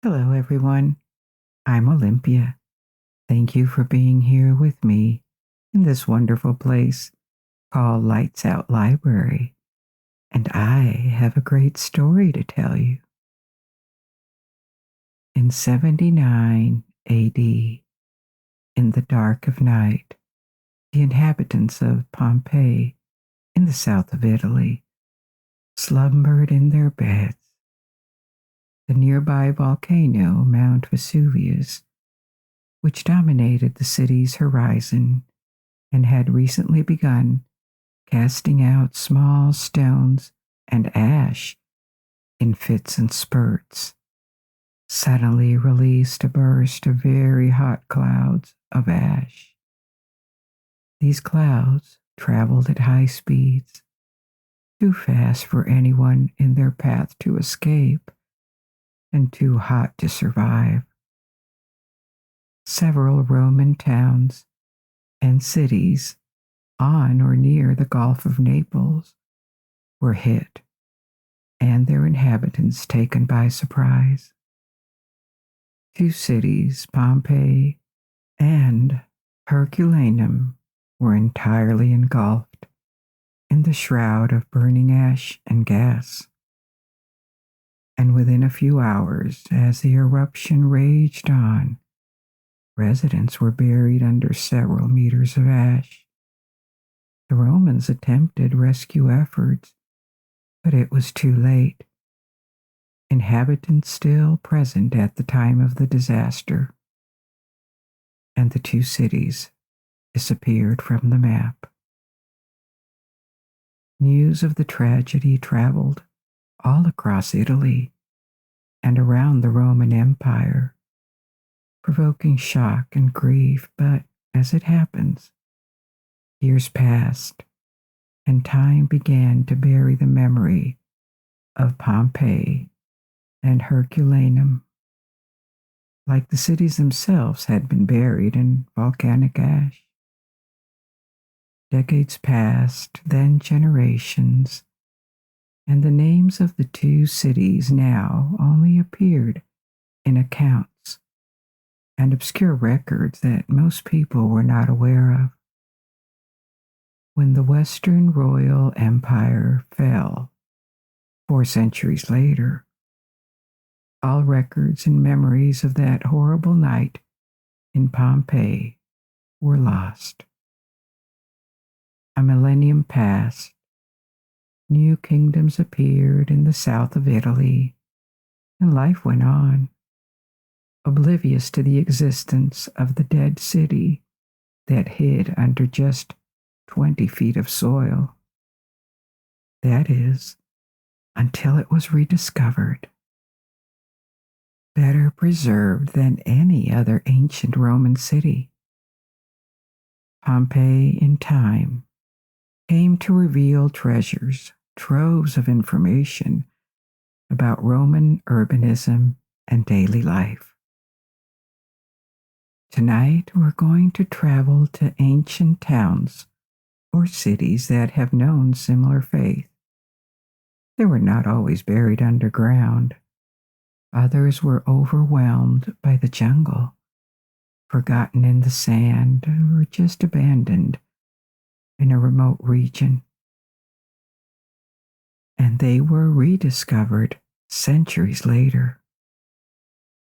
Hello, everyone. I'm Olympia. Thank you for being here with me in this wonderful place called Lights Out Library. And I have a great story to tell you. In 79 AD, in the dark of night, the inhabitants of Pompeii in the south of Italy slumbered in their beds. The nearby volcano, Mount Vesuvius, which dominated the city's horizon and had recently begun casting out small stones and ash in fits and spurts, suddenly released a burst of very hot clouds of ash. These clouds traveled at high speeds, too fast for anyone in their path to escape, and too hot to survive. Several Roman towns and cities on or near the Gulf of Naples were hit, and their inhabitants taken by surprise. Two cities, Pompeii and Herculaneum, were entirely engulfed in the shroud of burning ash and gas. And within a few hours, as the eruption raged on, residents were buried under several meters of ash. The Romans attempted rescue efforts, but it was too late. Inhabitants still present at the time of the disaster, and the two cities disappeared from the map. News of the tragedy traveled all across Italy and around the Roman Empire, provoking shock and grief, but as it happens, years passed and time began to bury the memory of Pompeii and Herculaneum, like the cities themselves had been buried in volcanic ash. Decades passed, then generations, and the names of the two cities now only appeared in accounts and obscure records that most people were not aware of. When the Western Royal Empire fell 4 centuries later, all records and memories of that horrible night in Pompeii were lost. A millennium passed. New kingdoms appeared in the south of Italy, and life went on, oblivious to the existence of the dead city that hid under just 20 feet of soil. That is, until it was rediscovered. Better preserved than any other ancient Roman city. Pompeii, in time, came to reveal treasures, troves of information about Roman urbanism and daily life. Tonight, we're going to travel to ancient towns or cities that have known similar faith. They were not always buried underground. Others were overwhelmed by the jungle, forgotten in the sand, or just abandoned in a remote region. And they were rediscovered centuries later.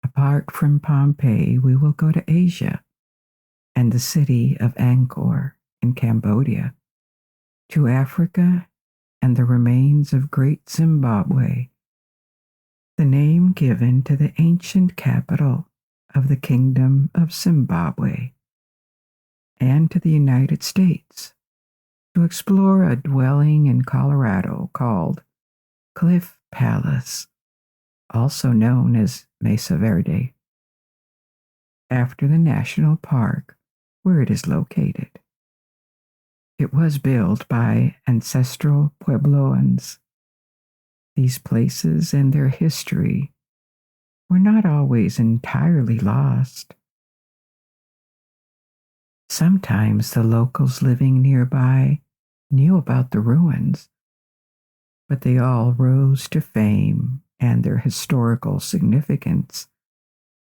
Apart from Pompeii, we will go to Asia and the city of Angkor in Cambodia, to Africa and the remains of Great Zimbabwe, the name given to the ancient capital of the Kingdom of Zimbabwe, and to the United States, to explore a dwelling in Colorado called Cliff Palace, also known as Mesa Verde, after the national park where it is located. It was built by ancestral Puebloans. These places and their history were not always entirely lost. Sometimes the locals living nearby knew about the ruins, but they all rose to fame and their historical significance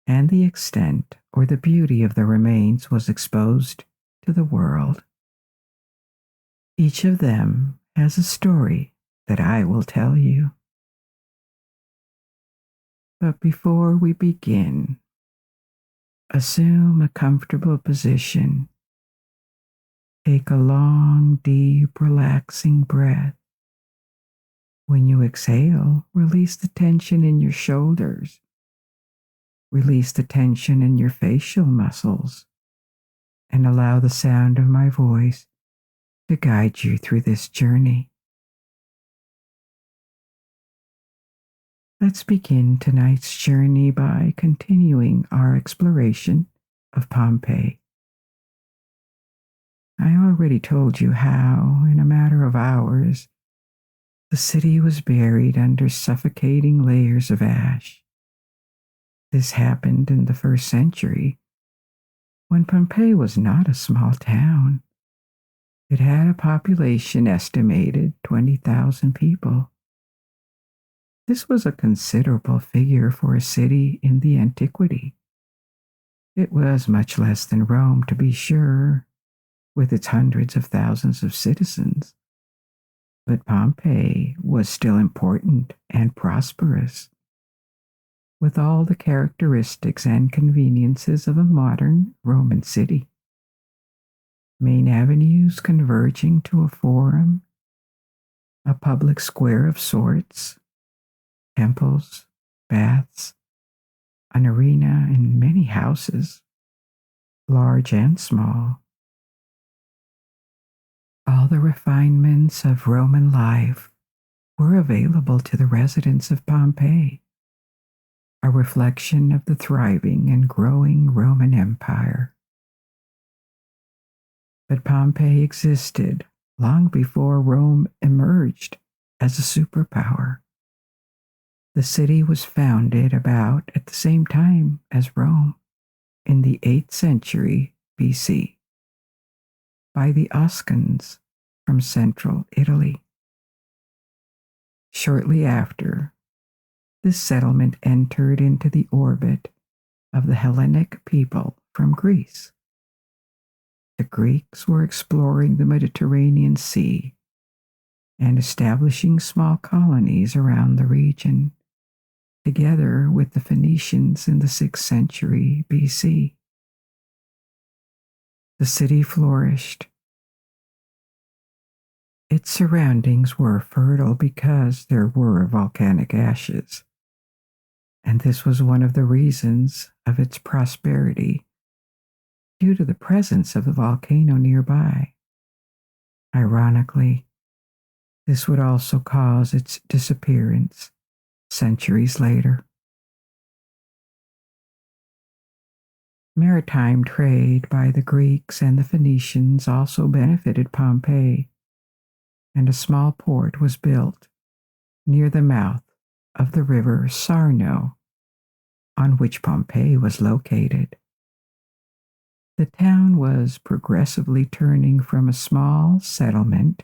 and the extent or the beauty of the remains was exposed to the world. Each of them has a story that I will tell you. But before we begin, assume a comfortable position. Take a long, deep, relaxing breath. When you exhale, release the tension in your shoulders. Release the tension in your facial muscles and allow the sound of my voice to guide you through this journey. Let's begin tonight's journey by continuing our exploration of Pompeii. I already told you how, in a matter of hours, the city was buried under suffocating layers of ash. This happened in the 1st century, when Pompeii was not a small town. It had a population estimated 20,000 people. This was a considerable figure for a city in the antiquity. It was much less than Rome, to be sure, with its hundreds of thousands of citizens. But Pompeii was still important and prosperous, with all the characteristics and conveniences of a modern Roman city. Main avenues converging to a forum, a public square of sorts, temples, baths, an arena, and many houses, large and small. All the refinements of Roman life were available to the residents of Pompeii, a reflection of the thriving and growing Roman Empire. But Pompeii existed long before Rome emerged as a superpower. The city was founded about at the same time as Rome, in the 8th century BC, by the Oscans from central Italy. Shortly after, this settlement entered into the orbit of the Hellenic people from Greece. The Greeks were exploring the Mediterranean Sea and establishing small colonies around the region, together with the Phoenicians in the 6th century BC. The city flourished. Its surroundings were fertile because there were volcanic ashes, and this was one of the reasons of its prosperity, due to the presence of the volcano nearby. Ironically, this would also cause its disappearance centuries later. Maritime trade by the Greeks and the Phoenicians also benefited Pompeii, and a small port was built near the mouth of the river Sarno, on which Pompeii was located. The town was progressively turning from a small settlement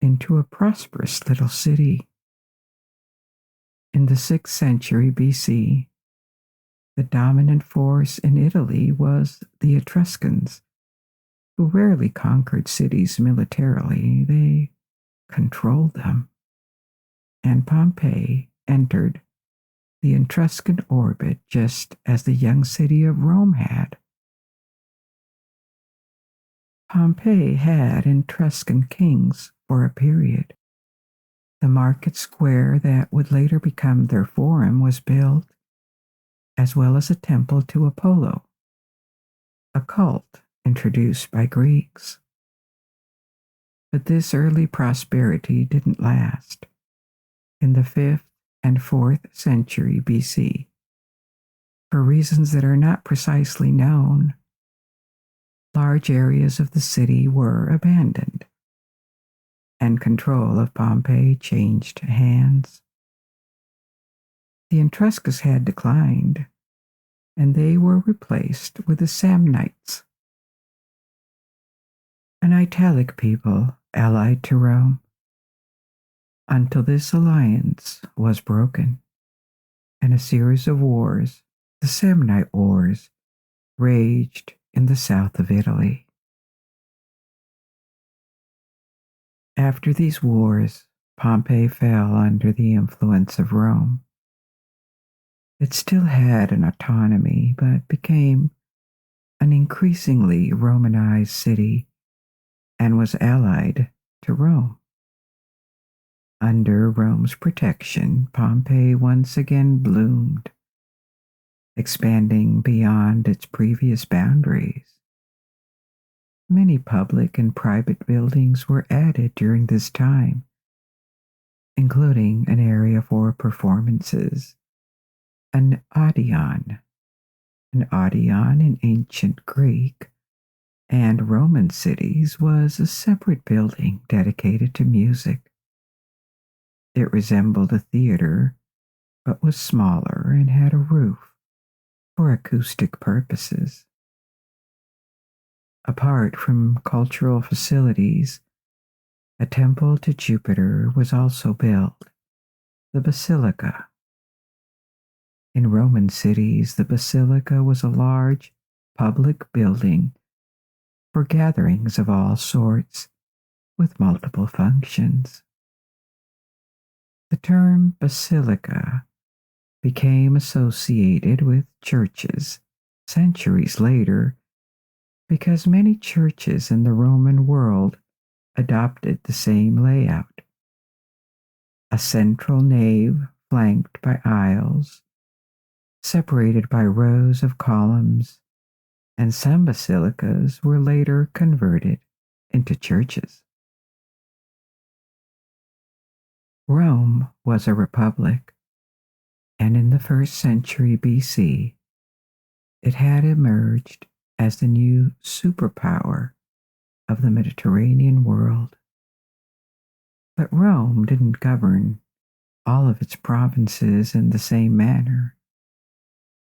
into a prosperous little city. In the 6th century BC, the dominant force in Italy was the Etruscans, who rarely conquered cities militarily. They controlled them. And Pompeii entered the Etruscan orbit just as the young city of Rome had. Pompeii had Etruscan kings for a period. The market square that would later become their forum was built, as well as a temple to Apollo, a cult introduced by Greeks. But this early prosperity didn't last. In the 5th and 4th century BC, for reasons that are not precisely known, large areas of the city were abandoned, and control of Pompeii changed hands. The Etruscans had declined, and they were replaced with the Samnites, an Italic people allied to Rome, until this alliance was broken, and a series of wars The Samnite Wars raged in the south of Italy. After these wars, Pompeii fell under the influence of Rome. It still had an autonomy, but became an increasingly Romanized city and was allied to Rome. Under Rome's protection, Pompeii once again bloomed, expanding beyond its previous boundaries. Many public and private buildings were added during this time, including an area for performances, an Odeon. An Odeon in ancient Greek and Roman cities was a separate building dedicated to music. It resembled a theater, but was smaller and had a roof for acoustic purposes. Apart from cultural facilities, a temple to Jupiter was also built, the Basilica. In Roman cities, the Basilica was a large public building for gatherings of all sorts with multiple functions. The term basilica became associated with churches centuries later because many churches in the Roman world adopted the same layout. A central nave flanked by aisles, separated by rows of columns, and some basilicas were later converted into churches. Rome was a republic, and in the 1st century BC, it had emerged as the new superpower of the Mediterranean world. But Rome didn't govern all of its provinces in the same manner,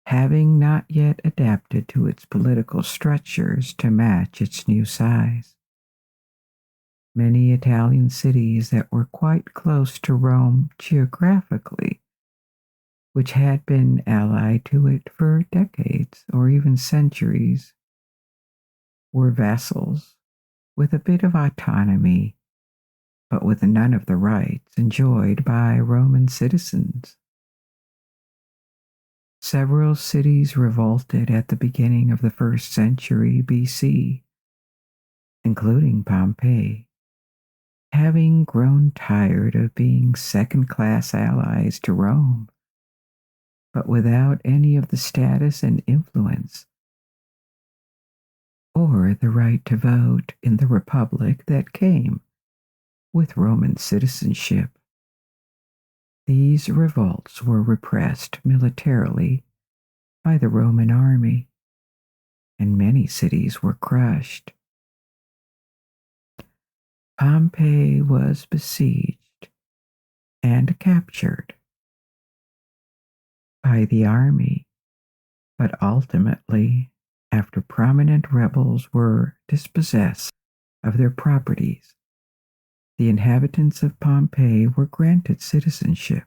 having not yet adapted to its political structures to match its new size. Many Italian cities that were quite close to Rome geographically, which had been allied to it for decades or even centuries, were vassals with a bit of autonomy, but with none of the rights enjoyed by Roman citizens. Several cities revolted at the beginning of the 1st century BC, including Pompeii, having grown tired of being second-class allies to Rome, but without any of the status and influence or the right to vote in the republic that came with Roman citizenship. These revolts were repressed militarily by the Roman army, and many cities were crushed. Pompeii was besieged and captured by the army, but ultimately, after prominent rebels were dispossessed of their properties, the inhabitants of Pompeii were granted citizenship.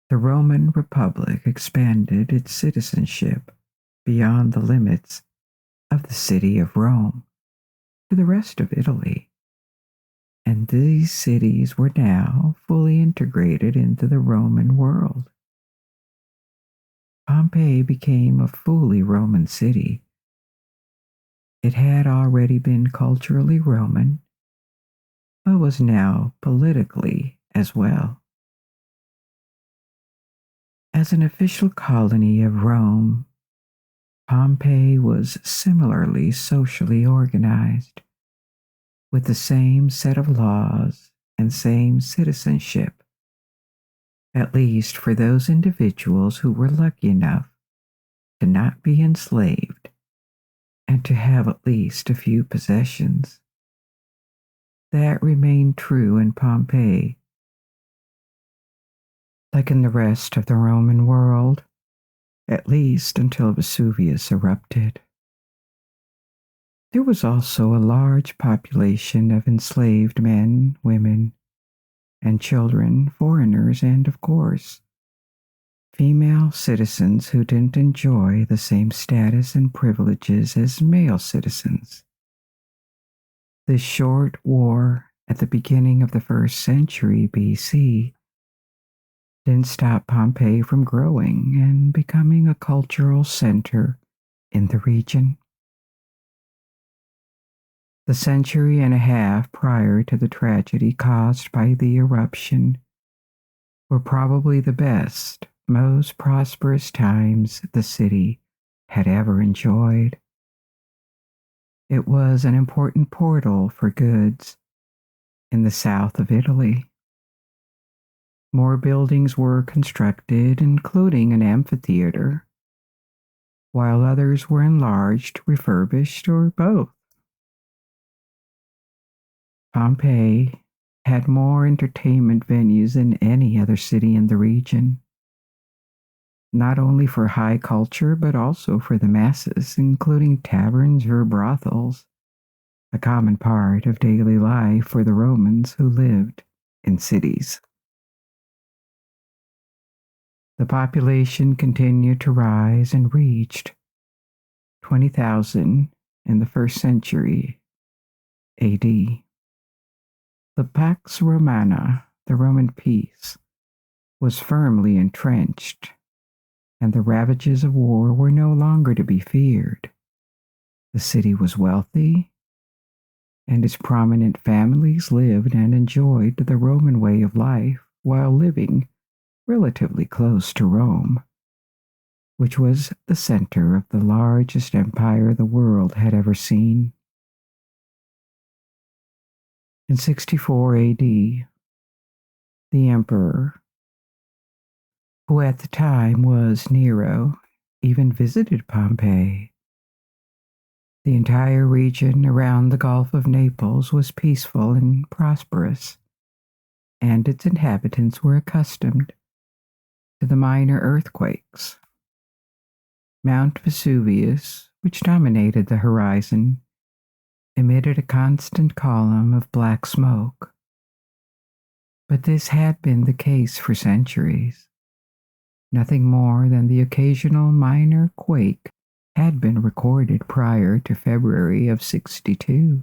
The Roman Republic expanded its citizenship beyond the limits of the city of Rome to the rest of Italy, and these cities were now fully integrated into the Roman world. Pompeii became a fully Roman city. It had already been culturally Roman, but was now politically as well. As an official colony of Rome, Pompeii was similarly socially organized, with the same set of laws and same citizenship, at least for those individuals who were lucky enough to not be enslaved and to have at least a few possessions. That remained true in Pompeii. Like in the rest of the Roman world, at least until Vesuvius erupted. There was also a large population of enslaved men, women, and children, foreigners, and, of course, female citizens who didn't enjoy the same status and privileges as male citizens. This short war at the beginning of the 1st century BC didn't stop Pompeii from growing and becoming a cultural center in the region. The century and a half prior to the tragedy caused by the eruption were probably the best, most prosperous times the city had ever enjoyed. It was an important portal for goods in the south of Italy. More buildings were constructed, including an amphitheater, while others were enlarged, refurbished, or both. Pompeii had more entertainment venues than any other city in the region, not only for high culture but also for the masses, including taverns or brothels, a common part of daily life for the Romans who lived in cities. The population continued to rise and reached 20,000 in the 1st century AD. The Pax Romana, the Roman peace, was firmly entrenched, and the ravages of war were no longer to be feared. The city was wealthy, and its prominent families lived and enjoyed the Roman way of life while living relatively close to Rome, which was the center of the largest empire the world had ever seen. In 64 AD, the emperor, who at the time was Nero, even visited Pompeii. The entire region around the Gulf of Naples was peaceful and prosperous, and its inhabitants were accustomed to the minor earthquakes. Mount Vesuvius, which dominated the horizon, emitted a constant column of black smoke. But this had been the case for centuries. Nothing more than the occasional minor quake had been recorded prior to February of 62.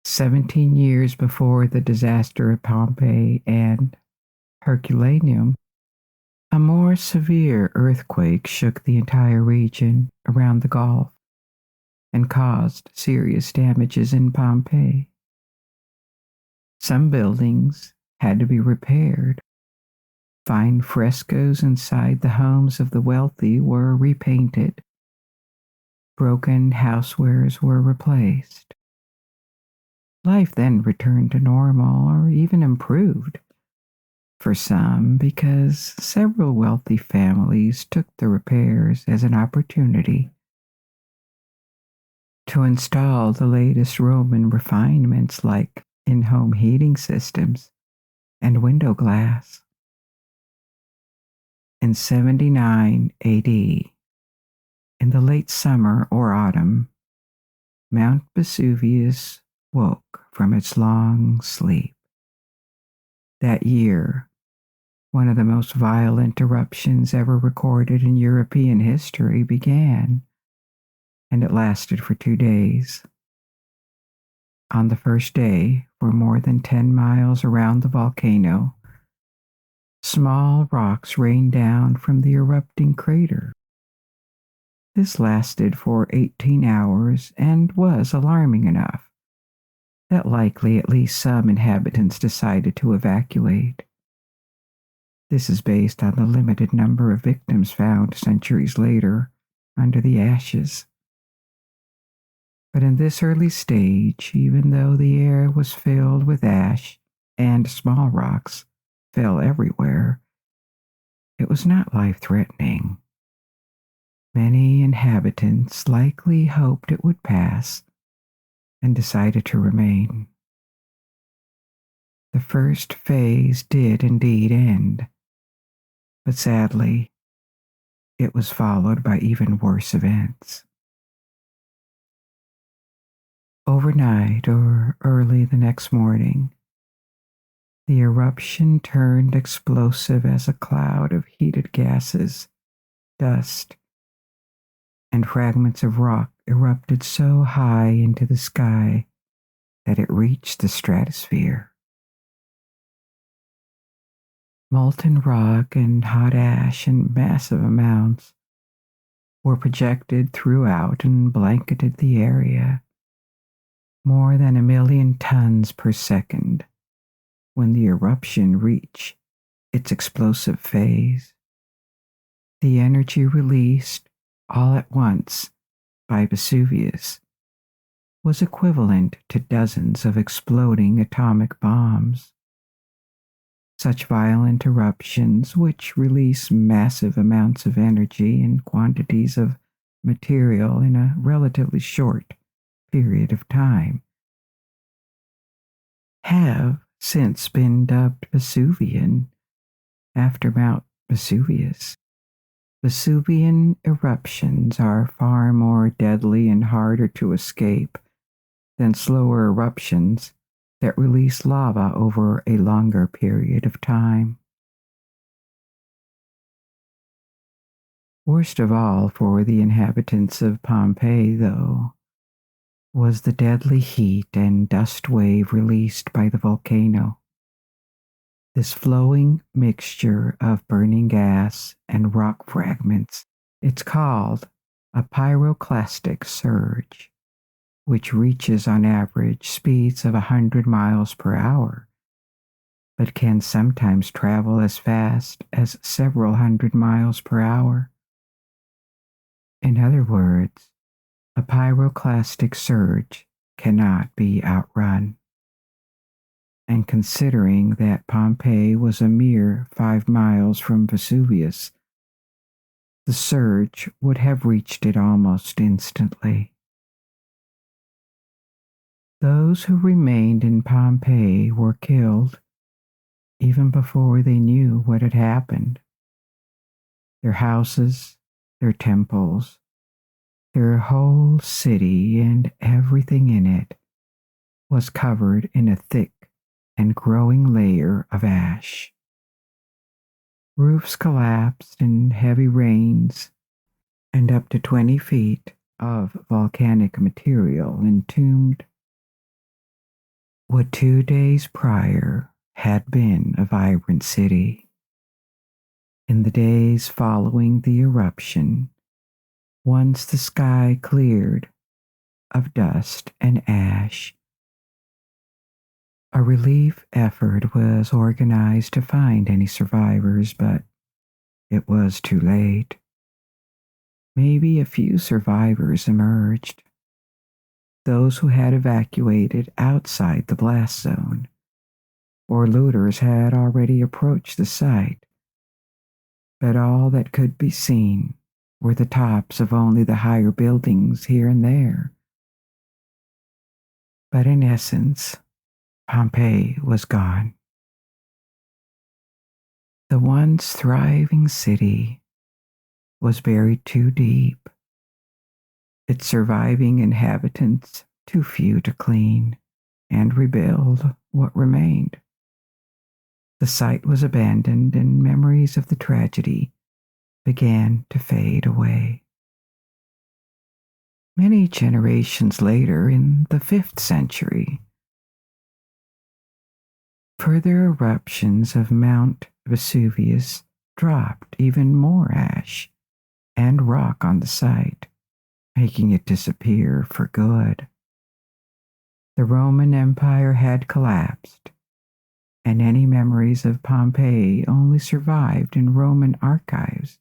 17 years before the disaster at Pompeii and Herculaneum, a more severe earthquake shook the entire region around the Gulf and caused serious damages in Pompeii. Some buildings had to be repaired. Fine frescoes inside the homes of the wealthy were repainted. Broken housewares were replaced. Life then returned to normal or even improved for some, because several wealthy families took the repairs as an opportunity to install the latest Roman refinements like in-home heating systems and window glass. In 79 AD, in the late summer or autumn, Mount Vesuvius woke from its long sleep. That year, one of the most violent eruptions ever recorded in European history began, and it lasted for 2 days. On the first day, for more than 10 miles around the volcano, small rocks rained down from the erupting crater. This lasted for 18 hours and was alarming enough that likely at least some inhabitants decided to evacuate. This is based on the limited number of victims found centuries later under the ashes. But in this early stage, even though the air was filled with ash and small rocks fell everywhere, it was not life-threatening. Many inhabitants likely hoped it would pass and decided to remain. The first phase did indeed end, but sadly, it was followed by even worse events. Overnight or early the next morning, The eruption turned explosive as a cloud of heated gases, dust, and fragments of rock erupted so high into the sky that it reached the stratosphere. Molten rock and hot ash in massive amounts were projected throughout and blanketed the area, more than 1,000,000 tons per second when the eruption reached its explosive phase. The energy released all at once by Vesuvius was equivalent to dozens of exploding atomic bombs. Such violent eruptions, which release massive amounts of energy and quantities of material in a relatively short period of time, have since been dubbed Vesuvian after Mount Vesuvius. Vesuvian eruptions are far more deadly and harder to escape than slower eruptions that release lava over a longer period of time. Worst of all for the inhabitants of Pompeii, though, was the deadly heat and dust wave released by the volcano. This flowing mixture of burning gas and rock fragments, it's called a pyroclastic surge, which reaches on average speeds of 100 miles per hour, but can sometimes travel as fast as several hundred miles per hour. In other words, a pyroclastic surge cannot be outrun. And considering that Pompeii was a mere 5 miles from Vesuvius, the surge would have reached it almost instantly. Those who remained in Pompeii were killed even before they knew what had happened. Their houses, their temples, their whole city and everything in it was covered in a thick and growing layer of ash. Roofs collapsed in heavy rains, and up to 20 feet of volcanic material entombed what 2 days prior had been a vibrant city. In the days following the eruption, once the sky cleared of dust and ash, a relief effort was organized to find any survivors, but it was too late. Maybe a few survivors emerged, those who had evacuated outside the blast zone, or looters had already approached the site, but all that could be seen were the tops of only the higher buildings here and there. But in essence, Pompeii was gone. The once thriving city was buried too deep, its surviving inhabitants too few to clean and rebuild what remained. The site was abandoned and memories of the tragedy began to fade away. Many generations later, in the 5th century, further eruptions of Mount Vesuvius dropped even more ash and rock on the site, making it disappear for good. The Roman Empire had collapsed, and any memories of Pompeii only survived in Roman archives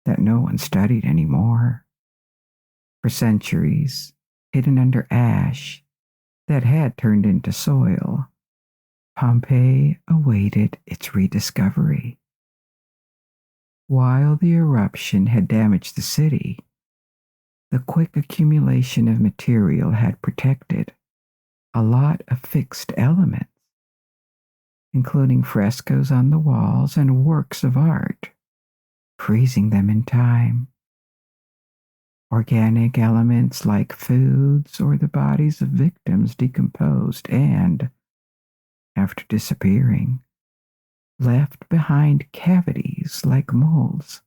that no one studied anymore. For centuries, hidden under ash that had turned into soil, Pompeii awaited its rediscovery. While the eruption had damaged the city, the quick accumulation of material had protected a lot of fixed elements, including frescoes on the walls and works of art, freezing them in time. Organic elements like foods or the bodies of victims decomposed and, after disappearing, left behind cavities like moles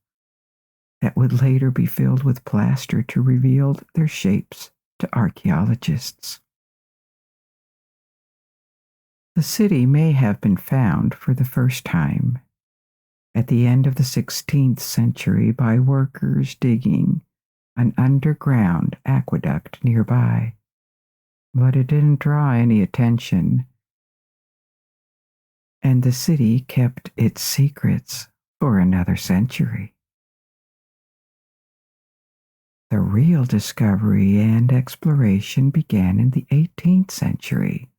that would later be filled with plaster to reveal their shapes to archaeologists. The city may have been found for the first time at the end of the 16th century by workers digging an underground aqueduct nearby, but it didn't draw any attention, and the city kept its secrets for another century. The real discovery and exploration began in the 18th century,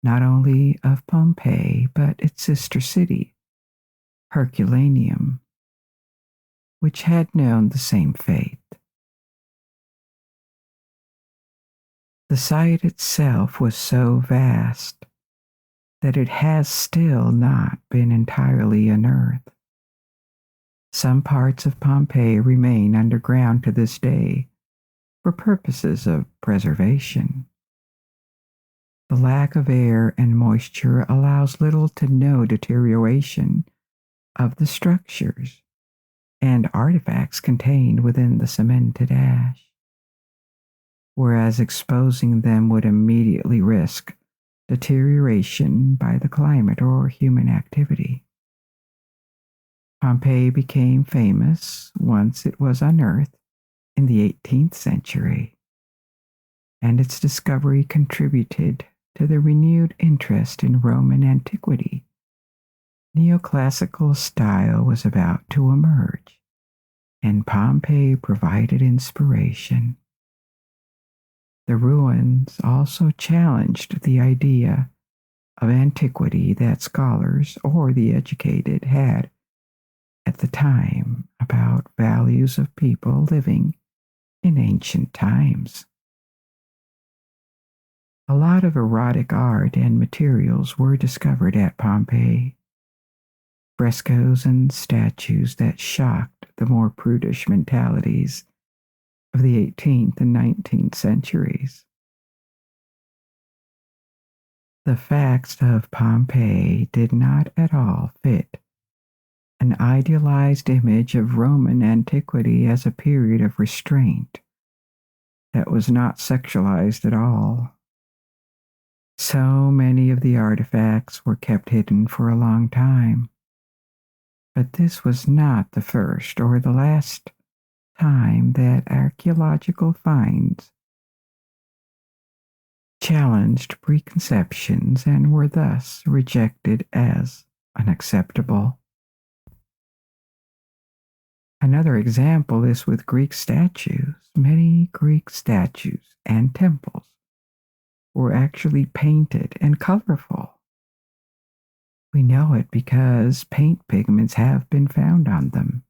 not only of Pompeii, but its sister city, Herculaneum, which had known the same fate. The site itself was so vast that it has still not been entirely unearthed. Some parts of Pompeii remain underground to this day for purposes of preservation. The lack of air and moisture allows little to no deterioration of the structures and artifacts contained within the cemented ash, whereas exposing them would immediately risk deterioration by the climate or human activity. Pompeii became famous once it was unearthed in the 18th century, and its discovery contributed to the renewed interest in Roman antiquity. Neoclassical style was about to emerge, and Pompeii provided inspiration. The ruins also challenged the idea of antiquity that scholars or the educated had at the time about values of people living in ancient times. A lot of erotic art and materials were discovered at Pompeii. Frescoes and statues that shocked the more prudish mentalities of the 18th and 19th centuries. The facts of Pompeii did not at all fit an idealized image of Roman antiquity as a period of restraint that was not sexualized at all. So many of the artifacts were kept hidden for a long time, but this was not the first or the last time that archaeological finds challenged preconceptions and were thus rejected as unacceptable. Another example is with Greek statues. Many Greek statues and temples were actually painted and colorful. We know it because paint pigments have been found on them.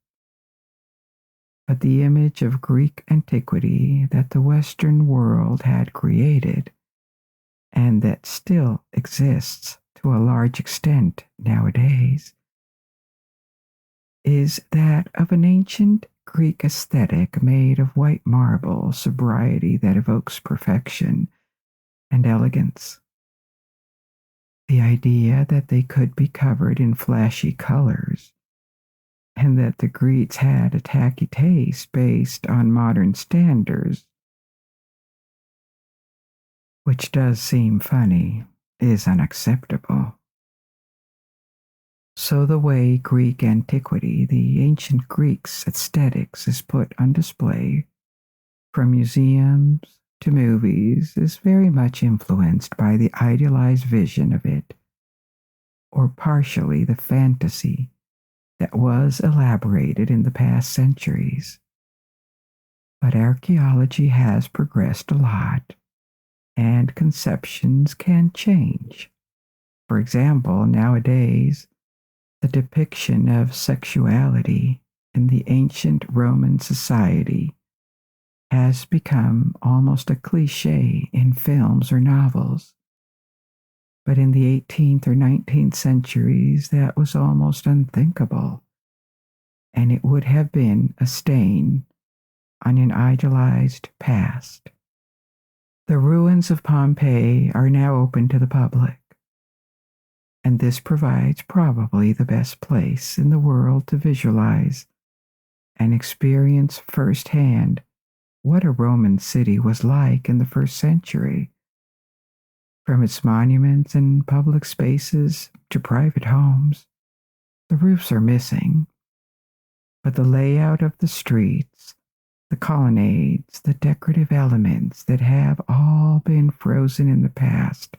But the image of Greek antiquity that the Western world had created, and that still exists to a large extent nowadays, is that of an ancient Greek aesthetic made of white marble, sobriety that evokes perfection and elegance. The idea that they could be covered in flashy colors, and that the Greeks had a tacky taste based on modern standards, which does seem funny, is unacceptable. So the way Greek antiquity, the ancient Greeks' aesthetics, is put on display from museums to movies is very much influenced by the idealized vision of it, or partially the fantasy that was elaborated in the past centuries. But archaeology has progressed a lot, and conceptions can change. For example, nowadays, the depiction of sexuality in the ancient Roman society has become almost a cliché in films or novels. But in the 18th or 19th centuries, that was almost unthinkable, and it would have been a stain on an idealized past. The ruins of Pompeii are now open to the public, and this provides probably the best place in the world to visualize and experience firsthand what a Roman city was like in the first century. From its monuments and public spaces to private homes, the roofs are missing, but the layout of the streets, the colonnades, the decorative elements that have all been frozen in the past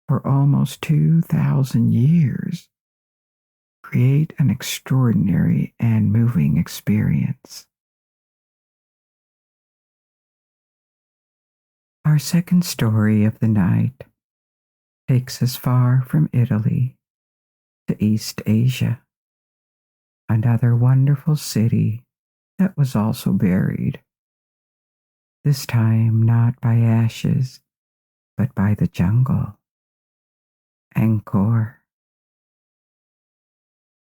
for almost 2,000 years create an extraordinary and moving experience. Our second story of the night takes us far from Italy to East Asia, another wonderful city that was also buried, this time not by ashes, but by the jungle. Angkor.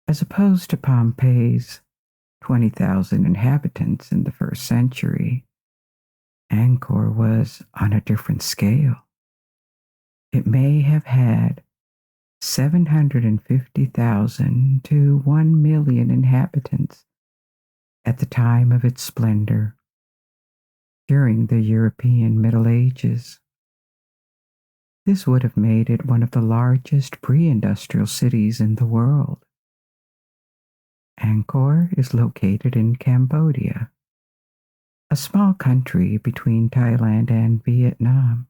As opposed to Pompeii's 20,000 inhabitants in the first century, Angkor was on a different scale. It may have had 750,000 to 1 million inhabitants at the time of its splendor during the European Middle Ages. This would have made it one of the largest pre-industrial cities in the world. Angkor is located in Cambodia, a small country between Thailand and Vietnam.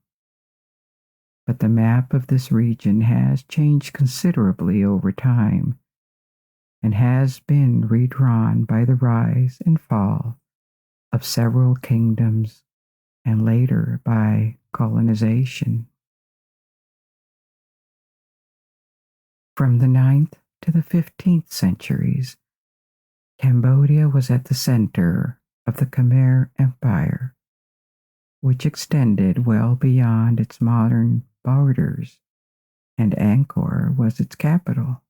But the map of this region has changed considerably over time and has been redrawn by the rise and fall of several kingdoms and later by colonization. From the 9th to the 15th centuries, Cambodia was at the center of the Khmer Empire, which extended well beyond its modern borders, and Angkor was its capital.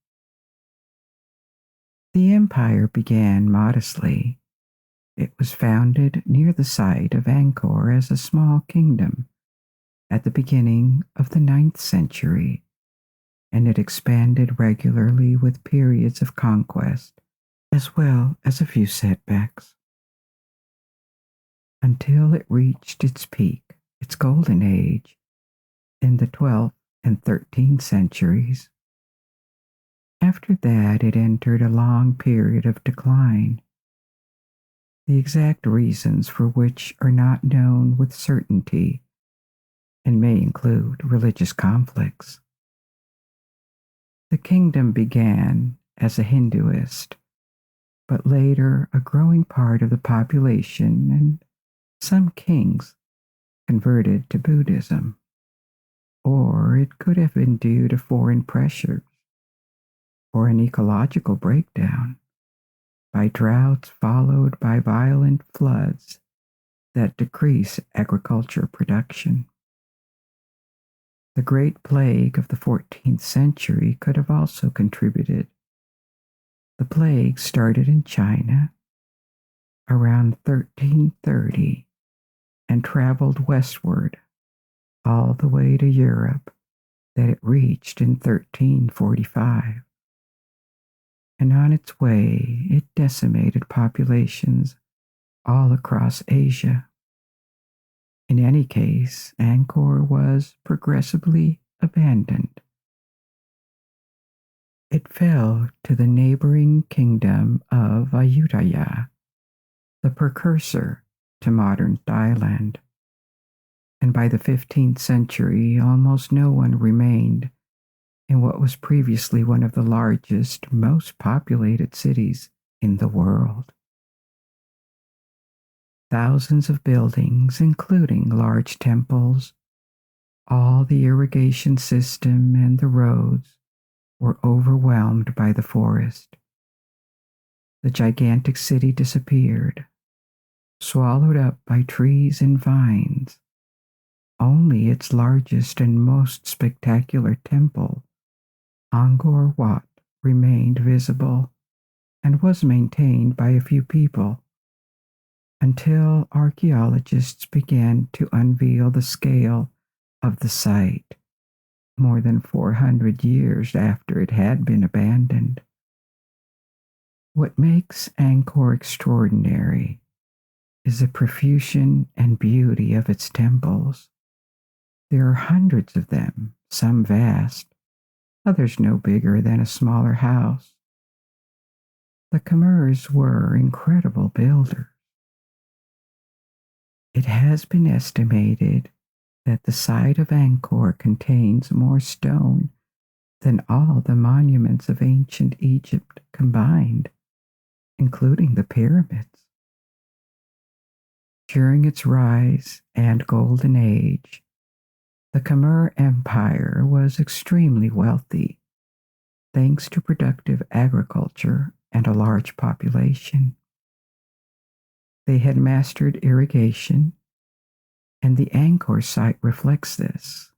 The empire began modestly. It was founded near the site of Angkor as a small kingdom at the beginning of the 9th century, and it expanded regularly with periods of conquest, as well as a few setbacks, until it reached its peak, its golden age, in the 12th and 13th centuries. After that, it entered a long period of decline, the exact reasons for which are not known with certainty and may include religious conflicts. The kingdom began as a Hinduist, but later a growing part of the population and some kings converted to Buddhism, or it could have been due to foreign pressures or an ecological breakdown, by droughts followed by violent floods that decrease agriculture production. The Great Plague of the 14th century could have also contributed. The plague started in China around 1330 and traveled westward all the way to Europe that it reached in 1345. And on its way, it decimated populations all across Asia. In any case, Angkor was progressively abandoned. It fell to the neighboring kingdom of Ayutthaya, the precursor to modern Thailand, and by the 15th century almost no one remained in what was previously one of the largest, most populated cities in the world. Thousands of buildings, including large temples, all the irrigation system and the roads, were overwhelmed by the forest. The gigantic city disappeared, swallowed up by trees and vines. Only its largest and most spectacular temple, Angkor Wat, remained visible and was maintained by a few people until archaeologists began to unveil the scale of the site more than 400 years after it had been abandoned. What makes Angkor extraordinary is the profusion and beauty of its temples. There are hundreds of them, some vast, others no bigger than a smaller house. The Khmers were incredible builders. It has been estimated that the site of Angkor contains more stone than all the monuments of ancient Egypt combined, including the pyramids. During its rise and golden age, the Khmer Empire was extremely wealthy, thanks to productive agriculture and a large population. They had mastered irrigation, and the Angkor site reflects this,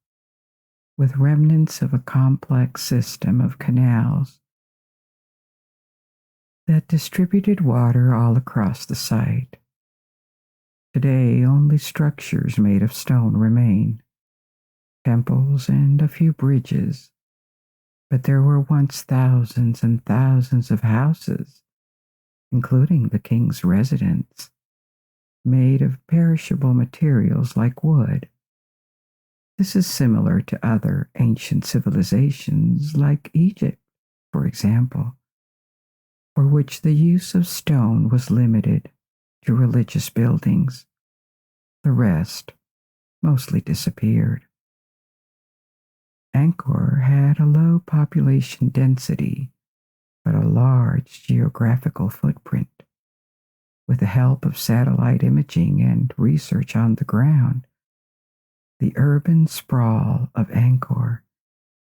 with remnants of a complex system of canals that distributed water all across the site. Today, only structures made of stone remain, temples and a few bridges, but there were once thousands and thousands of houses, including the king's residence, made of perishable materials like wood. This is similar to other ancient civilizations like Egypt, for example, for which the use of stone was limited to religious buildings. The rest mostly disappeared. Angkor had a low population density, but a large geographical footprint. With the help of satellite imaging and research on the ground, the urban sprawl of Angkor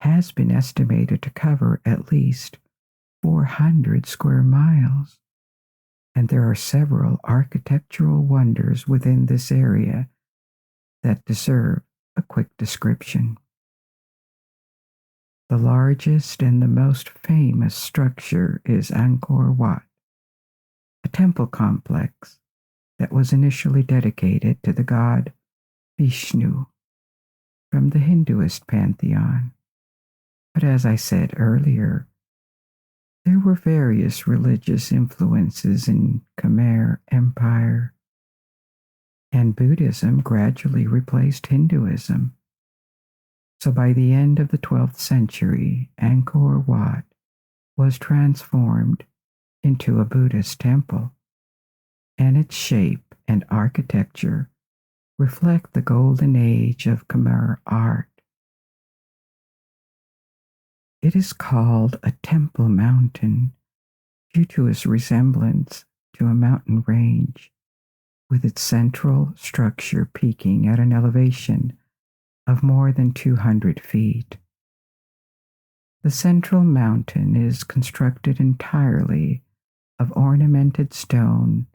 has been estimated to cover at least 400 square miles, and there are several architectural wonders within this area that deserve a quick description. The largest and the most famous structure is Angkor Wat, a temple complex that was initially dedicated to the god Vishnu from the Hinduist pantheon. But as I said earlier, there were various religious influences in Khmer Empire, and Buddhism gradually replaced Hinduism. So by the end of the 12th century, Angkor Wat was transformed into a Buddhist temple, and its shape and architecture reflect the golden age of Khmer art. It is called a temple mountain due to its resemblance to a mountain range, with its central structure peaking at an elevation of more than 200 feet. The central mountain is constructed entirely of ornamented stone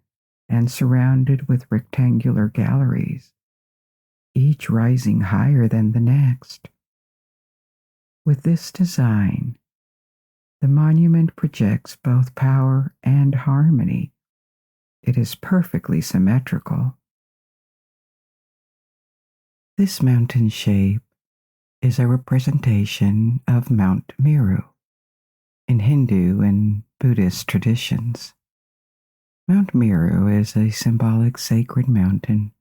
and surrounded with rectangular galleries, each rising higher than the next. With this design, the monument projects both power and harmony. It is perfectly symmetrical. This mountain shape is a representation of Mount Meru in Hindu and Buddhist traditions. Mount Meru is a symbolic sacred mountain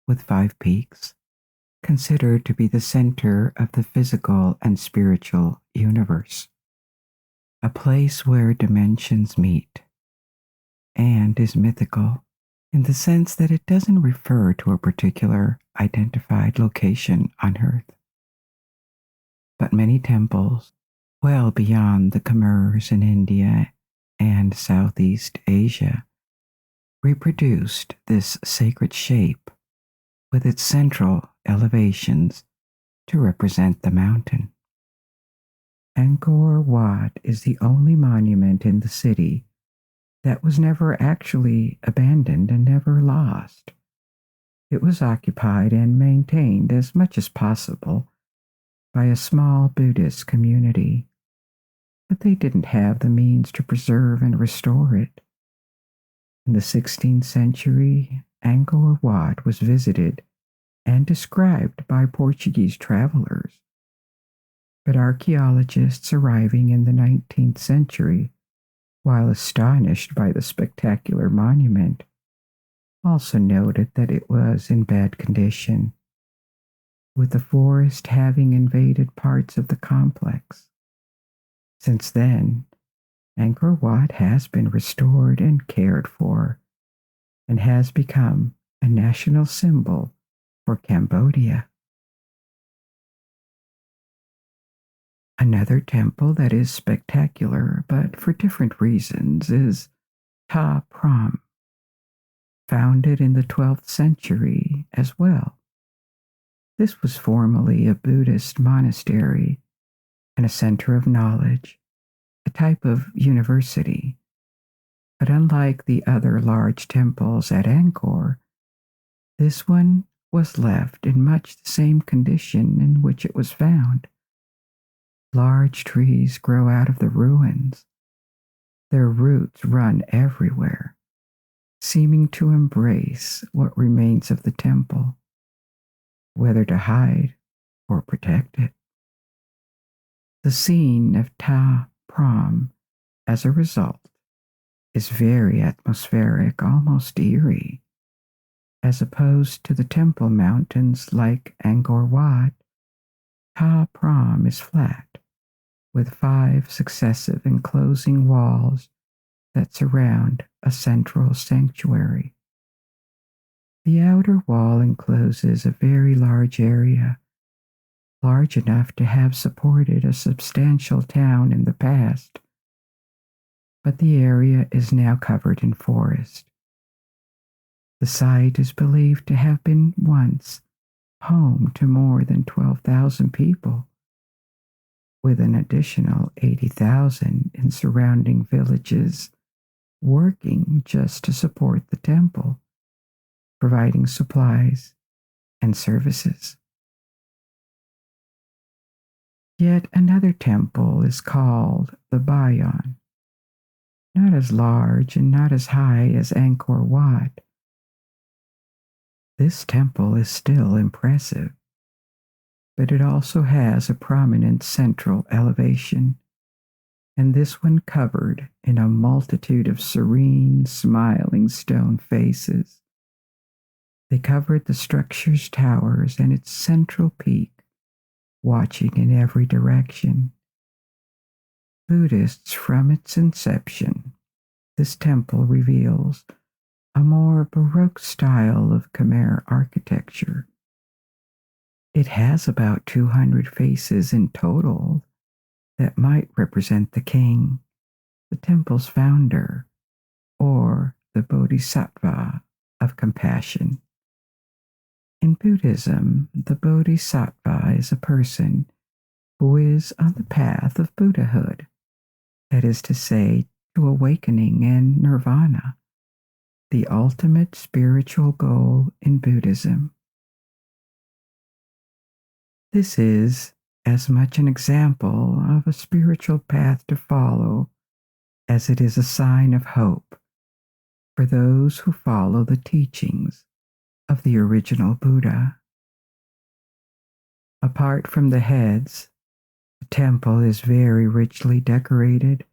with 5 peaks, considered to be the center of the physical and spiritual universe, a place where dimensions meet, and is mythical in the sense that it doesn't refer to a particular identified location on Earth. But many temples, well beyond the Khmers in India and Southeast Asia, reproduced this sacred shape with its central elevations to represent the mountain. Angkor Wat is the only monument in the city that was never actually abandoned and never lost. It was occupied and maintained as much as possible by a small Buddhist community, but they didn't have the means to preserve and restore it. In the 16th century, Angkor Wat was visited and described by Portuguese travelers. But archaeologists arriving in the 19th century, while astonished by the spectacular monument, also noted that it was in bad condition, with the forest having invaded parts of the complex. Since then, Angkor Wat has been restored and cared for, and has become a national symbol for Cambodia. Another temple that is spectacular, but for different reasons, is Ta Prohm, founded in the 12th century as well. This was formerly a Buddhist monastery and a center of knowledge, a type of university. But unlike the other large temples at Angkor, this one was left in much the same condition in which it was found. Large trees grow out of the ruins. Their roots run everywhere, seeming to embrace what remains of the temple, whether to hide or protect it. The scene of Ta Prohm, as a result, is very atmospheric, almost eerie. As opposed to the temple mountains like Angkor Wat, Ta Prohm is flat, with 5 successive enclosing walls that surround a central sanctuary. The outer wall encloses a very large area, large enough to have supported a substantial town in the past, but the area is now covered in forest. The site is believed to have been once home to more than 12,000 people, with an additional 80,000 in surrounding villages working just to support the temple, providing supplies and services. Yet another temple is called the Bayon, not as large and not as high as Angkor Wat. This temple is still impressive, but it also has a prominent central elevation, and this one covered in a multitude of serene, smiling stone faces. They covered the structure's towers and its central peak, watching in every direction. Buddhists, from its inception, this temple reveals a more Baroque style of Khmer architecture. It has about 200 faces in total that might represent the king, the temple's founder, or the bodhisattva of compassion. In Buddhism, the bodhisattva is a person who is on the path of Buddhahood, that is to say, to awakening and nirvana, the ultimate spiritual goal in Buddhism. This is as much an example of a spiritual path to follow as it is a sign of hope for those who follow the teachings of the original Buddha. Apart from the heads, the temple is very richly decorated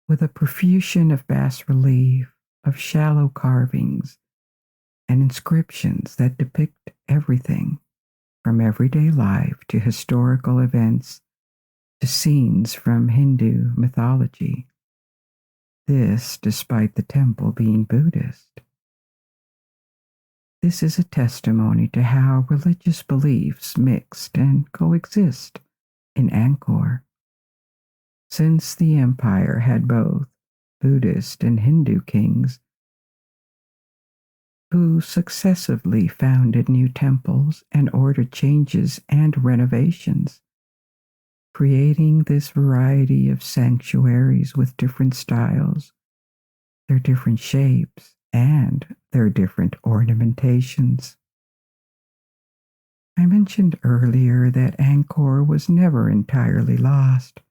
with a profusion of bas-relief, of shallow carvings, and inscriptions that depict everything from everyday life to historical events to scenes from Hindu mythology. This despite the temple being Buddhist. This is a testimony to how religious beliefs mixed and coexist in Angkor. Since the empire had both Buddhist and Hindu kings who successively founded new temples and ordered changes and renovations, creating this variety of sanctuaries with different styles, their different shapes, and their different ornamentations. I mentioned earlier that Angkor was never entirely lost,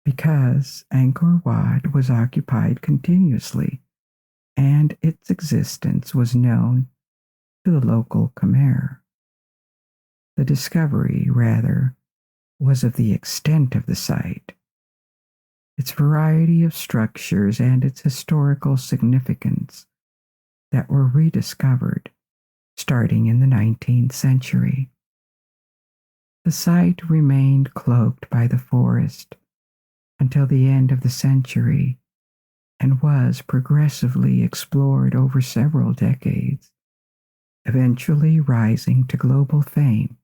because Angkor Wat was occupied continuously, and its existence was known to the local Khmer. The discovery, rather, was of the extent of the site, its variety of structures, and its historical significance that were rediscovered starting in the 19th century. The site remained cloaked by the forest until the end of the century and was progressively explored over several decades, eventually rising to global fame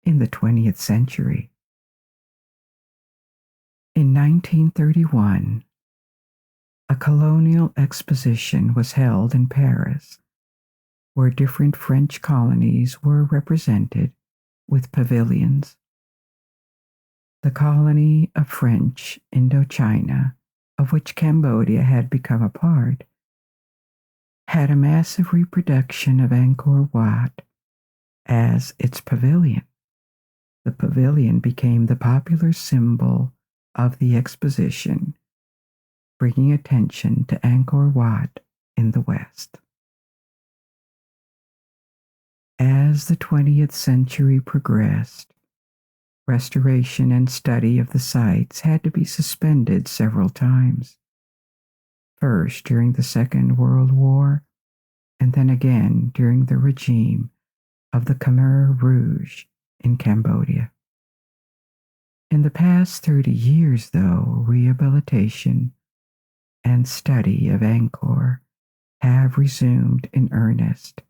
in the 20th century. In 1931, a colonial exposition was held in Paris, where different French colonies were represented with pavilions. The colony of French Indochina, of which Cambodia had become a part, had a massive reproduction of Angkor Wat as its pavilion. The pavilion became the popular symbol of the exposition, bringing attention to Angkor Wat in the West. As the 20th century progressed, restoration and study of the sites had to be suspended several times. First during the Second World War, and then again during the regime of the Khmer Rouge in Cambodia. In the past 30 years, though, rehabilitation and study of Angkor have resumed in earnest,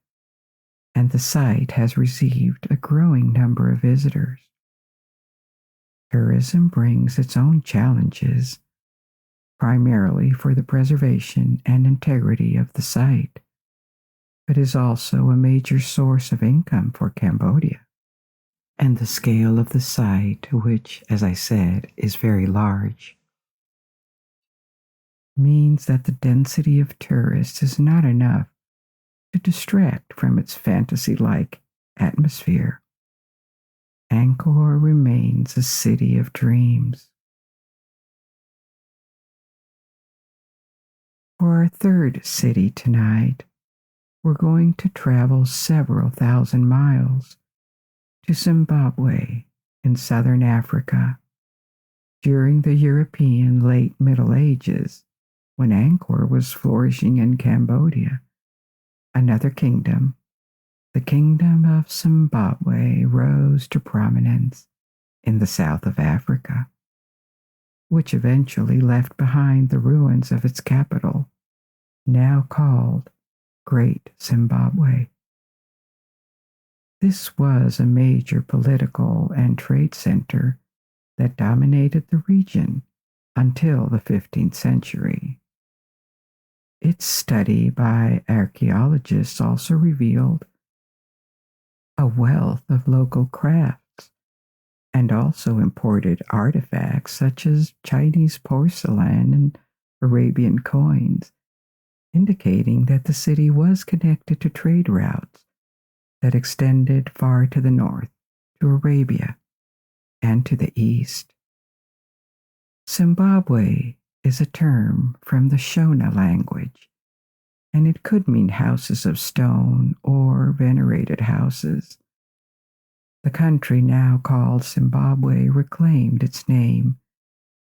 and the site has received a growing number of visitors. Tourism brings its own challenges, primarily for the preservation and integrity of the site, but is also a major source of income for Cambodia. And the scale of the site, which, as I said, is very large, means that the density of tourists is not enough to distract from its fantasy-like atmosphere. Angkor remains a city of dreams. For our third city tonight, we're going to travel several thousand miles to Zimbabwe in southern Africa during the European late Middle Ages, when Angkor was flourishing in Cambodia. Another kingdom, the Kingdom of Zimbabwe, rose to prominence in the south of Africa, which eventually left behind the ruins of its capital, now called Great Zimbabwe. This was a major political and trade center that dominated the region until the 15th century. Its study by archaeologists also revealed a wealth of local crafts and also imported artifacts such as Chinese porcelain and Arabian coins, indicating that the city was connected to trade routes that extended far to the north, to Arabia, and to the east. Zimbabwe is a term from the Shona language, and it could mean houses of stone or venerated houses. The country now called Zimbabwe reclaimed its name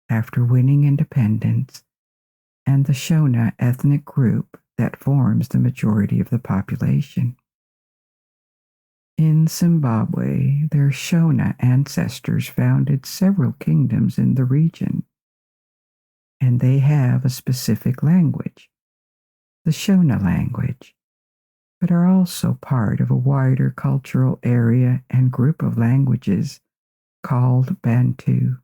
after winning independence and the Shona ethnic group that forms the majority of the population. In Zimbabwe, their Shona ancestors founded several kingdoms in the region, and they have a specific language, the Shona language, but are also part of a wider cultural area and group of languages called Bantu.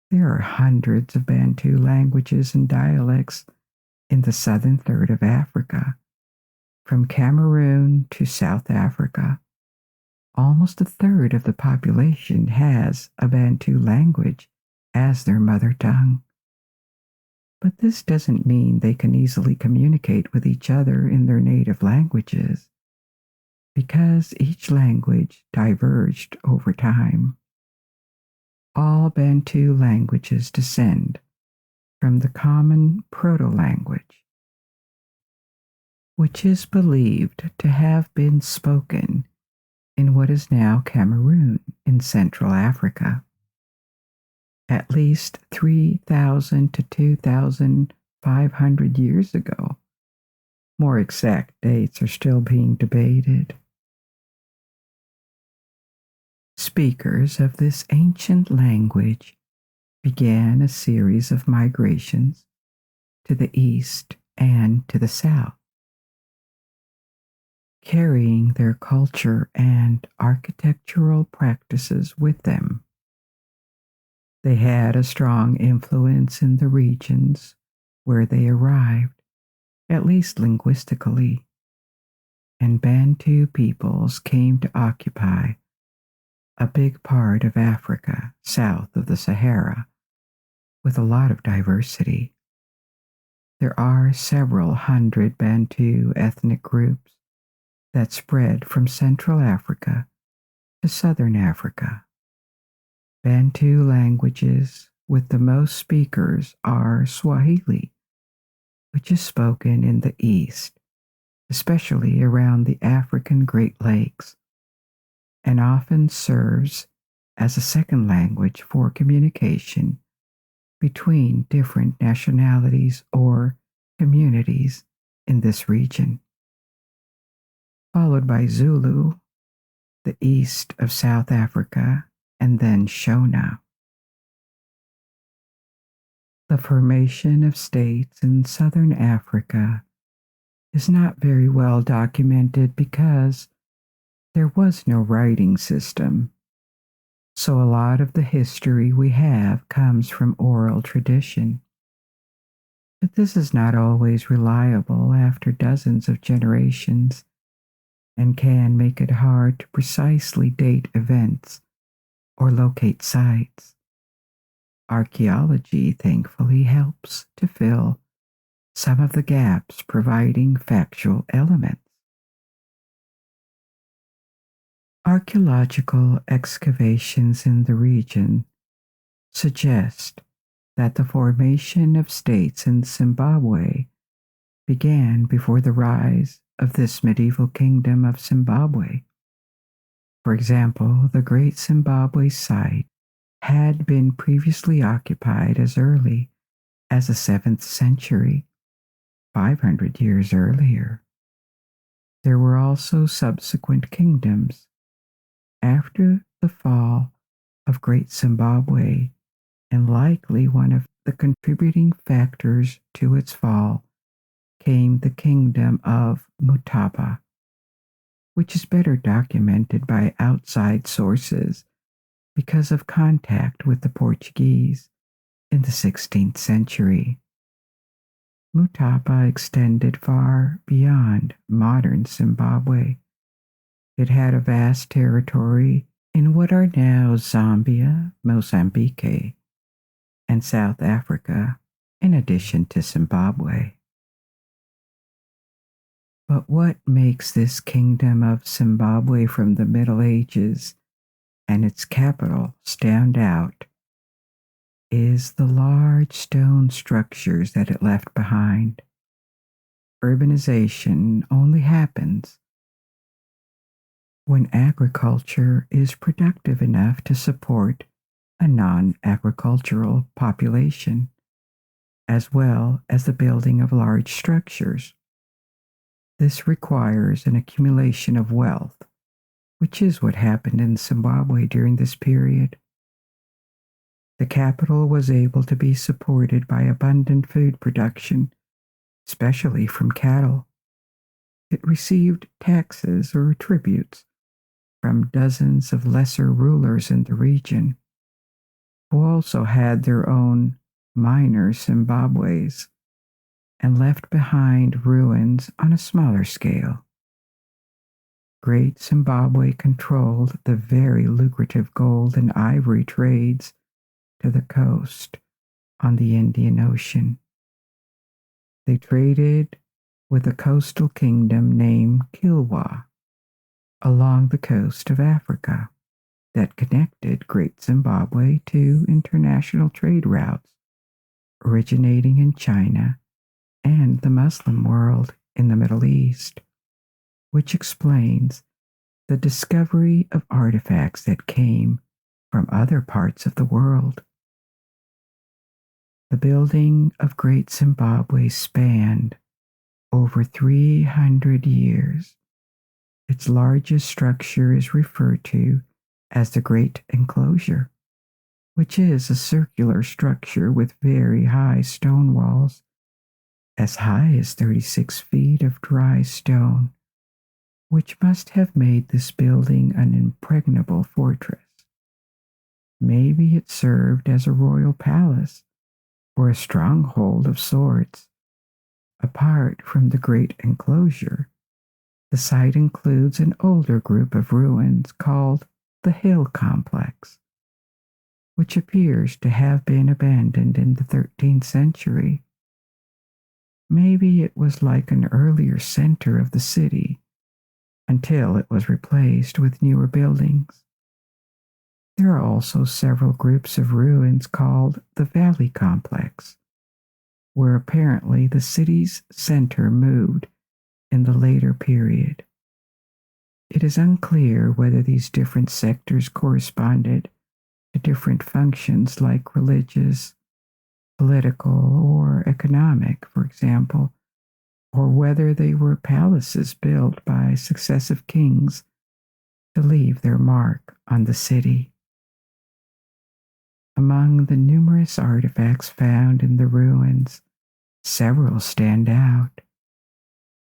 There are hundreds of Bantu languages and dialects in the southern third of Africa, from Cameroon to South Africa. Almost a third of the population has a Bantu language as their mother tongue. But this doesn't mean they can easily communicate with each other in their native languages, because each language diverged over time. All Bantu languages descend from the common proto-language, which is believed to have been spoken in what is now Cameroon in Central Africa. At least 3,000 to 2,500 years ago. More exact dates are still being debated. Speakers of this ancient language began a series of migrations to the east and to the south, carrying their culture and architectural practices with them. They had a strong influence in the regions where they arrived, at least linguistically, and Bantu peoples came to occupy a big part of Africa south of the Sahara with a lot of diversity. There are several hundred Bantu ethnic groups that spread from Central Africa to Southern Africa. Bantu languages with the most speakers are Swahili, which is spoken in the East, especially around the African Great Lakes, and often serves as a second language for communication between different nationalities or communities in this region. Followed by Zulu, the east of South Africa, and then Shona. The formation of states in southern Africa is not very well documented because there was no writing system, so a lot of the history we have comes from oral tradition. But this is not always reliable after dozens of generations and can make it hard to precisely date events or locate sites. Archaeology, thankfully, helps to fill some of the gaps, providing factual elements. Archaeological excavations in the region suggest that the formation of states in Zimbabwe began before the rise of this medieval kingdom of Zimbabwe. For example, the Great Zimbabwe site had been previously occupied as early as the 7th century, 500 years earlier. There were also subsequent kingdoms. After the fall of Great Zimbabwe, and likely one of the contributing factors to its fall, came the kingdom of Mutapa, which is better documented by outside sources because of contact with the Portuguese in the 16th century. Mutapa extended far beyond modern Zimbabwe. It had a vast territory in what are now Zambia, Mozambique, and South Africa, in addition to Zimbabwe. But what makes this kingdom of Zimbabwe from the Middle Ages and its capital stand out is the large stone structures that it left behind. Urbanization only happens when agriculture is productive enough to support a non-agricultural population, as well as the building of large structures. This requires an accumulation of wealth, which is what happened in Zimbabwe during this period. The capital was able to be supported by abundant food production, especially from cattle. It received taxes or tributes from dozens of lesser rulers in the region, who also had their own minor Zimbabwes and left behind ruins on a smaller scale. Great Zimbabwe controlled the very lucrative gold and ivory trades to the coast on the Indian Ocean. They traded with a coastal kingdom named Kilwa along the coast of Africa that connected Great Zimbabwe to international trade routes originating in China and the Muslim world in the Middle East, which explains the discovery of artifacts that came from other parts of the world. The building of Great Zimbabwe spanned over 300 years. Its largest structure is referred to as the Great Enclosure, which is a circular structure with very high stone walls, as high as 36 feet of dry stone, which must have made this building an impregnable fortress. Maybe it served as a royal palace or a stronghold of sorts. Apart from the Great Enclosure, the site includes an older group of ruins called the Hill Complex, which appears to have been abandoned in the 13th century. Maybe it was like an earlier center of the city until it was replaced with newer buildings. There are also several groups of ruins called the Valley Complex, where apparently the city's center moved in the later period. It is unclear whether these different sectors corresponded to different functions like religious, political, or economic, for example, or whether they were palaces built by successive kings to leave their mark on the city. Among the numerous artifacts found in the ruins, several stand out.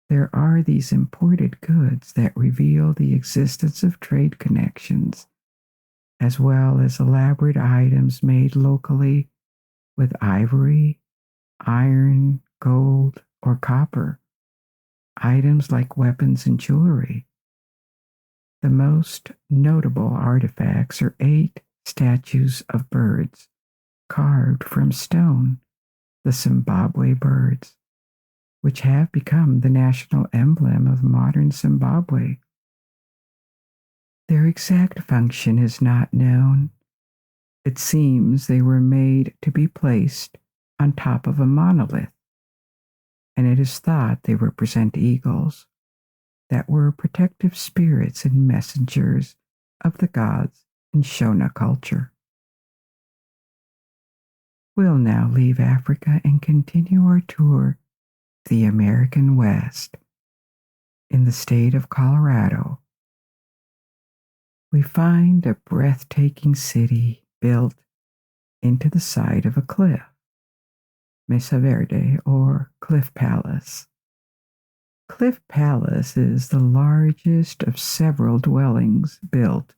There are these imported goods that reveal the existence of trade connections, as well as elaborate items made locally with ivory, iron, gold, or copper, items like weapons and jewelry. The most notable artifacts are 8 statues of birds carved from stone, the Zimbabwe birds, which have become the national emblem of modern Zimbabwe. Their exact function is not known. It seems they were made to be placed on top of a monolith, and it is thought they represent eagles that were protective spirits and messengers of the gods in Shona culture. We'll now leave Africa and continue our tour of the American West. In the state of Colorado, we find a breathtaking city built into the side of a cliff, Mesa Verde, or Cliff Palace. Cliff Palace is the largest of several dwellings built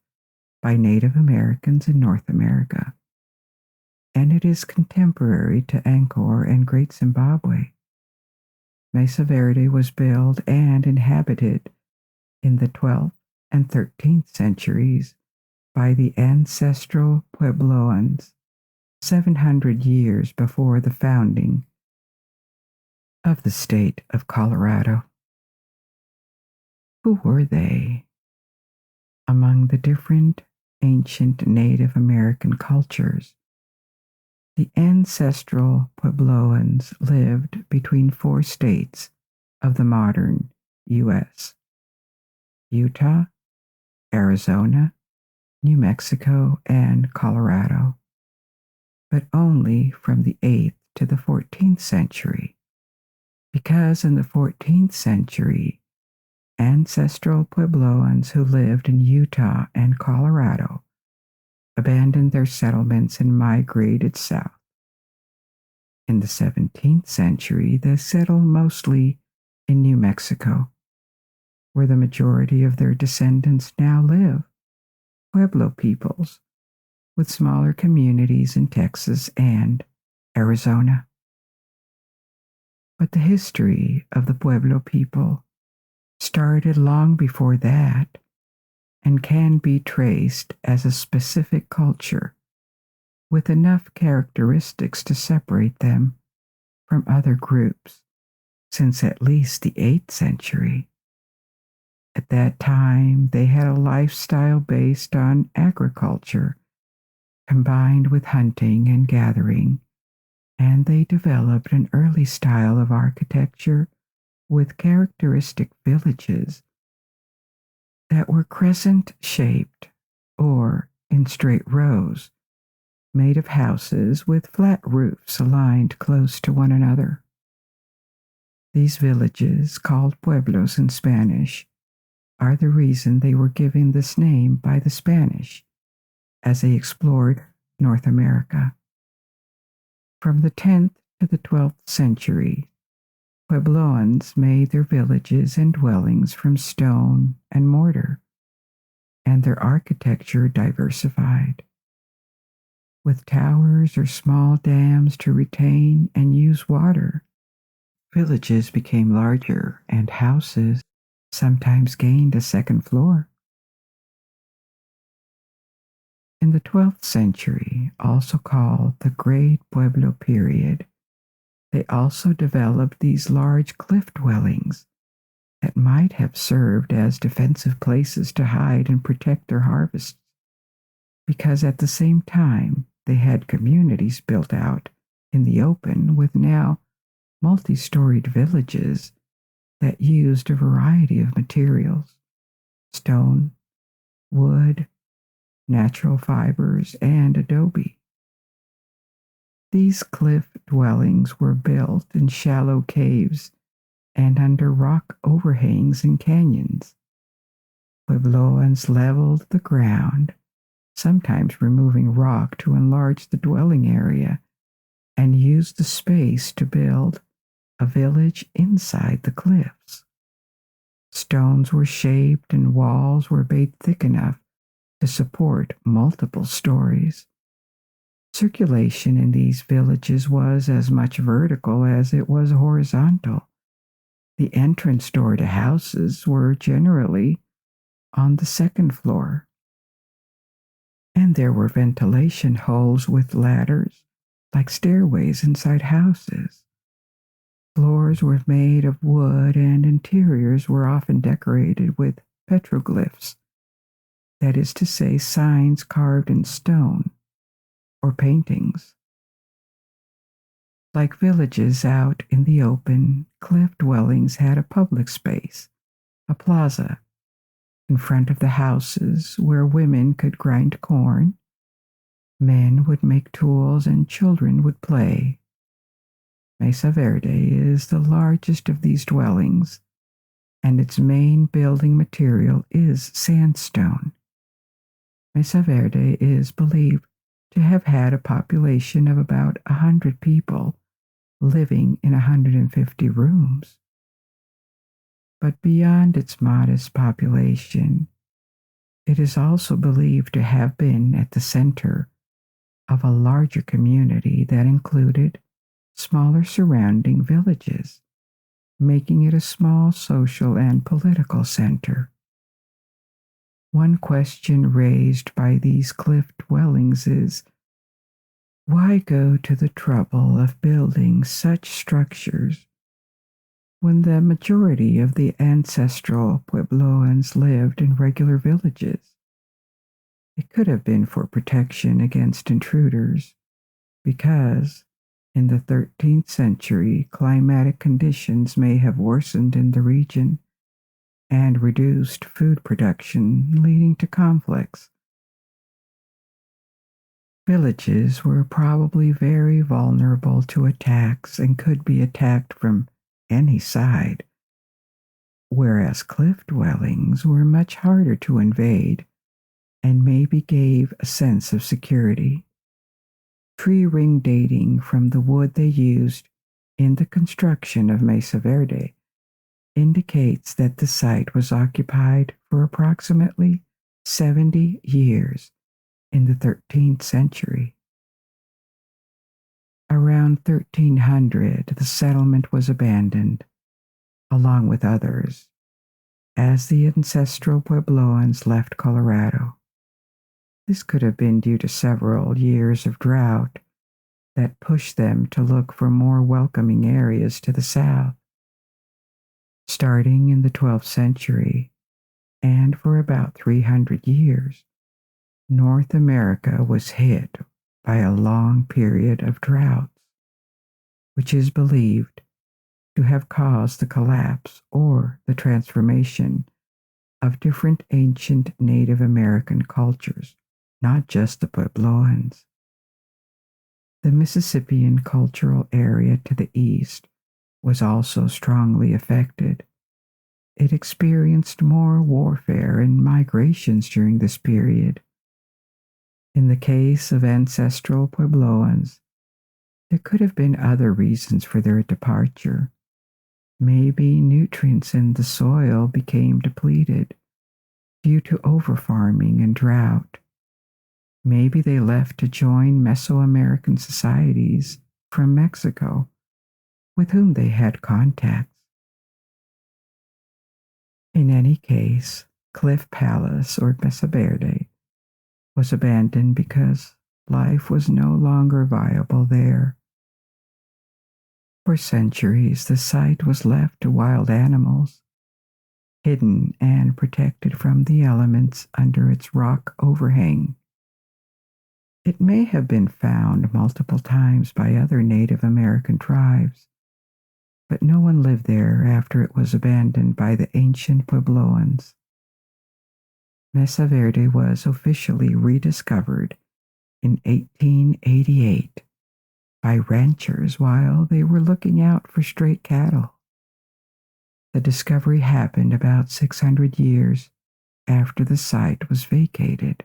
by Native Americans in North America, and it is contemporary to Angkor and Great Zimbabwe. Mesa Verde was built and inhabited in the 12th and 13th centuries by the ancestral Puebloans, 700 years before the founding of the state of Colorado. Who were they? Among the different ancient Native American cultures, the ancestral Puebloans lived between 4 states of the modern U.S.: Utah, Arizona, New Mexico, and Colorado, but only from the 8th to the 14th century, because in the 14th century, ancestral Puebloans who lived in Utah and Colorado abandoned their settlements and migrated south. In the 17th century, they settled mostly in New Mexico, where the majority of their descendants now live, Pueblo peoples, with smaller communities in Texas and Arizona. But the history of the Pueblo people started long before that and can be traced as a specific culture with enough characteristics to separate them from other groups since at least the 8th century. At that time, they had a lifestyle based on agriculture, combined with hunting and gathering, and they developed an early style of architecture with characteristic villages that were crescent-shaped or in straight rows, made of houses with flat roofs aligned close to one another. These villages, called pueblos in Spanish, are the reason they were given this name by the Spanish as they explored North America. From the 10th to the 12th century, Puebloans made their villages and dwellings from stone and mortar, and their architecture diversified. With towers or small dams to retain and use water, villages became larger and houses sometimes gained a second floor. In the 12th century, also called the Great Pueblo Period, they also developed these large cliff dwellings that might have served as defensive places to hide and protect their harvests, because at the same time they had communities built out in the open with now multi-storied villages that used a variety of materials: stone, wood, natural fibers, and adobe. These cliff dwellings were built in shallow caves and under rock overhangs and canyons. Puebloans leveled the ground, sometimes removing rock to enlarge the dwelling area, and used the space to build a village inside the cliffs. Stones were shaped and walls were made thick enough to support multiple stories. Circulation in these villages was as much vertical as it was horizontal. The entrance door to houses were generally on the second floor, and there were ventilation holes with ladders like stairways inside houses. Floors were made of wood and interiors were often decorated with petroglyphs, that is to say, signs carved in stone, or paintings. Like villages out in the open, cliff dwellings had a public space, a plaza, in front of the houses where women could grind corn, men would make tools, and children would play. Mesa Verde is the largest of these dwellings, and its main building material is sandstone. Mesa Verde is believed to have had a population of about 100 people living in 150 rooms. But beyond its modest population, it is also believed to have been at the center of a larger community that included smaller surrounding villages, making it a small social and political center. One question raised by these cliff dwellings is, why go to the trouble of building such structures when the majority of the ancestral Puebloans lived in regular villages? It could have been for protection against intruders, because in the 13th century, climatic conditions may have worsened in the region and reduced food production, leading to conflicts. Villages were probably very vulnerable to attacks and could be attacked from any side, whereas cliff dwellings were much harder to invade and maybe gave a sense of security. Tree ring dating from the wood they used in the construction of Mesa Verde indicates that the site was occupied for approximately 70 years in the 13th century. Around 1300, the settlement was abandoned, along with others, as the ancestral Puebloans left Colorado. This could have been due to several years of drought that pushed them to look for more welcoming areas to the south. Starting in the 12th century, and for about 300 years, North America was hit by a long period of droughts, which is believed to have caused the collapse or the transformation of different ancient Native American cultures, not just the Puebloans. The Mississippian cultural area to the east was also strongly affected. It experienced more warfare and migrations during this period. In the case of ancestral Puebloans, there could have been other reasons for their departure. Maybe nutrients in the soil became depleted due to overfarming and drought. Maybe they left to join Mesoamerican societies from Mexico, with whom they had contacts. In any case, Cliff Palace, or Mesa Verde, was abandoned because life was no longer viable there. For centuries, the site was left to wild animals, hidden and protected from the elements under its rock overhang. It may have been found multiple times by other Native American tribes, but no one lived there after it was abandoned by the ancient Puebloans. Mesa Verde was officially rediscovered in 1888 by ranchers while they were looking out for stray cattle. The discovery happened about 600 years after the site was vacated,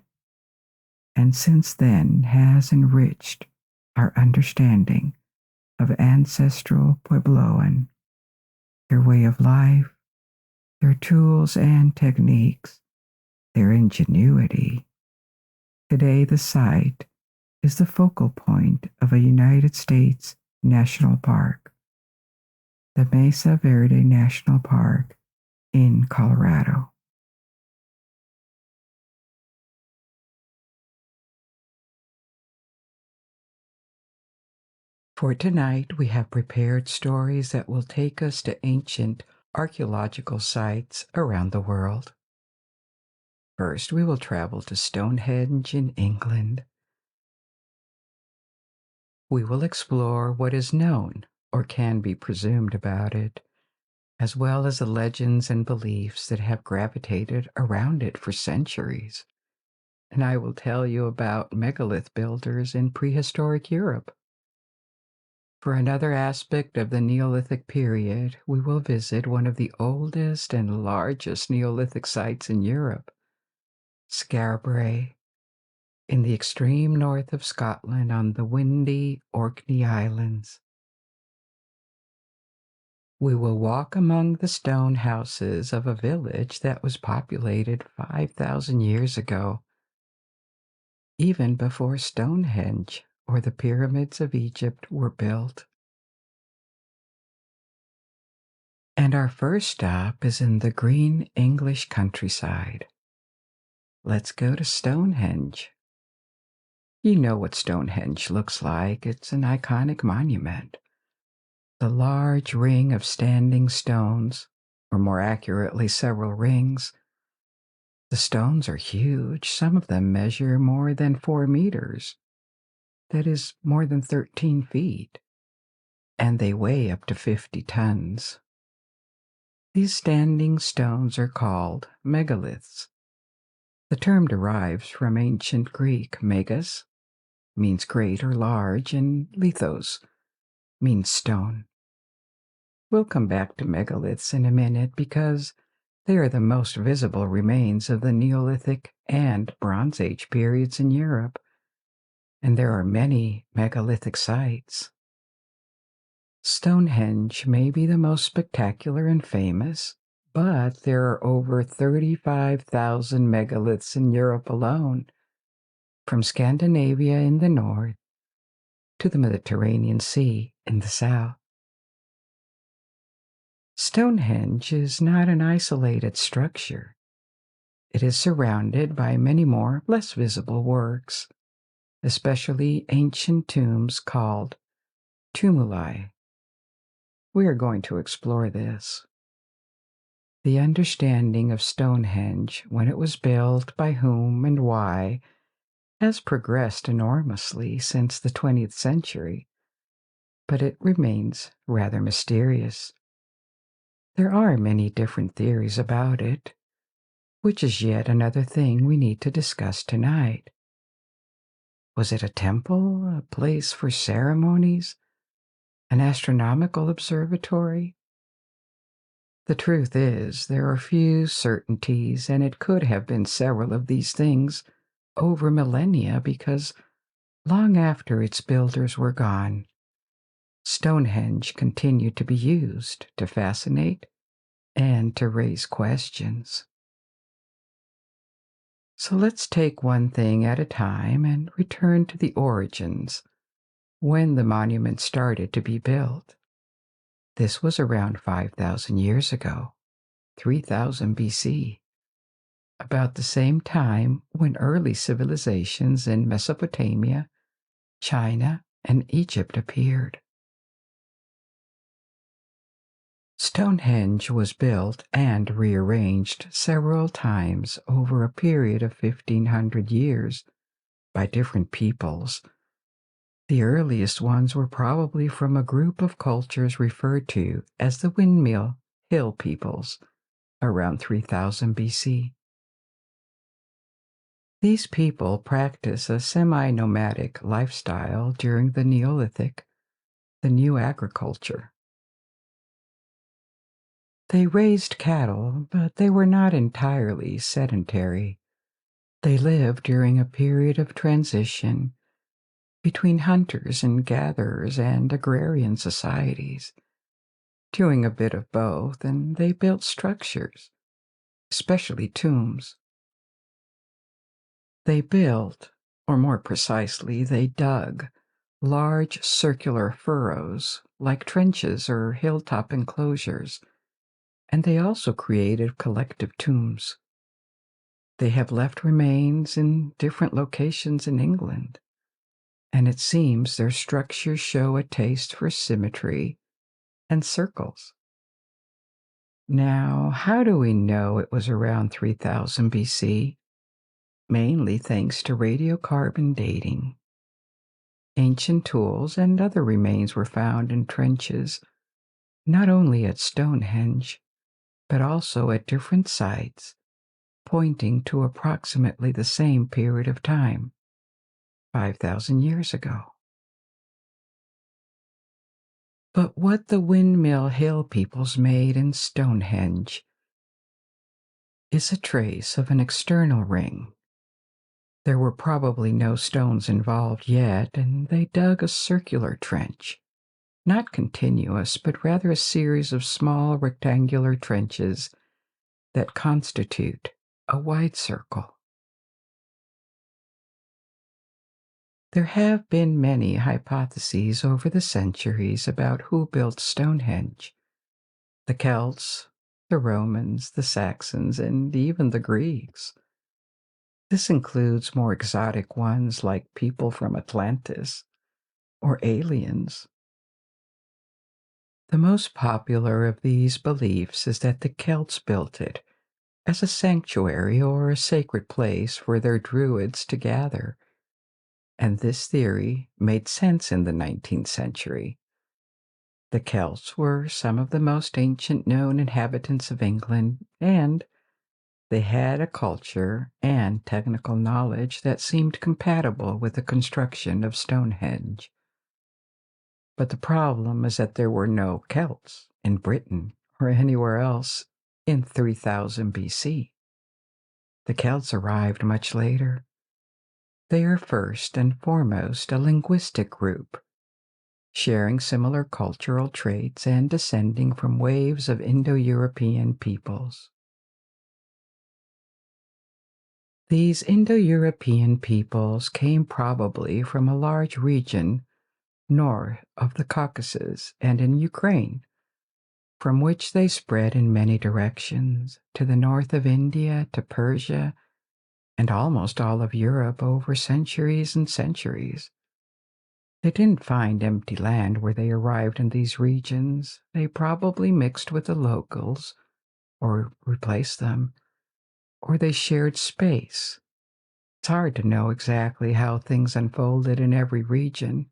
and since then has enriched our understanding of ancestral Puebloan, their way of life, their tools and techniques, their ingenuity. Today, the site is the focal point of a United States national park, the Mesa Verde National Park in Colorado. For tonight, we have prepared stories that will take us to ancient archaeological sites around the world. First, we will travel to Stonehenge in England. We will explore what is known or can be presumed about it, as well as the legends and beliefs that have gravitated around it for centuries. And I will tell you about megalith builders in prehistoric Europe. For another aspect of the Neolithic period, we will visit one of the oldest and largest Neolithic sites in Europe, Skara Brae, in the extreme north of Scotland on the windy Orkney Islands. We will walk among the stone houses of a village that was populated 5,000 years ago, even before Stonehenge or the pyramids of Egypt were built. And our first stop is in the green English countryside. Let's go to Stonehenge. You know what Stonehenge looks like. It's an iconic monument. The large ring of standing stones, or more accurately, several rings. The stones are huge. Some of them measure more than 4 meters. That is more than 13 feet. And they weigh up to 50 tons. These standing stones are called megaliths. The term derives from ancient Greek. Megas means great or large, and lithos means stone. We'll come back to megaliths in a minute because they are the most visible remains of the Neolithic and Bronze Age periods in Europe, and there are many megalithic sites. Stonehenge may be the most spectacular and famous, but there are over 35,000 megaliths in Europe alone, from Scandinavia in the north to the Mediterranean Sea in the south. Stonehenge is not an isolated structure. It is surrounded by many more less visible works, especially ancient tombs called tumuli. We are going to explore this. The understanding of Stonehenge, when it was built, by whom and why, has progressed enormously since the 20th century, but it remains rather mysterious. There are many different theories about it. which is yet another thing we need to discuss tonight. Was it a temple, a place for ceremonies, an astronomical observatory? The truth is, there are few certainties, and it could have been several of these things over millennia because long after its builders were gone, Stonehenge continued to be used to fascinate and to raise questions. So let's take one thing at a time and return to the origins, when the monument started to be built. This was around 5,000 years ago, 3000 BC, about the same time when early civilizations in Mesopotamia, China, and Egypt appeared. Stonehenge was built and rearranged several times over a period of 1,500 years by different peoples. The earliest ones were probably from a group of cultures referred to as the Windmill Hill peoples, around 3000 BC. These people practice a semi-nomadic lifestyle during the Neolithic, the new agriculture. They raised cattle, but they were not entirely sedentary. They lived during a period of transition between hunters and gatherers and agrarian societies, doing a bit of both, and they built structures, especially tombs. They built, or more precisely, they dug large circular furrows like trenches or hilltop enclosures, and they also created collective tombs. They have left remains in different locations in England, and it seems their structures show a taste for symmetry and circles. Now, how do we know it was around 3000 BC? Mainly thanks to radiocarbon dating. Ancient tools and other remains were found in trenches, not only at Stonehenge, but also at different sites, pointing to approximately the same period of time, 5,000 years ago. But what the Windmill Hill peoples made in Stonehenge is a trace of an external ring. There were probably no stones involved yet, and they dug a circular trench, not continuous, but rather a series of small rectangular trenches that constitute a wide circle. There have been many hypotheses over the centuries about who built Stonehenge. The Celts, the Romans, the Saxons, and even the Greeks. This includes more exotic ones like people from Atlantis or aliens. The most popular of these beliefs is that the Celts built it as a sanctuary or a sacred place for their druids to gather, and this theory made sense in the 19th century. The Celts were some of the most ancient known inhabitants of England, and they had a culture and technical knowledge that seemed compatible with the construction of Stonehenge. But the problem is that there were no Celts in Britain or anywhere else in 3000 BC. The Celts arrived much later. They are first and foremost a linguistic group, sharing similar cultural traits and descending from waves of Indo-European peoples. These Indo-European peoples came probably from a large region north of the Caucasus and in Ukraine, from which they spread in many directions to the north of India, to Persia, and almost all of Europe over centuries and centuries. They didn't find empty land where they arrived in these regions. They probably mixed with the locals, or replaced them, or they shared space. It's hard to know exactly how things unfolded in every region.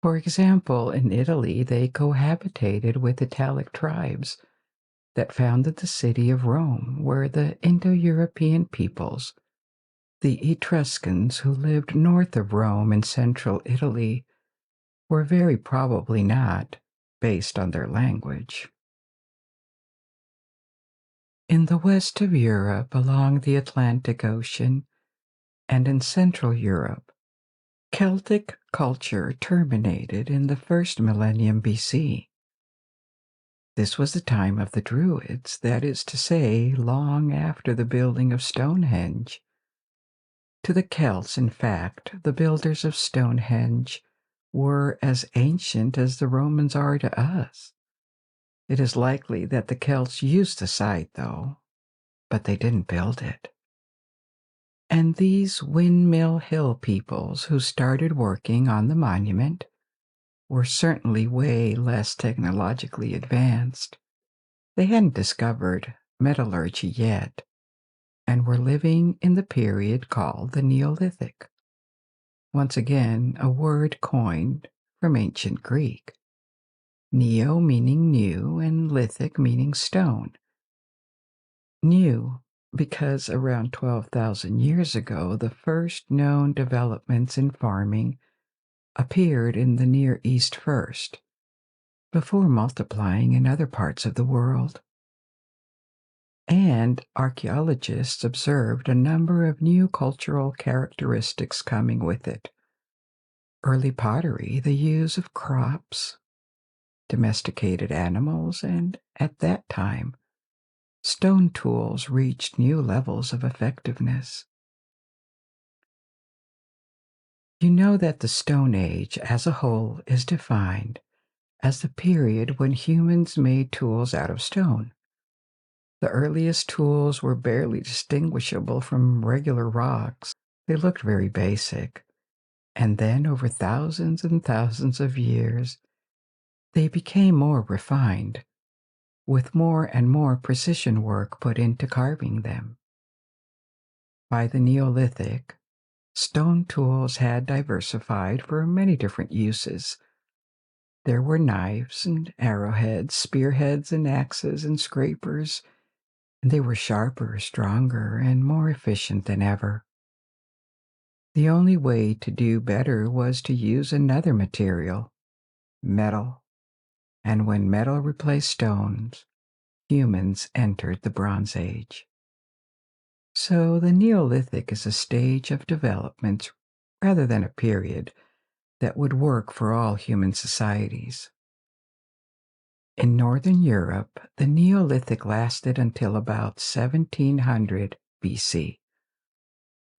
For example, in Italy, they cohabitated with Italic tribes that founded the city of Rome, where the Indo-European peoples, the Etruscans who lived north of Rome in central Italy, were very probably not based on their language. In the west of Europe, along the Atlantic Ocean, and in Central Europe, Celtic culture terminated in the first millennium BC. This was the time of the Druids, that is to say, long after the building of Stonehenge. To the Celts, in fact, the builders of Stonehenge were as ancient as the Romans are to us. It is likely that the Celts used the site, though, but they didn't build it. And these Windmill Hill peoples who started working on the monument were certainly way less technologically advanced. They hadn't discovered metallurgy yet, and were living in the period called the Neolithic. Once again, a word coined from ancient Greek. Neo meaning new, and lithic meaning stone. New, because around 12,000 years ago, the first known developments in farming appeared in the Near East first, before multiplying in other parts of the world. And archaeologists observed a number of new cultural characteristics coming with it. Early pottery, the use of crops, domesticated animals, and at that time, stone tools reached new levels of effectiveness. You know that the Stone Age as a whole is defined as the period when humans made tools out of stone. The earliest tools were barely distinguishable from regular rocks. They looked very basic. And then, over thousands and thousands of years, they became more refined, with more and more precision work put into carving them. By the Neolithic, stone tools had diversified for many different uses. There were knives and arrowheads, spearheads and axes and scrapers, and they were sharper, stronger, and more efficient than ever. The only way to do better was to use another material, metal. And when metal replaced stones, humans entered the Bronze Age. So the Neolithic is a stage of development rather than a period that would work for all human societies. In Northern Europe, the Neolithic lasted until about 1700 BC,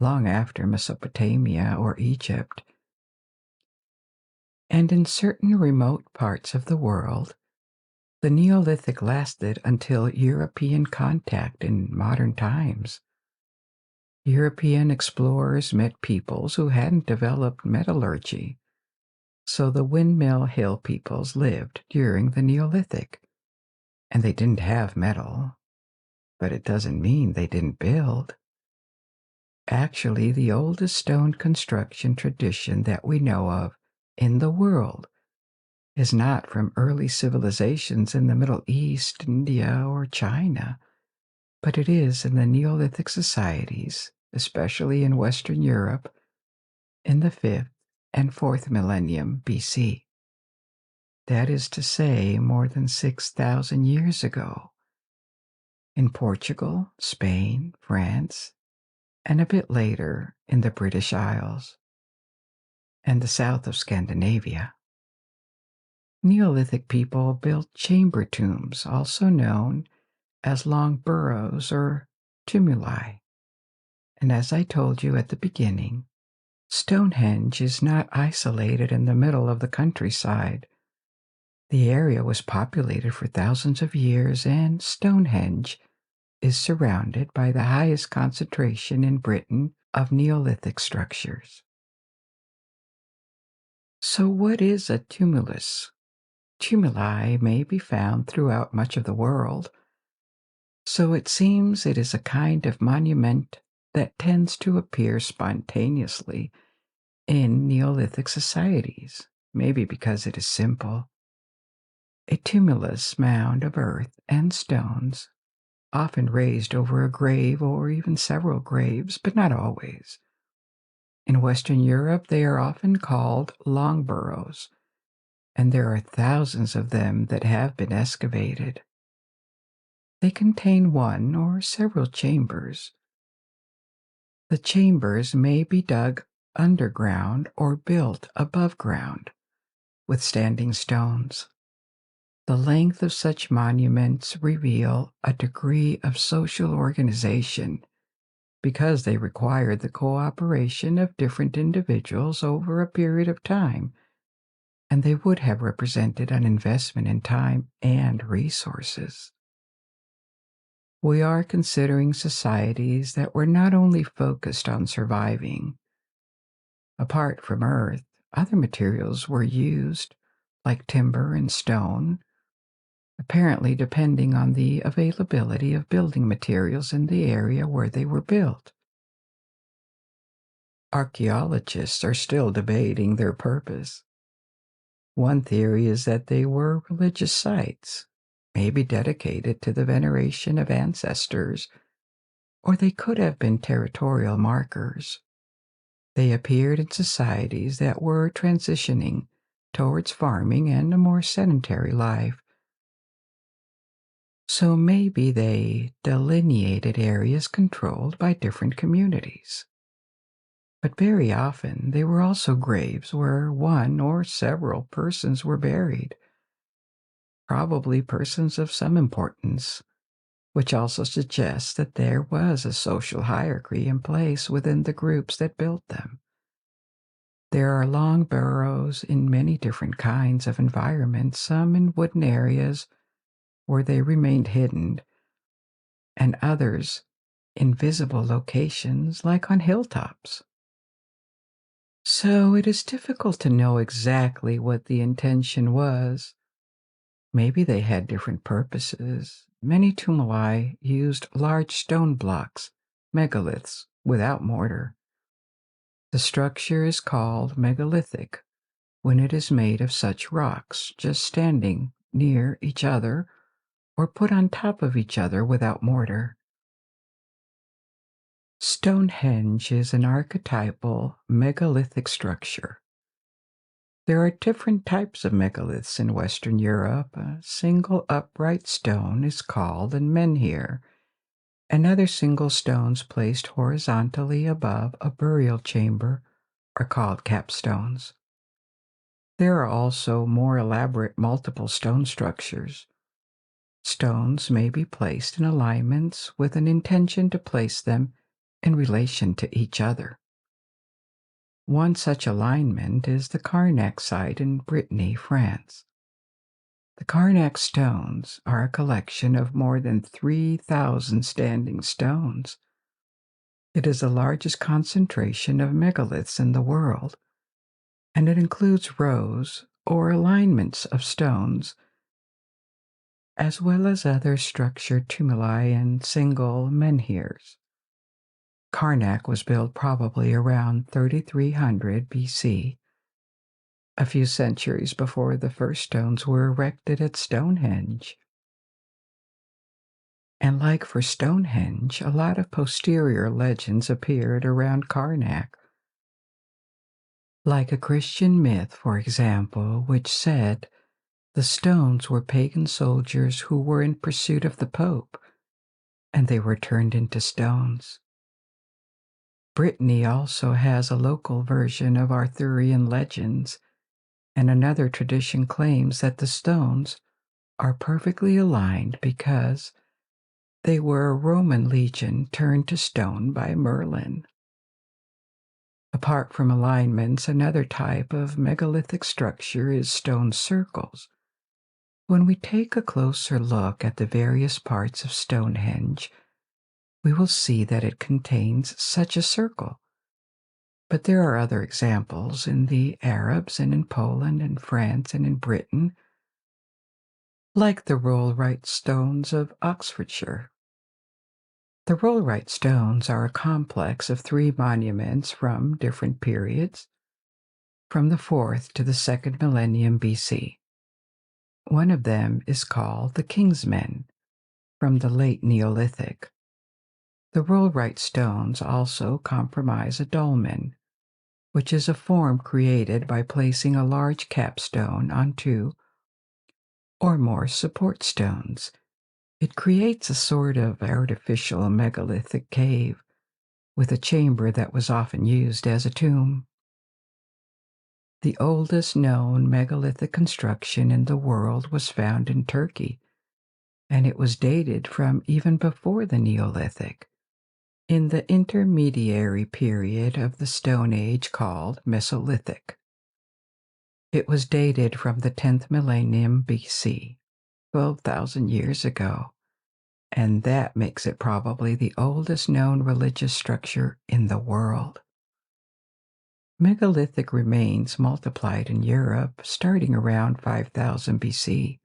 long after Mesopotamia or Egypt. And in certain remote parts of the world, the Neolithic lasted until European contact in modern times. European explorers met peoples who hadn't developed metallurgy, so the Windmill Hill peoples lived during the Neolithic. And they didn't have metal, but it doesn't mean they didn't build. Actually, the oldest stone construction tradition that we know of in the world is not from early civilizations in the Middle East, India, or China, but it is in the Neolithic societies, especially in Western Europe, in the 5th and 4th millennium BC. That is to say, more than 6,000 years ago. In Portugal, Spain, France, and a bit later in the British Isles and the south of Scandinavia. Neolithic people built chamber tombs, also known as long burrows or tumuli. And as I told you at the beginning, Stonehenge is not isolated in the middle of the countryside. The area was populated for thousands of years, and Stonehenge is surrounded by the highest concentration in Britain of Neolithic structures. So what is a tumulus? Tumuli may be found throughout much of the world, so it seems it is a kind of monument that tends to appear spontaneously in Neolithic societies, maybe because it is simple. a tumulus mound of earth and stones, often raised over a grave or even several graves, but not always. In Western Europe, they are often called long burrows, and there are thousands of them that have been excavated. They contain one or several chambers. The chambers may be dug underground or built above ground with standing stones. The length of such monuments reveal a degree of social organization because they required the cooperation of different individuals over a period of time, and they would have represented an investment in time and resources. We are considering societies that were not only focused on surviving. Apart from earth, other materials were used, like timber and stone, apparently depending on the availability of building materials in the area where they were built. Archaeologists are still debating their purpose. One theory is that they were religious sites, maybe dedicated to the veneration of ancestors, or they could have been territorial markers. They appeared in societies that were transitioning towards farming and a more sedentary life. So maybe they delineated areas controlled by different communities. But very often they were also graves where one or several persons were buried, probably persons of some importance, which also suggests that there was a social hierarchy in place within the groups that built them. There are long burrows in many different kinds of environments, some in wooden areas where they remained hidden, and others in visible locations like on hilltops. So it is difficult to know exactly what the intention was. Maybe they had different purposes. Many tumuli used large stone blocks, megaliths, without mortar. The structure is called megalithic when it is made of such rocks, just standing near each other or put on top of each other without mortar. Stonehenge is an archetypal megalithic structure. There are different types of megaliths in Western Europe. A single upright stone is called a menhir, and other single stones placed horizontally above a burial chamber are called capstones. There are also more elaborate multiple stone structures. Stones may be placed in alignments with an intention to place them in relation to each other. One such alignment is the Carnac site in Brittany, France. The Carnac stones are a collection of more than 3,000 standing stones. It is the largest concentration of megaliths in the world, and it includes rows or alignments of stones, as well as other structured tumuli and single menhirs. Karnak was built probably around 3300 BC, a few centuries before the first stones were erected at Stonehenge. And like for Stonehenge, a lot of posterior legends appeared around Karnak. Like a Christian myth, for example, which said the stones were pagan soldiers who were in pursuit of the Pope, and they were turned into stones. Brittany also has a local version of Arthurian legends, and another tradition claims that the stones are perfectly aligned because they were a Roman legion turned to stone by Merlin. Apart from alignments, another type of megalithic structure is stone circles. When we take a closer look at the various parts of Stonehenge, we will see that it contains such a circle. But there are other examples in the Arabs and in Poland and France and in Britain, like the rollright stones of Oxfordshire. The rollright stones are a complex of 3 monuments from different periods, from the 4th to the 2nd millennium BC. One of them is called the King's Men from the late Neolithic. The rollright stones also comprise a dolmen, which is a form created by placing a large capstone on two or more support stones. It creates a sort of artificial megalithic cave with a chamber that was often used as a tomb. The oldest known megalithic construction in the world was found in Turkey, and it was dated from even before the Neolithic, in the intermediary period of the Stone Age called Mesolithic. It was dated from the 10th millennium BC, 12,000 years ago, and that makes it probably the oldest known religious structure in the world. Megalithic remains multiplied in Europe starting around 5000 BC.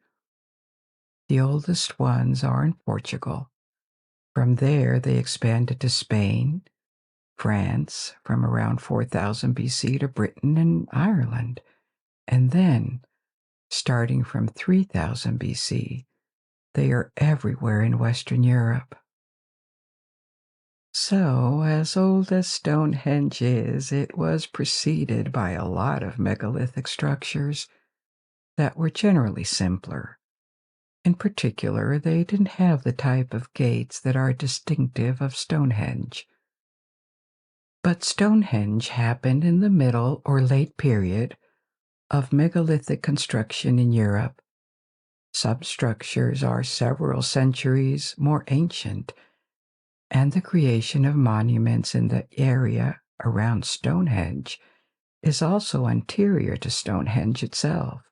The oldest ones are in Portugal. From there, they expanded to Spain, France, from around 4000 BC to Britain and Ireland, and then, starting from 3000 BC, they are everywhere in Western Europe. So, as old as Stonehenge is, it was preceded by a lot of megalithic structures that were generally simpler. In particular, they didn't have the type of gates that are distinctive of Stonehenge. But Stonehenge happened in the middle or late period of megalithic construction in Europe. Substructures are several centuries more ancient, and the creation of monuments in the area around Stonehenge is also anterior to Stonehenge itself.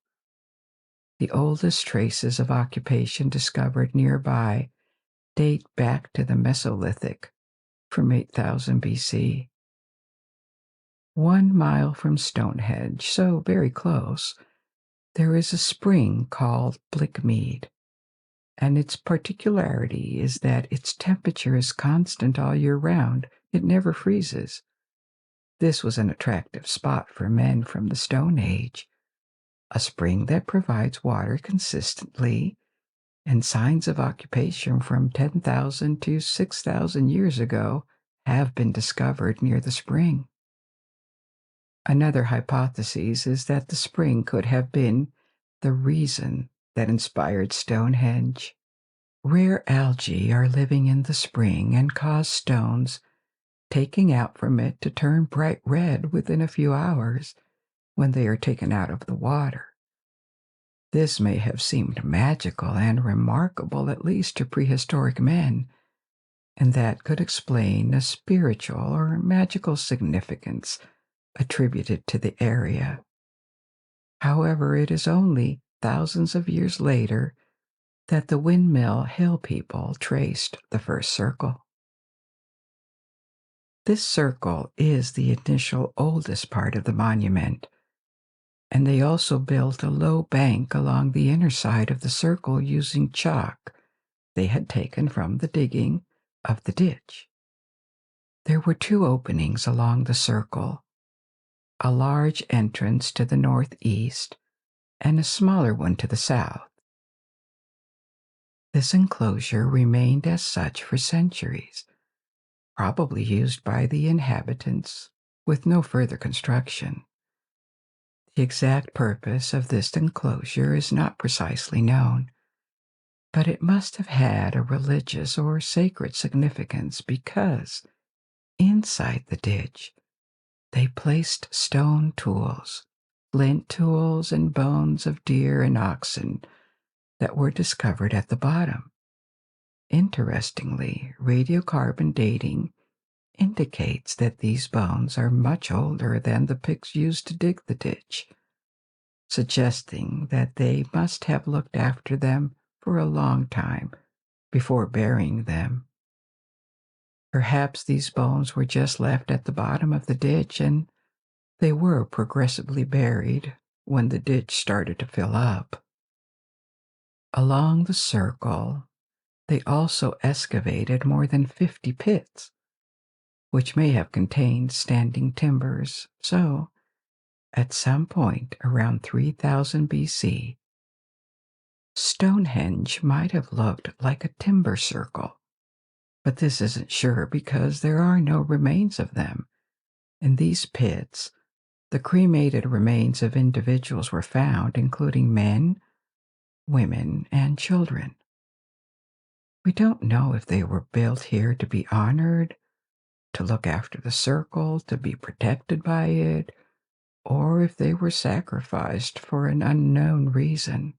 The oldest traces of occupation discovered nearby date back to the Mesolithic, from 8000 BC. 1 mile from Stonehenge, so very close, there is a spring called Blickmead, and its particularity is that its temperature is constant all year round. It never freezes. This was an attractive spot for men from the Stone Age, a spring that provides water consistently, and signs of occupation from 10,000 to 6,000 years ago have been discovered near the spring. Another hypothesis is that the spring could have been the reason that inspired Stonehenge. Rare algae are living in the spring and cause stones taking out from it to turn bright red within a few hours when they are taken out of the water. This may have seemed magical and remarkable, at least to prehistoric men, and that could explain a spiritual or magical significance attributed to the area. However, it is only thousands of years later that the Windmill Hill people traced the first circle. This circle is the initial oldest part of the monument, and they also built a low bank along the inner side of the circle using chalk they had taken from the digging of the ditch. There were 2 openings along the circle, a large entrance to the northeast and a smaller one to the south. This enclosure remained as such for centuries, probably used by the inhabitants with no further construction. The exact purpose of this enclosure is not precisely known, but it must have had a religious or sacred significance because inside the ditch they placed stone tools, flint tools, and bones of deer and oxen that were discovered at the bottom. Interestingly, radiocarbon dating indicates that these bones are much older than the picks used to dig the ditch, suggesting that they must have looked after them for a long time before burying them. Perhaps these bones were just left at the bottom of the ditch and they were progressively buried when the ditch started to fill up. Along the circle, they also excavated more than 50 pits, which may have contained standing timbers. So, at some point around 3000 BC, Stonehenge might have looked like a timber circle, but this isn't sure because there are no remains of them. In these pits, the cremated remains of individuals were found, including men, women, and children. We don't know if they were built here to be honored, to look after the circle, to be protected by it, or if they were sacrificed for an unknown reason.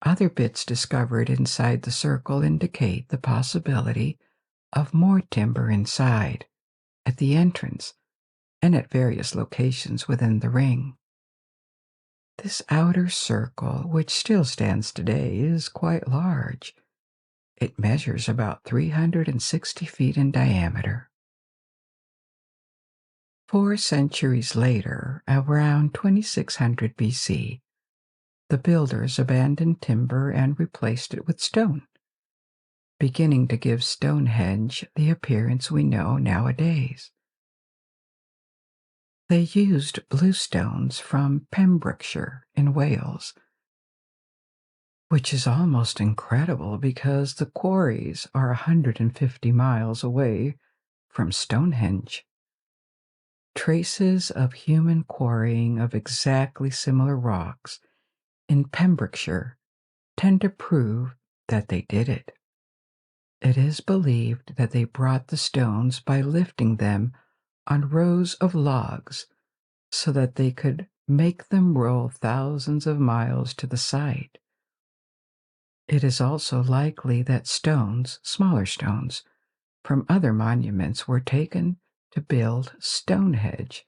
Other bits discovered inside the circle indicate the possibility of more timber inside, at the entrance, and at various locations within the ring. This outer circle, which still stands today, is quite large. It measures about 360 feet in diameter. 4 centuries later, around 2600 BC, the builders abandoned timber and replaced it with stone, beginning to give Stonehenge the appearance we know nowadays. They used bluestones from Pembrokeshire in Wales, which is almost incredible because the quarries are 150 miles away from Stonehenge. Traces of human quarrying of exactly similar rocks in Pembrokeshire tend to prove that they did it. It is believed that they brought the stones by lifting them on rows of logs so that they could make them roll thousands of miles to the site. It is also likely that stones, smaller stones, from other monuments were taken to build Stonehenge.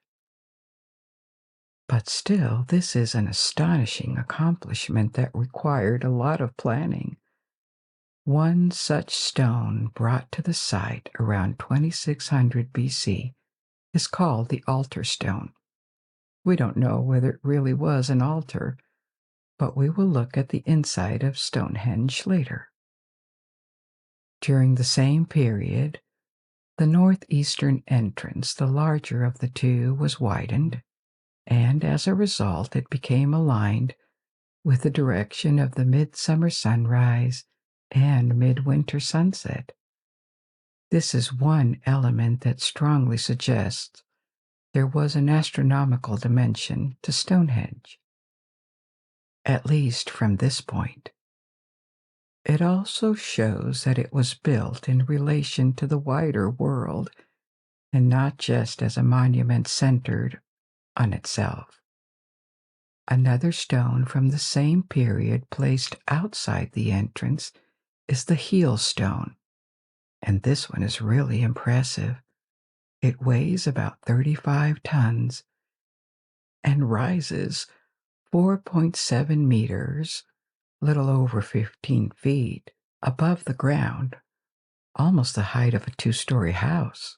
But still, this is an astonishing accomplishment that required a lot of planning. One such stone brought to the site around 2600 BC is called the altar stone. We don't know whether it really was an altar, but we will look at the inside of Stonehenge later. During the same period, the northeastern entrance, the larger of the two, was widened, and as a result it became aligned with the direction of the midsummer sunrise and midwinter sunset. This is one element that strongly suggests there was an astronomical dimension to Stonehenge, at least from this point. It also shows that it was built in relation to the wider world and not just as a monument centered on itself. Another stone from the same period placed outside the entrance is the heel stone, and this one is really impressive. It weighs about 35 tons and rises 4.7 meters, little over 15 feet, above the ground, almost the height of a two-story house.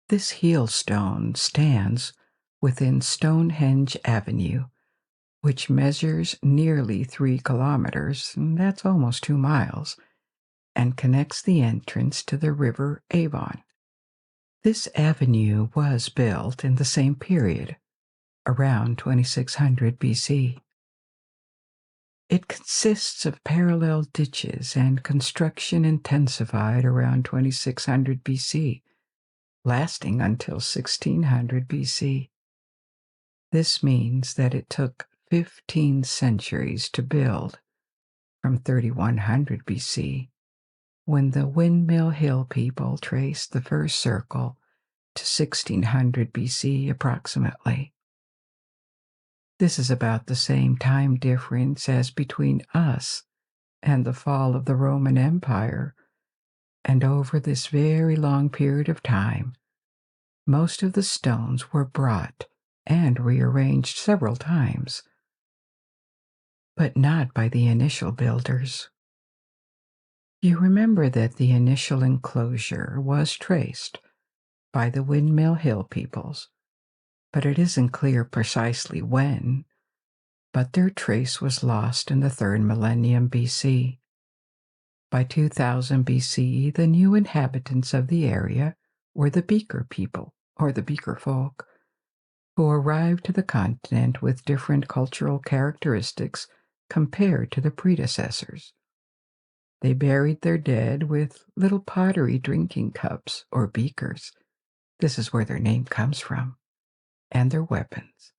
This heel stone stands within Stonehenge Avenue, which measures nearly 3 kilometers, and that's almost 2 miles, and connects the entrance to the river Avon. This avenue was built in the same period, around 2600 BC. It consists of parallel ditches, and construction intensified around 2600 BC, lasting until 1600 BC. This means that it took 15 centuries to build, from 3100 BC, when the Windmill Hill people traced the first circle, to 1600 BC approximately. This is about the same time difference as between us and the fall of the Roman Empire, and over this very long period of time, most of the stones were brought and rearranged several times, but not by the initial builders. You remember that the initial enclosure was traced by the Windmill Hill peoples, but it isn't clear precisely when, but their trace was lost in the 3rd millennium BC. By 2000 BC, the new inhabitants of the area were the Beaker people, or the Beaker folk, who arrived to the continent with different cultural characteristics compared to the predecessors. They buried their dead with little pottery drinking cups or beakers. This is where their name comes from, and their weapons.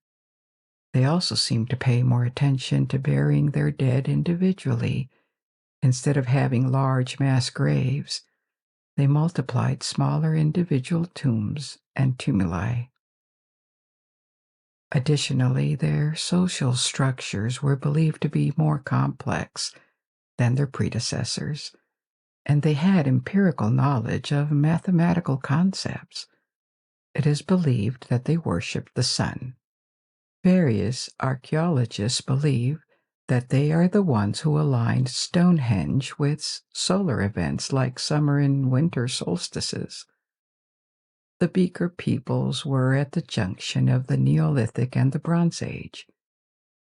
They also seem to pay more attention to burying their dead individually. Instead of having large mass graves, they multiplied smaller individual tombs and tumuli. Additionally, their social structures were believed to be more complex than their predecessors, and they had empirical knowledge of mathematical concepts. It is believed that they worshipped the sun. Various archaeologists believe that they are the ones who aligned Stonehenge with solar events like summer and winter solstices. The Beaker peoples were at the junction of the Neolithic and the Bronze Age,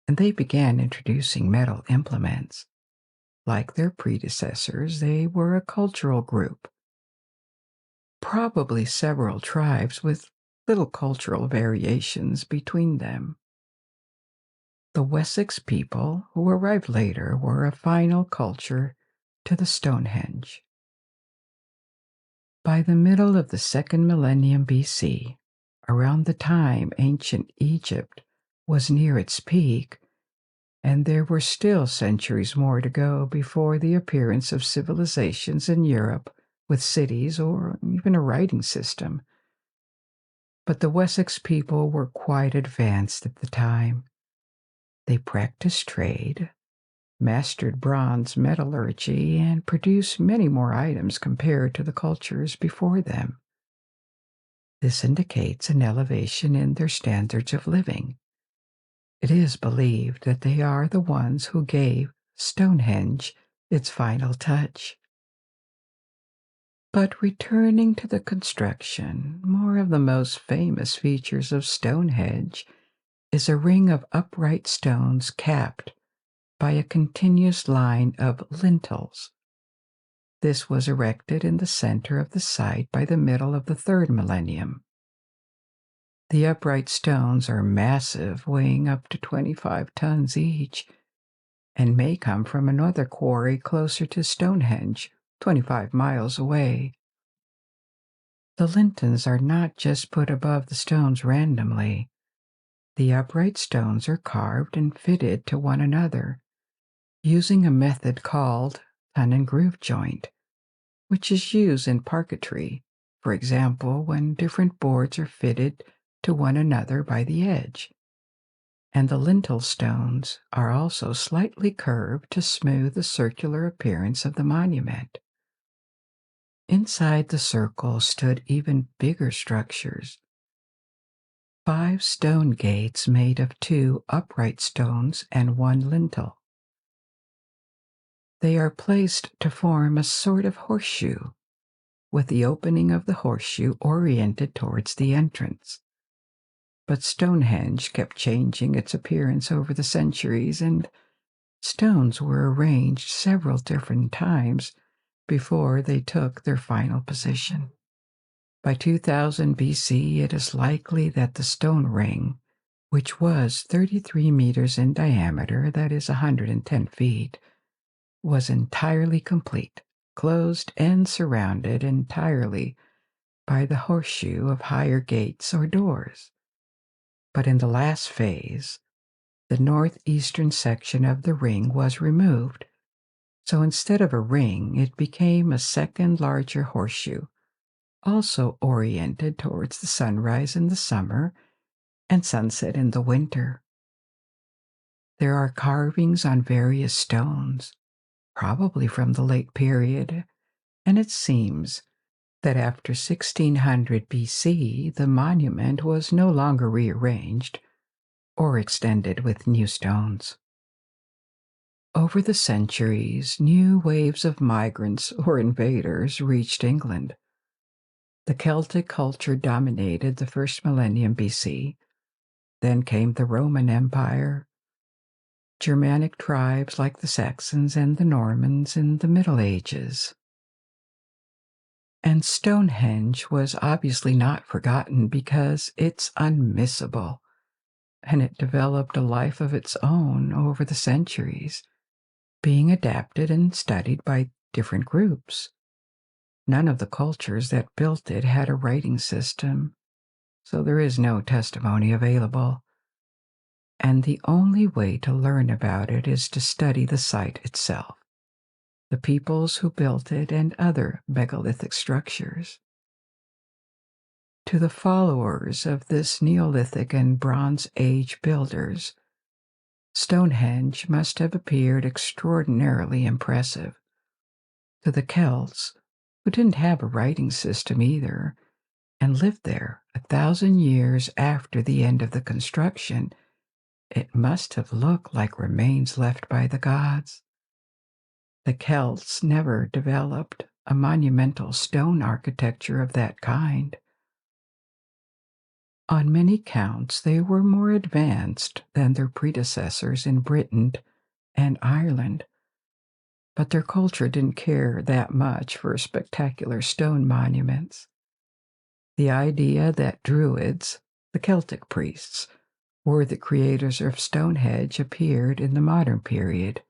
and they began introducing metal implements. Like their predecessors, they were a cultural group, probably several tribes with little cultural variations between them. The Wessex people, who arrived later, were a final culture to the Stonehenge. By the middle of the second millennium BC, around the time ancient Egypt was near its peak, and there were still centuries more to go before the appearance of civilizations in Europe with cities or even a writing system. But the Wessex people were quite advanced at the time. They practiced trade, mastered bronze metallurgy, and produced many more items compared to the cultures before them. This indicates an elevation in their standards of living. It is believed that they are the ones who gave Stonehenge its final touch. But returning to the construction, more of the most famous features of Stonehenge is a ring of upright stones capped by a continuous line of lintels. This was erected in the center of the site by the middle of the third millennium. The upright stones are massive, weighing up to 25 tons each, and may come from another quarry closer to Stonehenge, 25 miles away. The lintels are not just put above the stones randomly. The upright stones are carved and fitted to one another, using a method called ton and groove joint, which is used in parquetry, for example, when different boards are fitted to one another by the edge. And the lintel stones are also slightly curved to smooth the circular appearance of the monument. Inside the circle stood even bigger structures. 5 stone gates made of 2 upright stones and 1 lintel. They are placed to form a sort of horseshoe, with the opening of the horseshoe oriented towards the entrance. But Stonehenge kept changing its appearance over the centuries, and stones were arranged several different times before they took their final position. By 2000 BC, it is likely that the stone ring, which was 33 meters in diameter, that is 110 feet, was entirely complete, closed and surrounded entirely by the horseshoe of higher gates or doors. But in the last phase, the northeastern section of the ring was removed, so instead of a ring, it became a second larger horseshoe, also oriented towards the sunrise in the summer and sunset in the winter. There are carvings on various stones, probably from the late period, and it seems that after 1600 BC, the monument was no longer rearranged or extended with new stones. Over the centuries, new waves of migrants or invaders reached England. The Celtic culture dominated the first millennium BC. Then came the Roman Empire, Germanic tribes like the Saxons and the Normans in the Middle Ages. And Stonehenge was obviously not forgotten because it's unmissable. and it developed a life of its own over the centuries, being adapted and studied by different groups. None of the cultures that built it had a writing system, so there is no testimony available. And the only way to learn about it is to study the site itself, the peoples who built it, and other megalithic structures. To the followers of this Neolithic and Bronze Age builders, Stonehenge must have appeared extraordinarily impressive. To the Celts, who didn't have a writing system either, and lived there 1,000 years after the end of the construction, it must have looked like remains left by the gods. The Celts never developed a monumental stone architecture of that kind. On many counts, they were more advanced than their predecessors in Britain and Ireland, but their culture didn't care that much for spectacular stone monuments. The idea that Druids, the Celtic priests, were the creators of Stonehenge appeared in the modern period.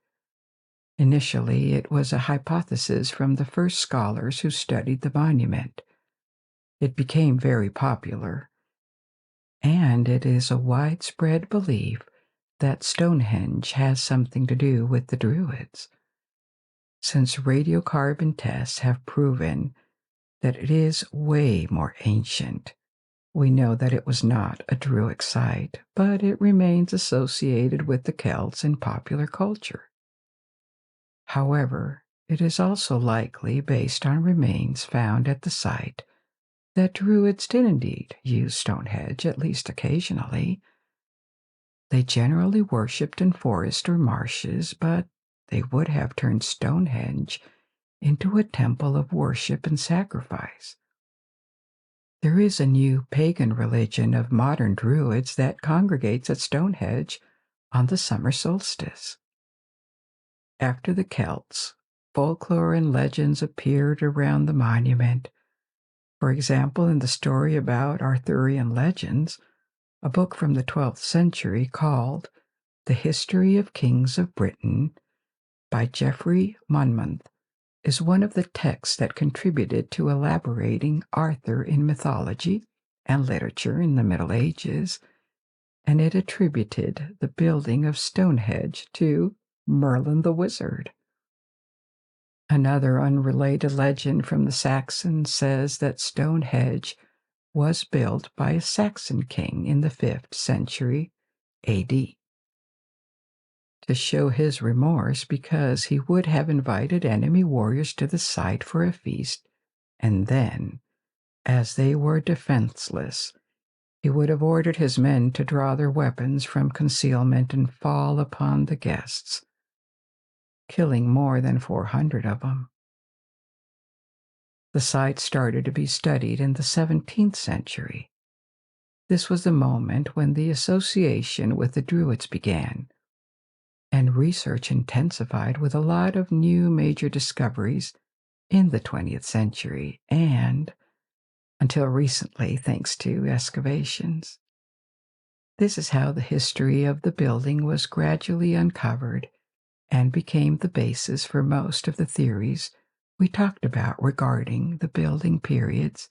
Initially, it was a hypothesis from the first scholars who studied the monument. It became very popular, and it is a widespread belief that Stonehenge has something to do with the Druids, since radiocarbon tests have proven that it is way more ancient. We know that it was not a Druidic site, but it remains associated with the Celts in popular culture. However, it is also likely, based on remains found at the site, that Druids did indeed use Stonehenge, at least occasionally. They generally worshipped in forests or marshes, but they would have turned Stonehenge into a temple of worship and sacrifice. There is a new pagan religion of modern Druids that congregates at Stonehenge on the summer solstice. After the Celts, folklore and legends appeared around the monument. For example, in the story about Arthurian legends, a book from the 12th century called The History of Kings of Britain by Geoffrey Monmouth is one of the texts that contributed to elaborating Arthur in mythology and literature in the Middle Ages, and it attributed the building of Stonehenge to Merlin the Wizard. Another unrelated legend from the Saxons says that Stonehenge was built by a Saxon king in the 5th century AD to show his remorse because he would have invited enemy warriors to the site for a feast, and then, as they were defenseless, he would have ordered his men to draw their weapons from concealment and fall upon the guests, killing more than 400 of them. The site started to be studied in the 17th century. This was the moment when the association with the Druids began, and research intensified with a lot of new major discoveries in the 20th century and, until recently, thanks to excavations. This is how the history of the building was gradually uncovered and became the basis for most of the theories we talked about regarding the building periods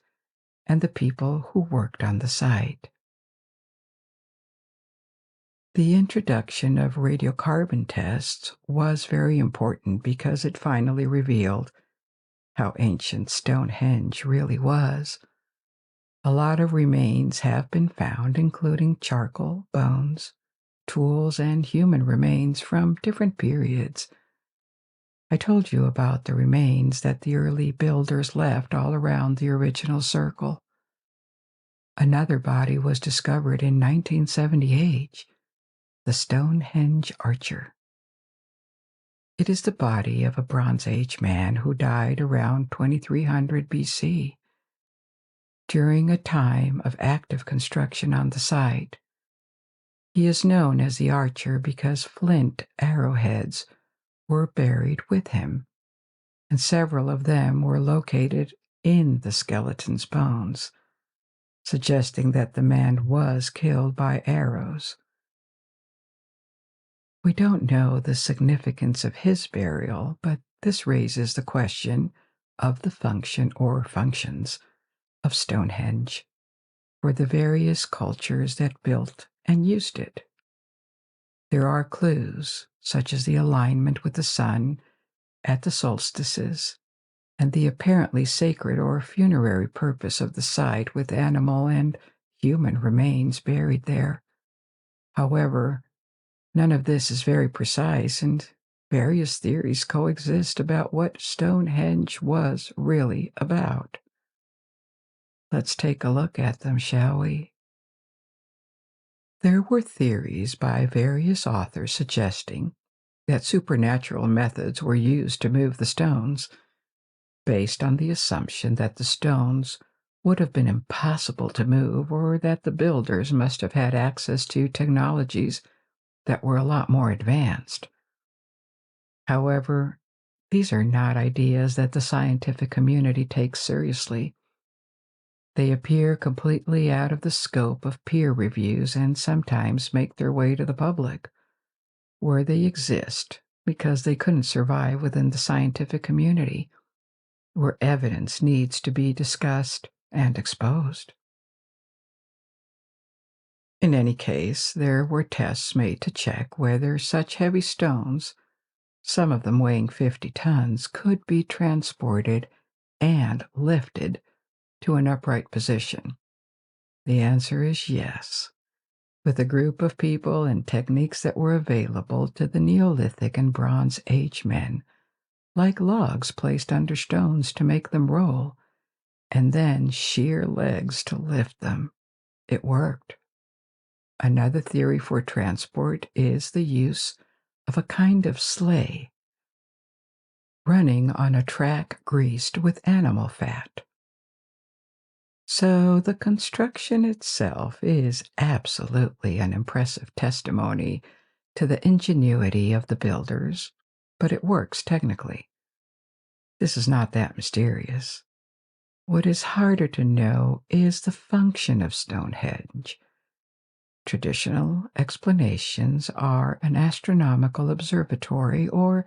and the people who worked on the site. The introduction of radiocarbon tests was very important because it finally revealed how ancient Stonehenge really was. A lot of remains have been found, including charcoal, bones, tools, and human remains from different periods. I told you about the remains that the early builders left all around the original circle. Another body was discovered in 1978, the Stonehenge Archer. It is the body of a Bronze Age man who died around 2300 BC. During a time of active construction on the site. He is known as the Archer because flint arrowheads were buried with him, and several of them were located in the skeleton's bones, suggesting that the man was killed by arrows. We don't know the significance of his burial, but this raises the question of the function or functions of Stonehenge for the various cultures that built and used it. There are clues, such as the alignment with the sun at the solstices and the apparently sacred or funerary purpose of the site with animal and human remains buried there. However, none of this is very precise, and various theories coexist about what Stonehenge was really about. Let's take a look at them, shall we? There were theories by various authors suggesting that supernatural methods were used to move the stones, based on the assumption that the stones would have been impossible to move or that the builders must have had access to technologies that were a lot more advanced. However, these are not ideas that the scientific community takes seriously. They appear completely out of the scope of peer reviews and sometimes make their way to the public, where they exist because they couldn't survive within the scientific community, where evidence needs to be discussed and exposed. In any case, there were tests made to check whether such heavy stones, some of them weighing 50 tons, could be transported and lifted to an upright position. The answer is yes, with a group of people and techniques that were available to the Neolithic and Bronze Age men, like logs placed under stones to make them roll, and then sheer legs to lift them. It worked. Another theory for transport is the use of a kind of sleigh running on a track greased with animal fat. So the construction itself is absolutely an impressive testimony to the ingenuity of the builders, but it works technically. This is not that mysterious. What is harder to know is the function of Stonehenge. Traditional explanations are an astronomical observatory or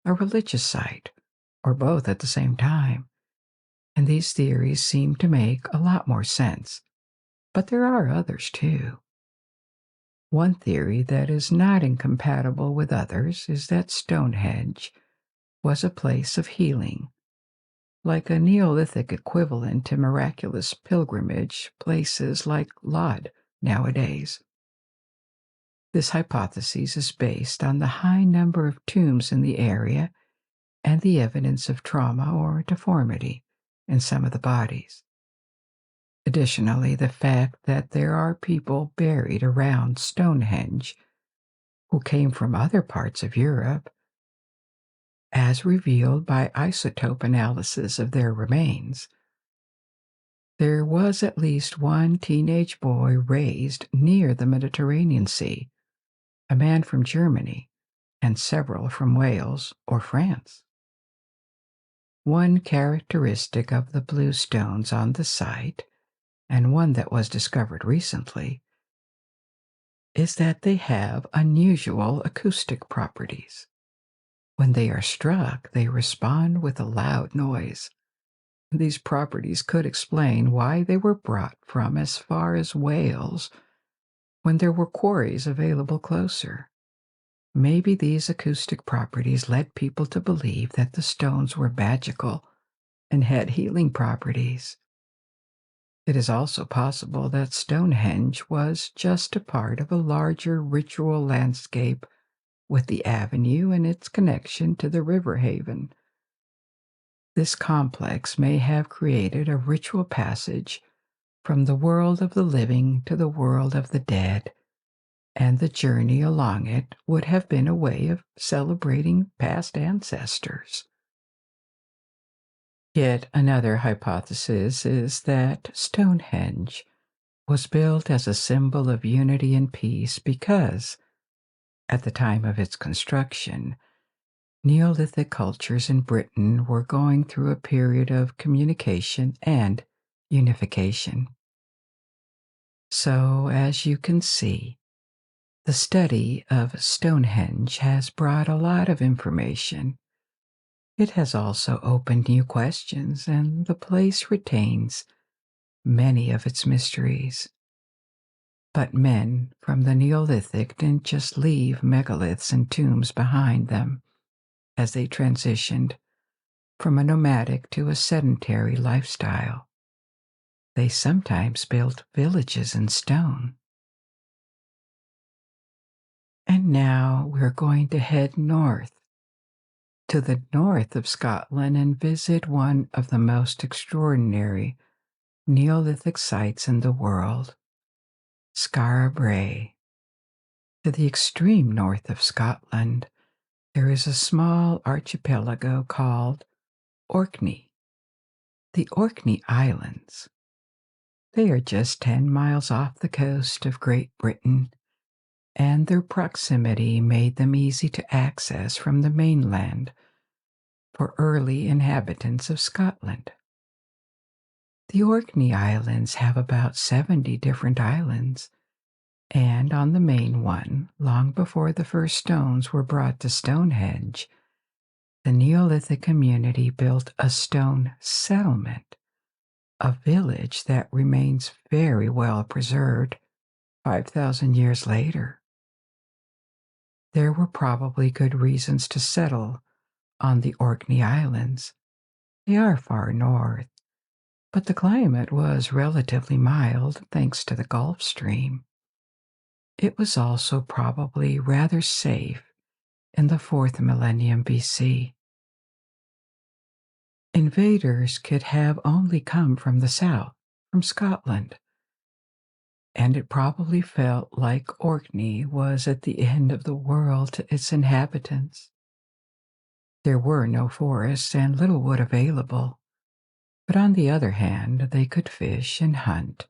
a religious site, or both at the same time, and these theories seem to make a lot more sense. But there are others too. One theory that is not incompatible with others is that Stonehenge was a place of healing, like a Neolithic equivalent to miraculous pilgrimage places like Lod nowadays. This hypothesis is based on the high number of tombs in the area and the evidence of trauma or deformity in some of the bodies. Additionally, the fact that there are people buried around Stonehenge who came from other parts of Europe, as revealed by isotope analysis of their remains. There was at least one teenage boy raised near the Mediterranean Sea, a man from Germany, and several from Wales or France. One characteristic of the blue stones on the site, and one that was discovered recently, is that they have unusual acoustic properties. When they are struck, they respond with a loud noise. These properties could explain why they were brought from as far as Wales when there were quarries available closer. Maybe these acoustic properties led people to believe that the stones were magical and had healing properties. It is also possible that Stonehenge was just a part of a larger ritual landscape with the avenue and its connection to the river haven. This complex may have created a ritual passage from the world of the living to the world of the dead, and the journey along it would have been a way of celebrating past ancestors. Yet another hypothesis is that Stonehenge was built as a symbol of unity and peace because, at the time of its construction, Neolithic cultures in Britain were going through a period of communication and unification. So, as you can see, The study of Stonehenge has brought a lot of information. It has also opened new questions, and the place retains many of its mysteries. But men from the Neolithic didn't just leave megaliths and tombs behind them as they transitioned from a nomadic to a sedentary lifestyle. They sometimes built villages in stone. And now we're going to head north to the north of Scotland and visit one of the most extraordinary Neolithic sites in the world, Skara Brae. To the extreme north of Scotland, there is a small archipelago called Orkney. The Orkney Islands. They are just 10 miles off the coast of Great Britain, and their proximity made them easy to access from the mainland for early inhabitants of Scotland. The Orkney Islands have about 70 different islands, and on the main one, long before the first stones were brought to Stonehenge, the Neolithic community built a stone settlement, a village that remains very well preserved 5,000 years later. There were probably good reasons to settle on the Orkney Islands. They are far north, but the climate was relatively mild thanks to the Gulf Stream. It was also probably rather safe in the 4th millennium BC. Invaders could have only come from the south, from Scotland, and it probably felt like Orkney was at the end of the world to its inhabitants. There were no forests and little wood available, but on the other hand, they could fish and hunt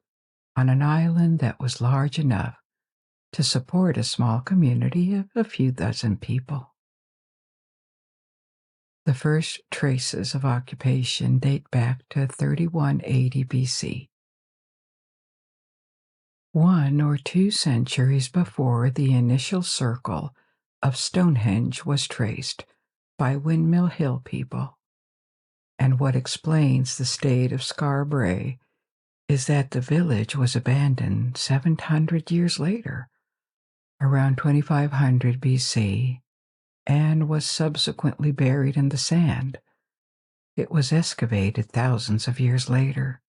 on an island that was large enough to support a small community of a few dozen people. The first traces of occupation date back to 3180 BC. 1 or 2 centuries before the initial circle of Stonehenge was traced by Windmill Hill people. And what explains the state of Skara Brae is that the village was abandoned 700 years later, around 2500 BC, and was subsequently buried in the sand. It was excavated thousands of years later.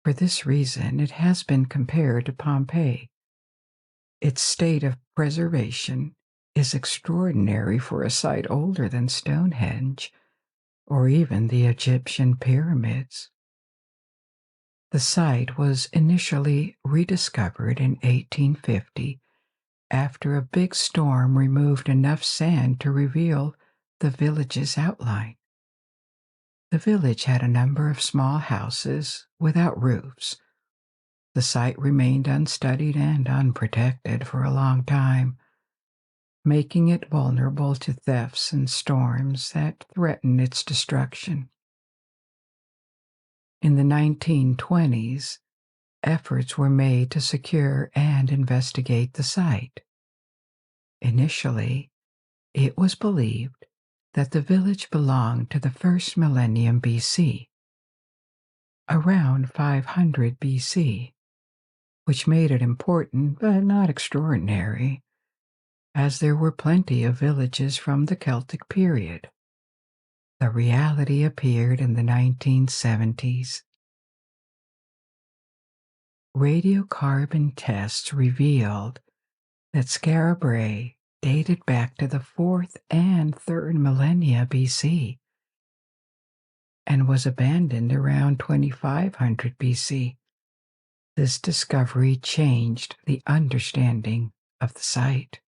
For this reason, it has been compared to Pompeii. Its state of preservation is extraordinary for a site older than Stonehenge, or even the Egyptian pyramids. The site was initially rediscovered in 1850 after a big storm removed enough sand to reveal the village's outline. The village had a number of small houses without roofs. The site remained unstudied and unprotected for a long time, making it vulnerable to thefts and storms that threatened its destruction. In the 1920s, efforts were made to secure and investigate the site. Initially, it was believed that the village belonged to the 1st millennium BC, around 500 BC, which made it important but not extraordinary, as there were plenty of villages from the Celtic period. The reality appeared in the 1970s. Radiocarbon tests revealed that Skara Brae dated back to the 4th and 3rd millennia BC and was abandoned around 2500 BC. This discovery changed the understanding of the site.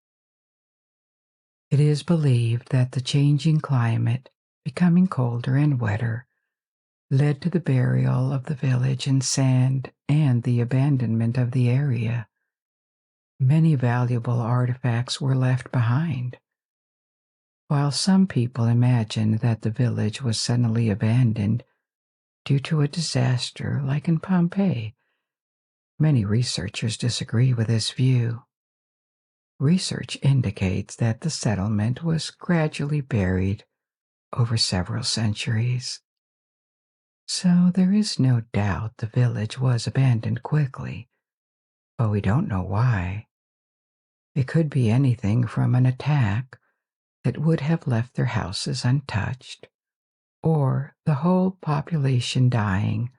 It is believed that the changing climate, becoming colder and wetter, led to the burial of the village in sand and the abandonment of the area. Many valuable artifacts were left behind. While some people imagine that the village was suddenly abandoned due to a disaster like in Pompeii, many researchers disagree with this view. Research indicates that the settlement was gradually buried over several centuries. So there is no doubt the village was abandoned quickly, but we don't know why. It could be anything from an attack that would have left their houses untouched, or the whole population dying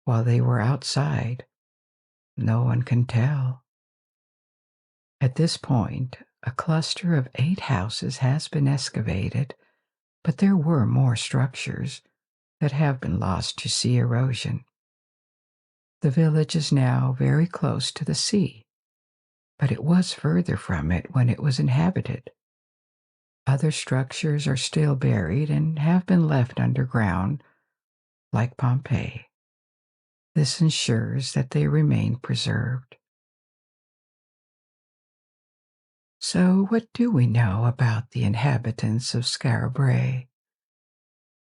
while they were outside. No one can tell. At this point, a cluster of 8 houses has been excavated, but there were more structures that have been lost to sea erosion. The village is now very close to the sea, but it was further from it when it was inhabited. Other structures are still buried and have been left underground, like Pompeii. This ensures that they remain preserved. So, what do we know about the inhabitants of Skara Brae?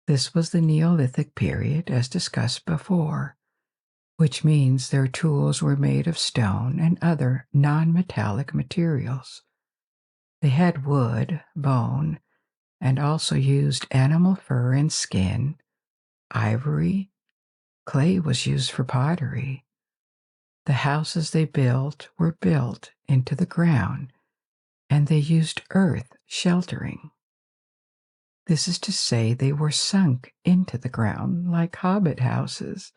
This was the Neolithic period, as discussed before, which means their tools were made of stone and other non-metallic materials. They had wood, bone, and also used animal fur and skin, ivory. Clay was used for pottery. The houses they built were built into the ground, and they used earth sheltering. This is to say, they were sunk into the ground like hobbit houses.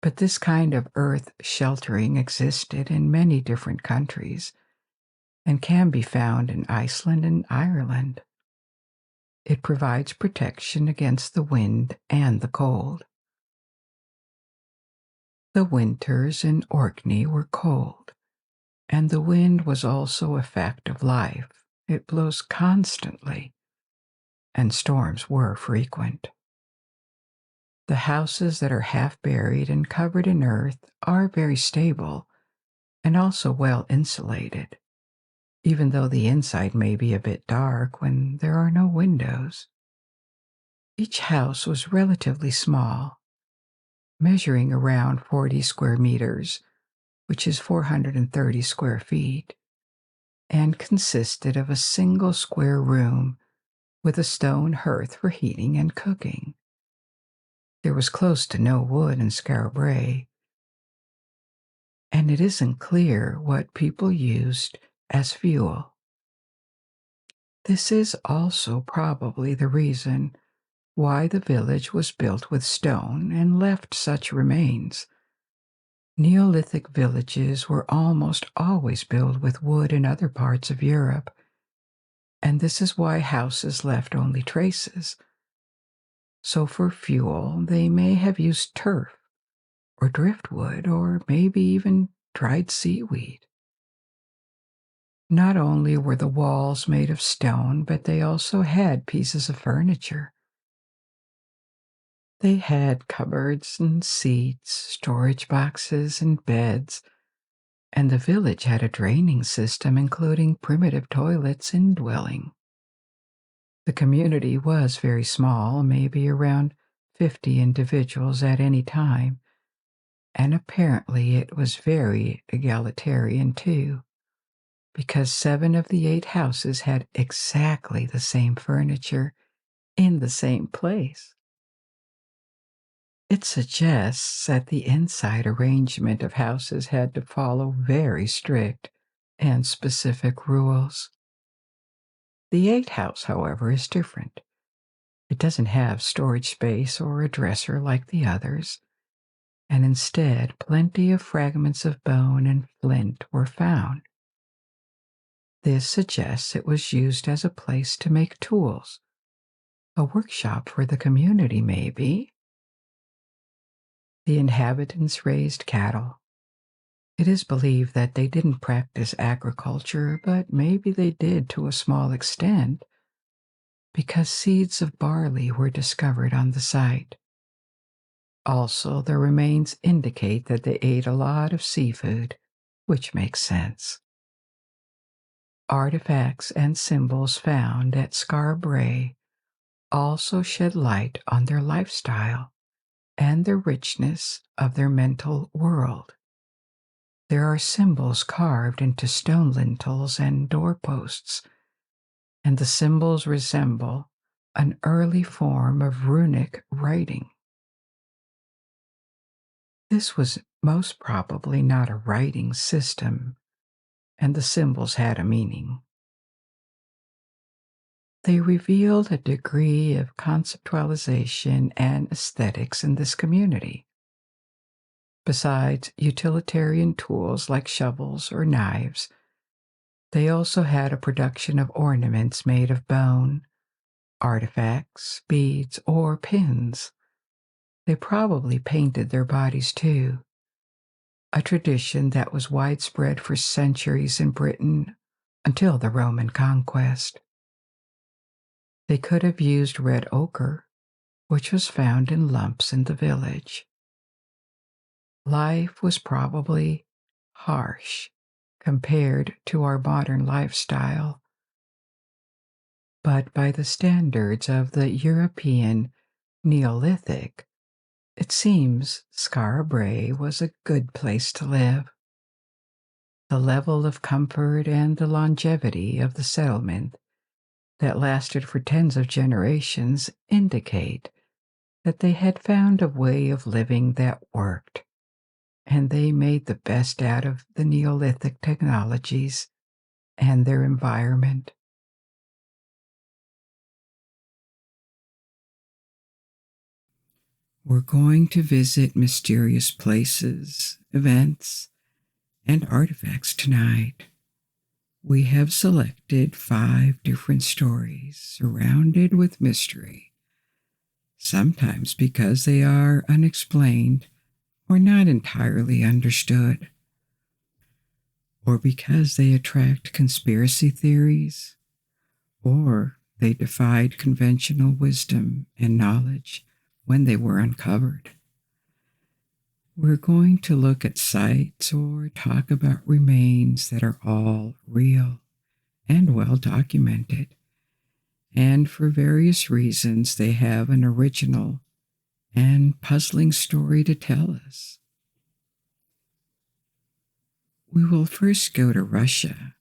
But this kind of earth sheltering existed in many different countries and can be found in Iceland and Ireland. It provides protection against the wind and the cold. The winters in Orkney were cold, and the wind was also a fact of life. It blows constantly, and storms were frequent. The houses that are half buried and covered in earth are very stable and also well insulated, even though the inside may be a bit dark when there are no windows. Each house was relatively small, measuring around 40 square meters, which is 430 square feet, and consisted of a single square room with a stone hearth for heating and cooking. There was close to no wood in Skara Brae, and it isn't clear what people used as fuel. This is also probably the reason why the village was built with stone and left such remains. Neolithic villages were almost always built with wood in other parts of Europe, and this is why houses left only traces. So for fuel, they may have used turf or driftwood or maybe even dried seaweed. Not only were the walls made of stone, but they also had pieces of furniture. They had cupboards and seats, storage boxes and beds, and the village had a draining system including primitive toilets in dwelling. The community was very small, maybe around 50 individuals at any time, and apparently it was very egalitarian too, because 7 of the 8 houses had exactly the same furniture in the same place. It suggests that the inside arrangement of houses had to follow very strict and specific rules. The 8th house, however, is different. It doesn't have storage space or a dresser like the others, and instead plenty of fragments of bone and flint were found. This suggests it was used as a place to make tools, a workshop for the community maybe. The inhabitants raised cattle. It is believed that they didn't practice agriculture, but maybe they did to a small extent, because seeds of barley were discovered on the site. Also, the remains indicate that they ate a lot of seafood, which makes sense. Artifacts and symbols found at Skara Brae also shed light on their lifestyle and the richness of their mental world. There are symbols carved into stone lintels and doorposts, and the symbols resemble an early form of runic writing. This was most probably not a writing system, and the symbols had a meaning. They revealed a degree of conceptualization and aesthetics in this community. Besides utilitarian tools like shovels or knives, they also had a production of ornaments made of bone, artifacts, beads, or pins. They probably painted their bodies too, a tradition that was widespread for centuries in Britain until the Roman conquest. They could have used red ochre, which was found in lumps in the village. Life was probably harsh compared to our modern lifestyle, but by the standards of the European Neolithic, it seems Skara Brae was a good place to live. The level of comfort and the longevity of the settlement that lasted for tens of generations indicate that they had found a way of living that worked, and they made the best out of the Neolithic technologies and their environment. We're going to visit mysterious places, events, and artifacts tonight. We have selected 5 different stories surrounded with mystery, sometimes because they are unexplained or not entirely understood, or because they attract conspiracy theories, or they defied conventional wisdom and knowledge when they were uncovered. We're going to look at sites or talk about remains that are all real and well documented, and for various reasons they have an original and puzzling story to tell us. We will first go to Russia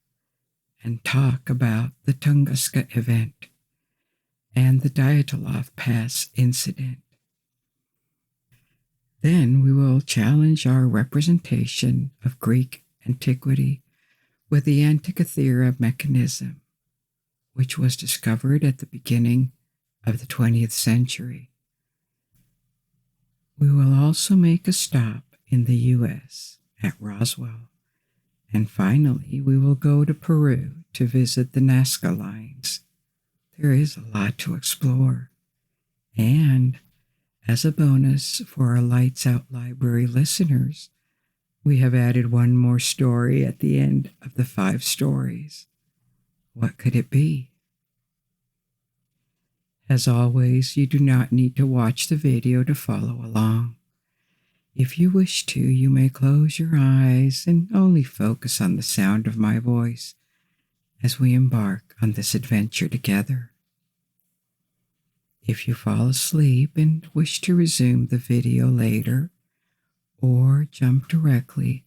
and talk about the Tunguska Event and the Dyatlov Pass incident. Then we will challenge our representation of Greek antiquity with the Antikythera Mechanism, which was discovered at the beginning of the 20th century. We will also make a stop in the U.S. at Roswell, and finally we will go to Peru to visit the Nazca Lines. There is a lot to explore, and as a bonus for our Lights Out Library listeners, we have added one more story at the end of the 5 stories. What could it be? As always, you do not need to watch the video to follow along. If you wish to, you may close your eyes and only focus on the sound of my voice as we embark on this adventure together. If you fall asleep and wish to resume the video later, or jump directly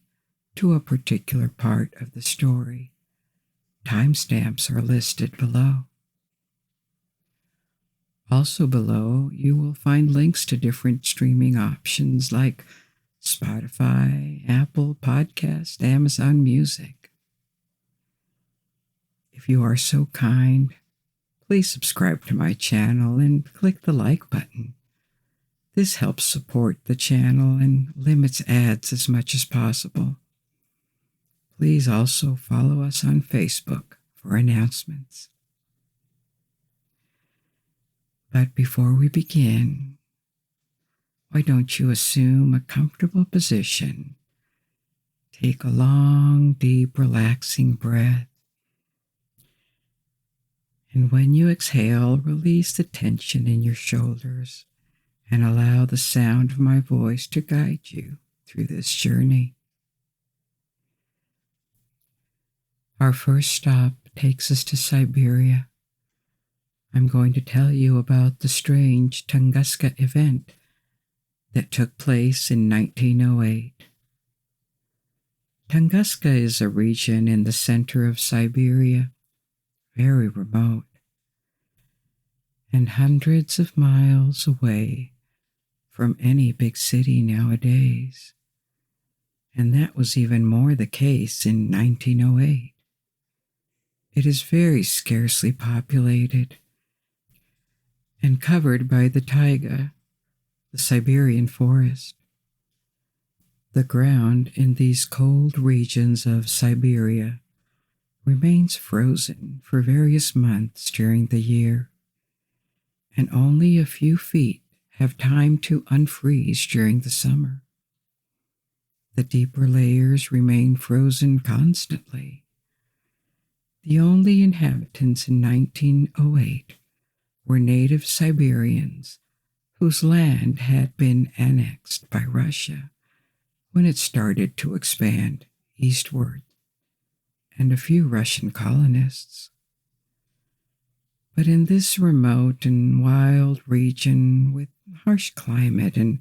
to a particular part of the story, timestamps are listed below. Also below, you will find links to different streaming options like Spotify, Apple Podcast, Amazon Music. If you are so kind, please subscribe to my channel and click the like button. This helps support the channel and limits ads as much as possible. Please also follow us on Facebook for announcements. But before we begin, why don't you assume a comfortable position? Take a long, deep, relaxing breath. And when you exhale, release the tension in your shoulders and allow the sound of my voice to guide you through this journey. Our first stop takes us to Siberia. I'm going to tell you about the strange Tunguska event that took place in 1908. Tunguska is a region in the center of Siberia, very remote, and hundreds of miles away from any big city nowadays. And that was even more the case in 1908. It is very scarcely populated and covered by the taiga, the Siberian forest. The ground in these cold regions of Siberia remains frozen for various months during the year, and only a few feet have time to unfreeze during the summer. The deeper layers remain frozen constantly. The only inhabitants in 1908 were native Siberians whose land had been annexed by Russia when it started to expand eastward, and a few Russian colonists. But in this remote and wild region with harsh climate and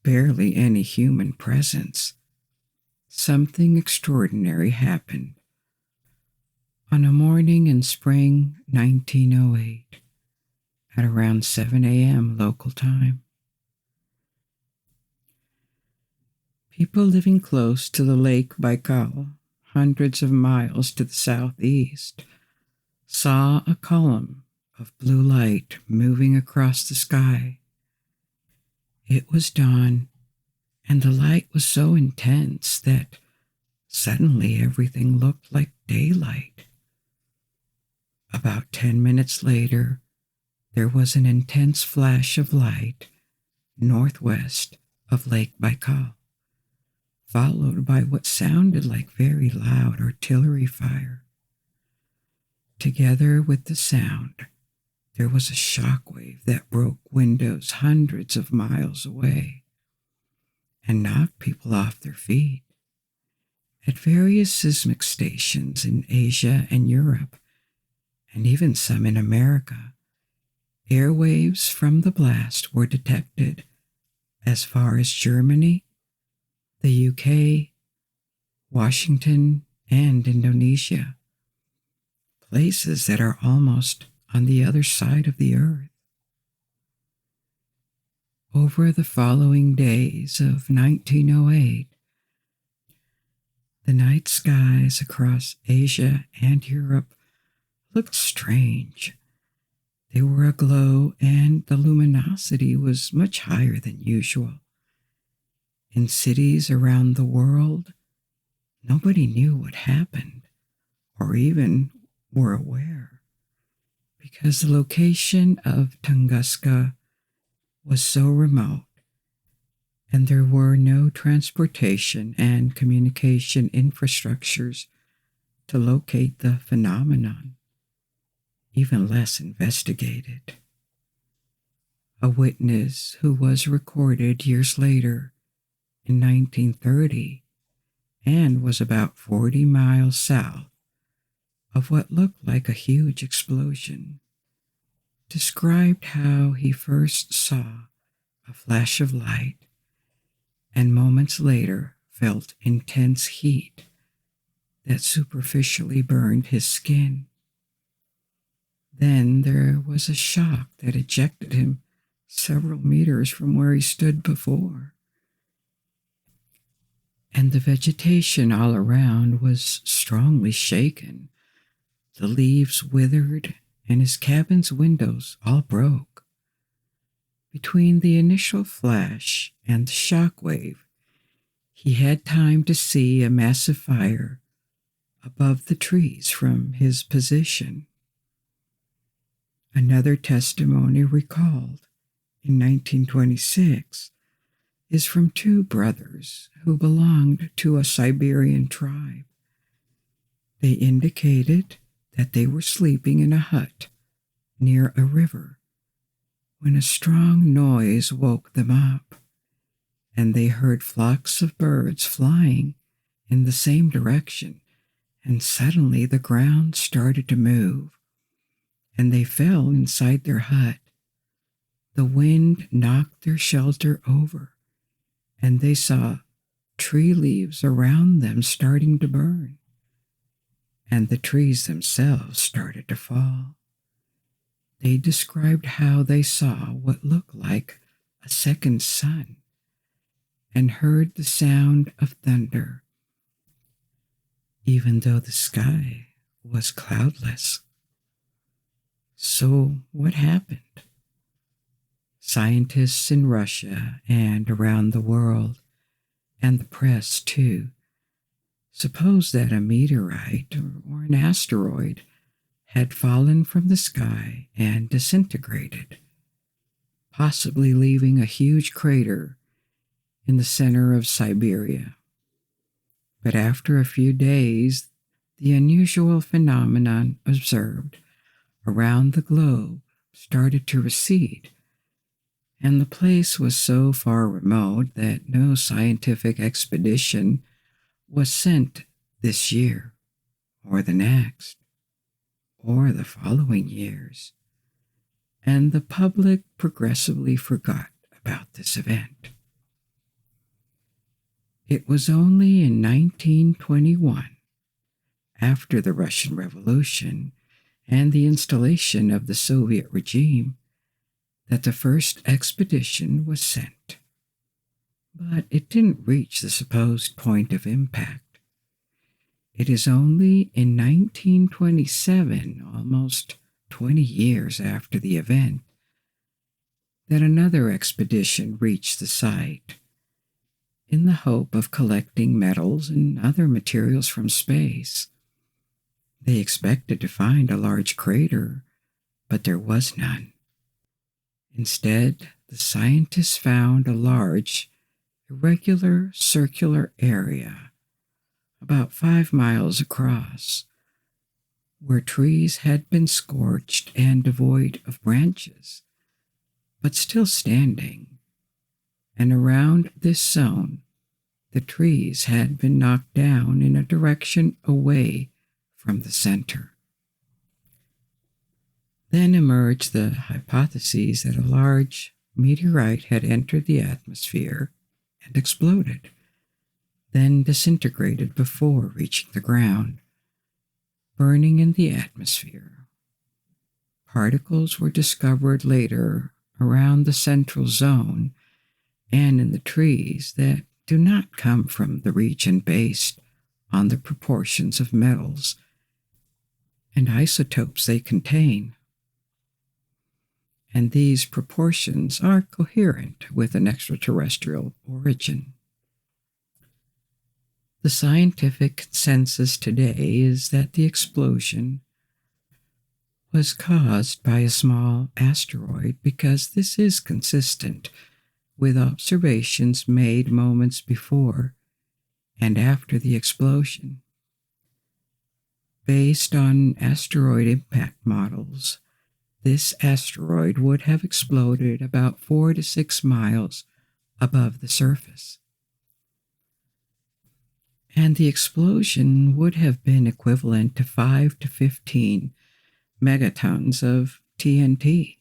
barely any human presence, something extraordinary happened on a morning in spring 1908 at around 7 a.m. local time. People living close to the Lake Baikal, hundreds of miles to the southeast, saw a column of blue light moving across the sky. It was dawn, and the light was so intense that suddenly everything looked like daylight. About 10 minutes later, there was an intense flash of light northwest of Lake Baikal, followed by what sounded like very loud artillery fire. Together with the sound, there was a shockwave that broke windows hundreds of miles away and knocked people off their feet. At various seismic stations in Asia and Europe, and even some in America, airwaves from the blast were detected as far as Germany, the UK, Washington, and Indonesia, places that are almost on the other side of the earth. Over the following days of 1908, the night skies across Asia and Europe looked strange. They were aglow, and the luminosity was much higher than usual. In cities around the world, nobody knew what happened, or even were aware, because the location of Tunguska was so remote, and there were no transportation and communication infrastructures to locate the phenomenon, even less investigated. A witness who was recorded years later in 1930 and was about 40 miles south of what looked like a huge explosion, described how he first saw a flash of light and moments later felt intense heat that superficially burned his skin. Then there was a shock that ejected him several meters from where he stood before. And the vegetation all around was strongly shaken. The leaves withered, and his cabin's windows all broke. Between the initial flash and the shock wave, he had time to see a massive fire above the trees from his position. Another testimony recalled in 1926 is from two brothers who belonged to a Siberian tribe. They indicated that they were sleeping in a hut near a river when a strong noise woke them up, and they heard flocks of birds flying in the same direction, and suddenly the ground started to move, and they fell inside their hut. The wind knocked their shelter over, and they saw tree leaves around them starting to burn, and the trees themselves started to fall. They described how they saw what looked like a second sun and heard the sound of thunder, even though the sky was cloudless. So what happened? Scientists in Russia and around the world, and the press too, suppose that a meteorite or an asteroid had fallen from the sky and disintegrated, possibly leaving a huge crater in the center of Siberia. But after a few days, the unusual phenomenon observed around the globe started to recede, and the place was so far remote that no scientific expedition was sent this year, or the next, or the following years, and the public progressively forgot about this event. It was only in 1921, after the Russian Revolution and the installation of the Soviet regime, that the first expedition was sent. But it didn't reach the supposed point of impact. It is only in 1927, almost 20 years after the event, that another expedition reached the site, in the hope of collecting metals and other materials from space. They expected to find a large crater, but there was none. Instead, the scientists found a large, irregular circular area, about 5 miles across, where trees had been scorched and devoid of branches, but still standing. And around this zone, the trees had been knocked down in a direction away from the center. Then emerged the hypotheses that a large meteorite had entered the atmosphere and exploded, then disintegrated before reaching the ground, burning in the atmosphere. Particles were discovered later around the central zone and in the trees that do not come from the region based on the proportions of metals and isotopes they contain. And these proportions are coherent with an extraterrestrial origin. The scientific consensus today is that the explosion was caused by a small asteroid because this is consistent with observations made moments before and after the explosion. Based on asteroid impact models, this asteroid would have exploded about 4 to 6 miles above the surface. And the explosion would have been equivalent to 5 to 15 megatons of TNT.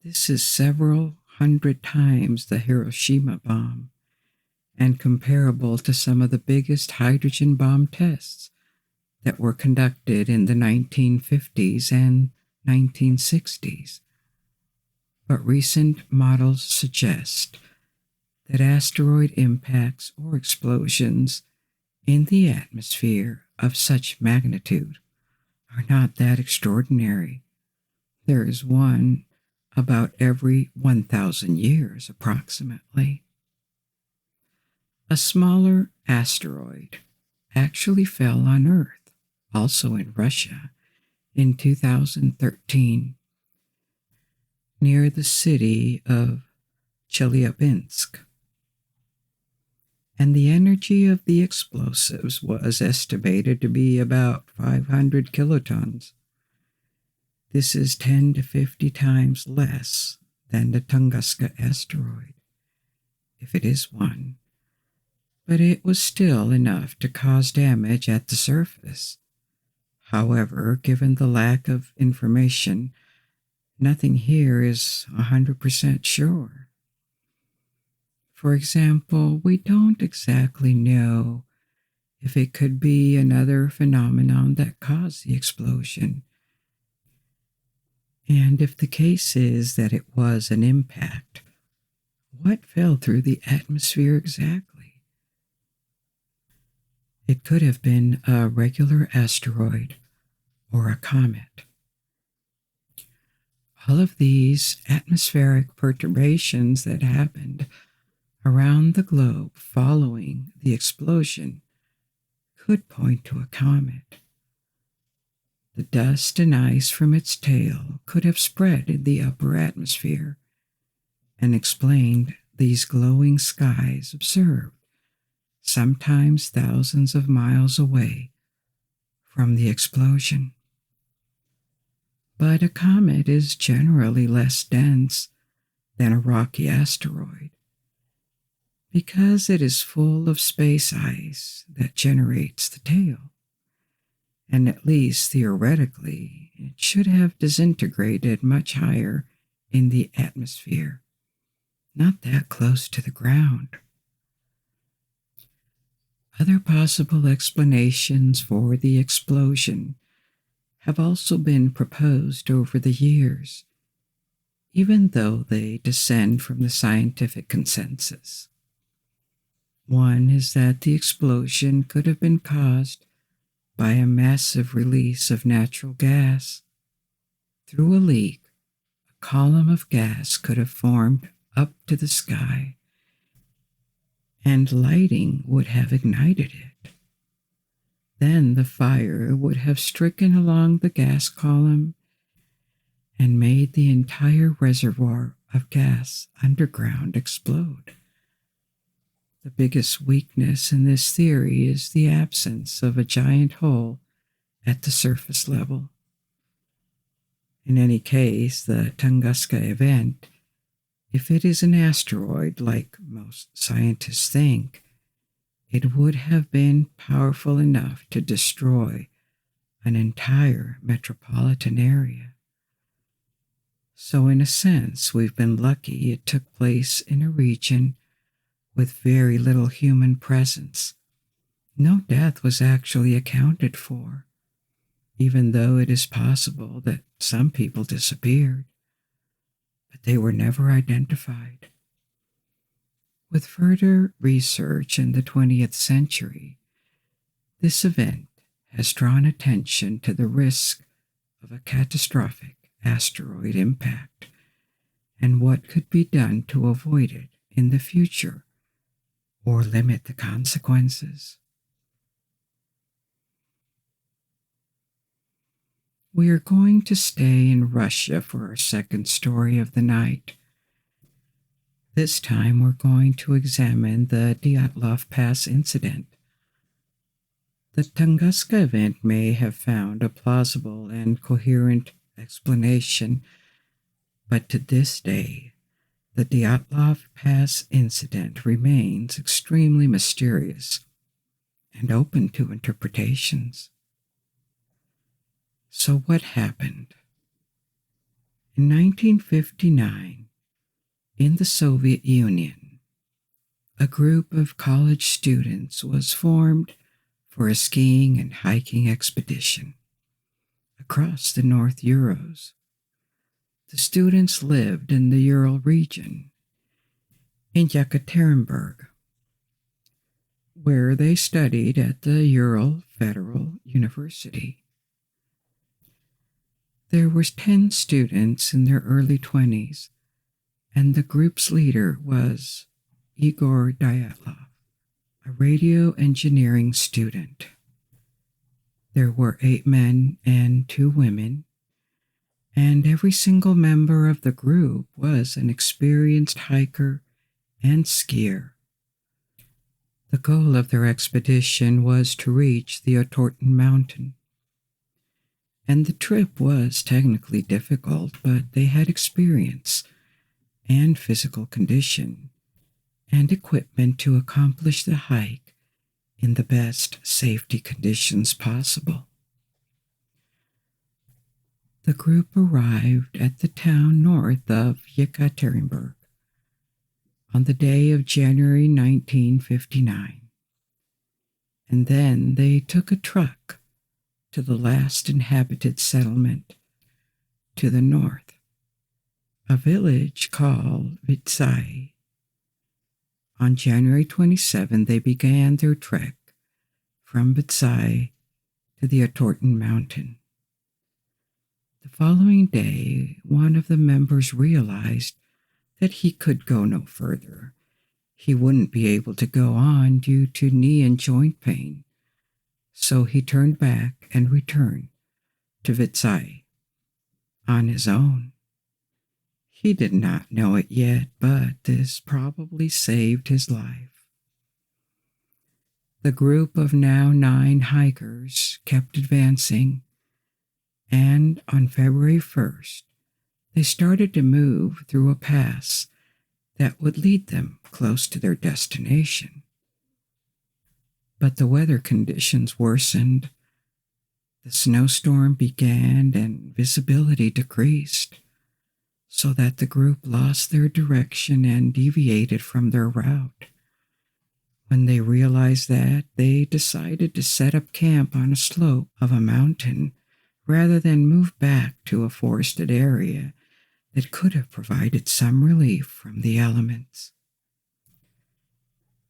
This is several hundred times the Hiroshima bomb, and comparable to some of the biggest hydrogen bomb tests that were conducted in the 1950s and 1960s. But recent models suggest that asteroid impacts or explosions in the atmosphere of such magnitude are not that extraordinary. There is one about every 1,000 years approximately. A smaller asteroid actually fell on Earth, also in Russia, in 2013, near the city of Chelyabinsk. And the energy of the explosives was estimated to be about 500 kilotons. This is 10 to 50 times less than the Tunguska asteroid, if it is one, but it was still enough to cause damage at the surface. However, given the lack of information, nothing here is 100% sure. For example, we don't exactly know if it could be another phenomenon that caused the explosion. And if the case is that it was an impact, what fell through the atmosphere exactly? It could have been a regular asteroid or a comet. All of these atmospheric perturbations that happened around the globe following the explosion could point to a comet. The dust and ice from its tail could have spread in the upper atmosphere and explained these glowing skies observed, sometimes thousands of miles away from the explosion. But a comet is generally less dense than a rocky asteroid because it is full of space ice that generates the tail. And at least theoretically, it should have disintegrated much higher in the atmosphere, not that close to the ground. Other possible explanations for the explosion have also been proposed over the years, even though they descend from the scientific consensus. One is that the explosion could have been caused by a massive release of natural gas. Through a leak, a column of gas could have formed up to the sky, and lighting would have ignited it. Then the fire would have stricken along the gas column and made the entire reservoir of gas underground explode. The biggest weakness in this theory is the absence of a giant hole at the surface level. In any case, the Tunguska Event, if it is an asteroid like most scientists think, it would have been powerful enough to destroy an entire metropolitan area. So in a sense, we've been lucky it took place in a region with very little human presence. No death was actually accounted for, even though it is possible that some people disappeared, but they were never identified. With further research in the 20th century, this event has drawn attention to the risk of a catastrophic asteroid impact and what could be done to avoid it in the future or limit the consequences. We are going to stay in Russia for our second story of the night. This time we're going to examine the Dyatlov Pass incident. The Tunguska Event may have found a plausible and coherent explanation, but to this day, the Dyatlov Pass incident remains extremely mysterious and open to interpretations. So what happened? In 1959, in the Soviet Union, a group of college students was formed for a skiing and hiking expedition across the North Urals. The students lived in the Ural region, in Yekaterinburg, where they studied at the Ural Federal University. There were 10 students in their early 20s, and the group's leader was Igor Dyatlov, a radio engineering student. There were 8 men and 2 women, and every single member of the group was an experienced hiker and skier. The goal of their expedition was to reach the Otorten Mountain. And the trip was technically difficult, but they had experience and physical condition and equipment to accomplish the hike in the best safety conditions possible. The group arrived at the town north of Yekaterinburg on the day of January 1959. And then they took a truck to the last inhabited settlement to the north, a village called Vitsai. On January 27, they began their trek from Vitsai to the Otorten Mountain. The following day, one of the members realized that he could go no further. He wouldn't be able to go on due to knee and joint pain, so he turned back and returned to Vitsai on his own. He did not know it yet, but this probably saved his life. The group of now 9 hikers kept advancing, and on February 1st, they started to move through a pass that would lead them close to their destination. But the weather conditions worsened. The snowstorm began and visibility decreased, so that the group lost their direction and deviated from their route. When they realized that, they decided to set up camp on a slope of a mountain rather than move back to a forested area that could have provided some relief from the elements.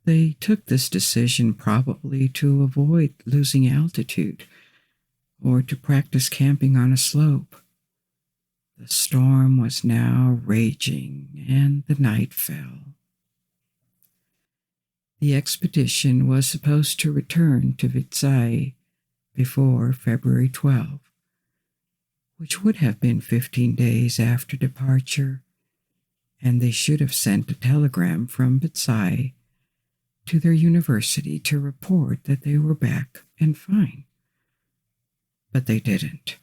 They took this decision probably to avoid losing altitude or to practice camping on a slope. The storm was now raging and the night fell. The expedition was supposed to return to Vitsai before February 12, which would have been 15 days after departure, and they should have sent a telegram from Vitsai to their university to report that they were back and fine. But they didn't.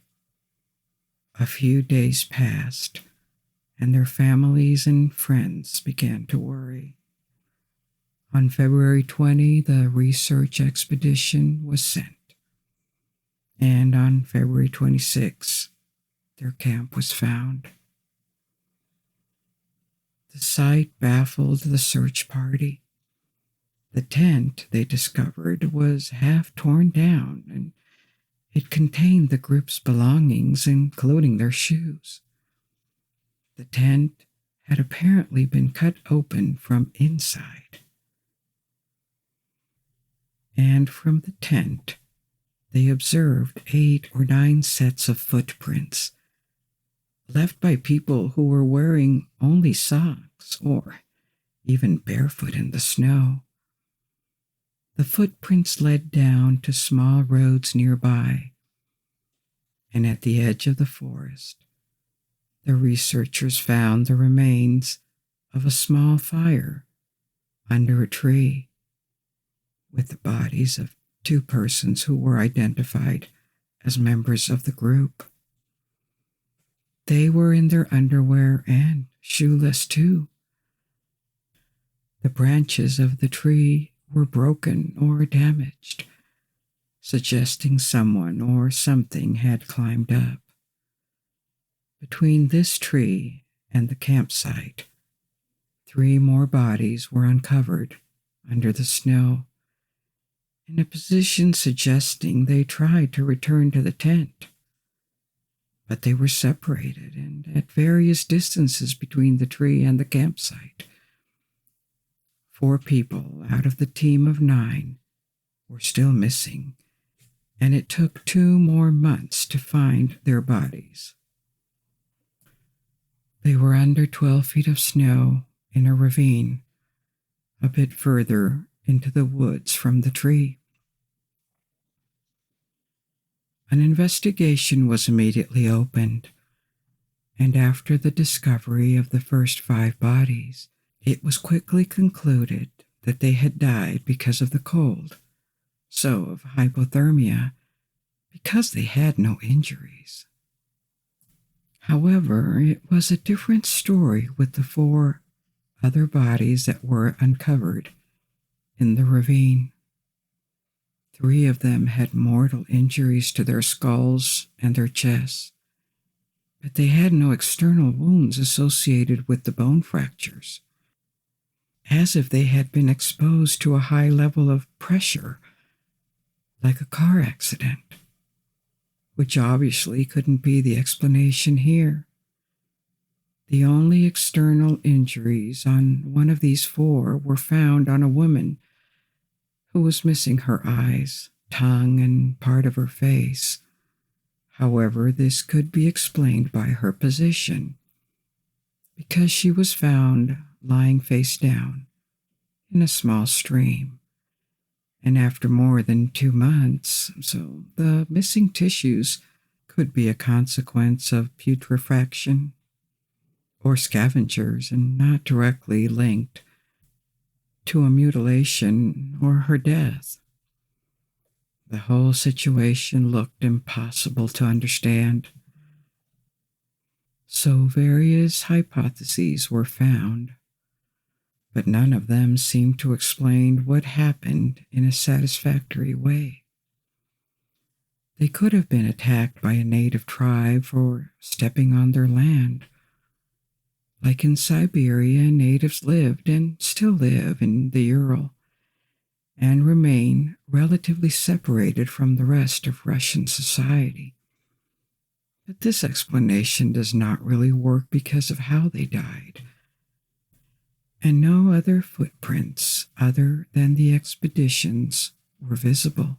A few days passed, and their families and friends began to worry. On February 20, the research expedition was sent, and on February 26, their camp was found. The sight baffled the search party. The tent, they discovered, was half torn down, and it contained the group's belongings, including their shoes. The tent had apparently been cut open from inside. And from the tent, they observed 8 or 9 sets of footprints, left by people who were wearing only socks or even barefoot in the snow. The footprints led down to small roads nearby, and at the edge of the forest, the researchers found the remains of a small fire under a tree, with the bodies of 2 persons who were identified as members of the group. They were in their underwear and shoeless too. The branches of the tree were broken or damaged, suggesting someone or something had climbed up. Between this tree and the campsite, 3 more bodies were uncovered under the snow, in a position suggesting they tried to return to the tent. But they were separated and at various distances between the tree and the campsite. 4 people out of the team of 9 were still missing, and it took 2 more months to find their bodies. They were under 12 feet of snow in a ravine, a bit further into the woods from the tree. An investigation was immediately opened, and after the discovery of the first 5 bodies, it was quickly concluded that they had died because of the cold, so of hypothermia, because they had no injuries. However, it was a different story with the 4 other bodies that were uncovered in the ravine. 3 of them had mortal injuries to their skulls and their chests, but they had no external wounds associated with the bone fractures. as if they had been exposed to a high level of pressure, like a car accident, which obviously couldn't be the explanation here. The only external injuries on one of these four were found on a woman who was missing her eyes, tongue, and part of her face. However, this could be explained by her position, because she was found lying face down in a small stream, and after more than 2 months, so the missing tissues could be a consequence of putrefaction or scavengers and not directly linked to a mutilation or her death. The whole situation looked impossible to understand. So various hypotheses were found, but none of them seemed to explain what happened in a satisfactory way. They could have been attacked by a native tribe for stepping on their land. Like in Siberia, natives lived and still live in the Ural and remain relatively separated from the rest of Russian society. But this explanation does not really work because of how they died, and no other footprints other than the expeditions were visible.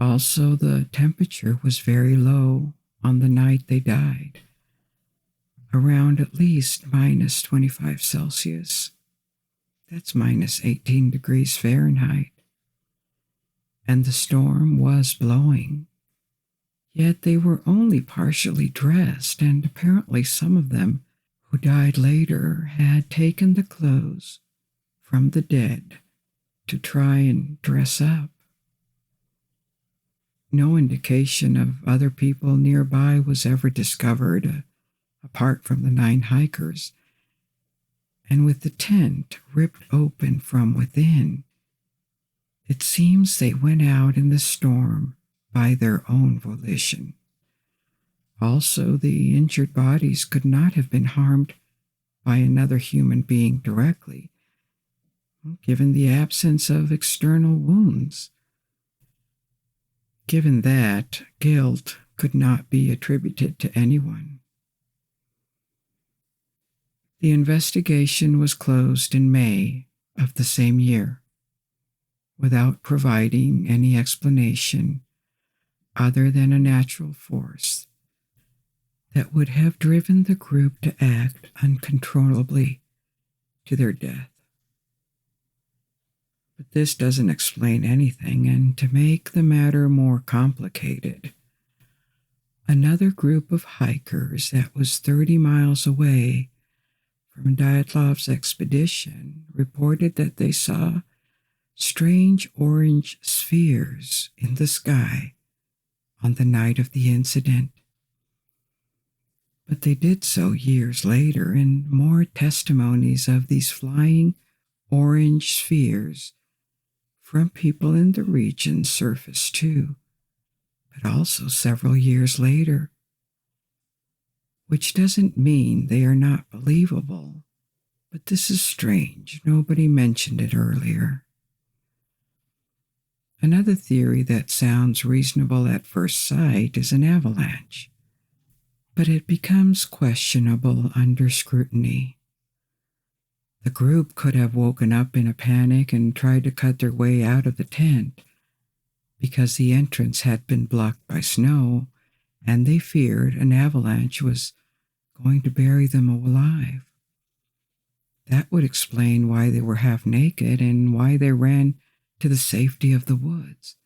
Also, the temperature was very low on the night they died, around at least minus 25 Celsius. That's minus 18 degrees Fahrenheit. And the storm was blowing. Yet they were only partially dressed, and apparently some of them who died later had taken the clothes from the dead to try and dress up. No indication of other people nearby was ever discovered, apart from the 9 hikers, and with the tent ripped open from within, it seems they went out in the storm by their own volition. Also, the injured bodies could not have been harmed by another human being directly, given the absence of external wounds. Given that, guilt could not be attributed to anyone. The investigation was closed in May of the same year, without providing any explanation other than a natural force that would have driven the group to act uncontrollably to their death. But this doesn't explain anything, and to make the matter more complicated, another group of hikers that was 30 miles away from Dyatlov's expedition reported that they saw strange orange spheres in the sky on the night of the incident. But they did so years later, and more testimonies of these flying orange spheres from people in the region surfaced too, but also several years later, which doesn't mean they are not believable, but this is strange. Nobody mentioned it earlier. Another theory that sounds reasonable at first sight is an avalanche, but it becomes questionable under scrutiny. The group could have woken up in a panic and tried to cut their way out of the tent because the entrance had been blocked by snow, and they feared an avalanche was going to bury them alive. That would explain why they were half naked and why they ran to the safety of the woods.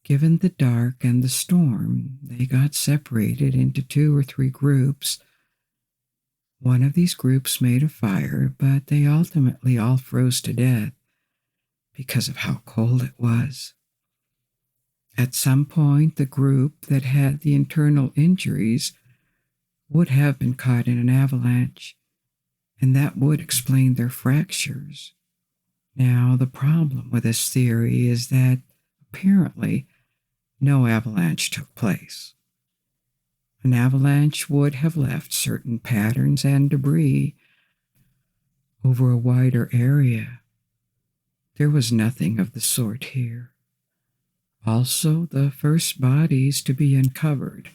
Given the dark and the storm, they got separated into 2 or 3 groups. One of these groups made a fire, but they ultimately all froze to death because of how cold it was. At some point, the group that had the internal injuries would have been caught in an avalanche, and that would explain their fractures. Now, the problem with this theory is that apparently no avalanche took place. An avalanche would have left certain patterns and debris, over a wider area. There was nothing of the sort here. Also, the first bodies to be uncovered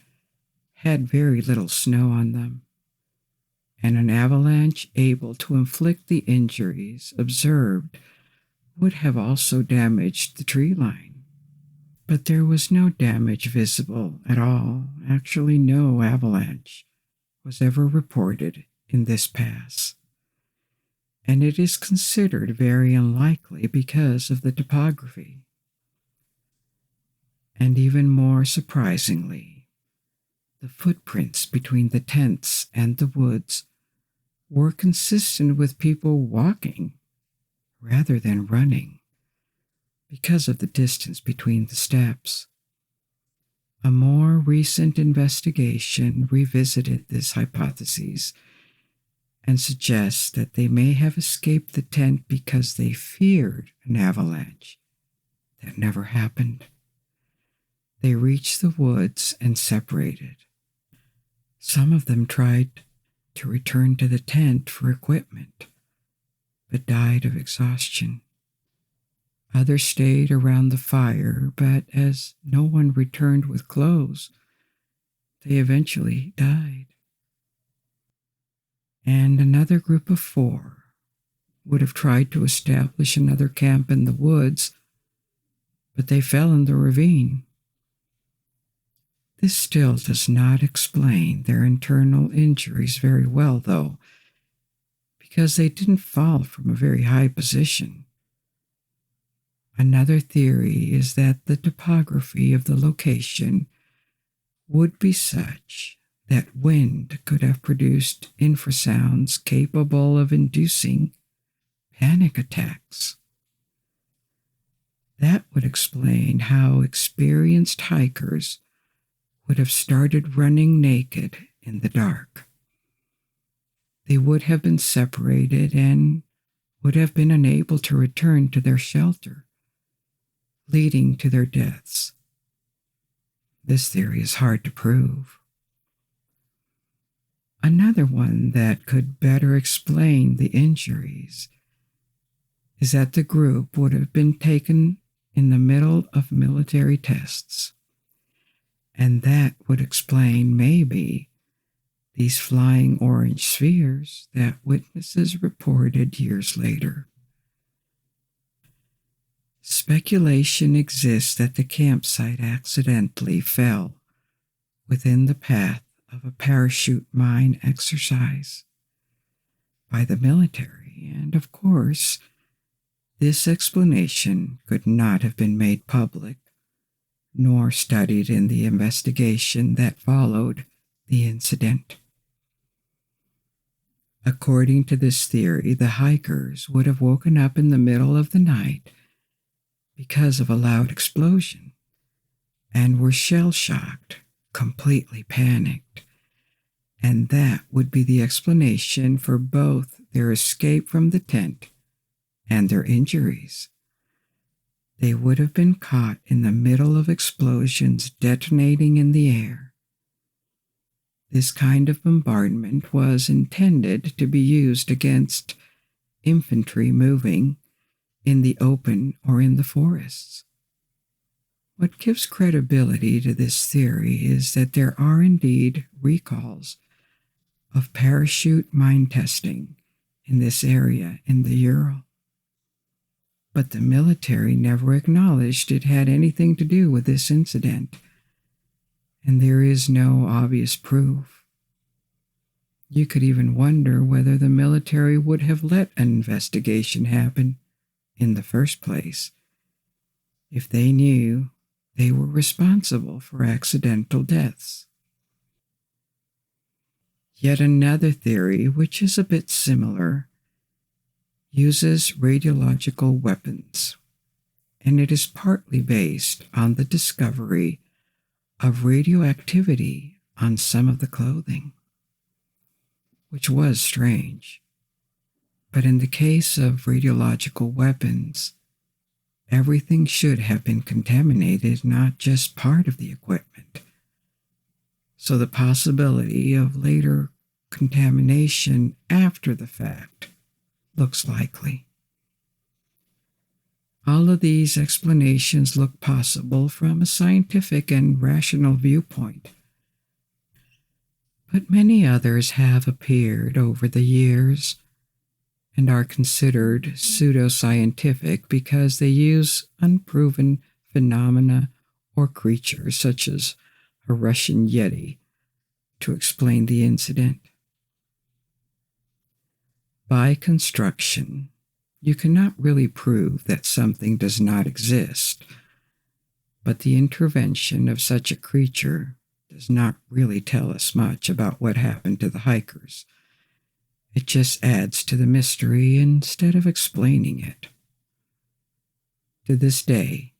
had very little snow on them, and an avalanche able to inflict the injuries observed would have also damaged the tree line. But there was no damage visible at all. Actually, no avalanche was ever reported in this pass, and it is considered very unlikely because of the topography. And even more surprisingly, the footprints between the tents and the woods were consistent with people walking rather than running because of the distance between the steps. A more recent investigation revisited this hypothesis and suggests that they may have escaped the tent because they feared an avalanche that never happened. They reached the woods and separated. Some of them tried to return to the tent for equipment, but died of exhaustion. Others stayed around the fire, but as no one returned with clothes, they eventually died. And another group of 4 would have tried to establish another camp in the woods, but they fell in the ravine. This still does not explain their internal injuries very well, though, because they didn't fall from a very high position. Another theory is that the topography of the location would be such that wind could have produced infrasounds capable of inducing panic attacks. That would explain how experienced hikers would have started running naked in the dark. They would have been separated and would have been unable to return to their shelter, leading to their deaths. This theory is hard to prove. Another one that could better explain the injuries is that the group would have been taken in the middle of military tests, and that would explain maybe these flying orange spheres that witnesses reported years later. Speculation exists that the campsite accidentally fell within the path of a parachute mine exercise by the military, and of course, this explanation could not have been made public nor studied in the investigation that followed the incident. According to this theory, the hikers would have woken up in the middle of the night because of a loud explosion and were shell-shocked, completely panicked, and that would be the explanation for both their escape from the tent and their injuries. They would have been caught in the middle of explosions detonating in the air. This kind of bombardment was intended to be used against infantry moving in the open or in the forests. What gives credibility to this theory is that there are indeed recalls of parachute mine testing in this area in the Ural. But the military never acknowledged it had anything to do with this incident, and there is no obvious proof. You could even wonder whether the military would have let an investigation happen in the first place if they knew they were responsible for accidental deaths. Yet another theory, which is a bit similar, uses radiological weapons, and it is partly based on the discovery of radioactivity on some of the clothing, which was strange. But in the case of radiological weapons, everything should have been contaminated, not just part of the equipment. So the possibility of later contamination after the fact looks likely. All of these explanations look possible from a scientific and rational viewpoint, but many others have appeared over the years and are considered pseudoscientific because they use unproven phenomena or creatures such as a Russian Yeti to explain the incident. By construction, you cannot really prove that something does not exist, but the intervention of such a creature does not really tell us much about what happened to the hikers. It just adds to the mystery instead of explaining it. To this day,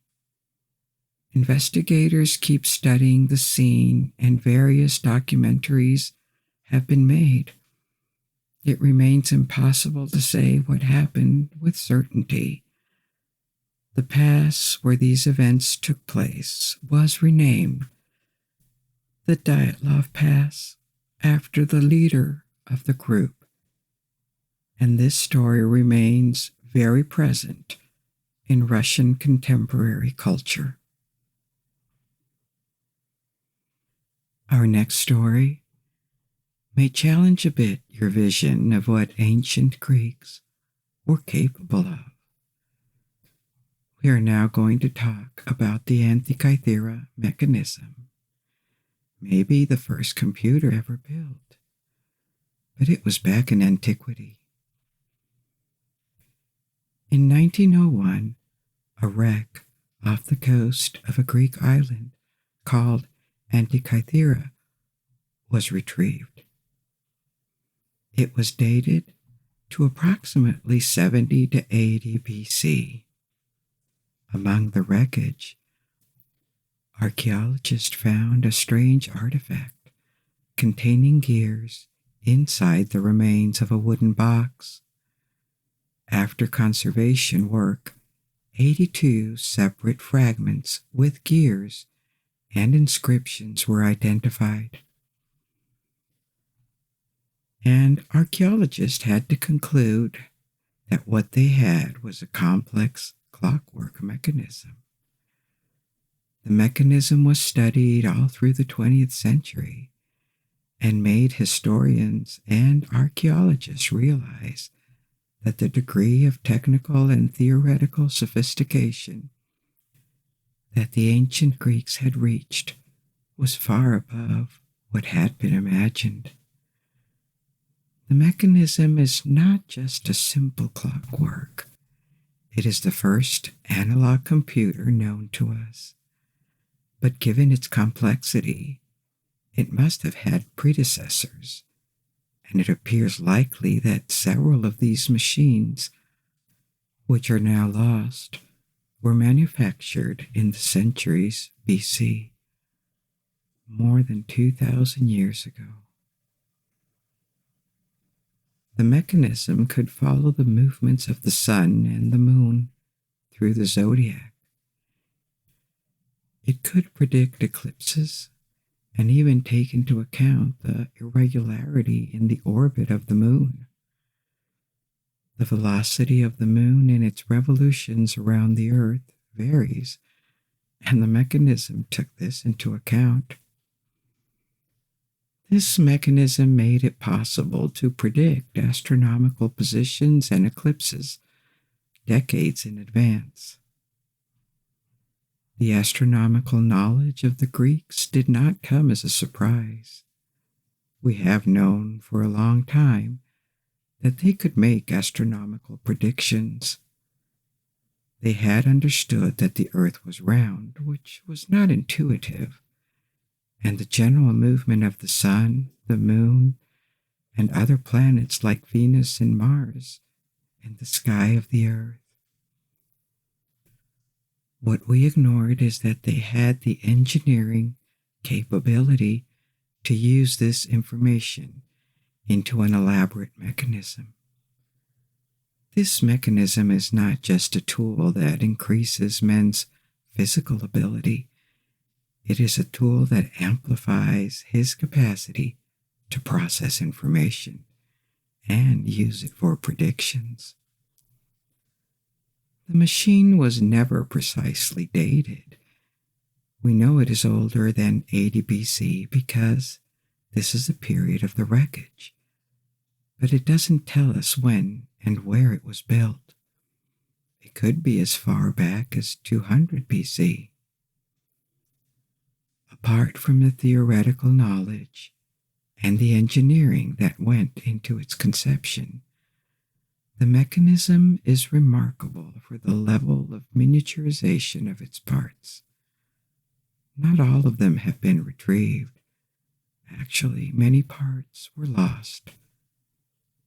investigators keep studying the scene and various documentaries have been made. It remains impossible to say what happened with certainty. The pass where these events took place was renamed the Dyatlov Pass after the leader of the group, and this story remains very present in Russian contemporary culture. Our next story may challenge a bit your vision of what ancient Greeks were capable of. We are now going to talk about the Antikythera Mechanism, maybe the first computer ever built, but it was back in antiquity. In 1901, a wreck off the coast of a Greek island called Antikythera was retrieved. It was dated to approximately 70 to 80 BC. Among the wreckage, archaeologists found a strange artifact containing gears inside the remains of a wooden box. After conservation work, 82 separate fragments with gears and inscriptions were identified. And archaeologists had to conclude that what they had was a complex clockwork mechanism. The mechanism was studied all through the 20th century and made historians and archaeologists realize that the degree of technical and theoretical sophistication that the ancient Greeks had reached was far above what had been imagined. The mechanism is not just a simple clockwork. It is the first analog computer known to us. But given its complexity, it must have had predecessors, and it appears likely that several of these machines, which are now lost, were manufactured in the centuries BC, more than 2,000 years ago. The mechanism could follow the movements of the sun and the moon through the zodiac. It could predict eclipses and even take into account the irregularity in the orbit of the moon. The velocity of the moon in its revolutions around the Earth varies, and the mechanism took this into account. This mechanism made it possible to predict astronomical positions and eclipses decades in advance. The astronomical knowledge of the Greeks did not come as a surprise. We have known for a long time that they could make astronomical predictions. They had understood that the Earth was round, which was not intuitive, and the general movement of the sun, the moon, and other planets like Venus and Mars in the sky of the Earth. What we ignored is that they had the engineering capability to use this information into an elaborate mechanism. This mechanism is not just a tool that increases men's physical ability. It is a tool that amplifies his capacity to process information and use it for predictions. The machine was never precisely dated. We know it is older than 80 BC because this is a period of the wreckage, but it doesn't tell us when and where it was built. It could be as far back as 200 BC. Apart from the theoretical knowledge and the engineering that went into its conception, the mechanism is remarkable for the level of miniaturization of its parts. Not all of them have been retrieved. Actually, many parts were lost.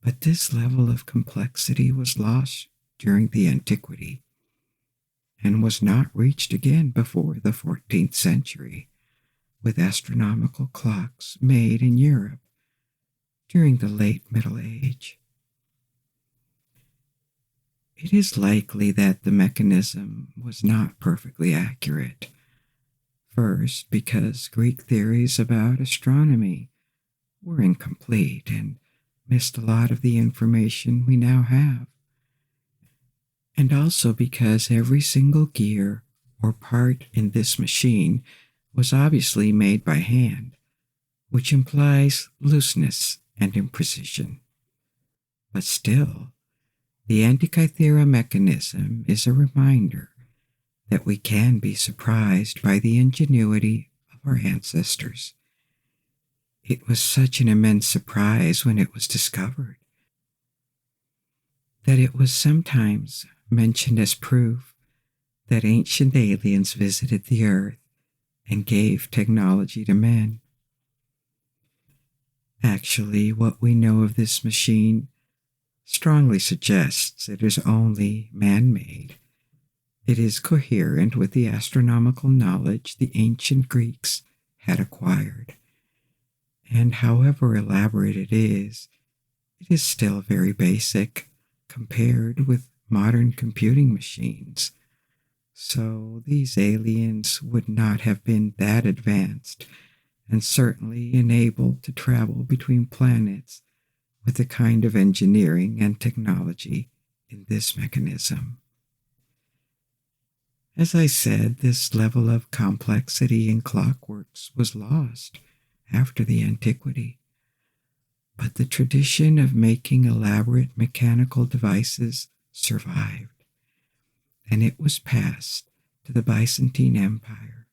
But this level of complexity was lost during the antiquity and was not reached again before the 14th century with astronomical clocks made in Europe during the late Middle Age. It is likely that the mechanism was not perfectly accurate. First, because Greek theories about astronomy were incomplete and missed a lot of the information we now have. And also because every single gear or part in this machine was obviously made by hand, which implies looseness and imprecision. But still, the Antikythera Mechanism is a reminder that we can be surprised by the ingenuity of our ancestors. It was such an immense surprise when it was discovered that it was sometimes mentioned as proof that ancient aliens visited the earth and gave technology to men. Actually, what we know of this machine strongly suggests it is only man-made. It is coherent with the astronomical knowledge the ancient Greeks had acquired, and however elaborate it is still very basic compared with modern computing machines. So these aliens would not have been that advanced and certainly enabled to travel between planets with the kind of engineering and technology in this mechanism. As I said, this level of complexity in clockworks was lost after the antiquity, but the tradition of making elaborate mechanical devices survived, and it was passed to the Byzantine Empire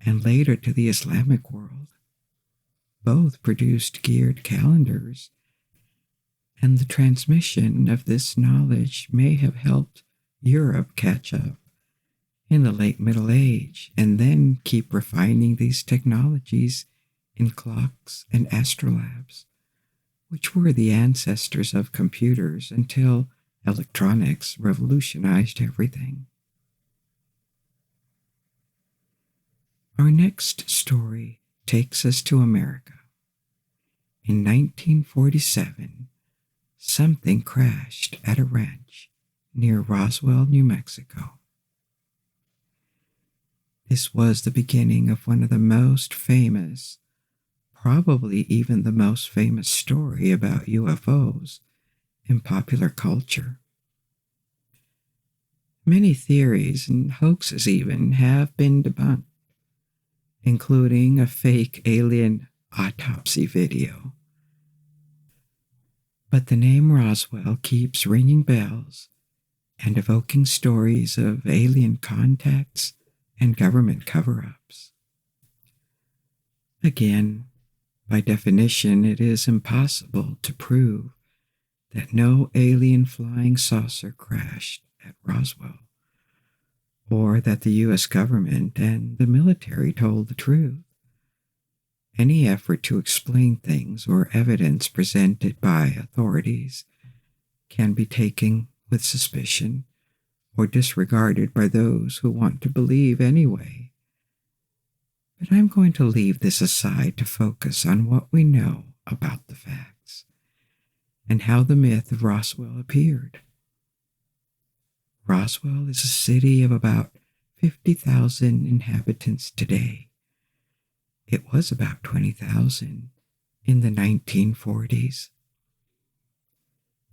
and later to the Islamic world. Both produced geared calendars, and the transmission of this knowledge may have helped Europe catch up in the late Middle Age and then keep refining these technologies in clocks and astrolabes, which were the ancestors of computers until electronics revolutionized everything. Our next story takes us to America. In 1947, something crashed at a ranch near Roswell, New Mexico. This was the beginning of one of the most famous, probably even the most famous story about UFOs in popular culture. Many theories and hoaxes even have been debunked, including a fake alien autopsy video. But the name Roswell keeps ringing bells and evoking stories of alien contacts and government cover-ups. Again, by definition, it is impossible to prove that no alien flying saucer crashed at Roswell, or that the U.S. government and the military told the truth. Any effort to explain things or evidence presented by authorities can be taken with suspicion or disregarded by those who want to believe anyway. But I'm going to leave this aside to focus on what we know about the facts and how the myth of Roswell appeared. Roswell is a city of about 50,000 inhabitants today. It was about 20,000 in the 1940s.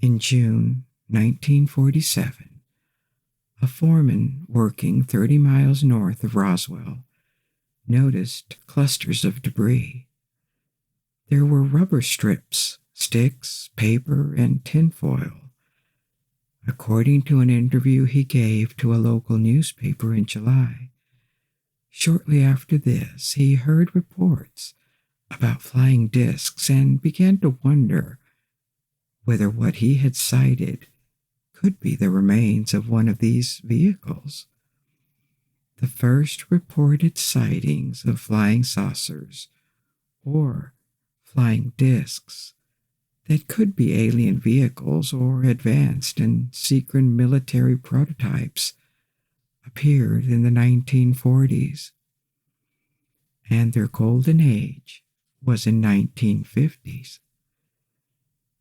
In June 1947, a foreman working 30 miles north of Roswell noticed clusters of debris. There were rubber strips, sticks, paper, and tinfoil. According to an interview he gave to a local newspaper in July, shortly after this, he heard reports about flying discs and began to wonder whether what he had sighted could be the remains of one of these vehicles. The first reported sightings of flying saucers or flying discs that could be alien vehicles or advanced and secret military prototypes appeared in the 1940s, and their golden age was in 1950s.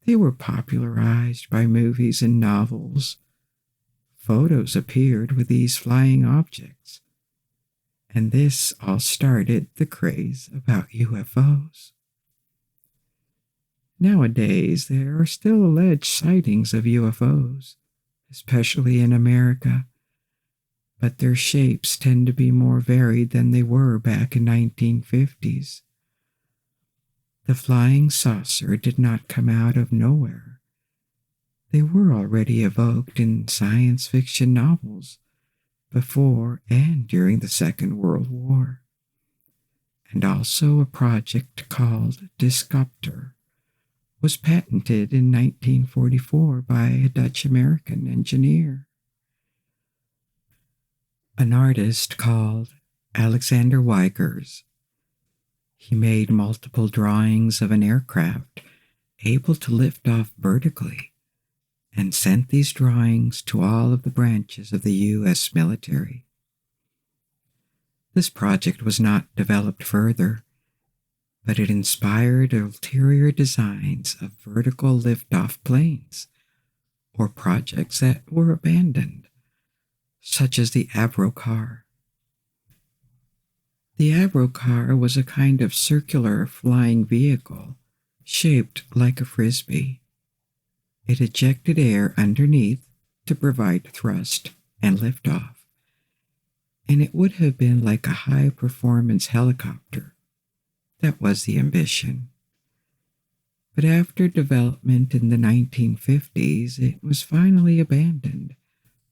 They were popularized by movies and novels. Photos appeared with these flying objects, and this all started the craze about UFOs. Nowadays, there are still alleged sightings of UFOs, especially in America, but their shapes tend to be more varied than they were back in 1950s. The flying saucer did not come out of nowhere. They were already evoked in science fiction novels before and during the Second World War, and also a project called Discopter was patented in 1944 by a Dutch-American engineer. An artist called Alexander Weigers. He made multiple drawings of an aircraft able to lift off vertically and sent these drawings to all of the branches of the U.S. military. This project was not developed further, but it inspired ulterior designs of vertical lift-off planes or projects that were abandoned, such as the Avro car. The Avro car was a kind of circular flying vehicle shaped like a frisbee. It ejected air underneath to provide thrust and liftoff, and it would have been like a high-performance helicopter. That was the ambition. But after development in the 1950s, it was finally abandoned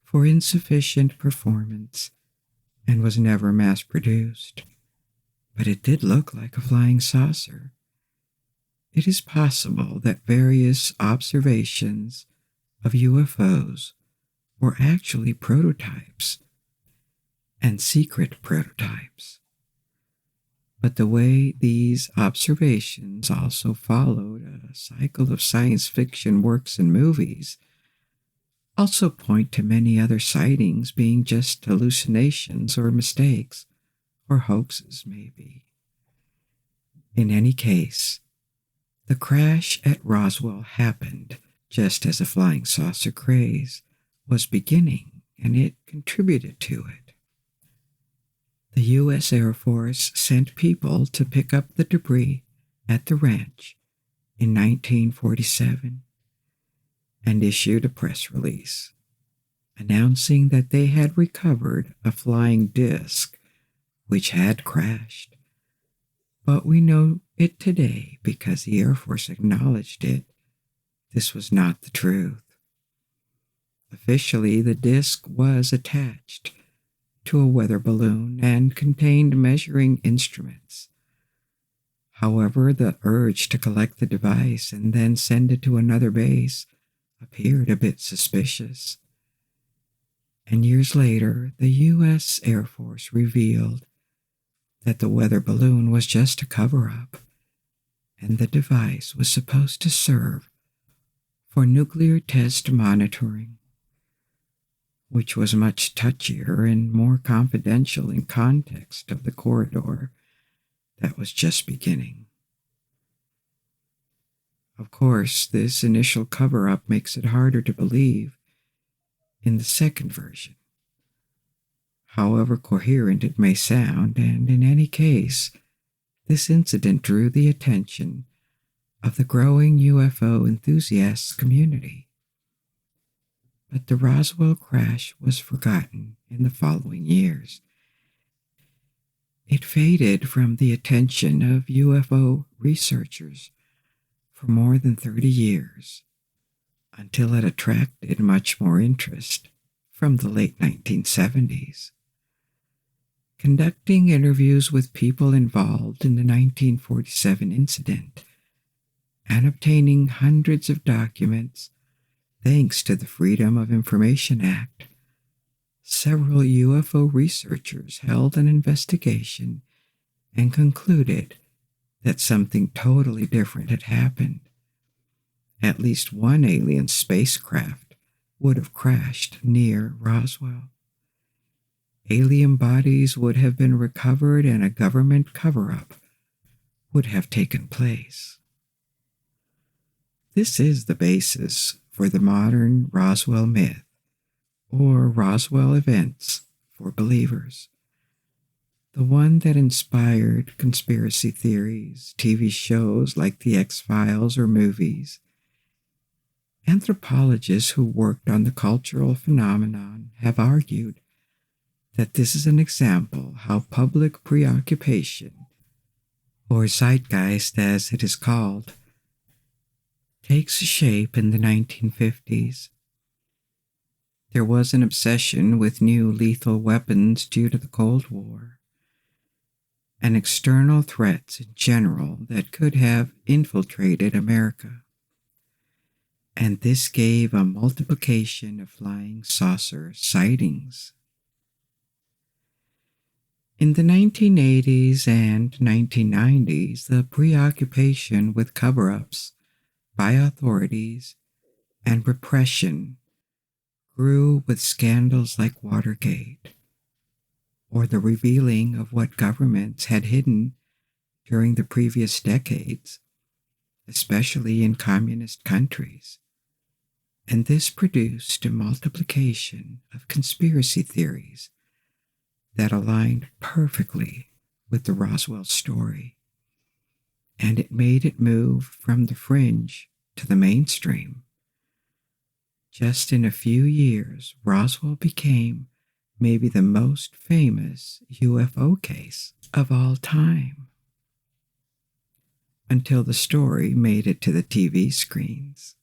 for insufficient performance and was never mass-produced. But it did look like a flying saucer. It is possible that various observations of UFOs were actually prototypes and secret prototypes. But the way these observations also followed a cycle of science fiction works and movies also point to many other sightings being just hallucinations or mistakes, or hoaxes maybe. In any case, the crash at Roswell happened just as a flying saucer craze was beginning, and it contributed to it. The U.S. Air Force sent people to pick up the debris at the ranch in 1947 and issued a press release announcing that they had recovered a flying disc which had crashed. But we know it today because the Air Force acknowledged it. This was not the truth. Officially, the disc was attached to a weather balloon and contained measuring instruments. However, the urge to collect the device and then send it to another base appeared a bit suspicious. And years later, the U.S. Air Force revealed that the weather balloon was just a cover-up, and the device was supposed to serve for nuclear test monitoring, which was much touchier and more confidential in context of the corridor that was just beginning. Of course, this initial cover-up makes it harder to believe in the second version, however coherent it may sound, and in any case, this incident drew the attention of the growing UFO enthusiast community. But the Roswell crash was forgotten in the following years. It faded from the attention of UFO researchers for more than 30 years, until it attracted much more interest from the late 1970s. Conducting interviews with people involved in the 1947 incident and obtaining hundreds of documents thanks to the Freedom of Information Act, several UFO researchers held an investigation and concluded that something totally different had happened. At least one alien spacecraft would have crashed near Roswell. Alien bodies would have been recovered and a government cover-up would have taken place. This is the basis for the modern Roswell myth, or Roswell events for believers. The one that inspired conspiracy theories, TV shows like The X-Files or movies. Anthropologists who worked on the cultural phenomenon have argued that this is an example how public preoccupation, or zeitgeist as it is called, takes shape in the 1950s. There was an obsession with new lethal weapons due to the Cold War, and external threats in general that could have infiltrated America. And this gave a multiplication of flying saucer sightings. In the 1980s and 1990s, the preoccupation with cover-ups by authorities and repression grew with scandals like Watergate, or the revealing of what governments had hidden during the previous decades, especially in communist countries. And this produced a multiplication of conspiracy theories that aligned perfectly with the Roswell story, and it made it move from the fringe to the mainstream. Just in a few years, Roswell became maybe the most famous UFO case of all time, until the story made it to the TV screens.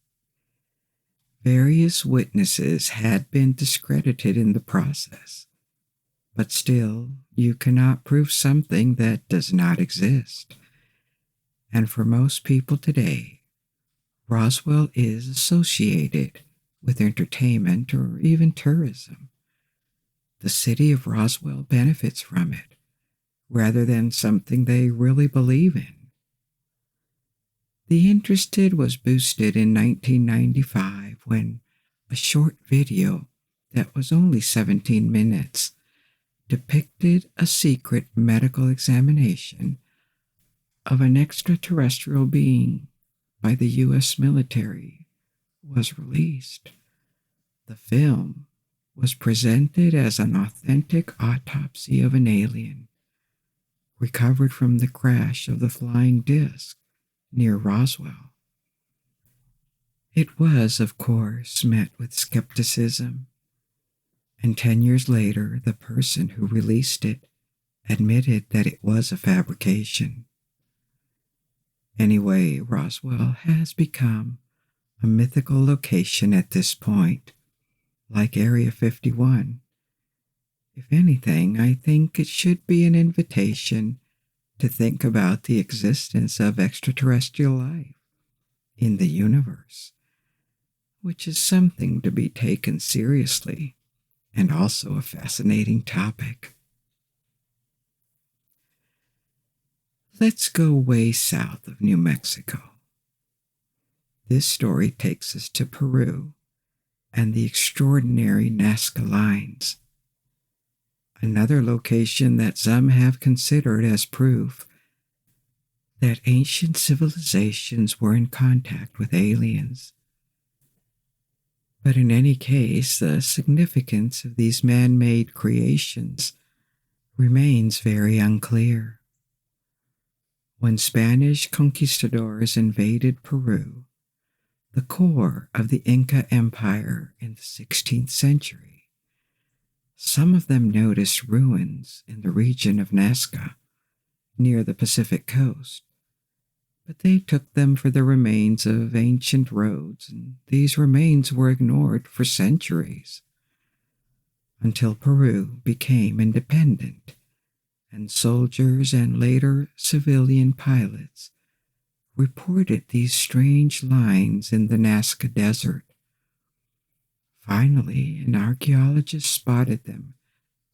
Various witnesses had been discredited in the process, but still, you cannot prove something that does not exist. And for most people today, Roswell is associated with entertainment or even tourism. The city of Roswell benefits from it, rather than something they really believe in. The interest was boosted in 1995 when a short video that was only 17 minutes depicted a secret medical examination of an extraterrestrial being by the U.S. military was released. The film was presented as an authentic autopsy of an alien recovered from the crash of the flying disc near Roswell. It was, of course, met with skepticism, and 10 years later, the person who released it admitted that it was a fabrication. Anyway, Roswell has become a mythical location at this point, like Area 51. If anything, I think it should be an invitation to think about the existence of extraterrestrial life in the universe, which is something to be taken seriously and also a fascinating topic. Let's go way south of New Mexico. This story takes us to Peru and the extraordinary Nazca Lines, another location that some have considered as proof that ancient civilizations were in contact with aliens. But in any case, the significance of these man-made creations remains very unclear. When Spanish conquistadors invaded Peru, the core of the Inca Empire in the 16th century. Some of them noticed ruins in the region of Nazca, near the Pacific coast, but they took them for the remains of ancient roads, and these remains were ignored for centuries, until Peru became independent, and soldiers and later civilian pilots reported these strange lines in the Nazca Desert. Finally, an archaeologist spotted them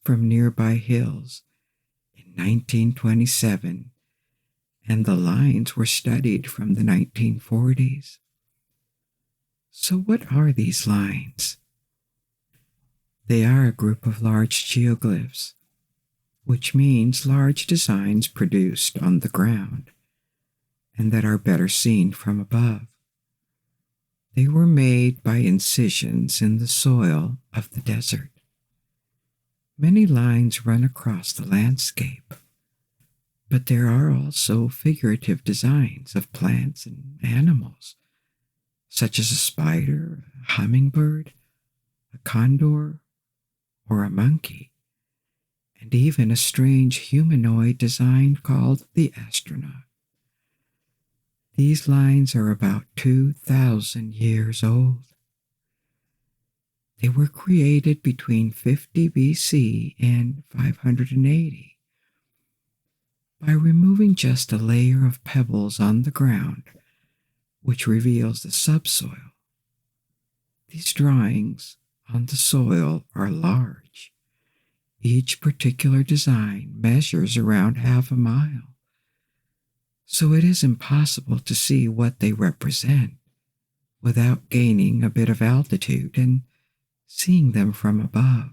from nearby hills in 1927, and the lines were studied from the 1940s. So what are these lines? They are a group of large geoglyphs, which means large designs produced on the ground and that are better seen from above. They were made by incisions in the soil of the desert. Many lines run across the landscape, but there are also figurative designs of plants and animals, such as a spider, a hummingbird, a condor, or a monkey, and even a strange humanoid design called the astronaut. These lines are about 2,000 years old. They were created between 50 BC and 580 by removing just a layer of pebbles on the ground, which reveals the subsoil. These drawings on the soil are large. Each particular design measures around half a mile, so it is impossible to see what they represent without gaining a bit of altitude and seeing them from above.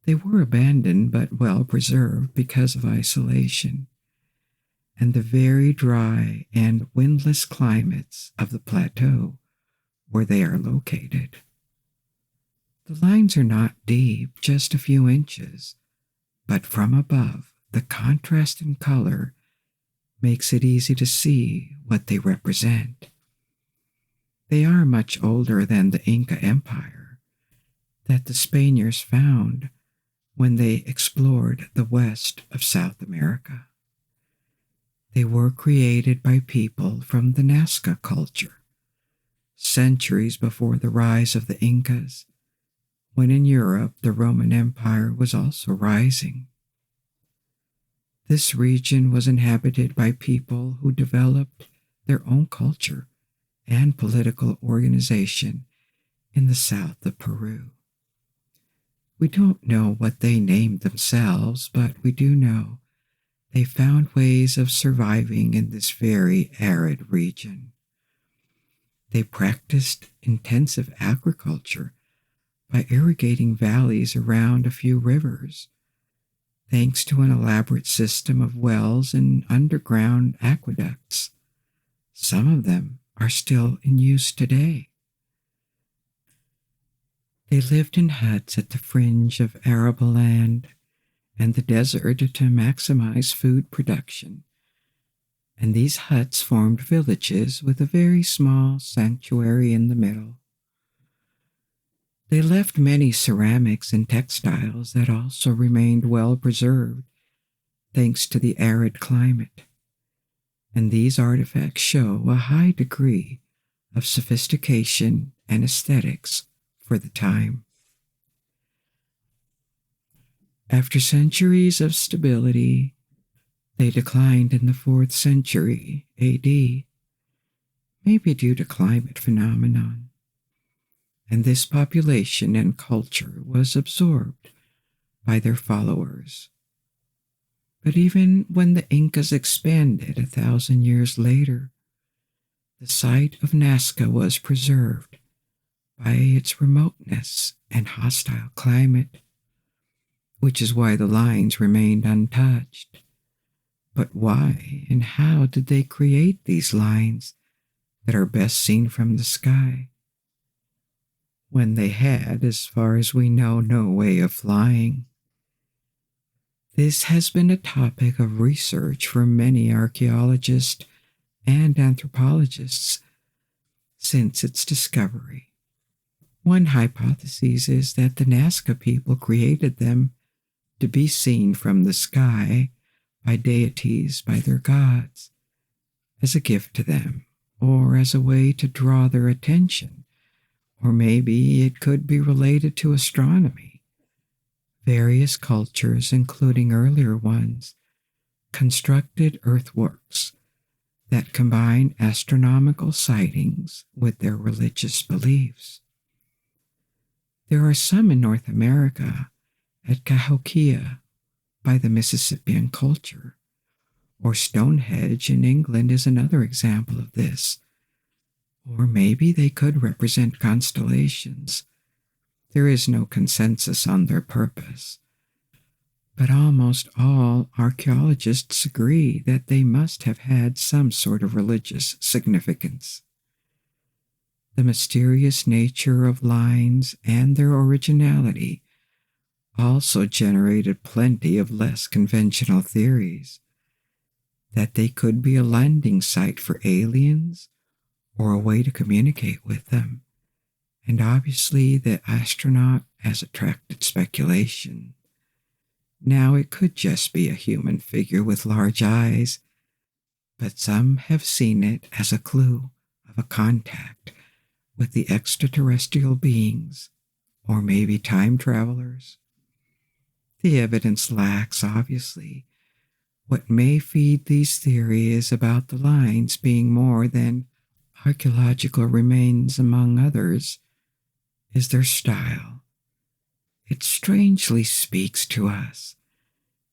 They were abandoned but well preserved because of isolation and the very dry and windless climates of the plateau where they are located. The lines are not deep, just a few inches, but from above, the contrast in color makes it easy to see what they represent. They are much older than the Inca Empire that the Spaniards found when they explored the west of South America. They were created by people from the Nazca culture, centuries before the rise of the Incas, when in Europe the Roman Empire was also rising. This region was inhabited by people who developed their own culture and political organization in the south of Peru. We don't know what they named themselves, but we do know they found ways of surviving in this very arid region. They practiced intensive agriculture by irrigating valleys around a few rivers, thanks to an elaborate system of wells and underground aqueducts. Some of them are still in use today. They lived in huts at the fringe of arable land and the desert to maximize food production, and these huts formed villages with a very small sanctuary in the middle. They left many ceramics and textiles that also remained well preserved thanks to the arid climate, and these artifacts show a high degree of sophistication and aesthetics for the time. After centuries of stability, they declined in the 4th century AD, maybe due to climate phenomenon, and this population and culture was absorbed by their followers. But even when the Incas expanded 1,000 years later, the site of Nazca was preserved by its remoteness and hostile climate, which is why the lines remained untouched. But why and how did they create these lines that are best seen from the sky, when they had, as far as we know, no way of flying? This has been a topic of research for many archaeologists and anthropologists since its discovery. One hypothesis is that the Nazca people created them to be seen from the sky by deities, by their gods, as a gift to them, or as a way to draw their attention, or maybe it could be related to astronomy. Various cultures, including earlier ones, constructed earthworks that combine astronomical sightings with their religious beliefs. There are some in North America at Cahokia by the Mississippian culture, or Stonehenge in England is another example of this. Or maybe they could represent constellations. There is no consensus on their purpose, but almost all archaeologists agree that they must have had some sort of religious significance. The mysterious nature of lines and their originality also generated plenty of less conventional theories, that they could be a landing site for aliens or a way to communicate with them, and obviously the astronaut has attracted speculation. Now it could just be a human figure with large eyes, but some have seen it as a clue of a contact with the extraterrestrial beings, or maybe time travelers. The evidence lacks, obviously. What may feed these theories about the lines being more than archaeological remains, among others, is their style. It strangely speaks to us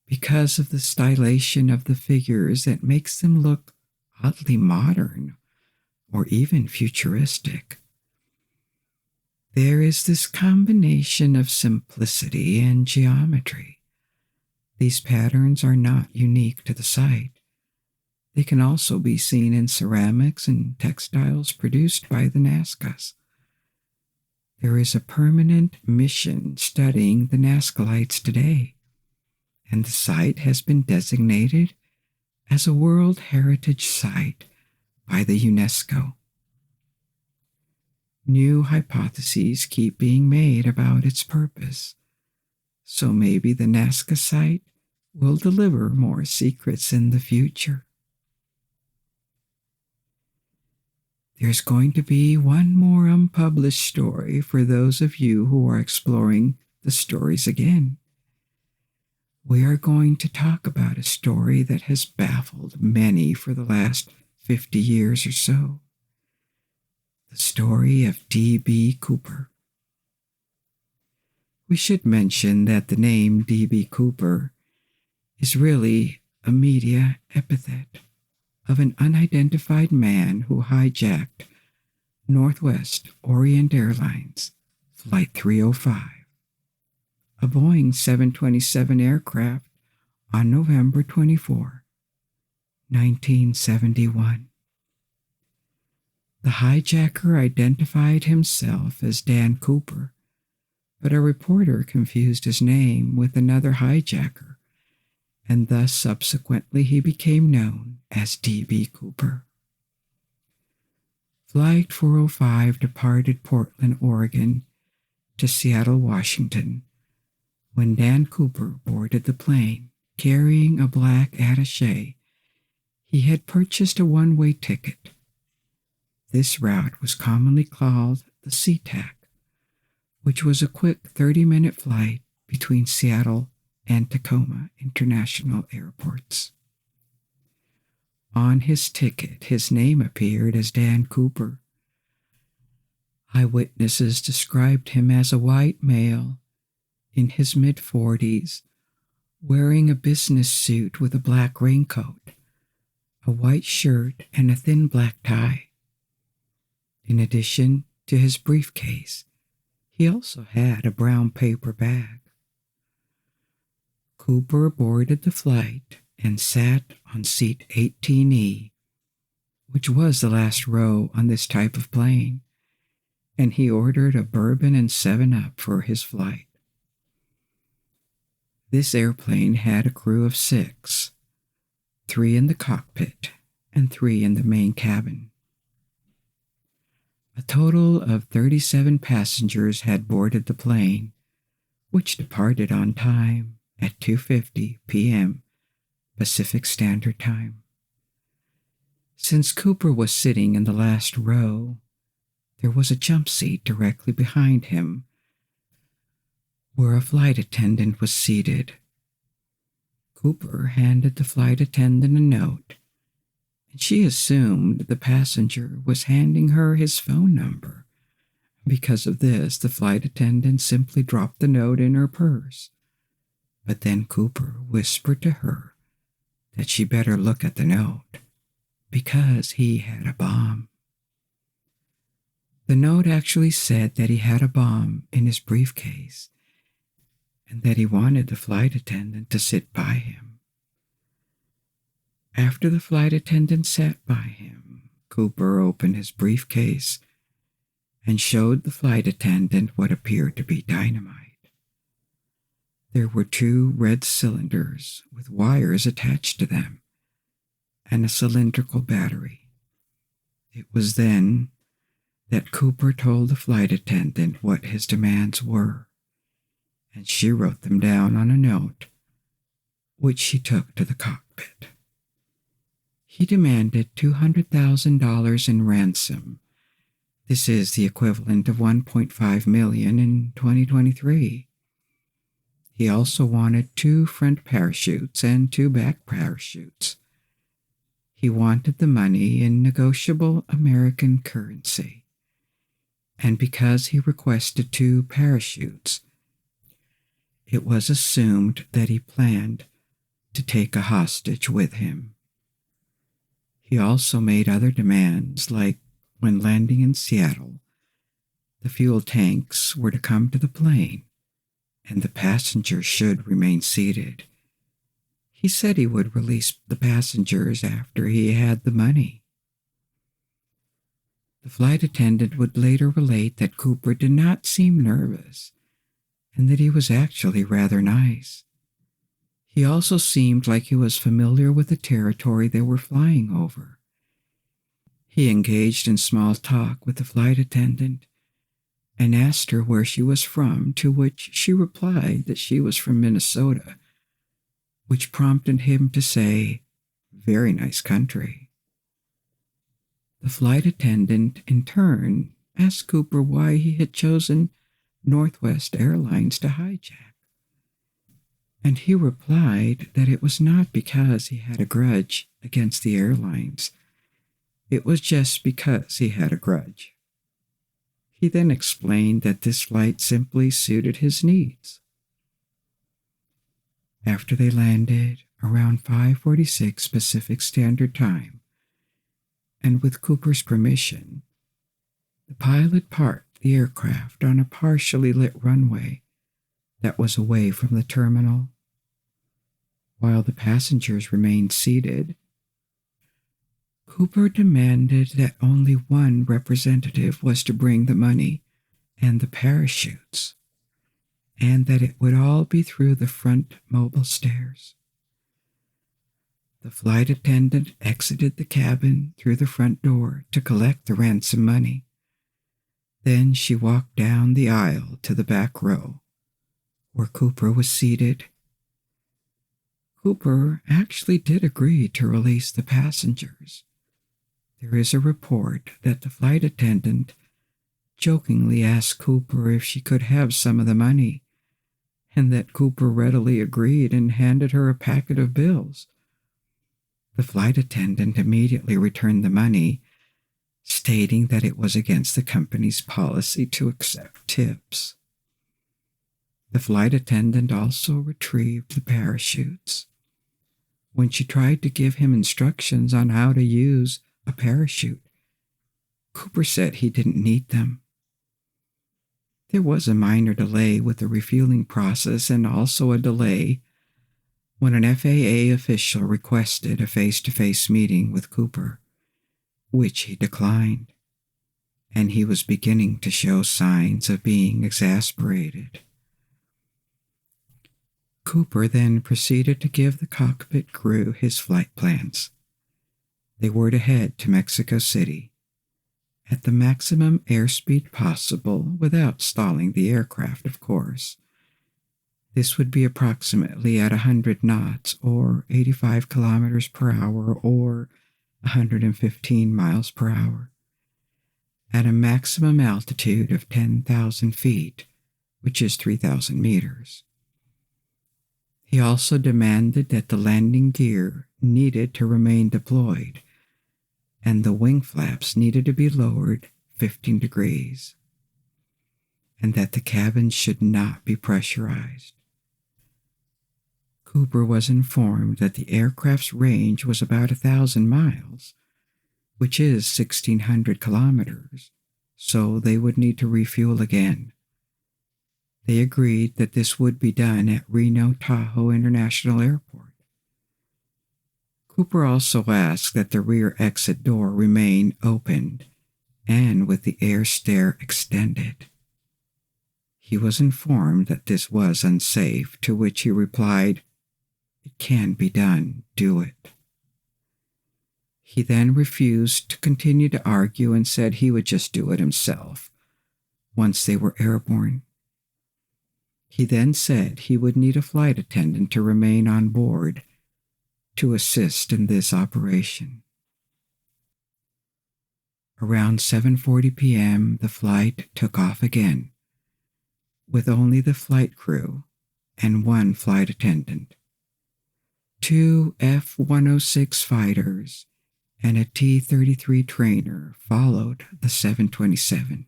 because of the stylization of the figures that makes them look oddly modern or even futuristic. There is this combination of simplicity and geometry. These patterns are not unique to the site. They can also be seen in ceramics and textiles produced by the Nazcas. There is a permanent mission studying the Nazca Lights today, and the site has been designated as a World Heritage Site by the UNESCO. New hypotheses keep being made about its purpose, so maybe the Nazca site will deliver more secrets in the future. There's going to be one more unpublished story for those of you who are exploring the stories again. We are going to talk about a story that has baffled many for the last 50 years or so. The story of D.B. Cooper. We should mention that the name D.B. Cooper is really a media epithet of an unidentified man who hijacked Northwest Orient Airlines Flight 305, a Boeing 727 aircraft on November 24, 1971. The hijacker identified himself as Dan Cooper, but a reporter confused his name with another hijacker, and thus subsequently he became known as D.B. Cooper. Flight 405 departed Portland, Oregon to Seattle, Washington, when Dan Cooper boarded the plane carrying a black attaché. He had purchased a one-way ticket. This route was commonly called the SeaTac, which was a quick 30-minute flight between Seattle and Tacoma International Airports. On his ticket, his name appeared as Dan Cooper. Eyewitnesses described him as a white male in his mid-40s, wearing a business suit with a black raincoat, a white shirt, and a thin black tie. In addition to his briefcase, he also had a brown paper bag. Cooper boarded the flight and sat on seat 18E, which was the last row on this type of plane, and he ordered a bourbon and 7-Up for his flight. This airplane had a crew of 6, 3 in the cockpit and 3 in the main cabin. A total of 37 passengers had boarded the plane, which departed on time at 2:50 p.m. Pacific Standard Time. Since Cooper was sitting in the last row, there was a jump seat directly behind him, where a flight attendant was seated. Cooper handed the flight attendant a note, and she assumed the passenger was handing her his phone number. Because of this, the flight attendant simply dropped the note in her purse. But then Cooper whispered to her that she better look at the note, because he had a bomb. The note actually said that he had a bomb in his briefcase, and that he wanted the flight attendant to sit by him. After the flight attendant sat by him, Cooper opened his briefcase and showed the flight attendant what appeared to be dynamite. There were 2 red cylinders with wires attached to them and a cylindrical battery. It was then that Cooper told the flight attendant what his demands were, and she wrote them down on a note, which she took to the cockpit. He demanded $200,000 in ransom. This is the equivalent of $1.5 million in 2023. He also wanted 2 front parachutes and 2 back parachutes. He wanted the money in negotiable American currency. And because he requested 2 parachutes, it was assumed that he planned to take a hostage with him. He also made other demands, like when landing in Seattle, the fuel tanks were to come to the plane, and the passengers should remain seated. He said he would release the passengers after he had the money. The flight attendant would later relate that Cooper did not seem nervous, and that he was actually rather nice. He also seemed like he was familiar with the territory they were flying over. He engaged in small talk with the flight attendant and asked her where she was from, to which she replied that she was from Minnesota, which prompted him to say, "Very nice country." The flight attendant, in turn, asked Cooper why he had chosen Northwest Airlines to hijack, and he replied that it was not because he had a grudge against the airlines. It was just because he had a grudge. He then explained that this flight simply suited his needs. After they landed around 5:46 Pacific Standard Time, and with Cooper's permission, the pilot parked the aircraft on a partially lit runway that was away from the terminal. While the passengers remained seated, Cooper demanded that only one representative was to bring the money and the parachutes, and that it would all be through the front mobile stairs. The flight attendant exited the cabin through the front door to collect the ransom money. Then she walked down the aisle to the back row, where Cooper was seated. Cooper actually did agree to release the passengers. There is a report that the flight attendant jokingly asked Cooper if she could have some of the money, and that Cooper readily agreed and handed her a packet of bills. The flight attendant immediately returned the money, stating that it was against the company's policy to accept tips. The flight attendant also retrieved the parachutes. When she tried to give him instructions on how to use a parachute, Cooper said he didn't need them. There was a minor delay with the refueling process, and also a delay when an FAA official requested a face-to-face meeting with Cooper, which he declined, and he was beginning to show signs of being exasperated. Cooper then proceeded to give the cockpit crew his flight plans. They were to head to Mexico City, at the maximum airspeed possible without stalling the aircraft, of course. This would be approximately at 100 knots or 85 kilometers per hour or 115 miles per hour, at a maximum altitude of 10,000 feet, which is 3,000 meters. He also demanded that the landing gear needed to remain deployed, and the wing flaps needed to be lowered 15 degrees, and that the cabin should not be pressurized. Cooper was informed that the aircraft's range was about 1,000 miles, which is 1,600 kilometers, so they would need to refuel again. They agreed that this would be done at Reno Tahoe International Airport. Cooper also asked that the rear exit door remain opened and with the air stair extended. He was informed that this was unsafe, to which he replied, "It can be done, do it." He then refused to continue to argue and said he would just do it himself once they were airborne. He then said he would need a flight attendant to remain on board to assist in this operation. Around 7:40 p.m., the flight took off again, with only the flight crew and one flight attendant. 2 F-106 fighters and a T-33 trainer followed the 727.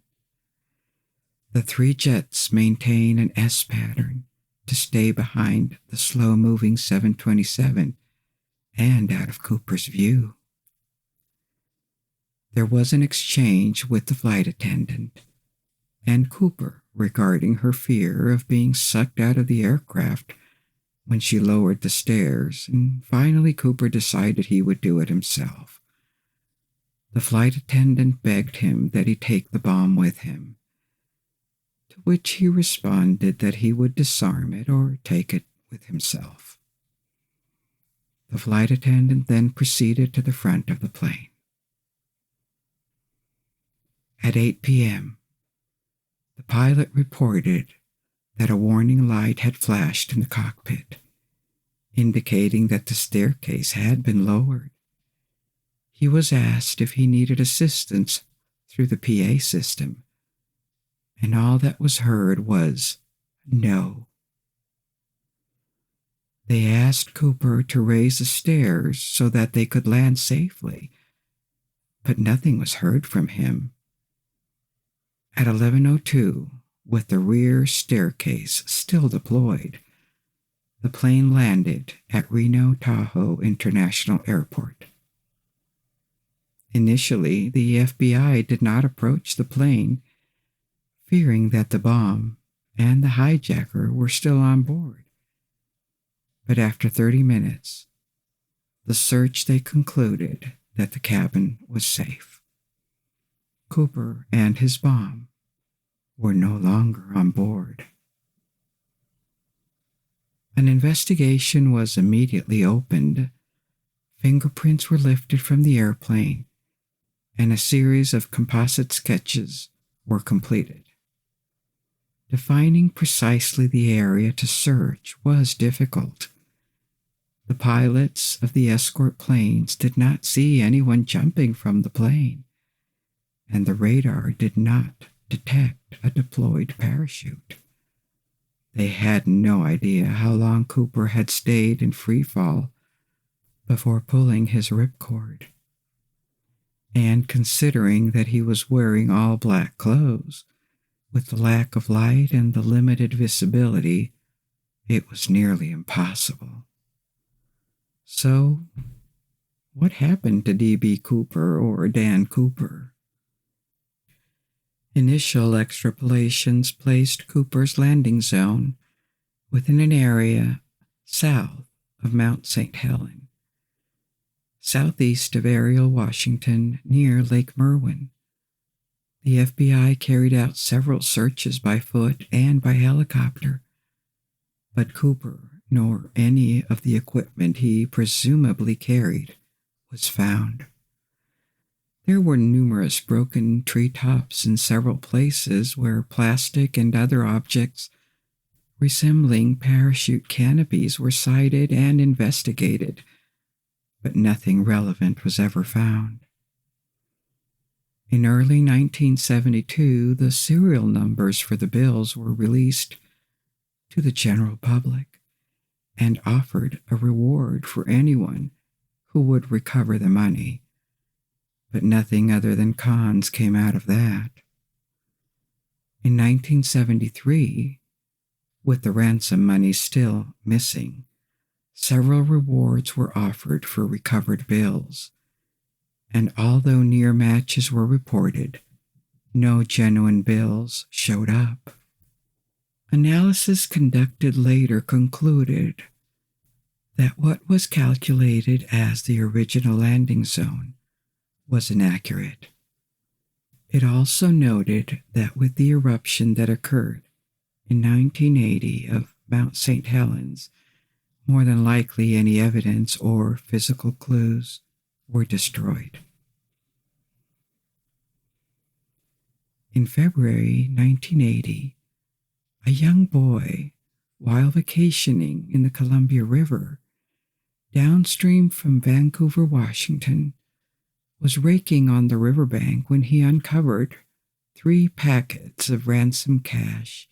The three jets maintain an S pattern to stay behind the slow-moving 727 and out of Cooper's view. There was an exchange with the flight attendant and Cooper regarding her fear of being sucked out of the aircraft when she lowered the stairs, and finally Cooper decided he would do it himself. The flight attendant begged him that he take the bomb with him, to which he responded that he would disarm it or take it with himself. The flight attendant then proceeded to the front of the plane. At 8 p.m., the pilot reported that a warning light had flashed in the cockpit, indicating that the staircase had been lowered. He was asked if he needed assistance through the PA system, and all that was heard was no. They asked Cooper to raise the stairs so that they could land safely, but nothing was heard from him. At 11:02, with the rear staircase still deployed, the plane landed at Reno Tahoe International Airport. Initially, the FBI did not approach the plane, fearing that the bomb and the hijacker were still on board. But after 30 minutes, the search they concluded that the cabin was safe. Cooper and his bomb were no longer on board. An investigation was immediately opened. Fingerprints were lifted from the airplane, and a series of composite sketches were completed. Defining precisely the area to search was difficult. The pilots of the escort planes did not see anyone jumping from the plane, and the radar did not detect a deployed parachute. They had no idea how long Cooper had stayed in free fall before pulling his ripcord. And considering that he was wearing all black clothes, with the lack of light and the limited visibility, it was nearly impossible. So, what happened to D.B. Cooper or Dan Cooper? Initial extrapolations placed Cooper's landing zone within an area south of Mount St. Helens, southeast of Ariel, Washington, near Lake Merwin. The FBI carried out several searches by foot and by helicopter, but Cooper nor any of the equipment he presumably carried was found. There were numerous broken treetops in several places where plastic and other objects resembling parachute canopies were sighted and investigated, but nothing relevant was ever found. In early 1972, the serial numbers for the bills were released to the general public and offered a reward for anyone who would recover the money, but nothing other than cons came out of that. In 1973, with the ransom money still missing, several rewards were offered for recovered bills, and although near matches were reported, no genuine bills showed up. Analysis conducted later concluded that what was calculated as the original landing zone was inaccurate. It also noted that with the eruption that occurred in 1980 of Mount St. Helens, more than likely any evidence or physical clues were destroyed. In February 1980, a young boy, while vacationing in the Columbia River, downstream from Vancouver, Washington, was raking on the riverbank when he uncovered 3 packets of ransom cash,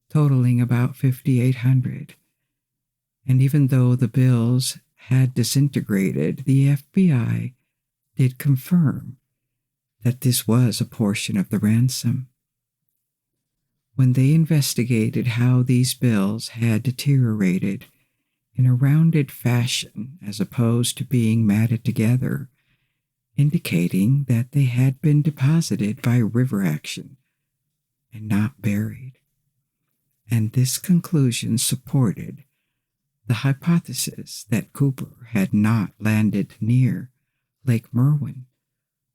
totaling about $5,800. And even though the bills had disintegrated, the FBI did confirm that this was a portion of the ransom. When they investigated how these bills had deteriorated in a rounded fashion as opposed to being matted together, indicating that they had been deposited by river action and not buried. And this conclusion supported the hypothesis that Cooper had not landed near Lake Merwin,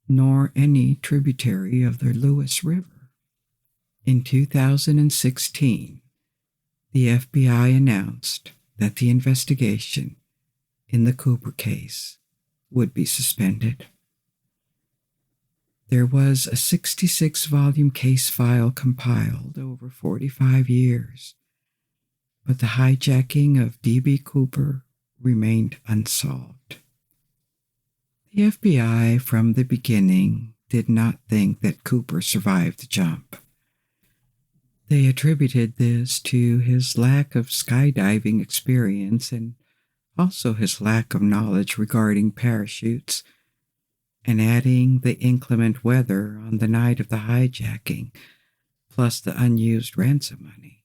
nor any tributary of the Lewis River. In 2016, the FBI announced that the investigation in the Cooper case would be suspended. There was a 66-volume case file compiled over 45 years, but the hijacking of D.B. Cooper remained unsolved. The FBI from the beginning did not think that Cooper survived the jump. They attributed this to his lack of skydiving experience and also his lack of knowledge regarding parachutes, and adding the inclement weather on the night of the hijacking, plus the unused ransom money.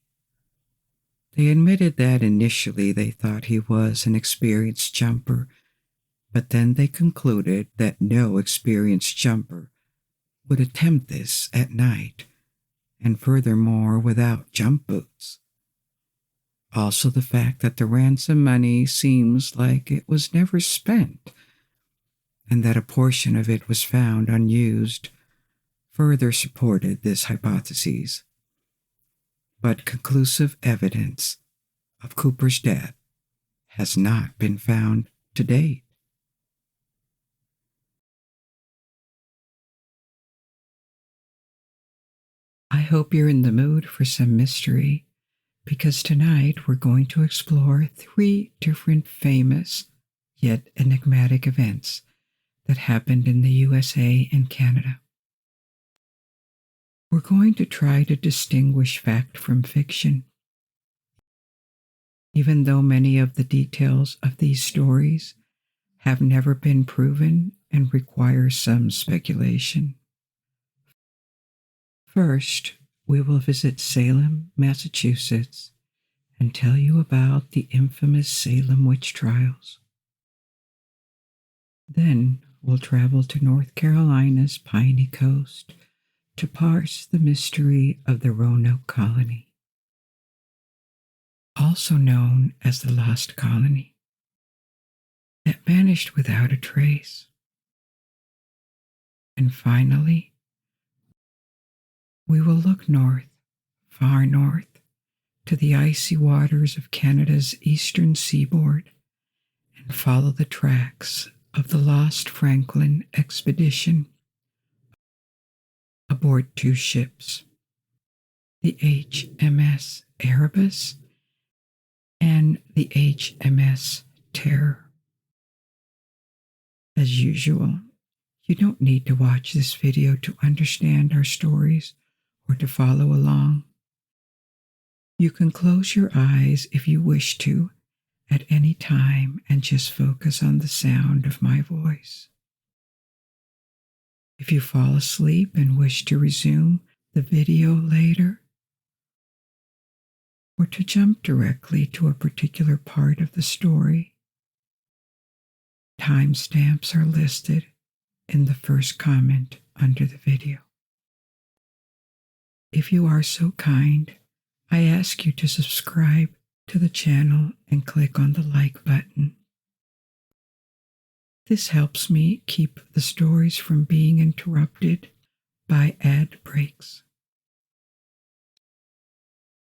They admitted that initially they thought he was an experienced jumper, but then they concluded that no experienced jumper would attempt this at night, and furthermore without jump boots. Also the fact that the ransom money seems like it was never spent, and that a portion of it was found unused, further supported this hypothesis. But conclusive evidence of Cooper's death has not been found to date. I hope you're in the mood for some mystery, because tonight we're going to explore 3 different famous yet enigmatic events that happened in the USA and Canada. We're going to try to distinguish fact from fiction. Even though many of the details of these stories have never been proven and require some speculation. First, we will visit Salem, Massachusetts, and tell you about the infamous Salem witch trials. Then we'll travel to North Carolina's Piney Coast to parse the mystery of the Roanoke Colony, also known as the Lost Colony, that vanished without a trace. And finally, we will look north, far north, to the icy waters of Canada's eastern seaboard and follow the tracks of the lost Franklin expedition aboard two ships, the HMS Erebus and the HMS Terror. As usual, you don't need to watch this video to understand our stories or to follow along. You can close your eyes if you wish to at any time and just focus on the sound of my voice. If you fall asleep and wish to resume the video later, or to jump directly to a particular part of the story, timestamps are listed in the first comment under the video. If you are so kind, I ask you to subscribe to the channel and click on the like button. This helps me keep the stories from being interrupted by ad breaks.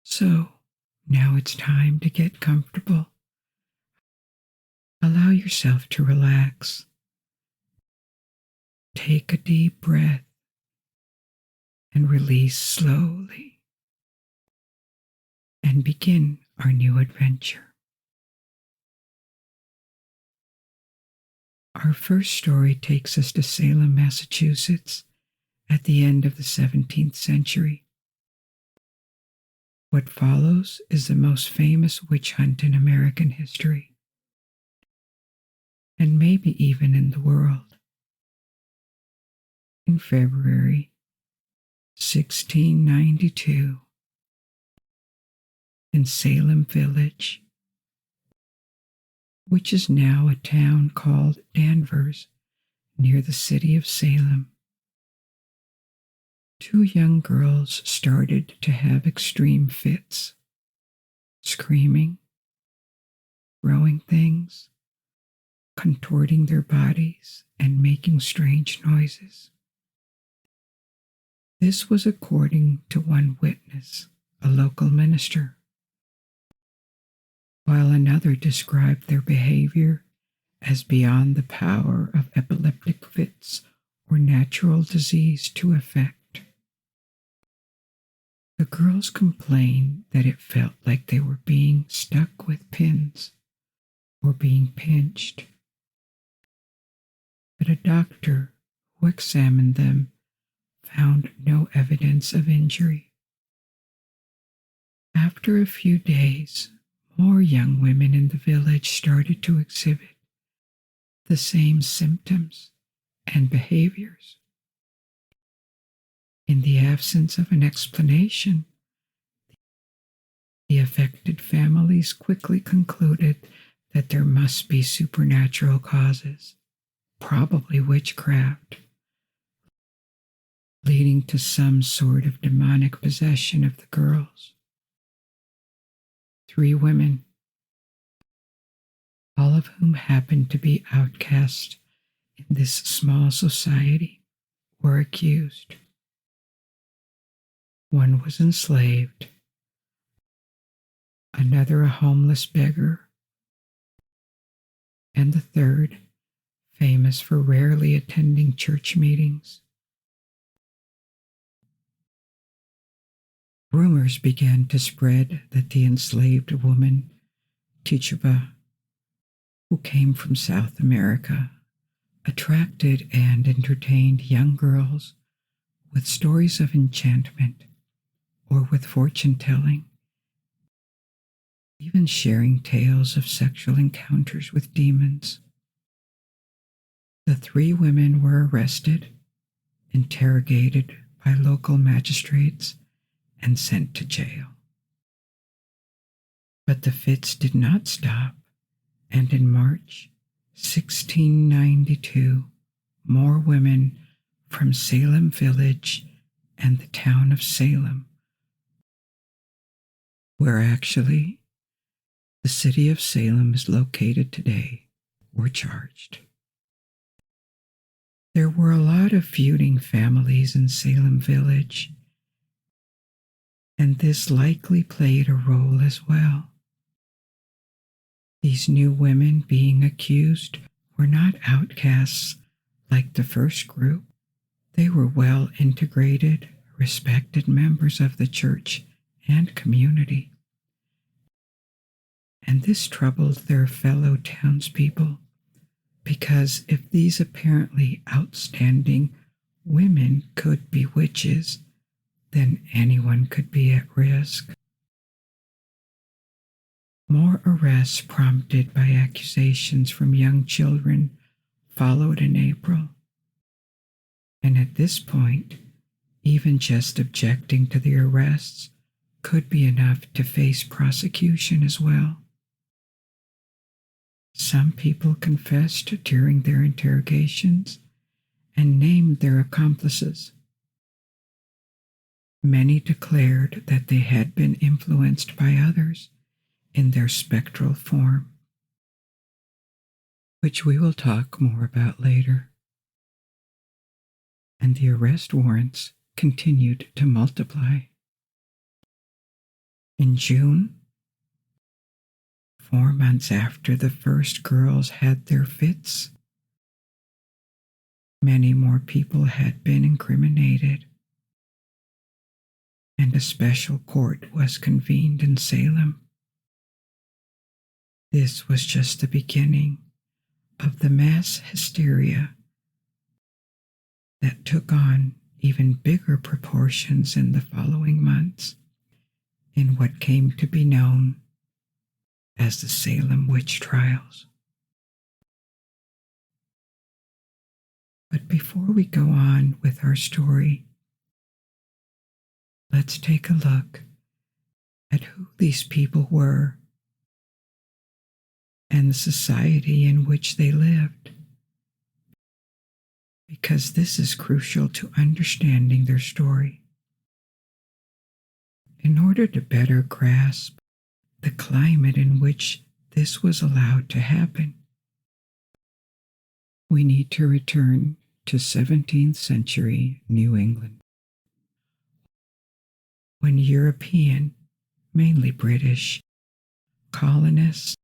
So, now it's time to get comfortable. Allow yourself to relax. Take a deep breath and release slowly, and begin our new adventure. Our first story takes us to Salem, Massachusetts, at the end of the 17th century. What follows is the most famous witch hunt in American history, and maybe even in the world. In February 1692, in Salem Village, which is now a town called Danvers, near the city of Salem, two young girls started to have extreme fits, screaming, throwing things, contorting their bodies, and making strange noises. This was according to one witness, a local minister, while another described their behavior as beyond the power of epileptic fits or natural disease to affect. The girls complained that it felt like they were being stuck with pins or being pinched. But a doctor who examined them found no evidence of injury. After a few days, more young women in the village started to exhibit the same symptoms and behaviors. In the absence of an explanation, the affected families quickly concluded that there must be supernatural causes, probably witchcraft, leading to some sort of demonic possession of the girls. 3 women, all of whom happened to be outcasts in this small society, were accused. One was enslaved, another a homeless beggar, and the third famous for rarely attending church meetings. Rumors began to spread that the enslaved woman, Tituba, who came from South America, attracted and entertained young girls with stories of enchantment or with fortune-telling, even sharing tales of sexual encounters with demons. The 3 women were arrested, interrogated by local magistrates, and sent to jail. But the fits did not stop, and in March 1692, more women from Salem Village and the town of Salem, where actually the city of Salem is located today, were charged. There were a lot of feuding families in Salem Village, and this likely played a role as well. These new women being accused were not outcasts like the first group. They were well integrated, respected members of the church and community. And this troubled their fellow townspeople, because if these apparently outstanding women could be witches, then anyone could be at risk. More arrests prompted by accusations from young children followed in April. And at this point, even just objecting to the arrests could be enough to face prosecution as well. Some people confessed during their interrogations and named their accomplices. Many declared that they had been influenced by others in their spectral form, which we will talk more about later. And the arrest warrants continued to multiply. In June, 4 months after the first girls had their fits, many more people had been incriminated, and a special court was convened in Salem. This was just the beginning of the mass hysteria that took on even bigger proportions in the following months in what came to be known as the Salem witch trials. But before we go on with our story, let's take a look at who these people were and the society in which they lived, because this is crucial to understanding their story. In order to better grasp the climate in which this was allowed to happen, we need to return to 17th century New England, when European, mainly British, colonists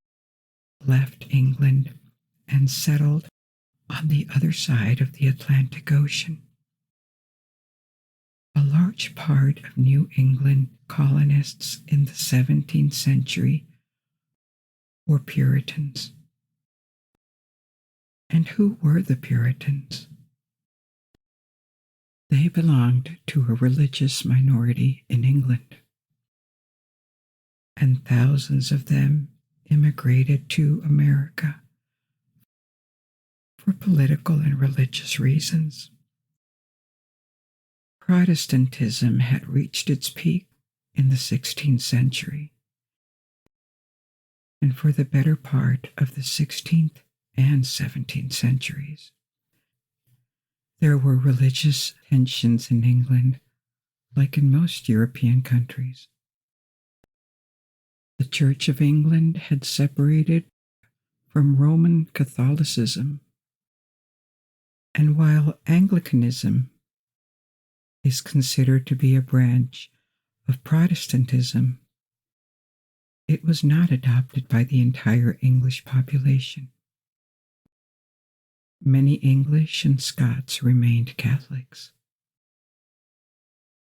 left England and settled on the other side of the Atlantic Ocean. A large part of New England colonists in the 17th century were Puritans. And who were the Puritans? They belonged to a religious minority in England, and thousands of them immigrated to America for political and religious reasons. Protestantism had reached its peak in the 16th century, and for the better part of the 16th and 17th centuries, there were religious tensions in England, like in most European countries. The Church of England had separated from Roman Catholicism, and while Anglicanism is considered to be a branch of Protestantism, it was not adopted by the entire English population. Many English and Scots remained Catholics.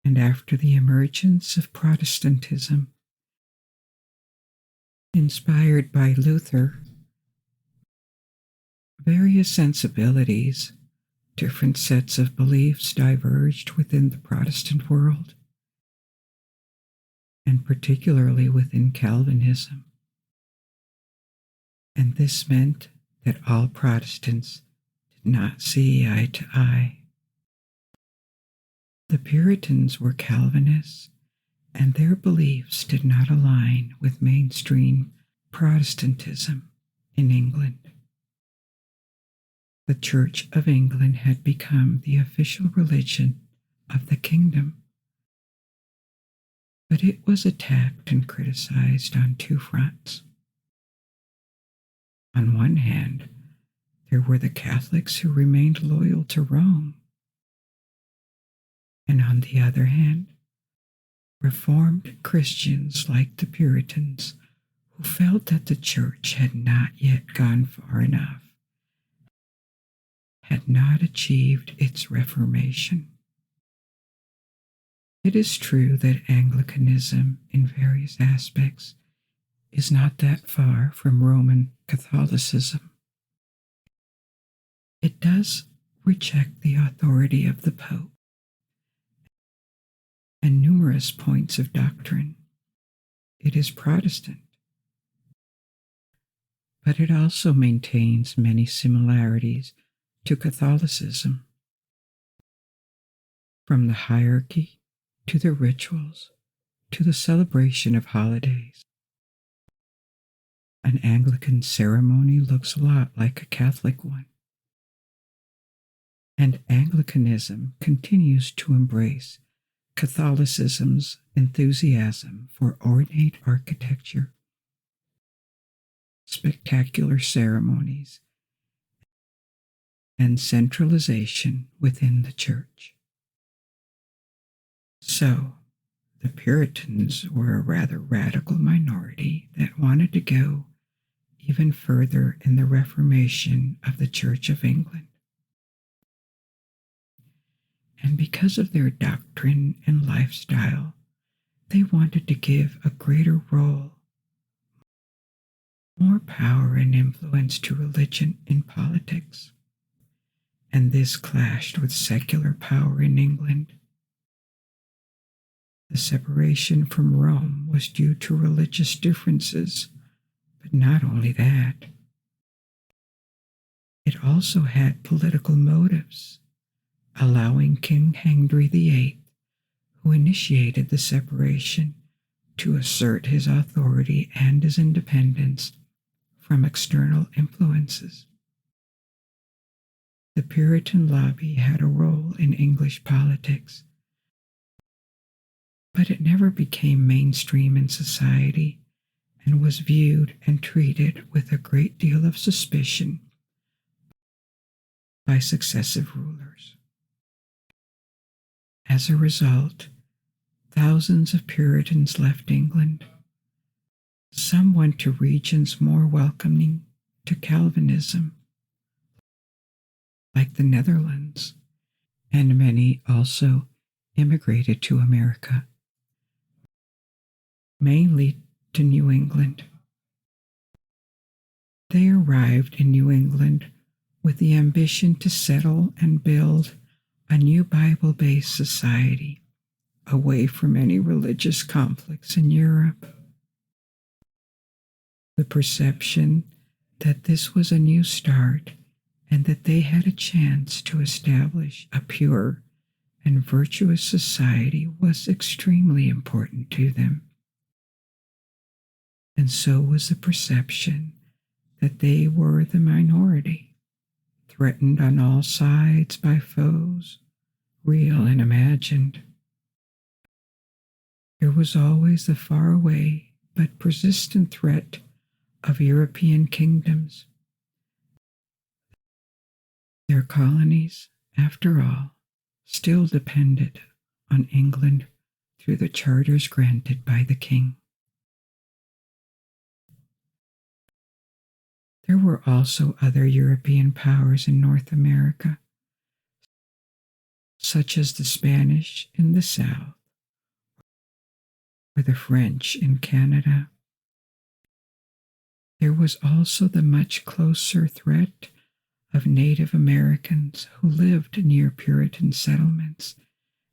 And after the emergence of Protestantism, inspired by Luther, various sensibilities, different sets of beliefs diverged within the Protestant world, and particularly within Calvinism. And this meant that all Protestants did not see eye to eye. The Puritans were Calvinists, and their beliefs did not align with mainstream Protestantism in England. The Church of England had become the official religion of the kingdom, but it was attacked and criticized on two fronts. On one hand, there were the Catholics who remained loyal to Rome, and on the other hand, Reformed Christians like the Puritans who felt that the Church had not yet gone far enough had not achieved its reformation. It is true that Anglicanism, in various aspects, is not that far from Roman Catholicism. It does reject the authority of the Pope and numerous points of doctrine. It is Protestant, but it also maintains many similarities to Catholicism, from the hierarchy to the rituals to the celebration of holidays. An Anglican ceremony looks a lot like a Catholic one, and Anglicanism continues to embrace Catholicism's enthusiasm for ornate architecture, spectacular ceremonies, and centralization within the church. So, the Puritans were a rather radical minority that wanted to go even further in the reformation of the Church of England. And because of their doctrine and lifestyle, they wanted to give a greater role, more power and influence to religion in politics. And this clashed with secular power in England. The separation from Rome was due to religious differences, but not only that. It also had political motives, allowing King Henry VIII, who initiated the separation, to assert his authority and his independence from external influences. The Puritan lobby had a role in English politics, but it never became mainstream in society and was viewed and treated with a great deal of suspicion by successive rulers. As a result, thousands of Puritans left England. Some went to regions more welcoming to Calvinism, like the Netherlands, and many also immigrated to America, mainly to New England. They arrived in New England with the ambition to settle and build a new Bible-based society away from any religious conflicts in Europe. The perception that this was a new start and that they had a chance to establish a pure and virtuous society was extremely important to them. And so was the perception that they were the minority, threatened on all sides by foes, real and imagined. There was always the faraway but persistent threat of European kingdoms. Their colonies, after all, still depended on England through the charters granted by the king. There were also other European powers in North America, such as the Spanish in the south, or the French in Canada. There was also the much closer threat of Native Americans who lived near Puritan settlements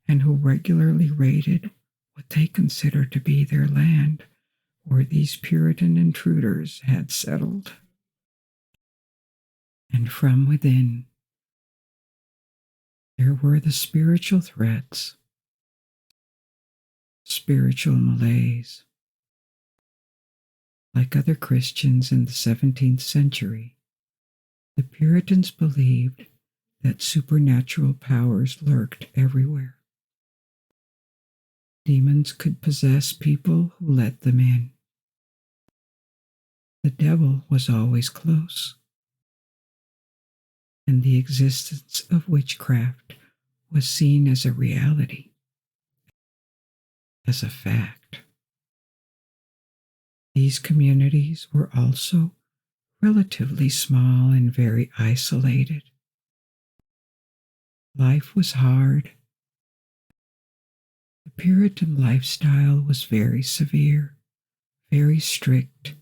and who regularly raided what they considered to be their land, where these Puritan intruders had settled. And from within, there were the spiritual threats, spiritual malaise. Like other Christians in the 17th century, the Puritans believed that supernatural powers lurked everywhere. Demons could possess people who let them in. The devil was always close, and the existence of witchcraft was seen as a reality, as a fact. These communities were also relatively small and very isolated. Life was hard. The Puritan lifestyle was very severe, very strict,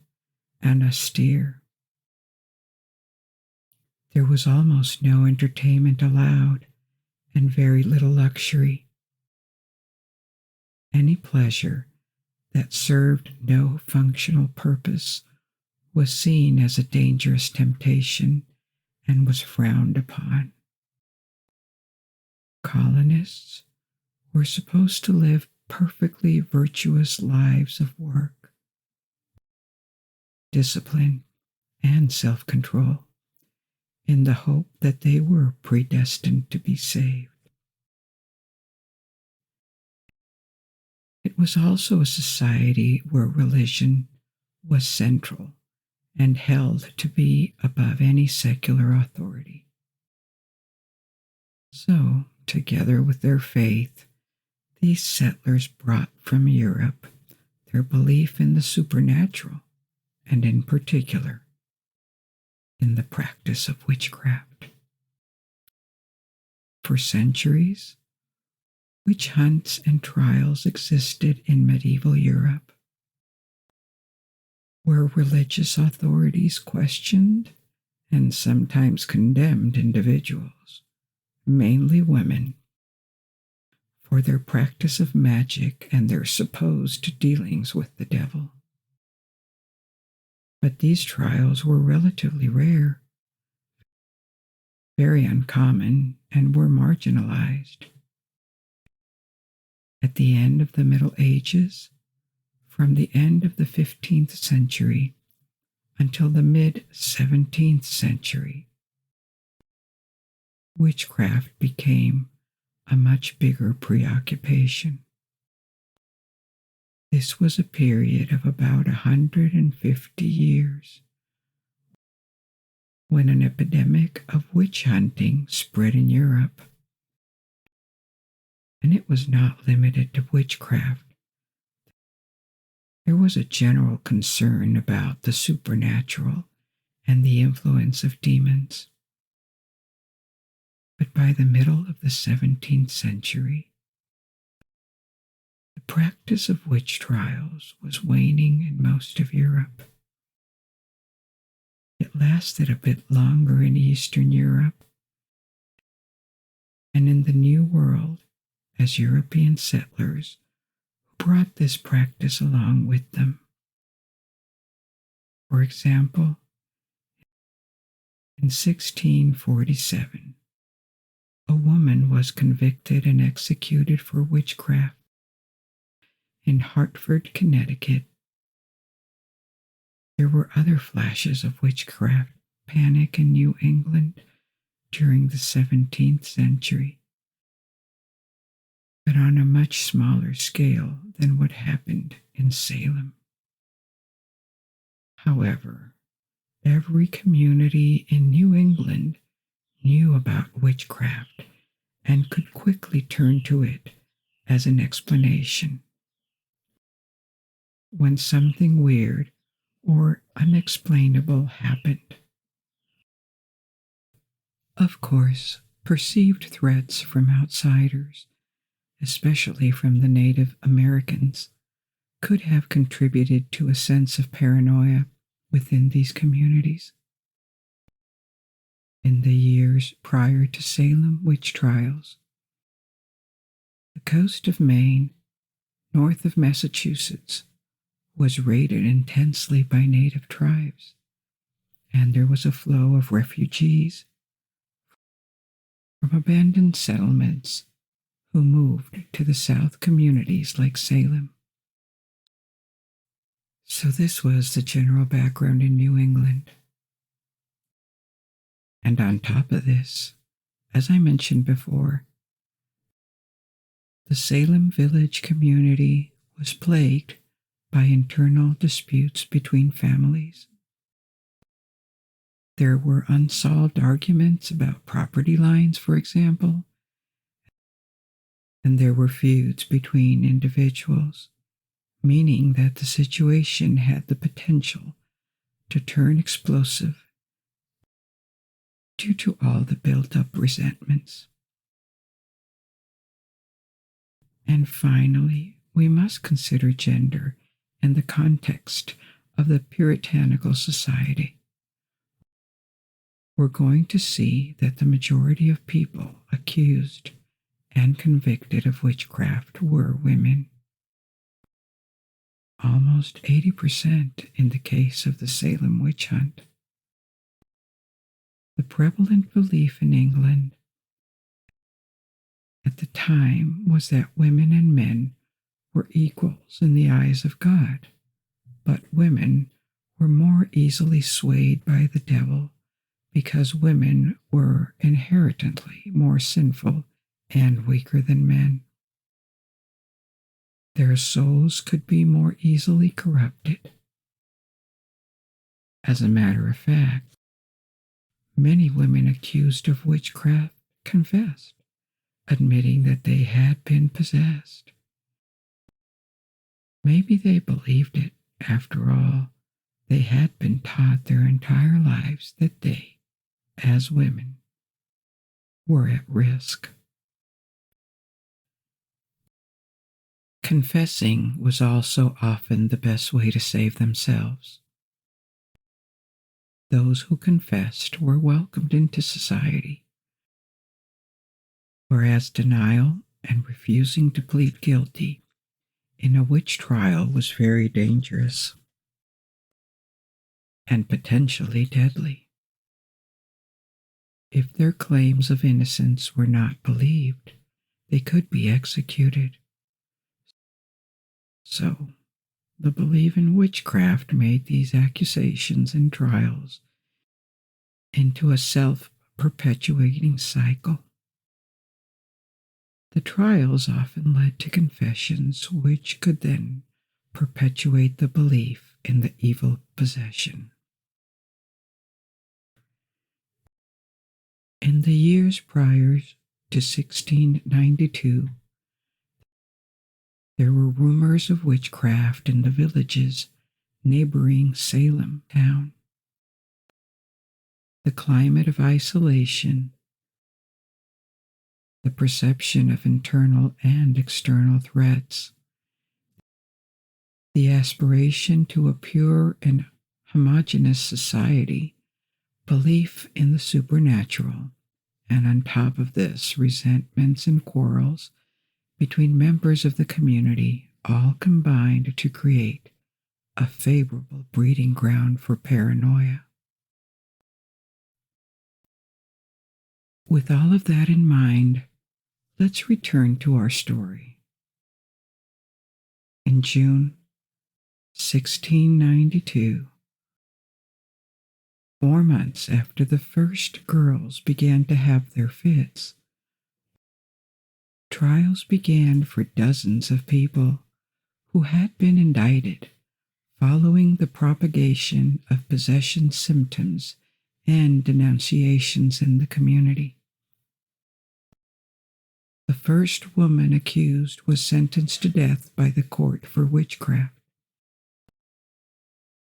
and austere. There was almost no entertainment allowed, and very little luxury. Any pleasure that served no functional purpose was seen as a dangerous temptation and was frowned upon. Colonists were supposed to live perfectly virtuous lives of work, discipline, and self-control, in the hope that they were predestined to be saved. It was also a society where religion was central and held to be above any secular authority. So, together with their faith, these settlers brought from Europe their belief in the supernatural, and in particular, in the practice of witchcraft. For centuries, witch hunts and trials existed in medieval Europe, where religious authorities questioned and sometimes condemned individuals, mainly women, for their practice of magic and their supposed dealings with the devil. But these trials were relatively rare, very uncommon, and were marginalized. At the end of the Middle Ages, from the end of the 15th century until the mid-17th century, witchcraft became a much bigger preoccupation. This was a period of about 150 years, when an epidemic of witch hunting spread in Europe. And it was not limited to witchcraft. There was a general concern about the supernatural and the influence of demons. But by the middle of the 17th century, the practice of witch trials was waning in most of Europe. It lasted a bit longer in Eastern Europe, and in the New World, as European settlers who brought this practice along with them. For example, in 1647, a woman was convicted and executed for witchcraft in Hartford, Connecticut. There were other flashes of witchcraft panic in New England during the 17th century, but on a much smaller scale than what happened in Salem. However, every community in New England knew about witchcraft and could quickly turn to it as an explanation. When something weird or unexplainable happened. Of course, perceived threats from outsiders, especially from the Native Americans, could have contributed to a sense of paranoia within these communities. In the years prior to Salem witch trials, the coast of Maine, north of Massachusetts, was raided intensely by native tribes, and there was a flow of refugees from abandoned settlements who moved to the south communities like Salem. So this was the general background in New England. And on top of this, as I mentioned before, the Salem village community was plagued by internal disputes between families. There were unsolved arguments about property lines, for example, and there were feuds between individuals, meaning that the situation had the potential to turn explosive due to all the built-up resentments. And finally, we must consider gender in the context of the puritanical society. We're going to see that the majority of people accused and convicted of witchcraft were women. Almost 80% in the case of the Salem witch hunt. The prevalent belief in England at the time was that women and men were equals in the eyes of God, but women were more easily swayed by the devil because women were inherently more sinful and weaker than men. Their souls could be more easily corrupted. As a matter of fact, many women accused of witchcraft confessed, admitting that they had been possessed. Maybe they believed it. After all, they had been taught their entire lives that they, as women, were at risk. Confessing was also often the best way to save themselves. Those who confessed were welcomed into society, whereas denial and refusing to plead guilty in a witch trial was very dangerous and potentially deadly. If their claims of innocence were not believed, they could be executed. So, the belief in witchcraft made these accusations and trials into a self-perpetuating cycle. The trials often led to confessions which could then perpetuate the belief in the evil possession. In the years prior to 1692, there were rumors of witchcraft in the villages neighboring Salem town. The climate of isolation, the perception of internal and external threats, the aspiration to a pure and homogeneous society, belief in the supernatural, and on top of this, resentments and quarrels between members of the community all combined to create a favorable breeding ground for paranoia. With all of that in mind, let's return to our story. In June 1692, 4 months after the first girls began to have their fits, trials began for dozens of people who had been indicted following the propagation of possession symptoms and denunciations in the community. The first woman accused was sentenced to death by the court for witchcraft.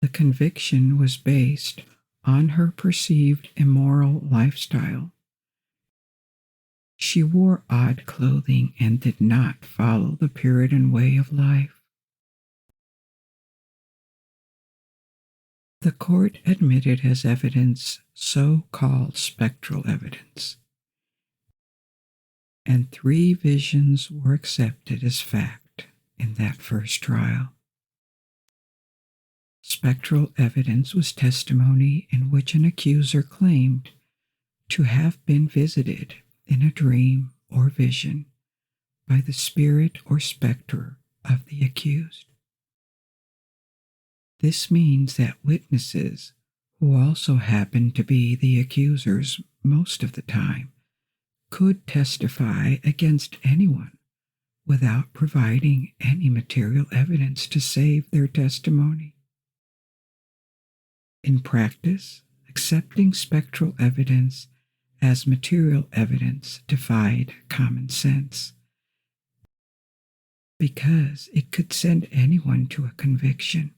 The conviction was based on her perceived immoral lifestyle. She wore odd clothing and did not follow the Puritan way of life. The court admitted as evidence so-called spectral evidence, and 3 visions were accepted as fact in that first trial. Spectral evidence was testimony in which an accuser claimed to have been visited in a dream or vision by the spirit or spectre of the accused. This means that witnesses, who also happen to be the accusers most of the time, could testify against anyone without providing any material evidence to save their testimony. In practice, accepting spectral evidence as material evidence defied common sense, because it could send anyone to a conviction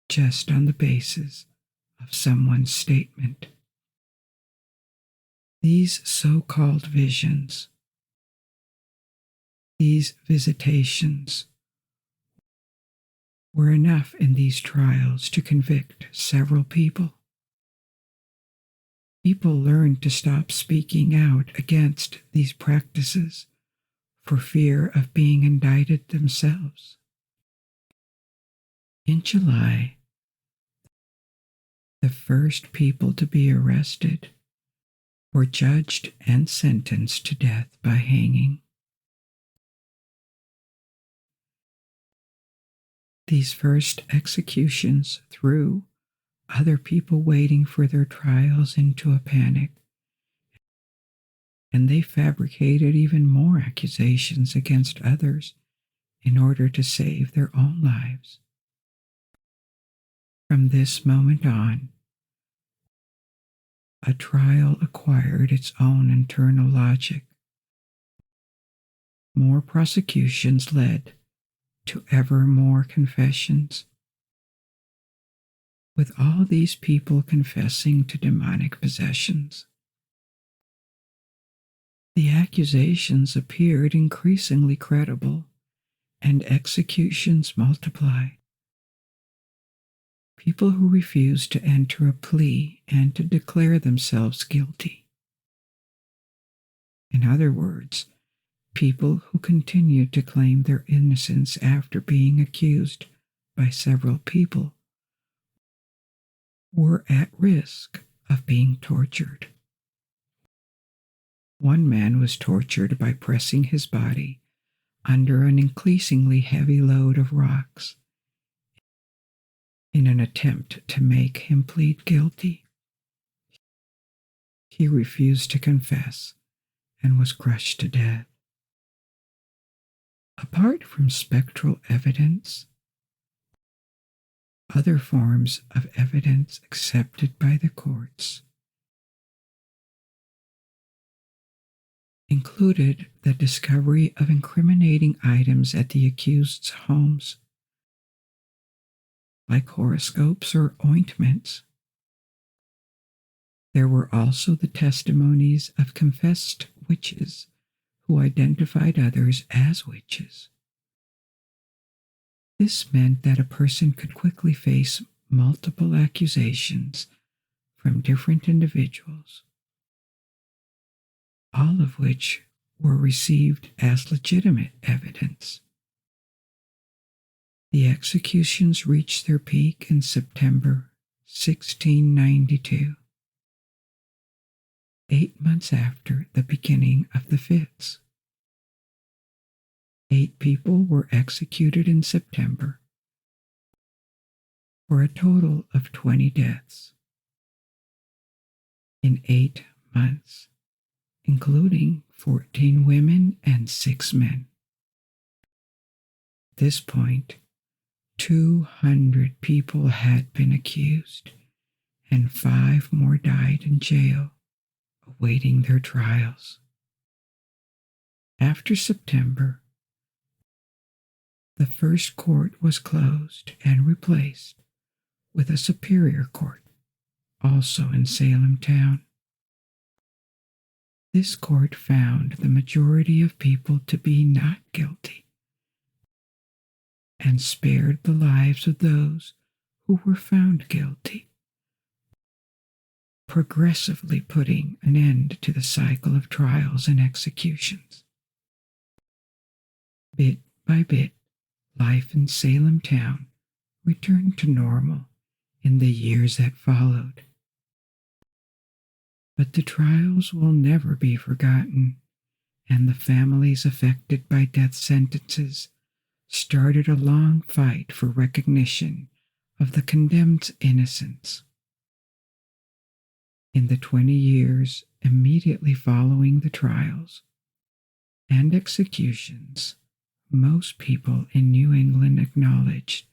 just on the basis of someone's statement. These so-called visions These visitations were enough in these trials to convict several people. People learned to stop speaking out against these practices for fear of being indicted themselves. In July, the first people to be arrested were judged and sentenced to death by hanging. These first executions threw other people waiting for their trials into a panic, and they fabricated even more accusations against others in order to save their own lives. From this moment on, a trial acquired its own internal logic. More prosecutions led to ever more confessions, with all these people confessing to demonic possessions. The accusations appeared increasingly credible, and executions multiplied. People who refused to enter a plea and to declare themselves guilty. In other words, people who continued to claim their innocence after being accused by several people were at risk of being tortured. One man was tortured by pressing his body under an increasingly heavy load of rocks in an attempt to make him plead guilty. He refused to confess and was crushed to death. Apart from spectral evidence, other forms of evidence accepted by the courts included the discovery of incriminating items at the accused's homes, like horoscopes or ointments. There were also the testimonies of confessed witches who identified others as witches. This meant that a person could quickly face multiple accusations from different individuals, all of which were received as legitimate evidence. The executions reached their peak in September 1692, 8 months after the beginning of the fits. 8 people were executed in September, for a total of 20 deaths in 8 months, including 14 women and 6 men. At this point, 200 people had been accused, and 5 more died in jail, awaiting their trials. After September, the first court was closed and replaced with a superior court, also in Salem town. This court found the majority of people to be not guilty and spared the lives of those who were found guilty, progressively putting an end to the cycle of trials and executions. Bit by bit, life in Salem town returned to normal in the years that followed. But the trials will never be forgotten, and the families affected by death sentences started a long fight for recognition of the condemned's innocence. In the 20 years immediately following the trials and executions, most people in New England acknowledged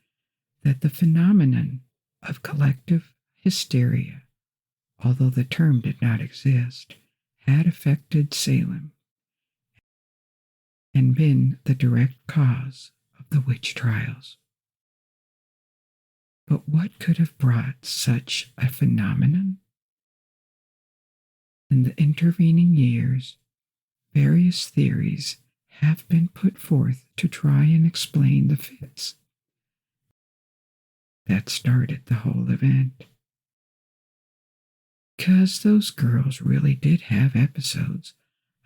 that the phenomenon of collective hysteria, although the term did not exist, had affected Salem and been the direct cause of the witch trials. But what could have brought such a phenomenon? In the intervening years, various theories have been put forth to try and explain the fits that started the whole event. Because those girls really did have episodes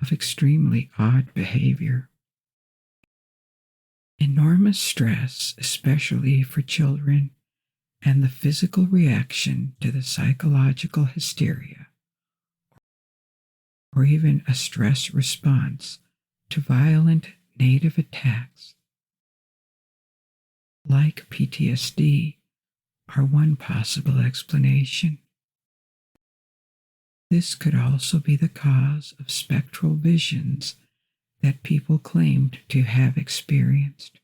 of extremely odd behavior. Enormous stress, especially for children, and the physical reaction to the psychological hysteria, or even a stress response to violent native attacks, like PTSD, are one possible explanation. This could also be the cause of spectral visions that people claimed to have experienced.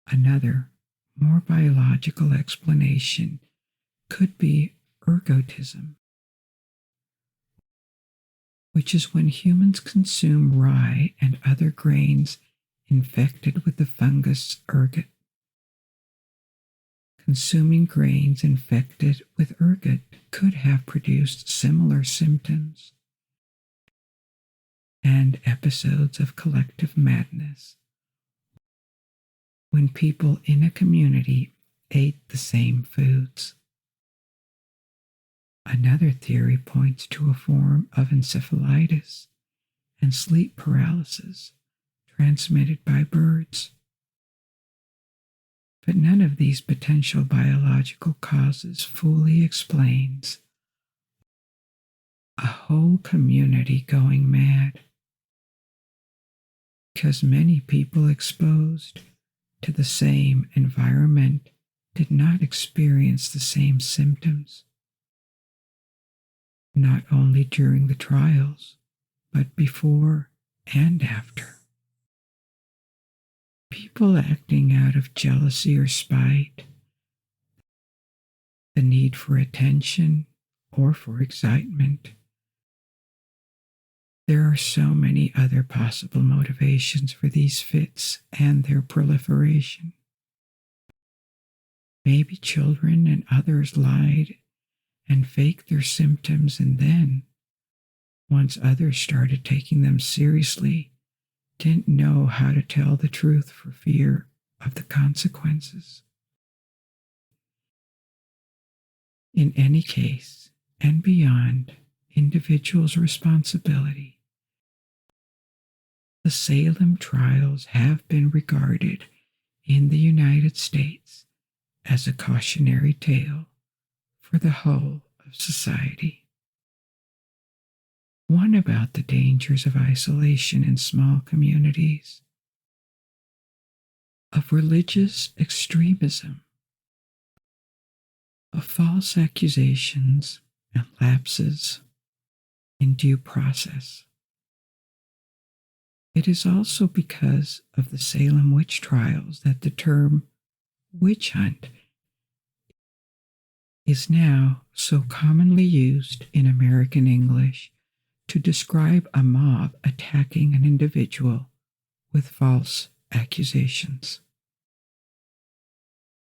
Another, more biological explanation could be ergotism, which is when humans consume rye and other grains infected with the fungus ergot. Consuming grains infected with ergot could have produced similar symptoms and episodes of collective madness when people in a community ate the same foods. Another theory points to a form of encephalitis and sleep paralysis transmitted by birds. But none of these potential biological causes fully explains a whole community going mad, because many people exposed to the same environment did not experience the same symptoms, not only during the trials, but before and after. People acting out of jealousy or spite, the need for attention, or for excitement. There are so many other possible motivations for these fits and their proliferation. Maybe children and others lied and faked their symptoms, and then, once others started taking them seriously, didn't know how to tell the truth for fear of the consequences. In any case, and beyond individuals' responsibility, the Salem trials have been regarded in the United States as a cautionary tale for the whole of society. One about the dangers of isolation in small communities, of religious extremism, of false accusations and lapses in due process. It is also because of the Salem witch trials that the term witch hunt is now so commonly used in American English to describe a mob attacking an individual with false accusations.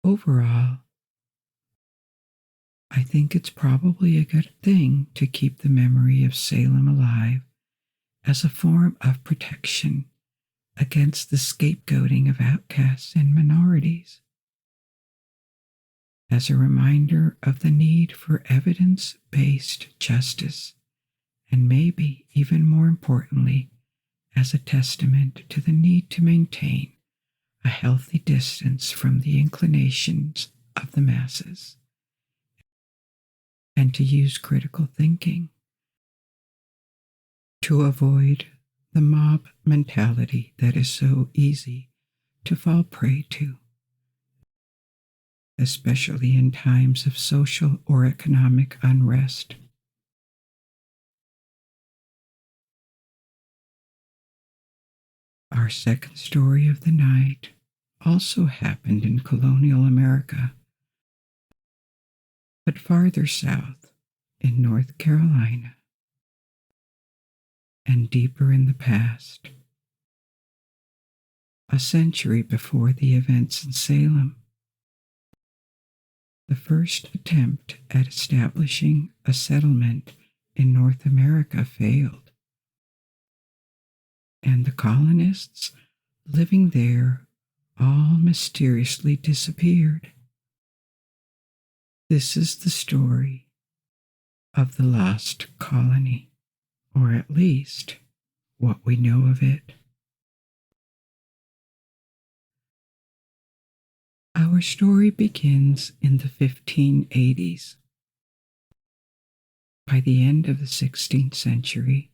Overall, I think it's probably a good thing to keep the memory of Salem alive as a form of protection against the scapegoating of outcasts and minorities, as a reminder of the need for evidence-based justice, and maybe even more importantly, as a testament to the need to maintain a healthy distance from the inclinations of the masses, and to use critical thinking to avoid the mob mentality that is so easy to fall prey to, especially in times of social or economic unrest. Our second story of the night also happened in colonial America, but farther south in North Carolina and deeper in the past, a century before the events in Salem. The first attempt at establishing a settlement in North America failed. and the colonists living there all mysteriously disappeared. This is the story of the lost colony, or at least what we know of it. Our story begins in the 1580s. By the end of the 16th century,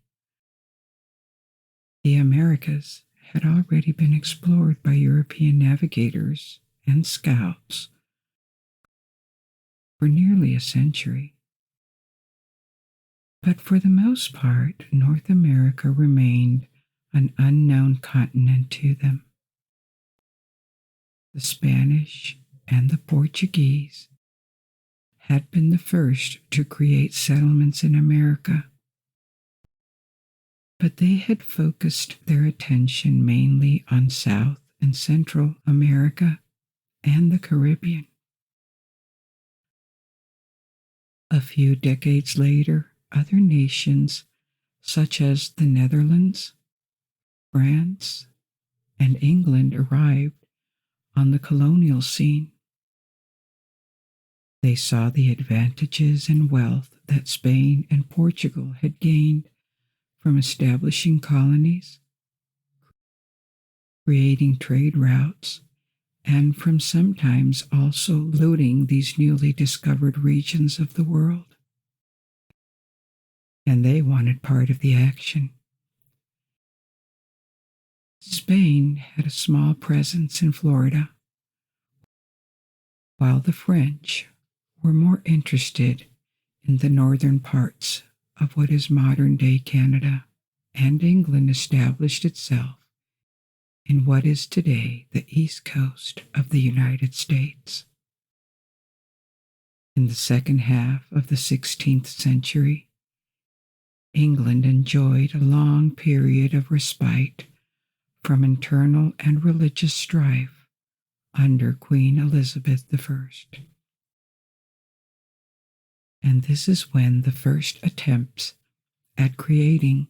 the Americas had already been explored by European navigators and scouts for nearly a century. But for the most part, North America remained an unknown continent to them. The Spanish and the Portuguese had been the first to create settlements in America, but they had focused their attention mainly on South and Central America and the Caribbean. A few decades later, other nations such as the Netherlands, France, and England arrived on the colonial scene. They saw the advantages and wealth that Spain and Portugal had gained from establishing colonies, creating trade routes, and from sometimes also looting these newly discovered regions of the world. And they wanted part of the action. Spain had a small presence in Florida, while the French were more interested in the northern parts of what is modern-day Canada, and England established itself in what is today the east coast of the United States. In the second half of the 16th century, England enjoyed a long period of respite from internal and religious strife under Queen Elizabeth I. And this is when the first attempts at creating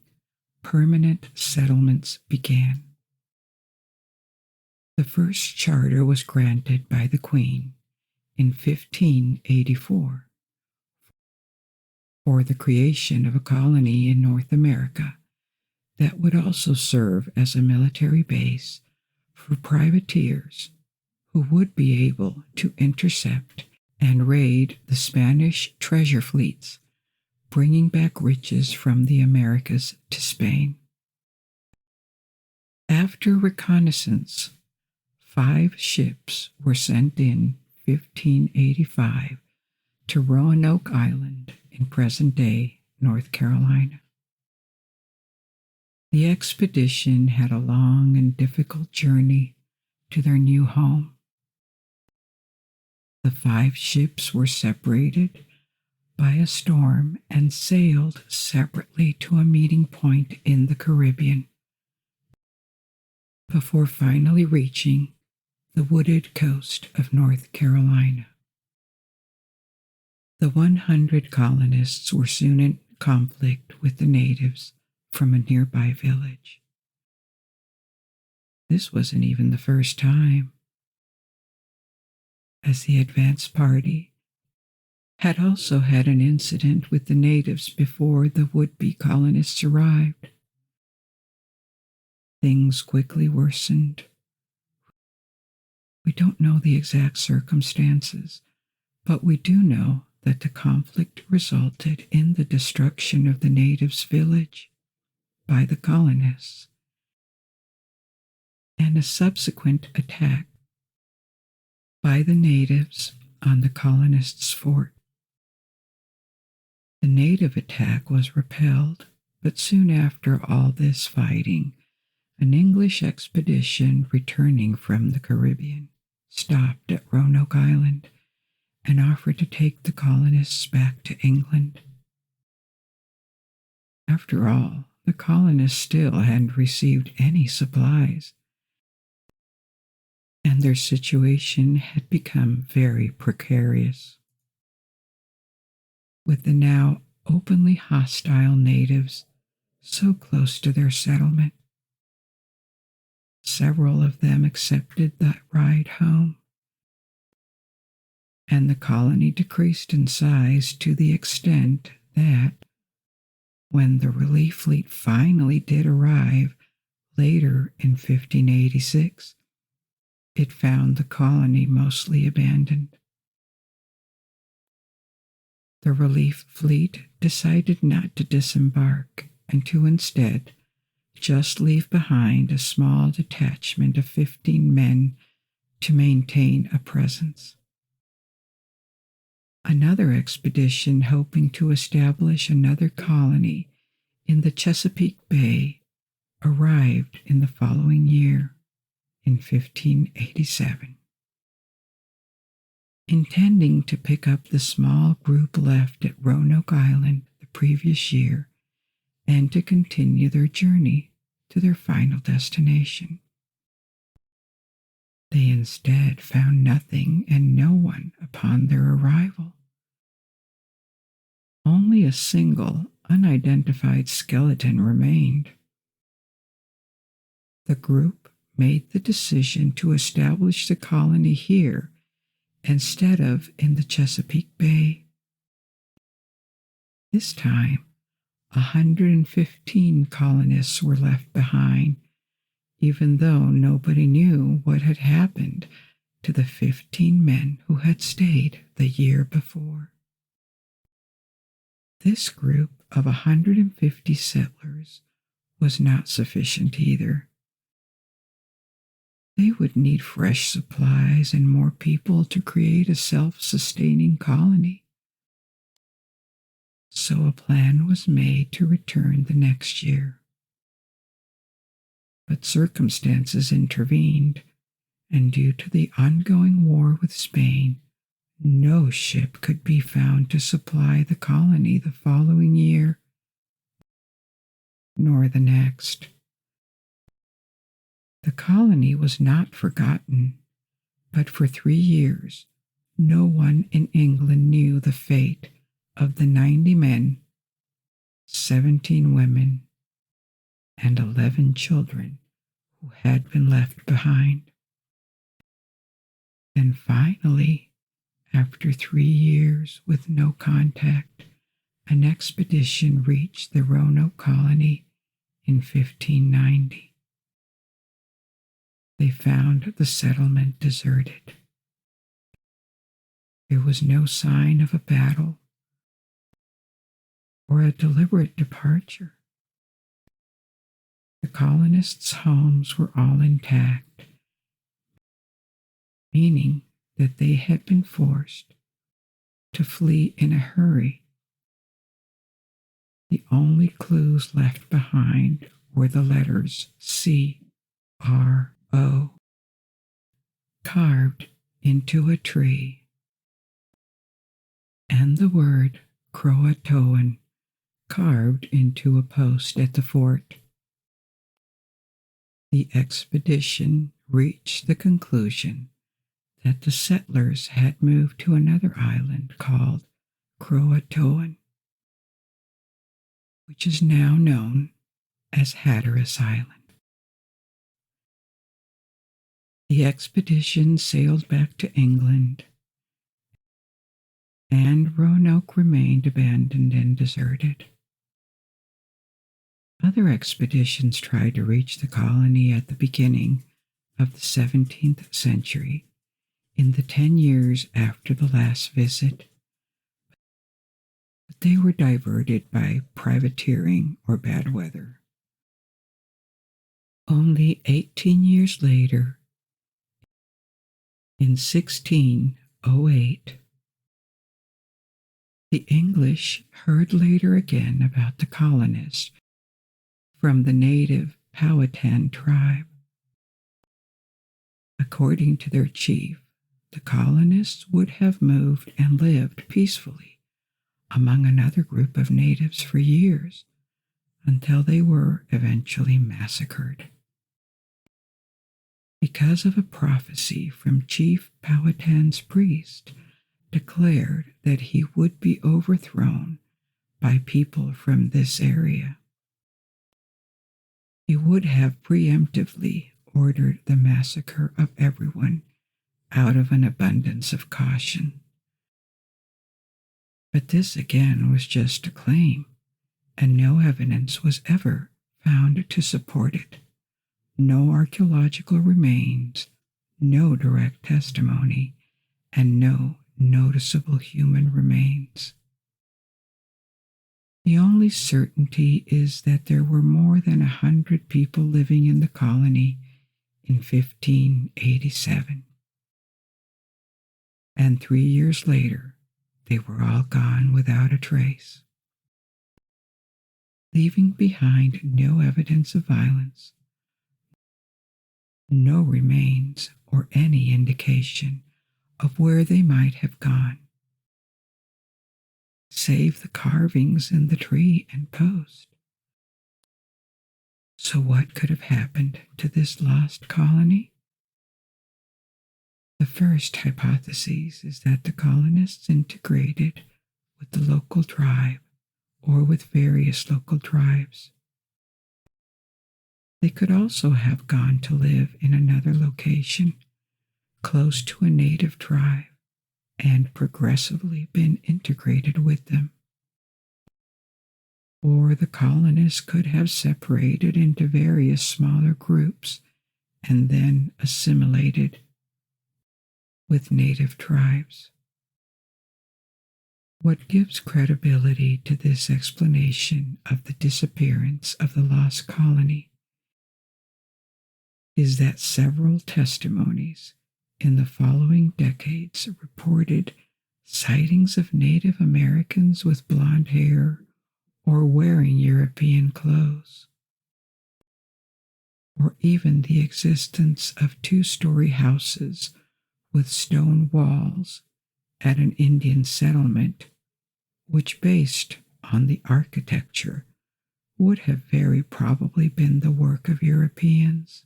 permanent settlements began. The first charter was granted by the Queen in 1584 for the creation of a colony in North America that would also serve as a military base for privateers who would be able to intercept and raid the Spanish treasure fleets, bringing back riches from the Americas to Spain. After reconnaissance, 5 ships were sent in 1585 to Roanoke Island in present-day North Carolina. The expedition had a long and difficult journey to their new home. The 5 ships were separated by a storm and sailed separately to a meeting point in the Caribbean before finally reaching the wooded coast of North Carolina. The 100 colonists were soon in conflict with the natives from a nearby village. This wasn't even the first time, as the advance party had also had an incident with the natives before the would-be colonists arrived. Things quickly worsened. We don't know the exact circumstances, but we do know that the conflict resulted in the destruction of the natives' village by the colonists and a subsequent attack by the natives on the colonists' fort. The native attack was repelled, but soon after all this fighting, an English expedition returning from the Caribbean stopped at Roanoke Island and offered to take the colonists back to England. After all, the colonists still hadn't received any supplies, and their situation had become very precarious. With the now openly hostile natives so close to their settlement, Several of them accepted that ride home, and the colony decreased in size to the extent that, when the relief fleet finally did arrive later in 1586, it found the colony mostly abandoned. The relief fleet decided not to disembark and to instead just leave behind a small detachment of 15 men to maintain a presence. Another expedition hoping to establish another colony in the Chesapeake Bay arrived in the following year, in 1587. Intending to pick up the small group left at Roanoke Island the previous year and to continue their journey to their final destination. They instead found nothing and no one upon their arrival. Only a single unidentified skeleton remained. The group made the decision to establish the colony here instead of in the Chesapeake Bay. This time, 115 colonists were left behind, even though nobody knew what had happened to the 15 men who had stayed the year before. This group of 150 settlers was not sufficient either. They would need fresh supplies and more people to create a self-sustaining colony. So a plan was made to return the next year. But circumstances intervened, and due to the ongoing war with Spain, no ship could be found to supply the colony the following year, nor the next. The colony was not forgotten, but for 3 years, no one in England knew the fate of the 90 men, 17 women, and 11 children who had been left behind. Then finally, after 3 years with no contact, an expedition reached the Roanoke Colony in 1590. They found the settlement deserted. There was no sign of a battle or a deliberate departure. The colonists' homes were all intact, meaning that they had been forced to flee in a hurry. The only clues left behind were the letters C-R-O carved into a tree, and the word Croatoan carved into a post at the fort. The expedition reached the conclusion that the settlers had moved to another island called Croatoan, which is now known as Hatteras Island. The expedition sailed back to England, and Roanoke remained abandoned and deserted. Other expeditions tried to reach the colony at the beginning of the 17th century, in the 10 years after the last visit, but they were diverted by privateering or bad weather. Only 18 years later, in 1608, the English heard later again about the colonists from the native Powhatan tribe. According to their chief, the colonists would have moved and lived peacefully among another group of natives for years until they were eventually massacred. Because of a prophecy from Chief Powhatan's priest declared that he would be overthrown by people from this area. He would have preemptively ordered the massacre of everyone out of an abundance of caution. But this again was just a claim, and no evidence was ever found to support it. No archaeological remains, no direct testimony, and no noticeable human remains. The only certainty is that there were more than 100 people living in the colony in 1587. And 3 years later, they were all gone without a trace, leaving behind no evidence of violence, no remains or any indication of where they might have gone, save the carvings in the tree and post. So what could have happened to this lost colony? The first hypothesis is that the colonists integrated with the local tribe or with various local tribes. They could also have gone to live in another location close to a native tribe and progressively been integrated with them. Or the colonists could have separated into various smaller groups and then assimilated with native tribes. What gives credibility to this explanation of the disappearance of the lost colony is that several testimonies in the following decades reported sightings of Native Americans with blonde hair or wearing European clothes, or even the existence of two-story houses with stone walls at an Indian settlement, which, based on the architecture, would have very probably been the work of Europeans.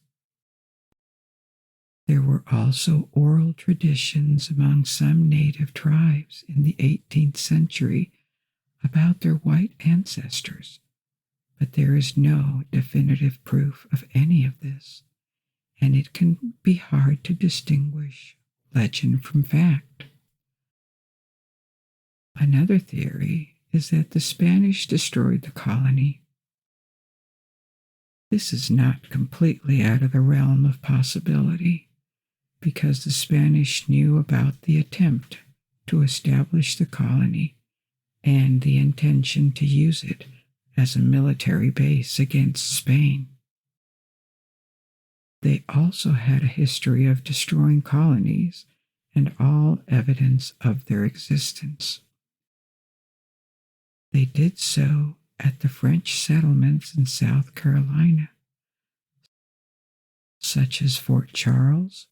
There were also oral traditions among some native tribes in the 18th century about their white ancestors, but there is no definitive proof of any of this, and it can be hard to distinguish legend from fact. Another theory is that the Spanish destroyed the colony. This is not completely out of the realm of possibility, because the Spanish knew about the attempt to establish the colony and the intention to use it as a military base against Spain. They also had a history of destroying colonies and all evidence of their existence. They did so at the French settlements in South Carolina, such as Fort Charles,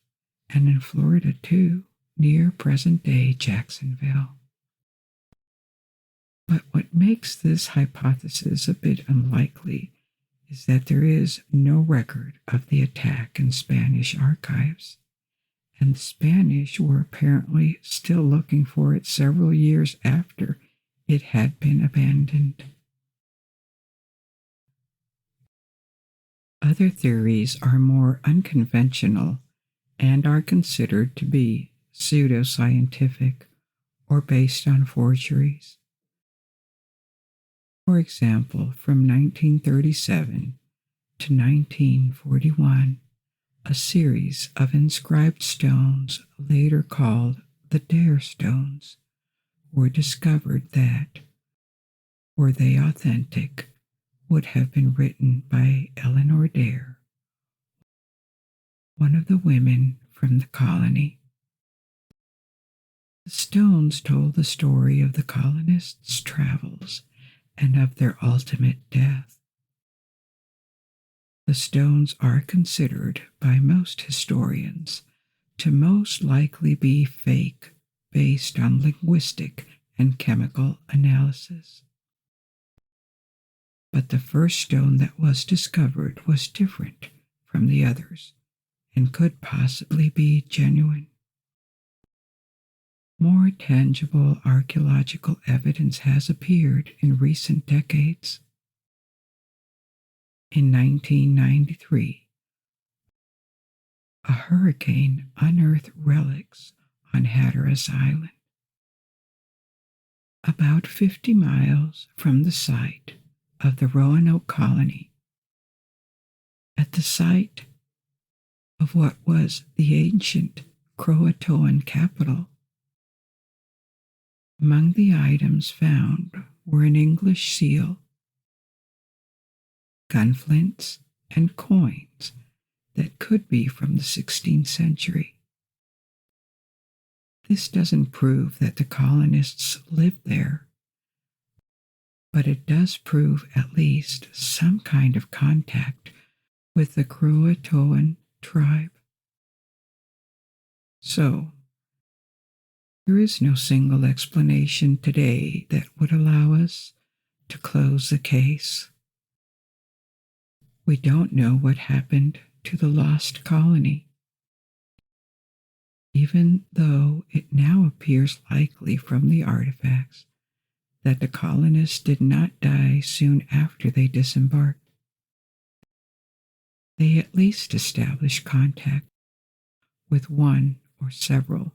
and in Florida too, near present-day Jacksonville. But what makes this hypothesis a bit unlikely is that there is no record of the attack in Spanish archives, and the Spanish were apparently still looking for it several years after it had been abandoned. Other theories are more unconventional and are considered to be pseudoscientific or based on forgeries. For example, from 1937 to 1941, a series of inscribed stones, later called the Dare Stones, were discovered that, were they authentic, would have been written by Eleanor Dare, one of the women from the colony. The stones told the story of the colonists' travels and of their ultimate death. The stones are considered by most historians to most likely be fake based on linguistic and chemical analysis. But the first stone that was discovered was different from the others and could possibly be genuine. More tangible archaeological evidence has appeared in recent decades. In 1993, hurricane unearthed relics on Hatteras Island, about 50 miles from the site of the Roanoke Colony, at the site of what was the ancient Croatoan capital. Among the items found were an English seal, gunflints, and coins that could be from the 16th century. This doesn't prove that the colonists lived there, but it does prove at least some kind of contact with the Croatoan tribe. So, there is no single explanation today that would allow us to close the case. We don't know what happened to the lost colony, even though it now appears likely from the artifacts that the colonists did not die soon after they disembarked. They at least established contact with one or several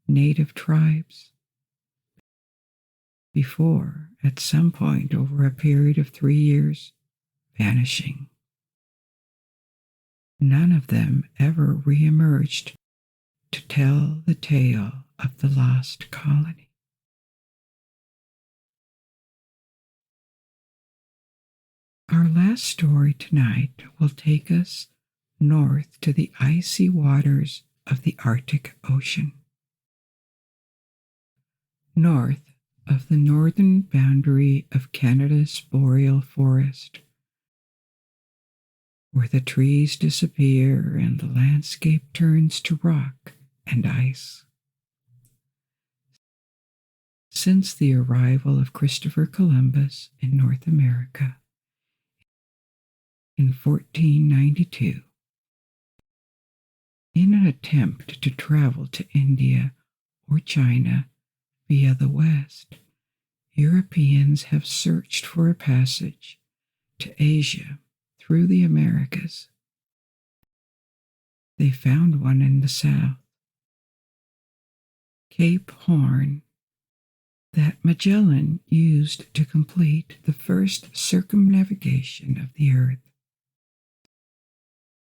native tribes before, at some point over a period of 3 years, vanishing. None of them ever re-emerged to tell the tale of the lost colony. Our last story tonight will take us north to the icy waters of the Arctic Ocean. North of the northern boundary of Canada's boreal forest, where the trees disappear and the landscape turns to rock and ice. Since the arrival of Christopher Columbus in North America in 1492, in an attempt to travel to India or China via the West, Europeans have searched for a passage to Asia through the Americas. They found one in the south, Cape Horn, that Magellan used to complete the first circumnavigation of the Earth.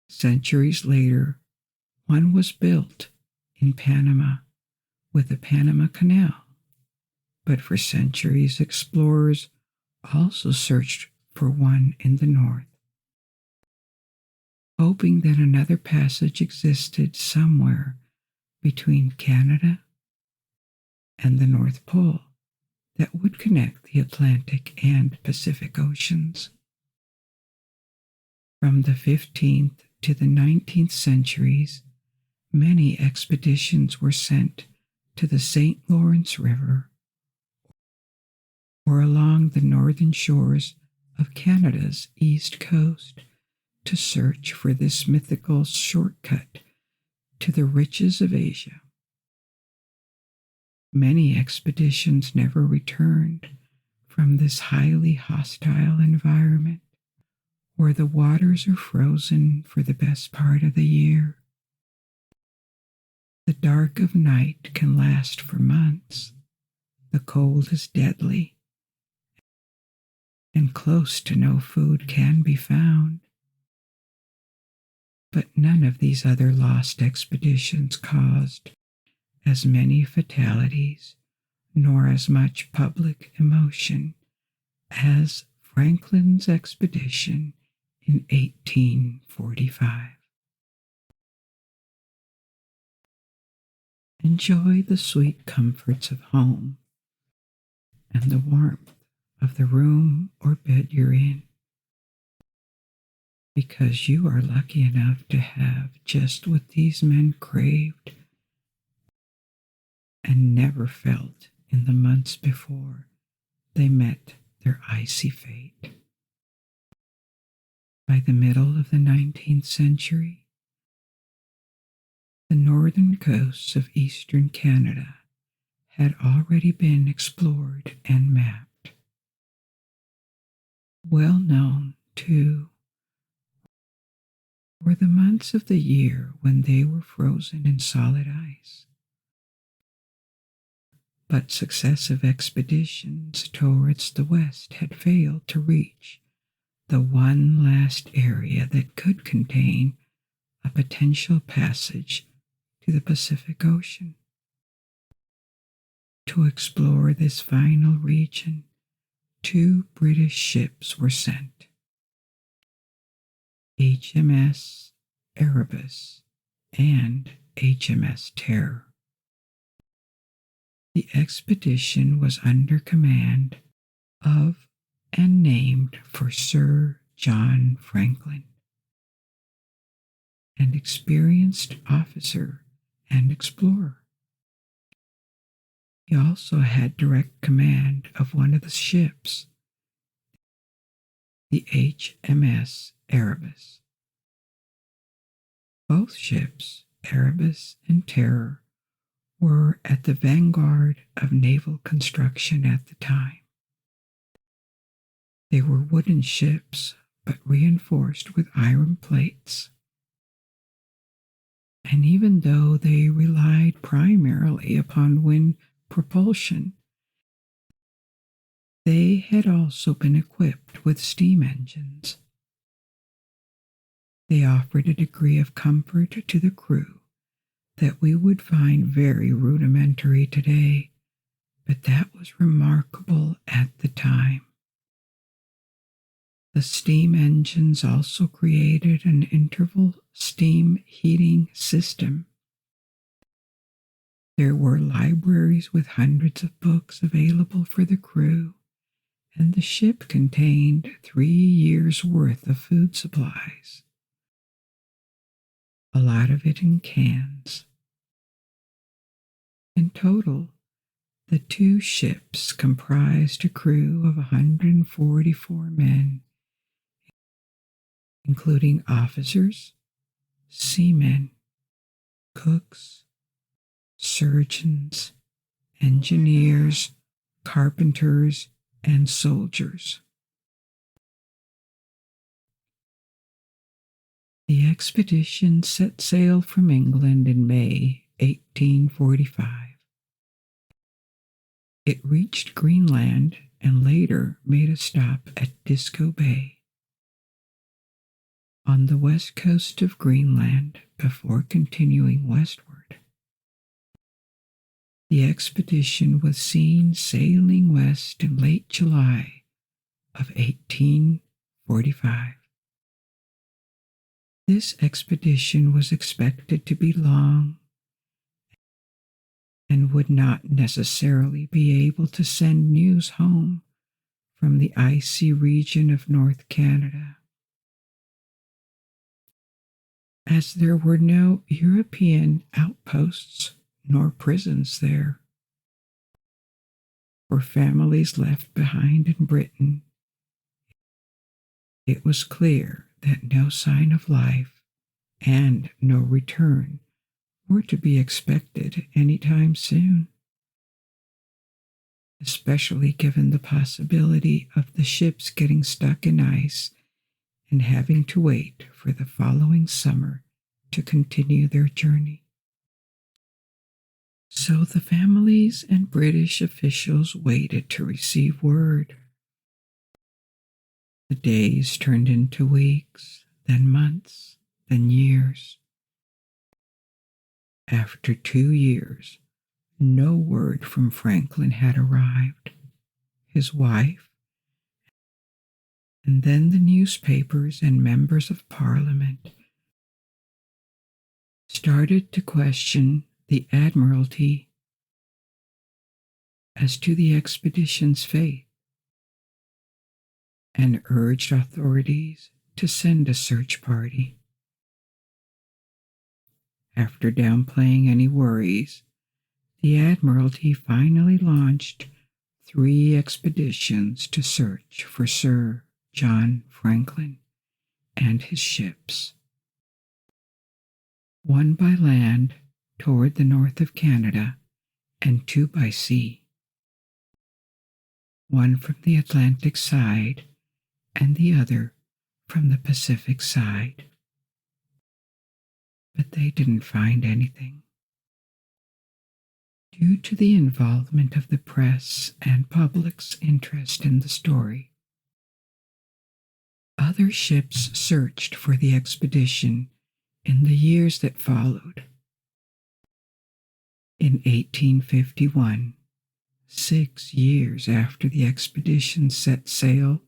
Centuries later, one was built in Panama with the Panama Canal, but for centuries explorers also searched for one in the north, hoping that another passage existed somewhere between Canada and the North Pole that would connect the Atlantic and Pacific Oceans. From the 15th to the 19th centuries, many expeditions were sent to the St. Lawrence River or along the northern shores of Canada's east coast to search for this mythical shortcut to the riches of Asia. Many expeditions never returned from this highly hostile environment, where the waters are frozen for the best part of the year. The dark of night can last for months. The cold is deadly, and close to no food can be found. But none of these other lost expeditions caused as many fatalities nor as much public emotion as Franklin's expedition in 1845. Enjoy the sweet comforts of home and the warmth of the room or bed you're in, because you are lucky enough to have just what these men craved and never felt in the months before they met their icy fate. By the middle of the 19th century, the northern coasts of eastern Canada had already been explored and mapped. Well known, too, were the months of the year when they were frozen in solid ice. But successive expeditions towards the west had failed to reach the one last area that could contain a potential passage to the Pacific Ocean. To explore this final region, 2 British ships were sent, HMS Erebus and HMS Terror. The expedition was under command of and named for Sir John Franklin, an experienced officer and explorer. He also had direct command of one of the ships, the HMS Erebus. Both ships, Erebus and Terror, were at the vanguard of naval construction at the time. They were wooden ships, but reinforced with iron plates. And even though they relied primarily upon wind propulsion, they had also been equipped with steam engines. They offered a degree of comfort to the crew that we would find very rudimentary today, but that was remarkable at the time. The steam engines also created an interval steam heating system. There were libraries with hundreds of books available for the crew, and the ship contained 3 years' worth of food supplies, a lot of it in cans. In total, the 2 ships comprised a crew of 144 men, including officers, seamen, cooks, surgeons, engineers, carpenters, and soldiers. The expedition set sail from England in May 1845. It reached Greenland and later made a stop at Disco Bay on the west coast of Greenland before continuing westward. The expedition was seen sailing west in late July of 1845. This expedition was expected to be long and would not necessarily be able to send news home from the icy region of North Canada, as there were no European outposts nor prisons there. For families left behind in Britain, it was clear that no sign of life and no return were to be expected any time soon, especially given the possibility of the ships getting stuck in ice and having to wait for the following summer to continue their journey. So the families and British officials waited to receive word. The days turned into weeks, then months, then years. After 2 years, no word from Franklin had arrived. His wife, and then the newspapers and members of Parliament started to question the Admiralty as to the expedition's fate and urged authorities to send a search party. After downplaying any worries, the Admiralty finally launched 3 expeditions to search for Sir John Franklin and his ships. 1 by land toward the north of Canada and 2 by sea. 1 from the Atlantic side and the other from the Pacific side. they didn't find anything. Due to the involvement of the press and public's interest in the story, other ships searched for the expedition in the years that followed. In 1851, 6 years after the expedition set sail,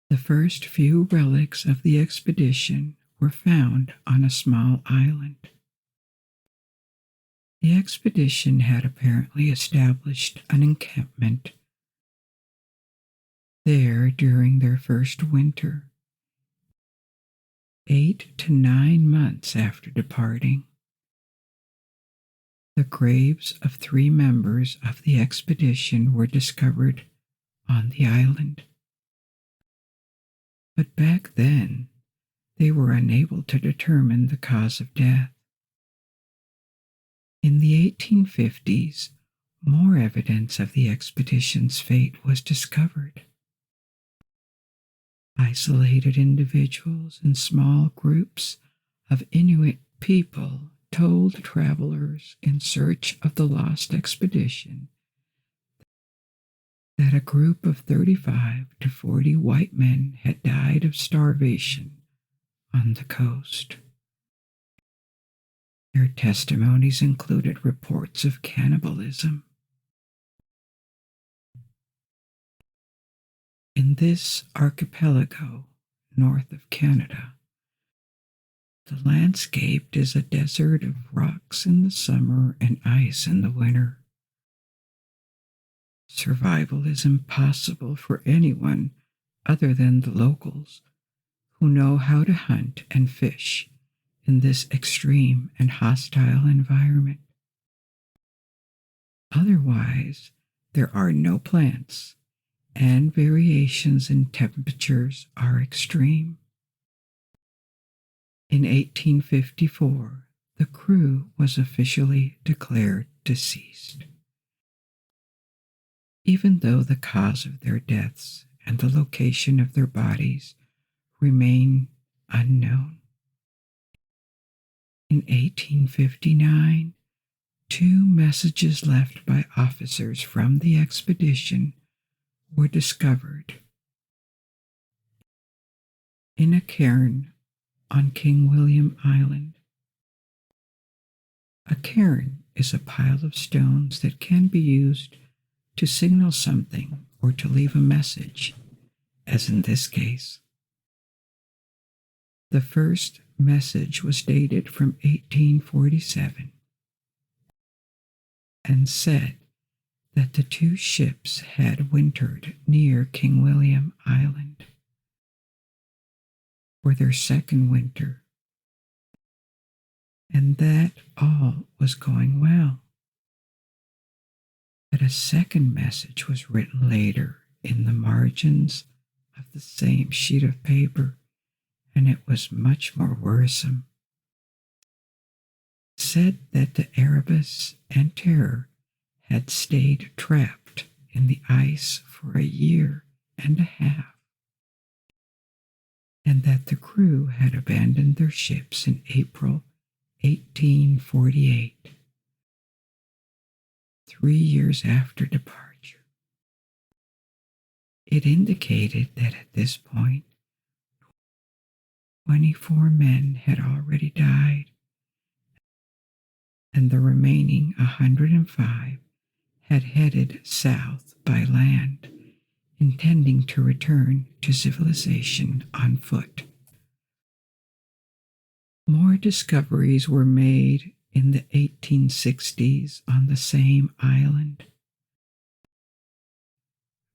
the first few relics of the expedition were found on a small island. The expedition had apparently established an encampment there during their first winter, 8 to 9 months after departing. The graves of 3 members of the expedition were discovered on the island. But back then, they were unable to determine the cause of death. In the 1850s, more evidence of the expedition's fate was discovered. Isolated individuals and small groups of Inuit people told travelers in search of the lost expedition that a group of 35 to 40 white men had died of starvation on the coast. Their testimonies included reports of cannibalism. In this archipelago north of Canada, the landscape is a desert of rocks in the summer and ice in the winter. Survival is impossible for anyone other than the locals who know how to hunt and fish in this extreme and hostile environment. Otherwise, there are no plants, and variations in temperatures are extreme. In 1854, the crew was officially declared deceased. Even though the cause of their deaths and the location of their bodies remain unknown. In 1859, 2 messages left by officers from the expedition were discovered in a cairn on King William Island. A cairn is a pile of stones that can be used to signal something or to leave a message, as in this case. The first message was dated from 1847 and said that the 2 ships had wintered near King William Island for their second winter, and that all was going well. But a second message was written later in the margins of the same sheet of paper, and it was much more worrisome. It said that the Erebus and Terror had stayed trapped in the ice for a year and a half, and that the crew had abandoned their ships in April 1848, 3 years after departure. It indicated that at this point, 24 men had already died, and the remaining 105 had headed south by land, intending to return to civilization on foot. More discoveries were made in the 1860s on the same island.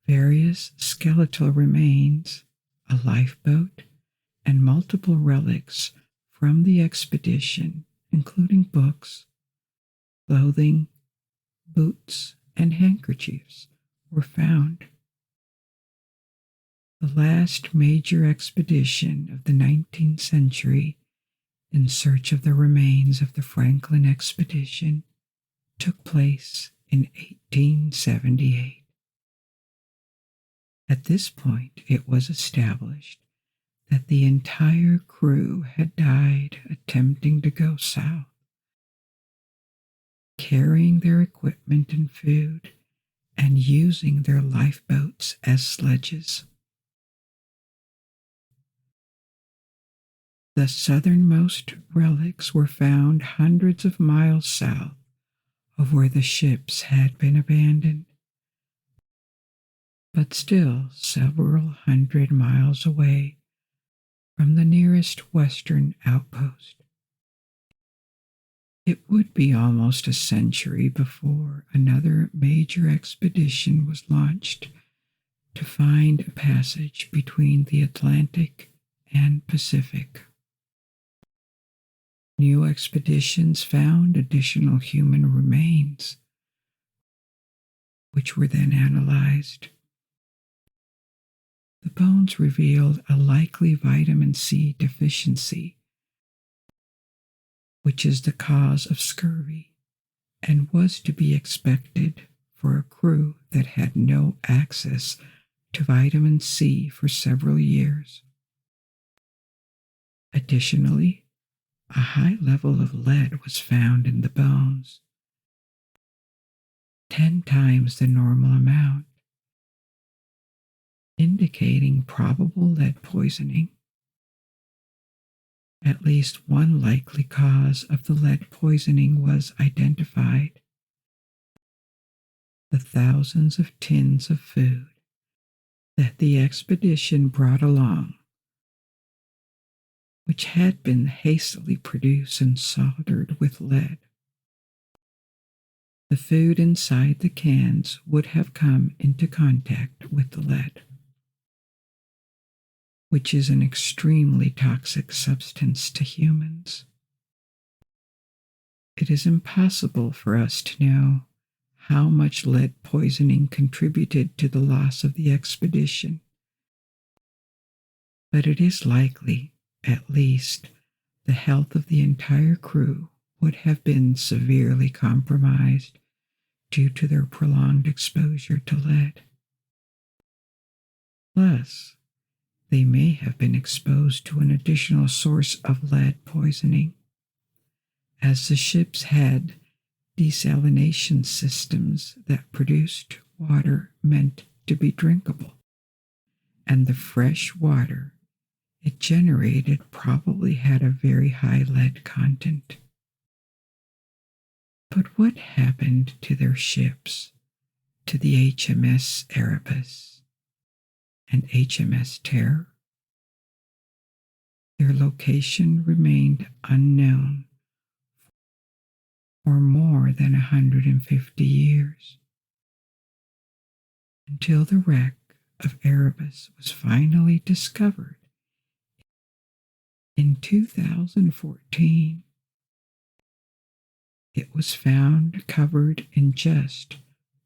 Various skeletal remains, a lifeboat, and multiple relics from the expedition, including books, clothing, boots, and handkerchiefs, were found. The last major expedition of the 19th century in search of the remains of the Franklin expedition took place in 1878. At this point, it was established that the entire crew had died a attempting to go south, carrying their equipment and food, and using their lifeboats as sledges. The southernmost relics were found hundreds of miles south of where the ships had been abandoned, but still several hundred miles away from the nearest western outpost. It would be almost a century before another major expedition was launched to find a passage between the Atlantic and Pacific. New expeditions found additional human remains, which were then analyzed. The bones revealed a likely vitamin C deficiency, which is the cause of scurvy and was to be expected for a crew that had no access to vitamin C for several years. Additionally, a high level of lead was found in the bones, 10 times the normal amount, indicating probable lead poisoning. At least one likely cause of the lead poisoning was identified: the thousands of tins of food that the expedition brought along, which had been hastily produced and soldered with lead. The food inside the cans would have come into contact with the lead, which is an extremely toxic substance to humans. It is impossible for us to know how much lead poisoning contributed to the loss of the expedition, but it is likely at least the health of the entire crew would have been severely compromised due to their prolonged exposure to lead. Plus, they may have been exposed to an additional source of lead poisoning, as the ships had desalination systems that produced water meant to be drinkable, and the fresh water it generated probably had a very high lead content. But what happened to their ships, to the HMS Erebus and HMS Terror? Their location remained unknown for more than 150 years, until the wreck of Erebus was finally discovered in 2014. It was found covered in just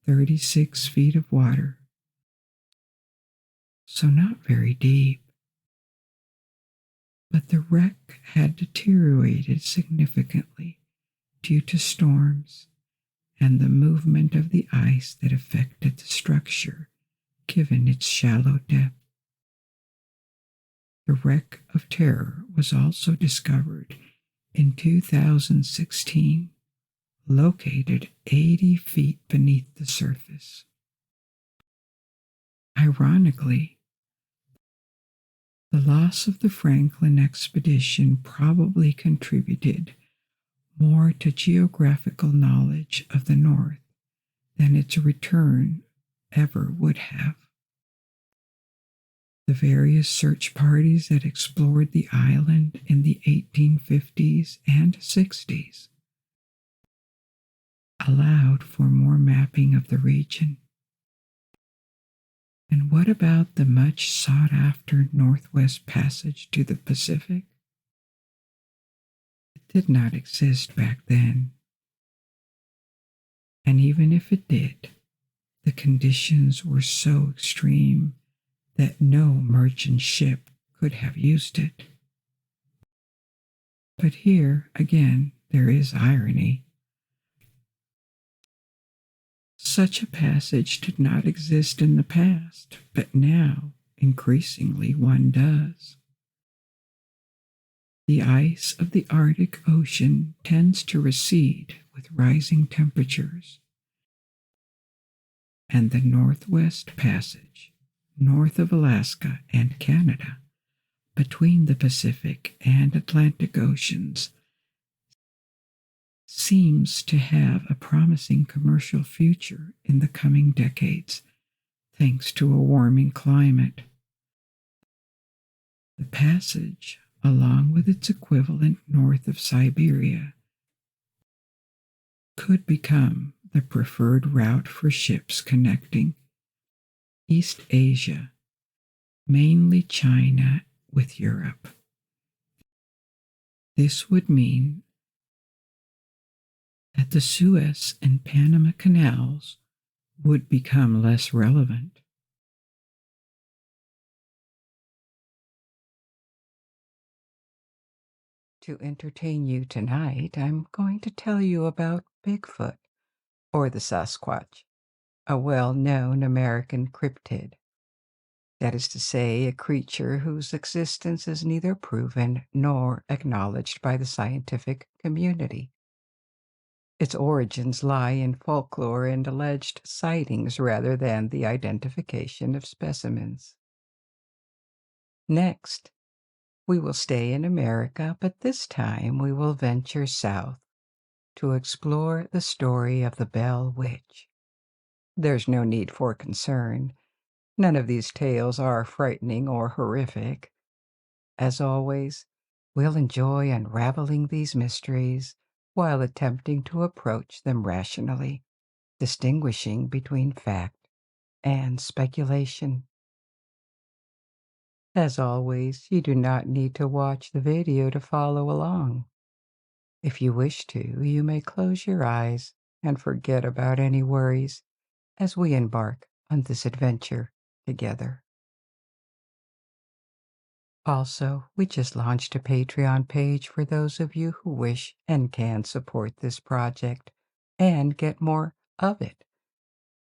36 feet of water, so not very deep. But the wreck had deteriorated significantly due to storms and the movement of the ice that affected the structure, given its shallow depth. The wreck of Terror was also discovered in 2016, located 80 feet beneath the surface. Ironically, the loss of the Franklin expedition probably contributed more to geographical knowledge of the North than its return ever would have. The various search parties that explored the island in the 1850s and 60s allowed for more mapping of the region. And what about the much sought-after Northwest Passage to the Pacific? It did not exist back then. And even if it did, the conditions were so extreme that no merchant ship could have used it. But here, again, there is irony. Such a passage did not exist in the past, but now, increasingly, one does. The ice of the Arctic Ocean tends to recede with rising temperatures, and the Northwest Passage, north of Alaska and Canada, between the Pacific and Atlantic Oceans, seems to have a promising commercial future in the coming decades, thanks to a warming climate. The passage, along with its equivalent north of Siberia, could become the preferred route for ships connecting East Asia, mainly China, with Europe. This would mean that the Suez and Panama canals would become less relevant. To entertain you tonight, I'm going to tell you about Bigfoot, or the Sasquatch, a well-known American cryptid. That is to say, a creature whose existence is neither proven nor acknowledged by the scientific community. Its origins lie in folklore and alleged sightings rather than the identification of specimens. Next, we will stay in America, but this time we will venture south to explore the story of the Bell Witch. There's no need for concern. None of these tales are frightening or horrific. As always, we'll enjoy unraveling these mysteries while attempting to approach them rationally, distinguishing between fact and speculation. As always, you do not need to watch the video to follow along. If you wish to, you may close your eyes and forget about any worries as we embark on this adventure together. Also, we just launched a Patreon page for those of you who wish and can support this project and get more of it.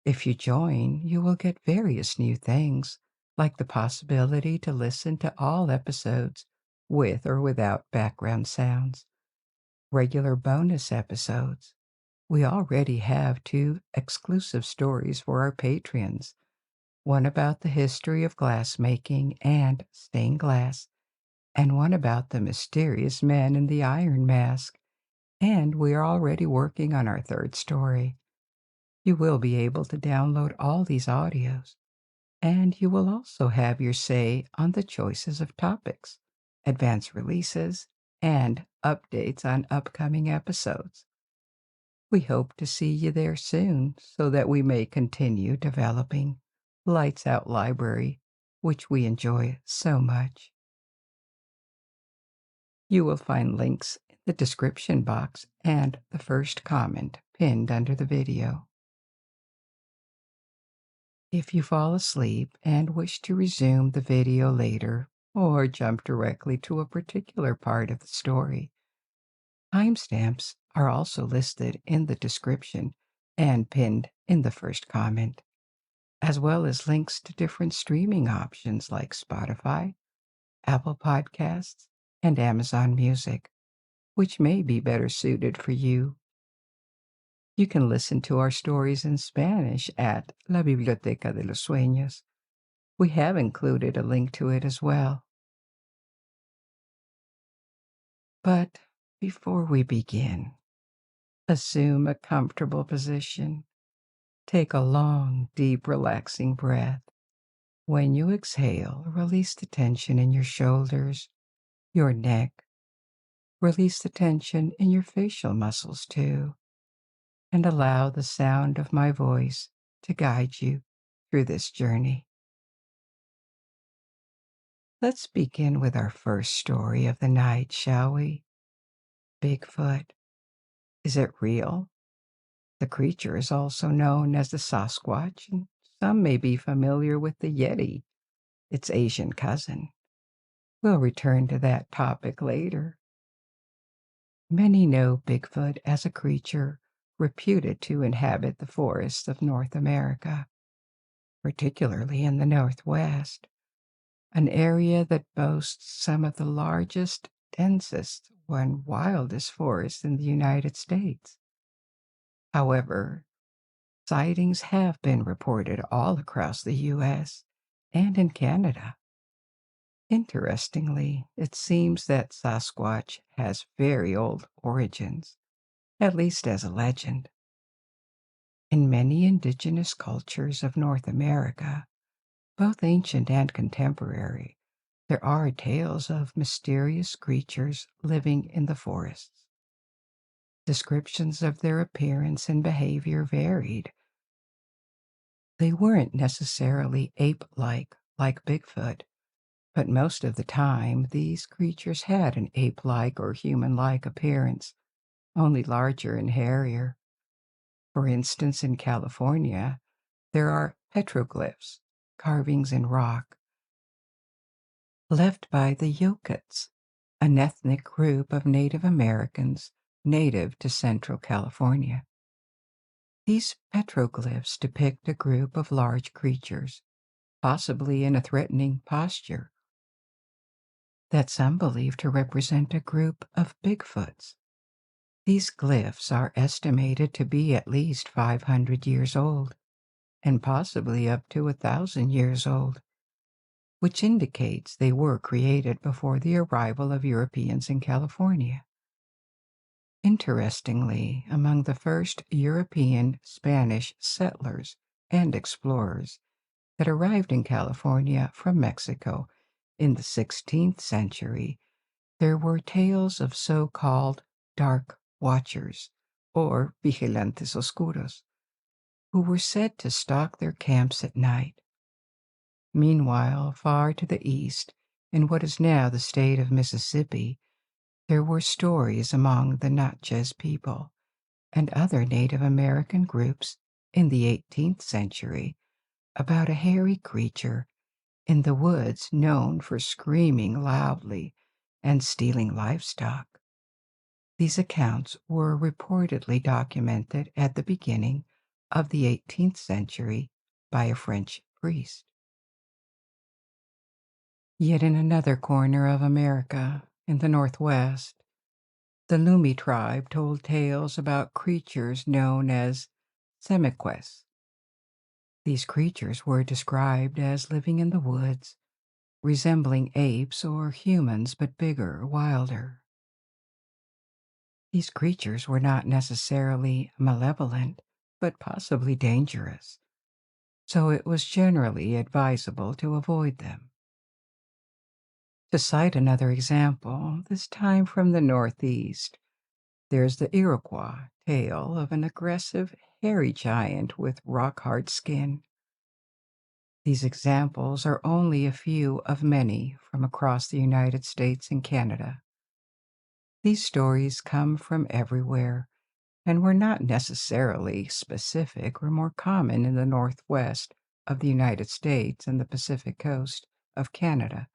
If you join, you will get various new things, like the possibility to listen to all episodes with or without background sounds, regular bonus episodes. We already have 2 exclusive stories for our patrons, one about the history of glassmaking and stained glass, and one about the mysterious man in the iron mask, and we are already working on our 3rd story. You will be able to download all these audios, and you will also have your say on the choices of topics, advance releases, and updates on upcoming episodes. We hope to see you there soon so that we may continue developing Lights Out Library, which we enjoy so much. You will find links in the description box and the first comment pinned under the video. If you fall asleep and wish to resume the video later or jump directly to a particular part of the story, timestamps are also listed in the description and pinned in the first comment, as well as links to different streaming options like Spotify, Apple Podcasts, and Amazon Music, which may be better suited for you. You can listen to our stories in Spanish at La Biblioteca de los Sueños. We have included a link to it as well. But before we begin, assume a comfortable position. Take a long, deep, relaxing breath. When you exhale, release the tension in your shoulders, your neck. Release the tension in your facial muscles too, and allow the sound of my voice to guide you through this journey. Let's begin with our first story of the night, shall we? Bigfoot. Is it real? The creature is also known as the Sasquatch, and some may be familiar with the Yeti, its Asian cousin. We'll return to that topic later. Many know Bigfoot as a creature reputed to inhabit the forests of North America, particularly in the Northwest, an area that boasts some of the largest densest and wildest forests in the United States. However, sightings have been reported all across the U.S. and in Canada. Interestingly, it seems that Sasquatch has very old origins, at least as a legend. In many indigenous cultures of North America, both ancient and contemporary, there are tales of mysterious creatures living in the forests. Descriptions of their appearance and behavior varied. They weren't necessarily ape-like, like Bigfoot, but most of the time these creatures had an ape-like or human-like appearance, only larger and hairier. For instance, in California, there are petroglyphs, carvings in rock, left by the Yokuts, an ethnic group of Native Americans native to Central California. These petroglyphs depict a group of large creatures, possibly in a threatening posture, that some believe to represent a group of Bigfoots. These glyphs are estimated to be at least 500 years old, and possibly up to 1,000 years old, which indicates they were created before the arrival of Europeans in California. Interestingly, among the first European Spanish settlers and explorers that arrived in California from Mexico in the 16th century, there were tales of so-called dark watchers, or vigilantes oscuros, who were said to stalk their camps at night. Meanwhile, far to the east, in what is now the state of Mississippi, there were stories among the Natchez people and other Native American groups in the 18th century about a hairy creature in the woods known for screaming loudly and stealing livestock. These accounts were reportedly documented at the beginning of the 18th century by a French priest. Yet in another corner of America, in the Northwest, the Lumi tribe told tales about creatures known as semiques. These creatures were described as living in the woods, resembling apes or humans but bigger, wilder. These creatures were not necessarily malevolent, but possibly dangerous, so it was generally advisable to avoid them. To cite another example, this time from the Northeast, there's the Iroquois tale of an aggressive, hairy giant with rock-hard skin. These examples are only a few of many from across the United States and Canada. These stories come from everywhere and were not necessarily specific or more common in the Northwest of the United States and the Pacific coast of Canada,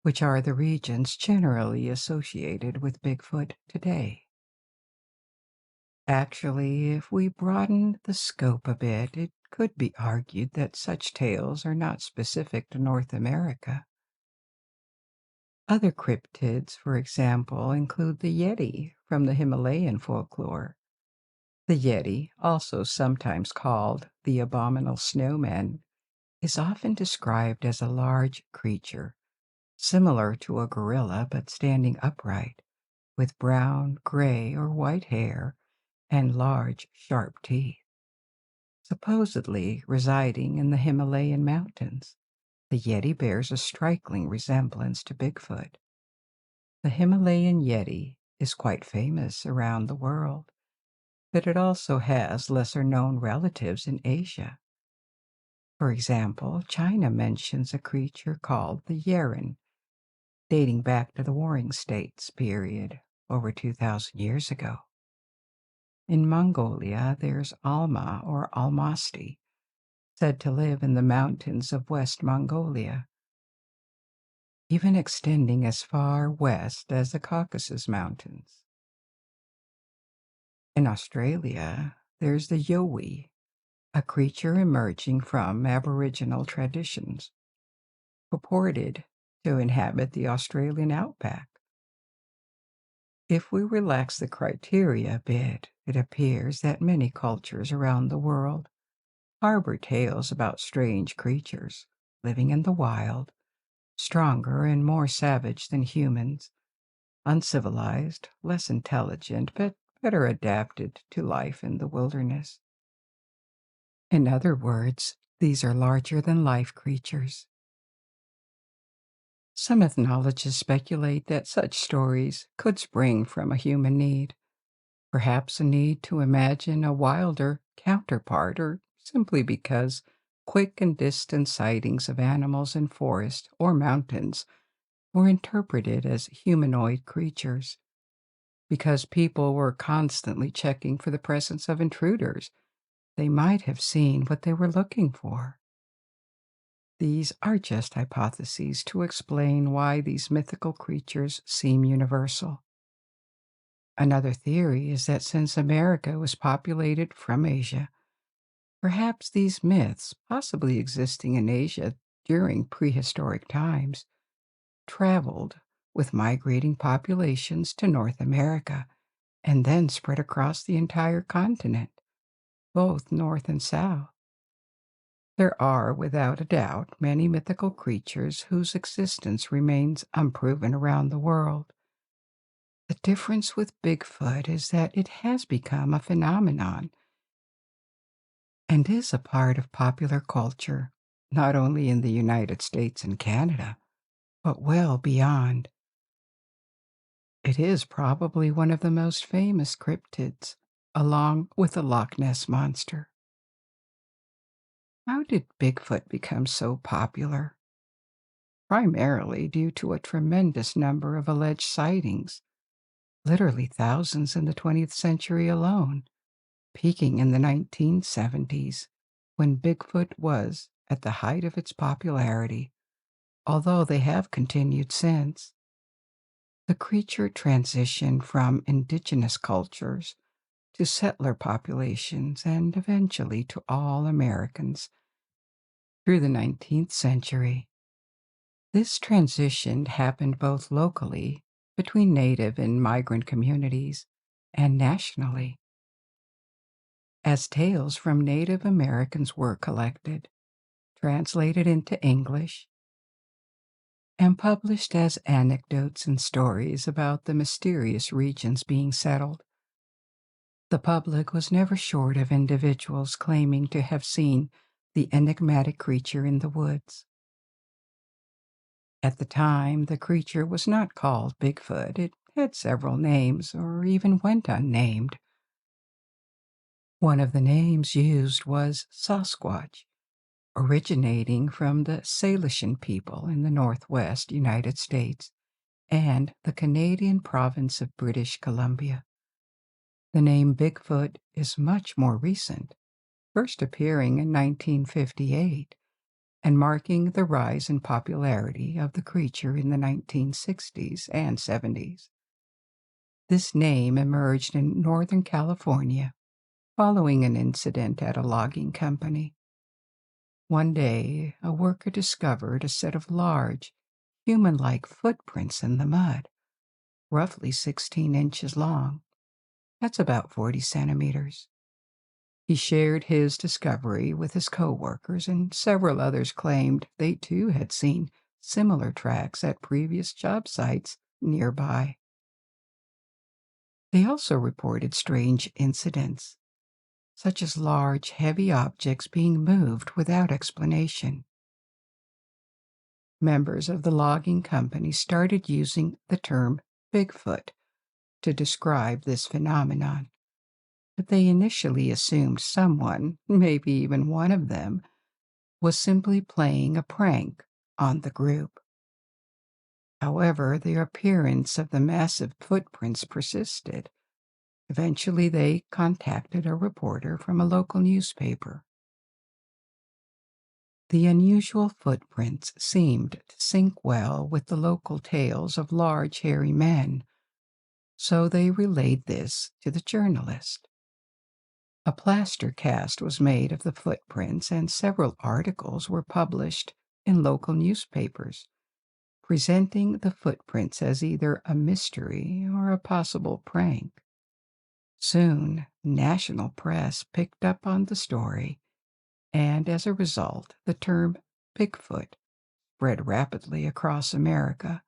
which are the regions generally associated with Bigfoot today. Actually, if we broaden the scope a bit, it could be argued that such tales are not specific to North America. Other cryptids, for example, include the Yeti from the Himalayan folklore. The Yeti, also sometimes called the abominable snowman, is often described as a large creature, similar to a gorilla but standing upright, with brown, gray, or white hair and large, sharp teeth. Supposedly residing in the Himalayan mountains, the Yeti bears a striking resemblance to Bigfoot. The Himalayan Yeti is quite famous around the world, but it also has lesser-known relatives in Asia. For example, China mentions a creature called the Yeren, dating back to the Warring States period, over 2,000 years ago. In Mongolia, there's Alma or Almasti, said to live in the mountains of West Mongolia, even extending as far west as the Caucasus Mountains. In Australia, there's the Yowie, a creature emerging from Aboriginal traditions, purported to inhabit the Australian outback, If we relax the criteria a bit, it appears that many cultures around the world harbor tales about strange creatures living in the wild, stronger and more savage than humans, uncivilized, less intelligent, but better adapted to life in the wilderness. In other words, these are larger than life creatures. Some ethnologists speculate that such stories could spring from a human need, perhaps a need to imagine a wilder counterpart, or simply because quick and distant sightings of animals in forest or mountains were interpreted as humanoid creatures. Because people were constantly checking for the presence of intruders, they might have seen what they were looking for. These are just hypotheses to explain why these mythical creatures seem universal. Another theory is that since America was populated from Asia, perhaps these myths, possibly existing in Asia during prehistoric times, traveled with migrating populations to North America and then spread across the entire continent, both north and south. There are, without a doubt, many mythical creatures whose existence remains unproven around the world. The difference with Bigfoot is that it has become a phenomenon and is a part of popular culture, not only in the United States and Canada, but well beyond. It is probably one of the most famous cryptids, along with the Loch Ness Monster. How did Bigfoot become so popular? Primarily due to a tremendous number of alleged sightings, literally thousands in the 20th century alone, peaking in the 1970s, when Bigfoot was at the height of its popularity, although they have continued since. The creature transitioned from indigenous cultures to settler populations and eventually to all Americans through the 19th century. This transition happened both locally, between native and migrant communities, and nationally, as tales from Native Americans were collected, translated into English, and published as anecdotes and stories about the mysterious regions being settled. The public was never short of individuals claiming to have seen the enigmatic creature in the woods. At the time, the creature was not called Bigfoot. It had several names, or even went unnamed. One of the names used was Sasquatch, originating from the Salishan people in the northwest United States and the Canadian province of British Columbia. The name Bigfoot is much more recent, first appearing in 1958 and marking the rise in popularity of the creature in the 1960s and 70s. This name emerged in Northern California following an incident at a logging company. One day, a worker discovered a set of large, human-like footprints in the mud, roughly 16 inches long. That's about 40 centimeters. He shared his discovery with his co-workers, and several others claimed they too had seen similar tracks at previous job sites nearby. They also reported strange incidents, such as large, heavy objects being moved without explanation. Members of the logging company started using the term Bigfoot to describe this phenomenon, but they initially assumed someone, maybe even one of them, was simply playing a prank on the group. However, the appearance of the massive footprints persisted. Eventually, they contacted a reporter from a local newspaper. The unusual footprints seemed to sync well with the local tales of large, hairy men, so they relayed this to the journalist. A plaster cast was made of the footprints, and several articles were published in local newspapers, presenting the footprints as either a mystery or a possible prank. Soon, national press picked up on the story, and as a result, the term Bigfoot spread rapidly across America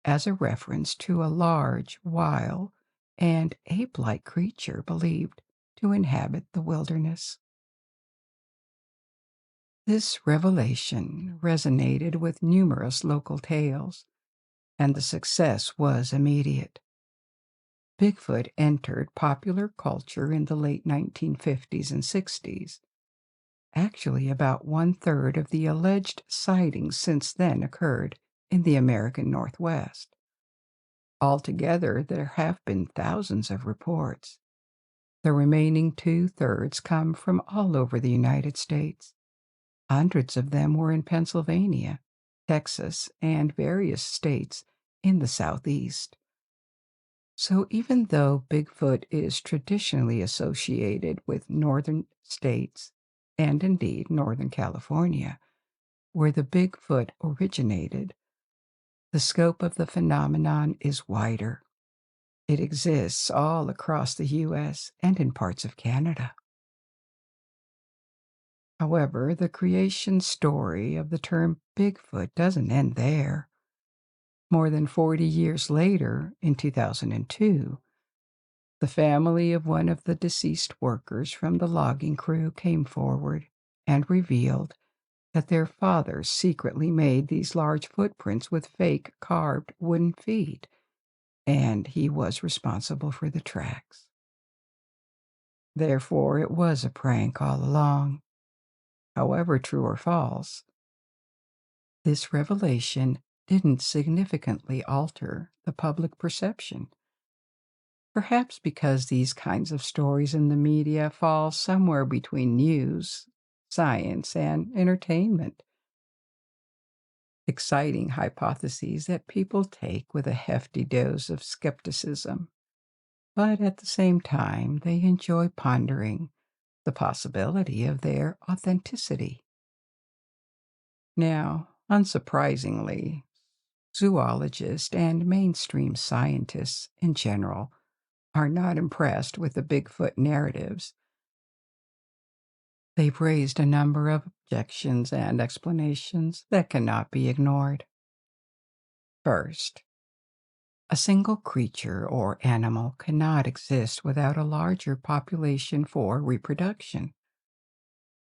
as a reference to a large, wild, and ape-like creature believed to inhabit the wilderness. This revelation resonated with numerous local tales, and the success was immediate. Bigfoot entered popular culture in the late 1950s and 60s. Actually, about one-third of the alleged sightings since then occurred in the American Northwest. Altogether, there have been thousands of reports. The remaining two-thirds come from all over the United States. Hundreds of them were in Pennsylvania, Texas, and various states in the Southeast. So even though Bigfoot is traditionally associated with northern states, and indeed Northern California, where the Bigfoot originated, the scope of the phenomenon is wider. It exists all across the U.S. and in parts of Canada. However, the creation story of the term Bigfoot doesn't end there. More than 40 years later, in 2002, the family of one of the deceased workers from the logging crew came forward and revealed that their father secretly made these large footprints with fake carved wooden feet, and he was responsible for the tracks. Therefore, it was a prank all along. However true or false, this revelation didn't significantly alter the public perception. Perhaps because these kinds of stories in the media fall somewhere between news, science, and entertainment. Exciting hypotheses that people take with a hefty dose of skepticism, but at the same time, they enjoy pondering the possibility of their authenticity. Now, unsurprisingly, zoologists and mainstream scientists in general are not impressed with the Bigfoot narratives. They've raised a number of objections and explanations that cannot be ignored. First, a single creature or animal cannot exist without a larger population for reproduction.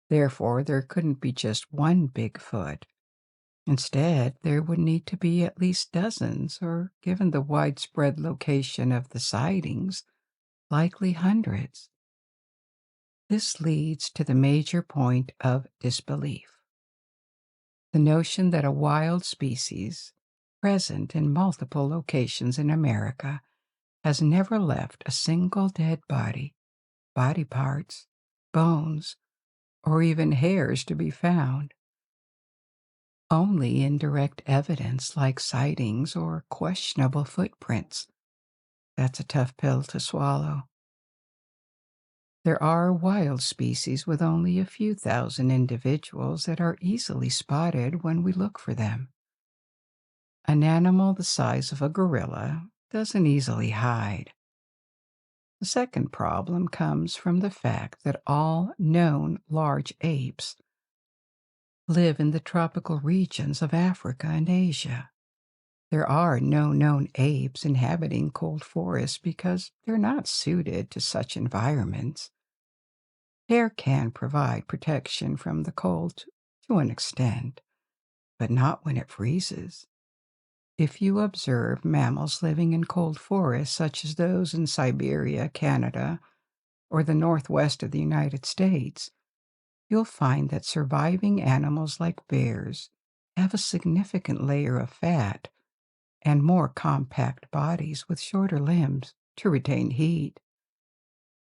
Therefore, there couldn't be just one Bigfoot. Instead, there would need to be at least dozens, or given the widespread location of the sightings, likely hundreds. This leads to the major point of disbelief. The notion that a wild species, present in multiple locations in America, has never left a single dead body, body parts, bones, or even hairs to be found. Only indirect evidence like sightings or questionable footprints. That's a tough pill to swallow. There are wild species with only a few thousand individuals that are easily spotted when we look for them. An animal the size of a gorilla doesn't easily hide. The second problem comes from the fact that all known large apes live in the tropical regions of Africa and Asia. There are no known apes inhabiting cold forests because they're not suited to such environments. Hair can provide protection from the cold to an extent, but not when it freezes. If you observe mammals living in cold forests, such as those in Siberia, Canada, or the northwest of the United States, you'll find that surviving animals like bears have a significant layer of fat and more compact bodies with shorter limbs to retain heat.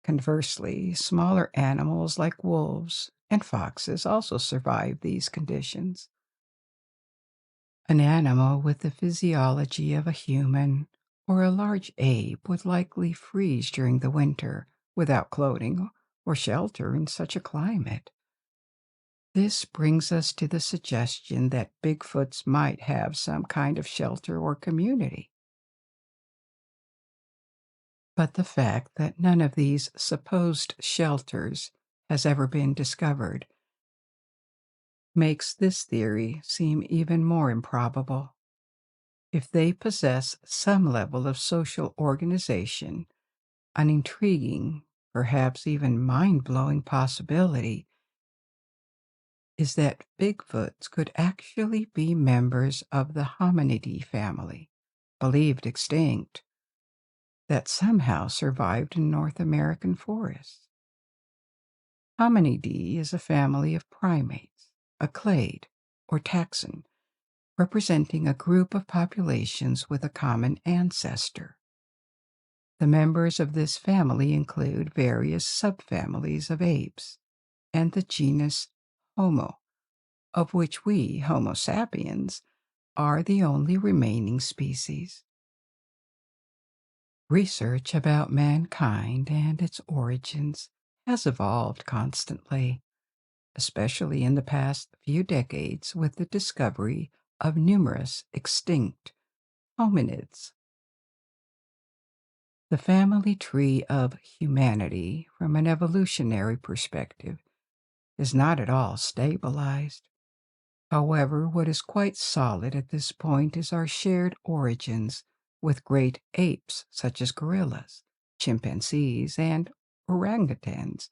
Conversely, smaller animals like wolves and foxes also survive these conditions. An animal with the physiology of a human or a large ape would likely freeze during the winter without clothing or shelter in such a climate. This brings us to the suggestion that Bigfoots might have some kind of shelter or community. But the fact that none of these supposed shelters has ever been discovered makes this theory seem even more improbable. If they possess some level of social organization, an intriguing, perhaps even mind-blowing possibility is that Bigfoots could actually be members of the hominidae family, believed extinct, that somehow survived in North American forests. Hominidae is a family of primates, a clade, or taxon, representing a group of populations with a common ancestor. The members of this family include various subfamilies of apes and the genus Homo, of which we, Homo sapiens, are the only remaining species. Research about mankind and its origins has evolved constantly, especially in the past few decades with the discovery of numerous extinct hominids. The family tree of humanity, from an evolutionary perspective, is not at all stabilized. However, what is quite solid at this point is our shared origins with great apes such as gorillas, chimpanzees, and orangutans,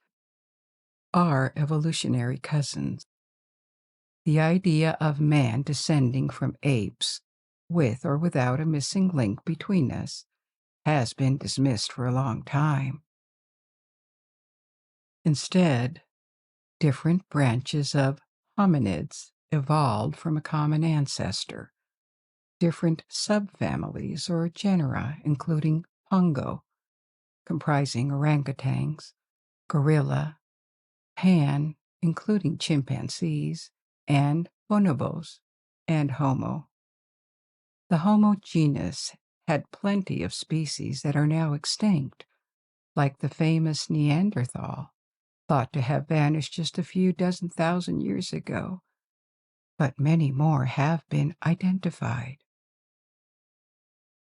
our evolutionary cousins. The idea of man descending from apes, with or without a missing link between us, has been dismissed for a long time. Instead, different branches of hominids evolved from a common ancestor. Different subfamilies or genera, including Pongo, comprising orangutans, gorilla, Pan, including chimpanzees, and bonobos, and Homo. The Homo genus had plenty of species that are now extinct, like the famous Neanderthal, thought to have vanished just a few dozen thousand years ago, but many more have been identified.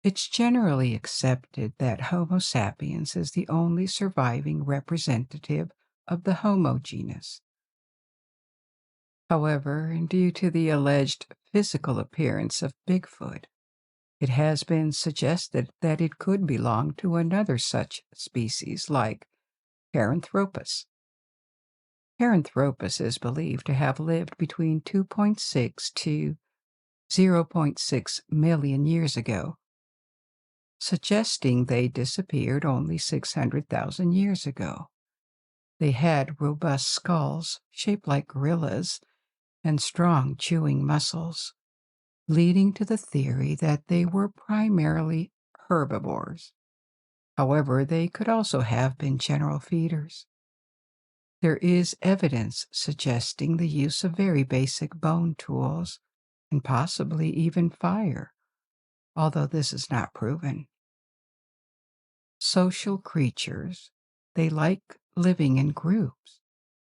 It's generally accepted that Homo sapiens is the only surviving representative of the Homo genus. However, due to the alleged physical appearance of Bigfoot, it has been suggested that it could belong to another such species like Paranthropus. Paranthropus is believed to have lived between 2.6 to 0.6 million years ago, suggesting they disappeared only 600,000 years ago. They had robust skulls shaped like gorillas and strong chewing muscles, leading to the theory that they were primarily herbivores. However, they could also have been general feeders. There is evidence suggesting the use of very basic bone tools and possibly even fire, although this is not proven. Social creatures, they like living in groups,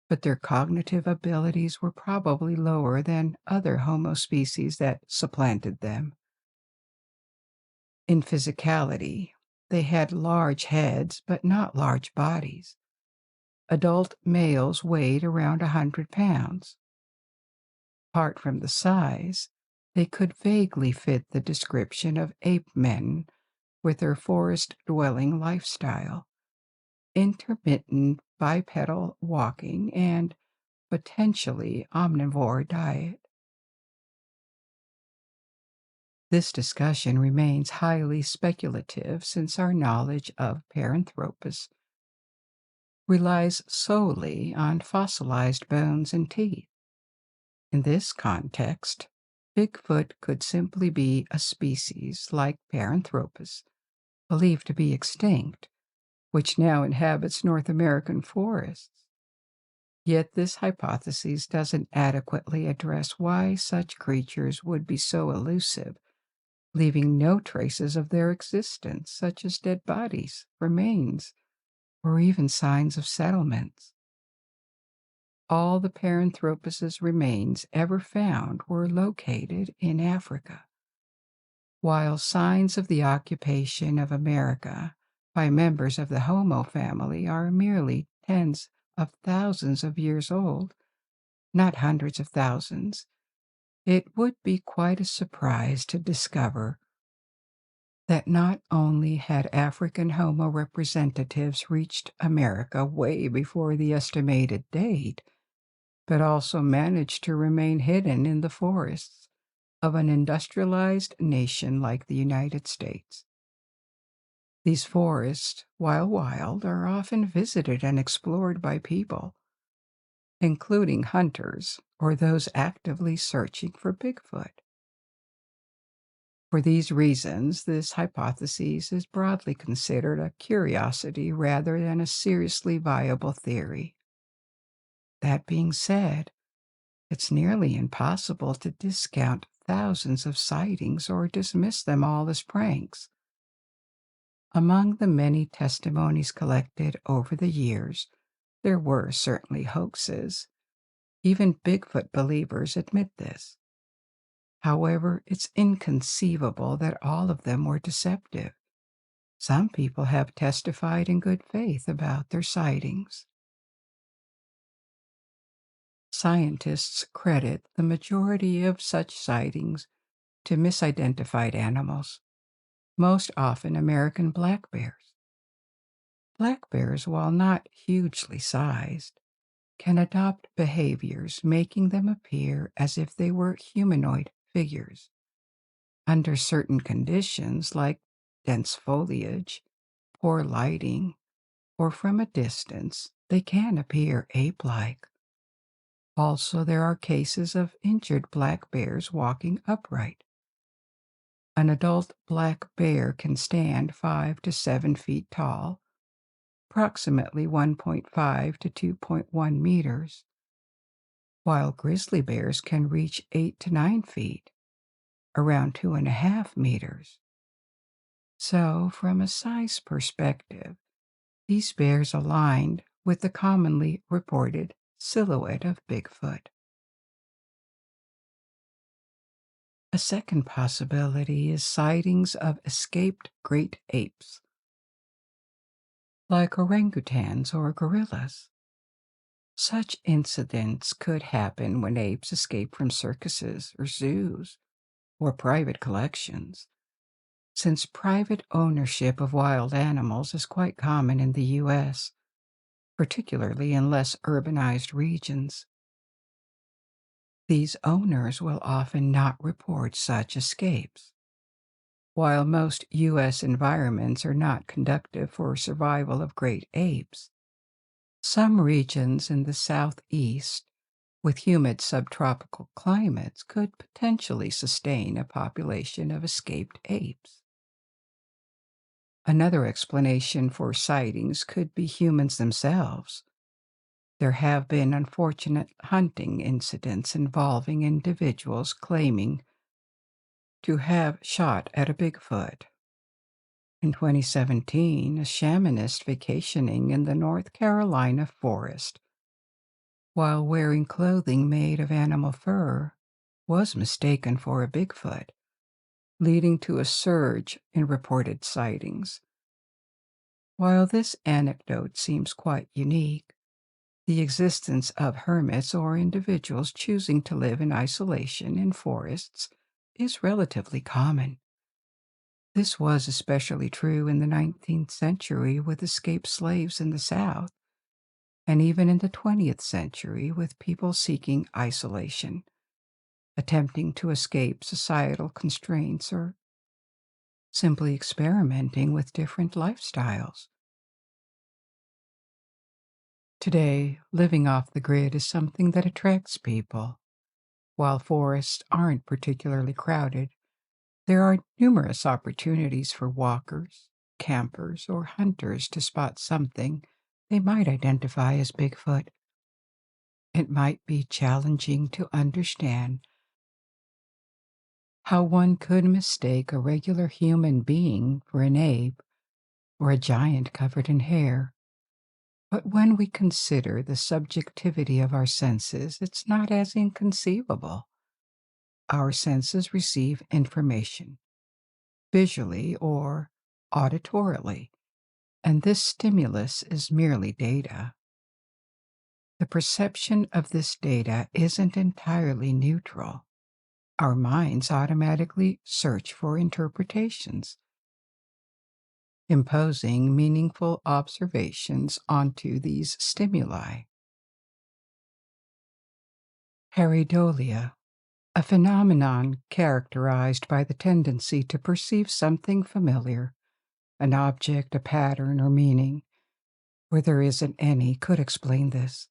but their cognitive abilities were probably lower than other Homo species that supplanted them. In physicality, they had large heads but not large bodies. Adult males weighed around 100 pounds. Apart from the size, they could vaguely fit the description of ape men with their forest-dwelling lifestyle, intermittent bipedal walking, and potentially omnivore diet. This discussion remains highly speculative since our knowledge of Paranthropus relies solely on fossilized bones and teeth. In this context, Bigfoot could simply be a species like Paranthropus, believed to be extinct, which now inhabits North American forests. Yet this hypothesis doesn't adequately address why such creatures would be so elusive, leaving no traces of their existence, such as dead bodies, remains, or even signs of settlements. all the Paranthropus's remains ever found were located in Africa, while signs of the occupation of America by members of the Homo family are merely tens of thousands of years old, not hundreds of thousands. It would be quite a surprise to discover that not only had African Homo representatives reached America way before the estimated date, but also managed to remain hidden in the forests of an industrialized nation like the United States. These forests, while wild, are often visited and explored by people, including hunters or those actively searching for Bigfoot. For these reasons, this hypothesis is broadly considered a curiosity rather than a seriously viable theory. That being said, it's nearly impossible to discount thousands of sightings or dismiss them all as pranks. Among the many testimonies collected over the years, there were certainly hoaxes. Even Bigfoot believers admit this. However, it's inconceivable that all of them were deceptive. Some people have testified in good faith about their sightings. Scientists credit the majority of such sightings to misidentified animals, most often American black bears. Black bears, while not hugely sized, can adopt behaviors making them appear as if they were humanoid figures. Under certain conditions like dense foliage, poor lighting, or from a distance, they can appear ape-like. Also, there are cases of injured black bears walking upright. An adult black bear can stand 5 to 7 feet tall, approximately 1.5 to 2.1 meters, while grizzly bears can reach 8 to 9 feet, around 2.5 meters. So, from a size perspective, these bears aligned with the commonly reported silhouette of Bigfoot. A second possibility is sightings of escaped great apes, like orangutans or gorillas. Such incidents could happen when apes escape from circuses or zoos or private collections, since private ownership of wild animals is quite common in the U.S., particularly in less urbanized regions. These owners will often not report such escapes. While most U.S. environments are not conducive for survival of great apes, some regions in the southeast with humid subtropical climates could potentially sustain a population of escaped apes. Another explanation for sightings could be humans themselves. There have been unfortunate hunting incidents involving individuals claiming to have shot at a Bigfoot. In 2017, a shamanist vacationing in the North Carolina forest while wearing clothing made of animal fur was mistaken for a Bigfoot, leading to a surge in reported sightings. While this anecdote seems quite unique, the existence of hermits or individuals choosing to live in isolation in forests is relatively common. This was especially true in the 19th century with escaped slaves in the South, and even in the 20th century with people seeking isolation, attempting to escape societal constraints, or simply experimenting with different lifestyles. Today, living off the grid is something that attracts people. While forests aren't particularly crowded, there are numerous opportunities for walkers, campers, or hunters to spot something they might identify as Bigfoot. It might be challenging to understand how one could mistake a regular human being for an ape or a giant covered in hair. But when we consider the subjectivity of our senses, it's not as inconceivable. Our senses receive information visually or auditorily, and this stimulus is merely data. The perception of this data isn't entirely neutral. Our minds automatically search for interpretations, imposing meaningful observations onto these stimuli. Pareidolia, a phenomenon characterized by the tendency to perceive something familiar, an object, a pattern, or meaning, where there isn't any, could explain this.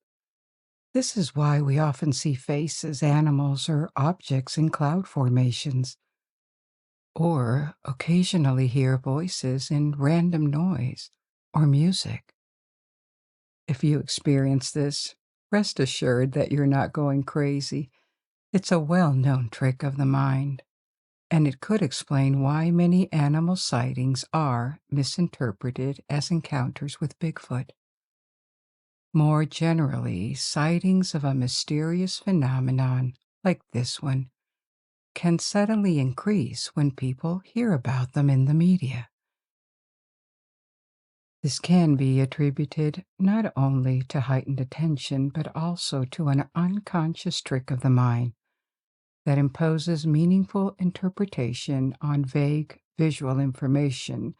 This is why we often see faces, animals, or objects in cloud formations, or occasionally hear voices in random noise or music. If you experience this, rest assured that you're not going crazy. It's a well-known trick of the mind, and it could explain why many animal sightings are misinterpreted as encounters with Bigfoot. More generally, sightings of a mysterious phenomenon like this one can suddenly increase when people hear about them in the media. This can be attributed not only to heightened attention, but also to an unconscious trick of the mind that imposes meaningful interpretation on vague visual information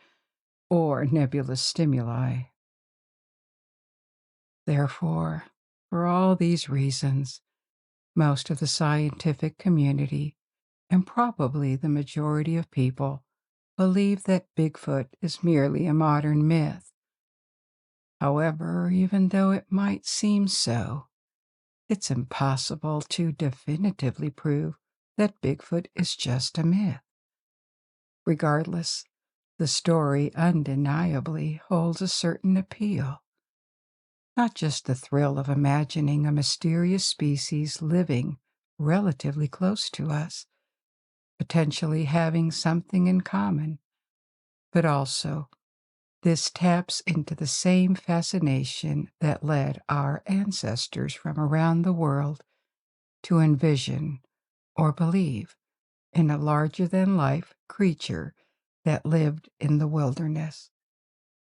or nebulous stimuli. Therefore, for all these reasons, most of the scientific community, and probably the majority of people, believe that Bigfoot is merely a modern myth. However, even though it might seem so, it's impossible to definitively prove that Bigfoot is just a myth. Regardless, the story undeniably holds a certain appeal. Not just the thrill of imagining a mysterious species living relatively close to us, potentially having something in common, but also this taps into the same fascination that led our ancestors from around the world to envision or believe in a larger-than-life creature that lived in the wilderness,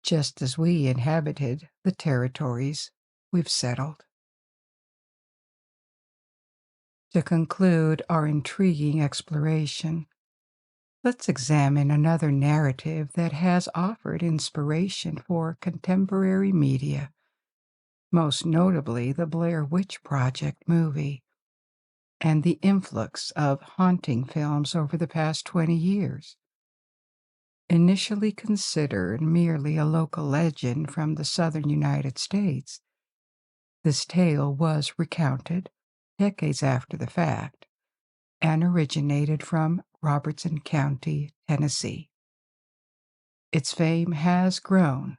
just as we inhabited the territories we've settled. To conclude our intriguing exploration, let's examine another narrative that has offered inspiration for contemporary media, most notably the Blair Witch Project movie, and the influx of haunting films over the past 20 years. Initially considered merely a local legend from the southern United States, this tale was recounted decades after the fact and originated from Robertson County, Tennessee. Its fame has grown,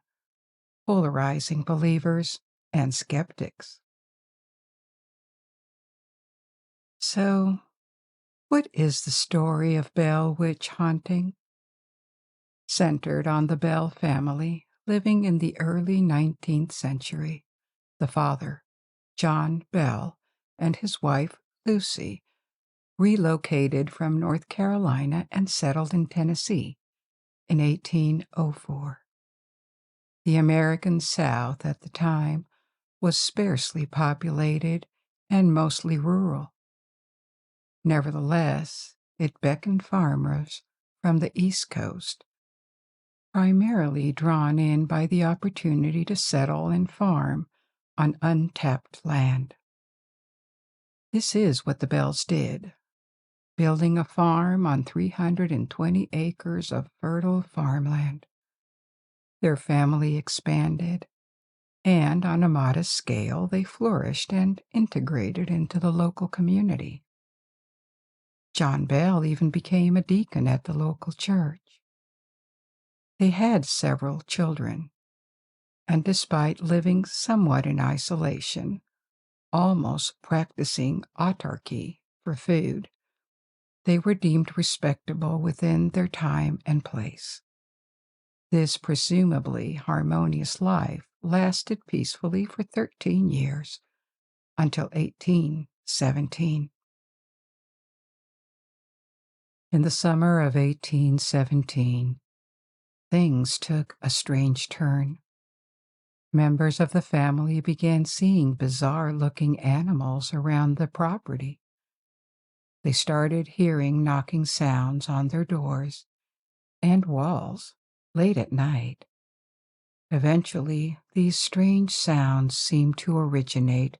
polarizing believers and skeptics. So, what is the story of Bell witch haunting? Centered on the Bell family living in the early 19th century, the father, John Bell, and his wife, Lucy, relocated from North Carolina and settled in Tennessee in 1804. The American South at the time was sparsely populated and mostly rural. Nevertheless, it beckoned farmers from the East Coast, primarily drawn in by the opportunity to settle and farm on untapped land. This is what the Bells did, building a farm on 320 acres of fertile farmland. Their family expanded, and on a modest scale, they flourished and integrated into the local community. John Bell even became a deacon at the local church. They had several children, and despite living somewhat in isolation, almost practicing autarky for food, they were deemed respectable within their time and place. This presumably harmonious life lasted peacefully for 13 years until 1817. In the summer of 1817, things took a strange turn. Members of the family began seeing bizarre-looking animals around the property. They started hearing knocking sounds on their doors and walls late at night. Eventually, these strange sounds seemed to originate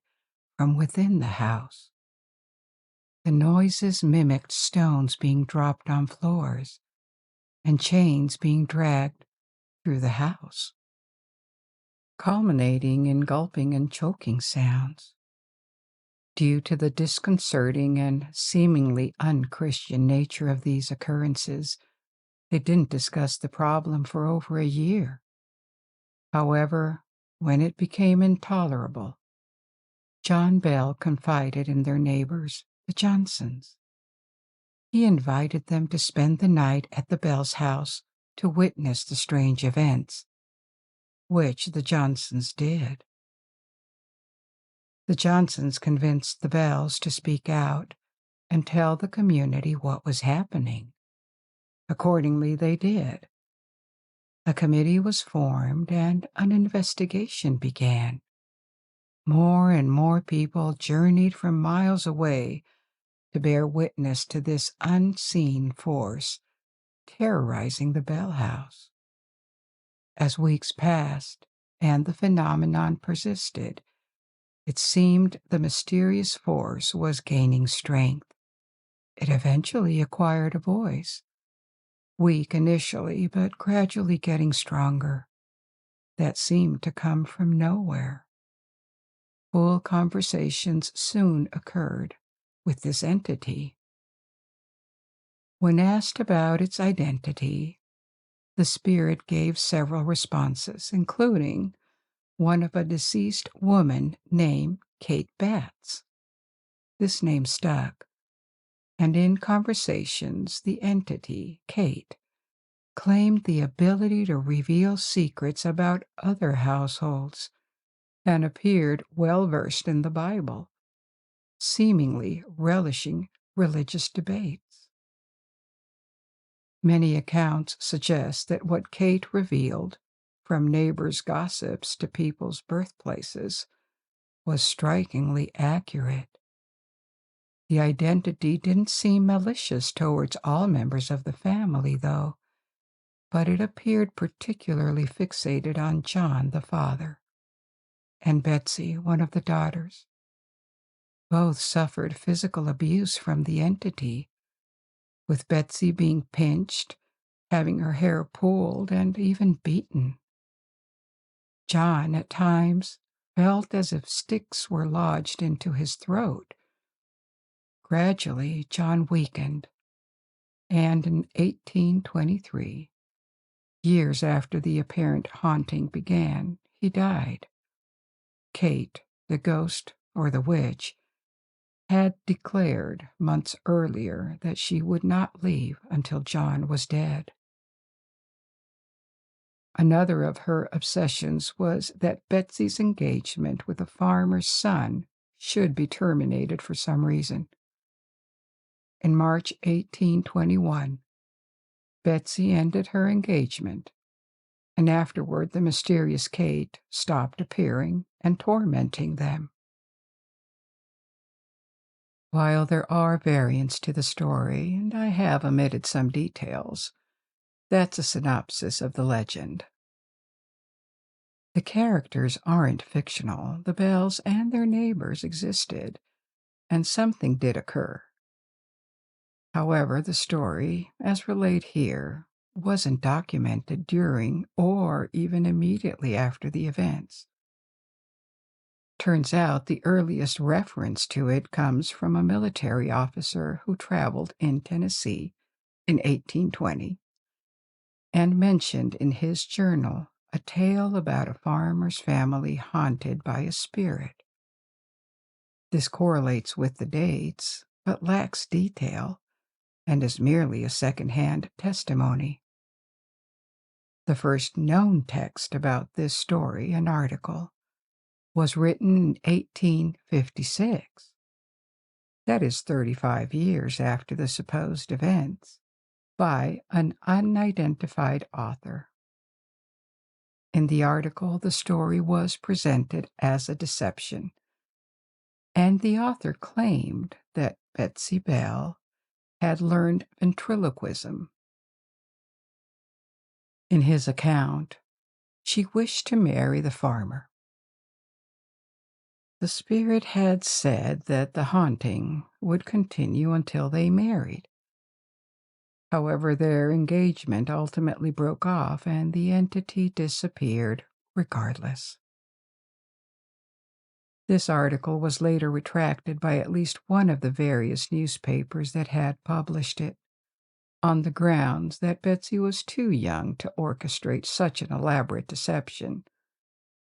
from within the house. The noises mimicked stones being dropped on floors and chains being dragged through the house, culminating in gulping and choking sounds. Due to the disconcerting and seemingly unchristian nature of these occurrences, they didn't discuss the problem for over a year. However, when it became intolerable, John Bell confided in their neighbors, the Johnsons. He invited them to spend the night at the Bells' house to witness the strange events, which the Johnsons did. The Johnsons convinced the Bells to speak out and tell the community what was happening. Accordingly, they did. A committee was formed and an investigation began. More and more people journeyed from miles away to bear witness to this unseen force terrorizing the Bell House. As weeks passed and the phenomenon persisted, it seemed the mysterious force was gaining strength. It eventually acquired a voice, weak initially, but gradually getting stronger, that seemed to come from nowhere. Full conversations soon occurred with this entity. When asked about its identity, the spirit gave several responses, including one of a deceased woman named Kate Batts. This name stuck, and in conversations, the entity, Kate, claimed the ability to reveal secrets about other households and appeared well-versed in the Bible, seemingly relishing religious debates. Many accounts suggest that what Kate revealed, from neighbors' gossips to people's birthplaces, was strikingly accurate. The identity didn't seem malicious towards all members of the family, though, but it appeared particularly fixated on John, the father, and Betsy, one of the daughters. Both suffered physical abuse from the entity, with Betsy being pinched, having her hair pulled, and even beaten. John, at times, felt as if sticks were lodged into his throat. Gradually, John weakened, and in 1823, years after the apparent haunting began, he died. Kate, the ghost or the witch, had declared months earlier that she would not leave until John was dead. Another of her obsessions was that Betsy's engagement with a farmer's son should be terminated for some reason. In March 1821, Betsy ended her engagement, and afterward the mysterious Kate stopped appearing and tormenting them. While there are variants to the story, and I have omitted some details, that's a synopsis of the legend. The characters aren't fictional. The Bells and their neighbors existed, and something did occur. However, the story, as relayed here, wasn't documented during or even immediately after the events. Turns out the earliest reference to it comes from a military officer who traveled in Tennessee in 1820 and mentioned in his journal a tale about a farmer's family haunted by a spirit. This correlates with the dates, but lacks detail, and is merely a second-hand testimony. The first known text about this story, an article, was written in 1856. That is 35 years after the supposed events, by an unidentified author. In the article, the story was presented as a deception, and the author claimed that Betsy Bell had learned ventriloquism. In his account, she wished to marry the farmer. The spirit had said that the haunting would continue until they married. However, their engagement ultimately broke off and the entity disappeared regardless. This article was later retracted by at least one of the various newspapers that had published it, on the grounds that Betsy was too young to orchestrate such an elaborate deception,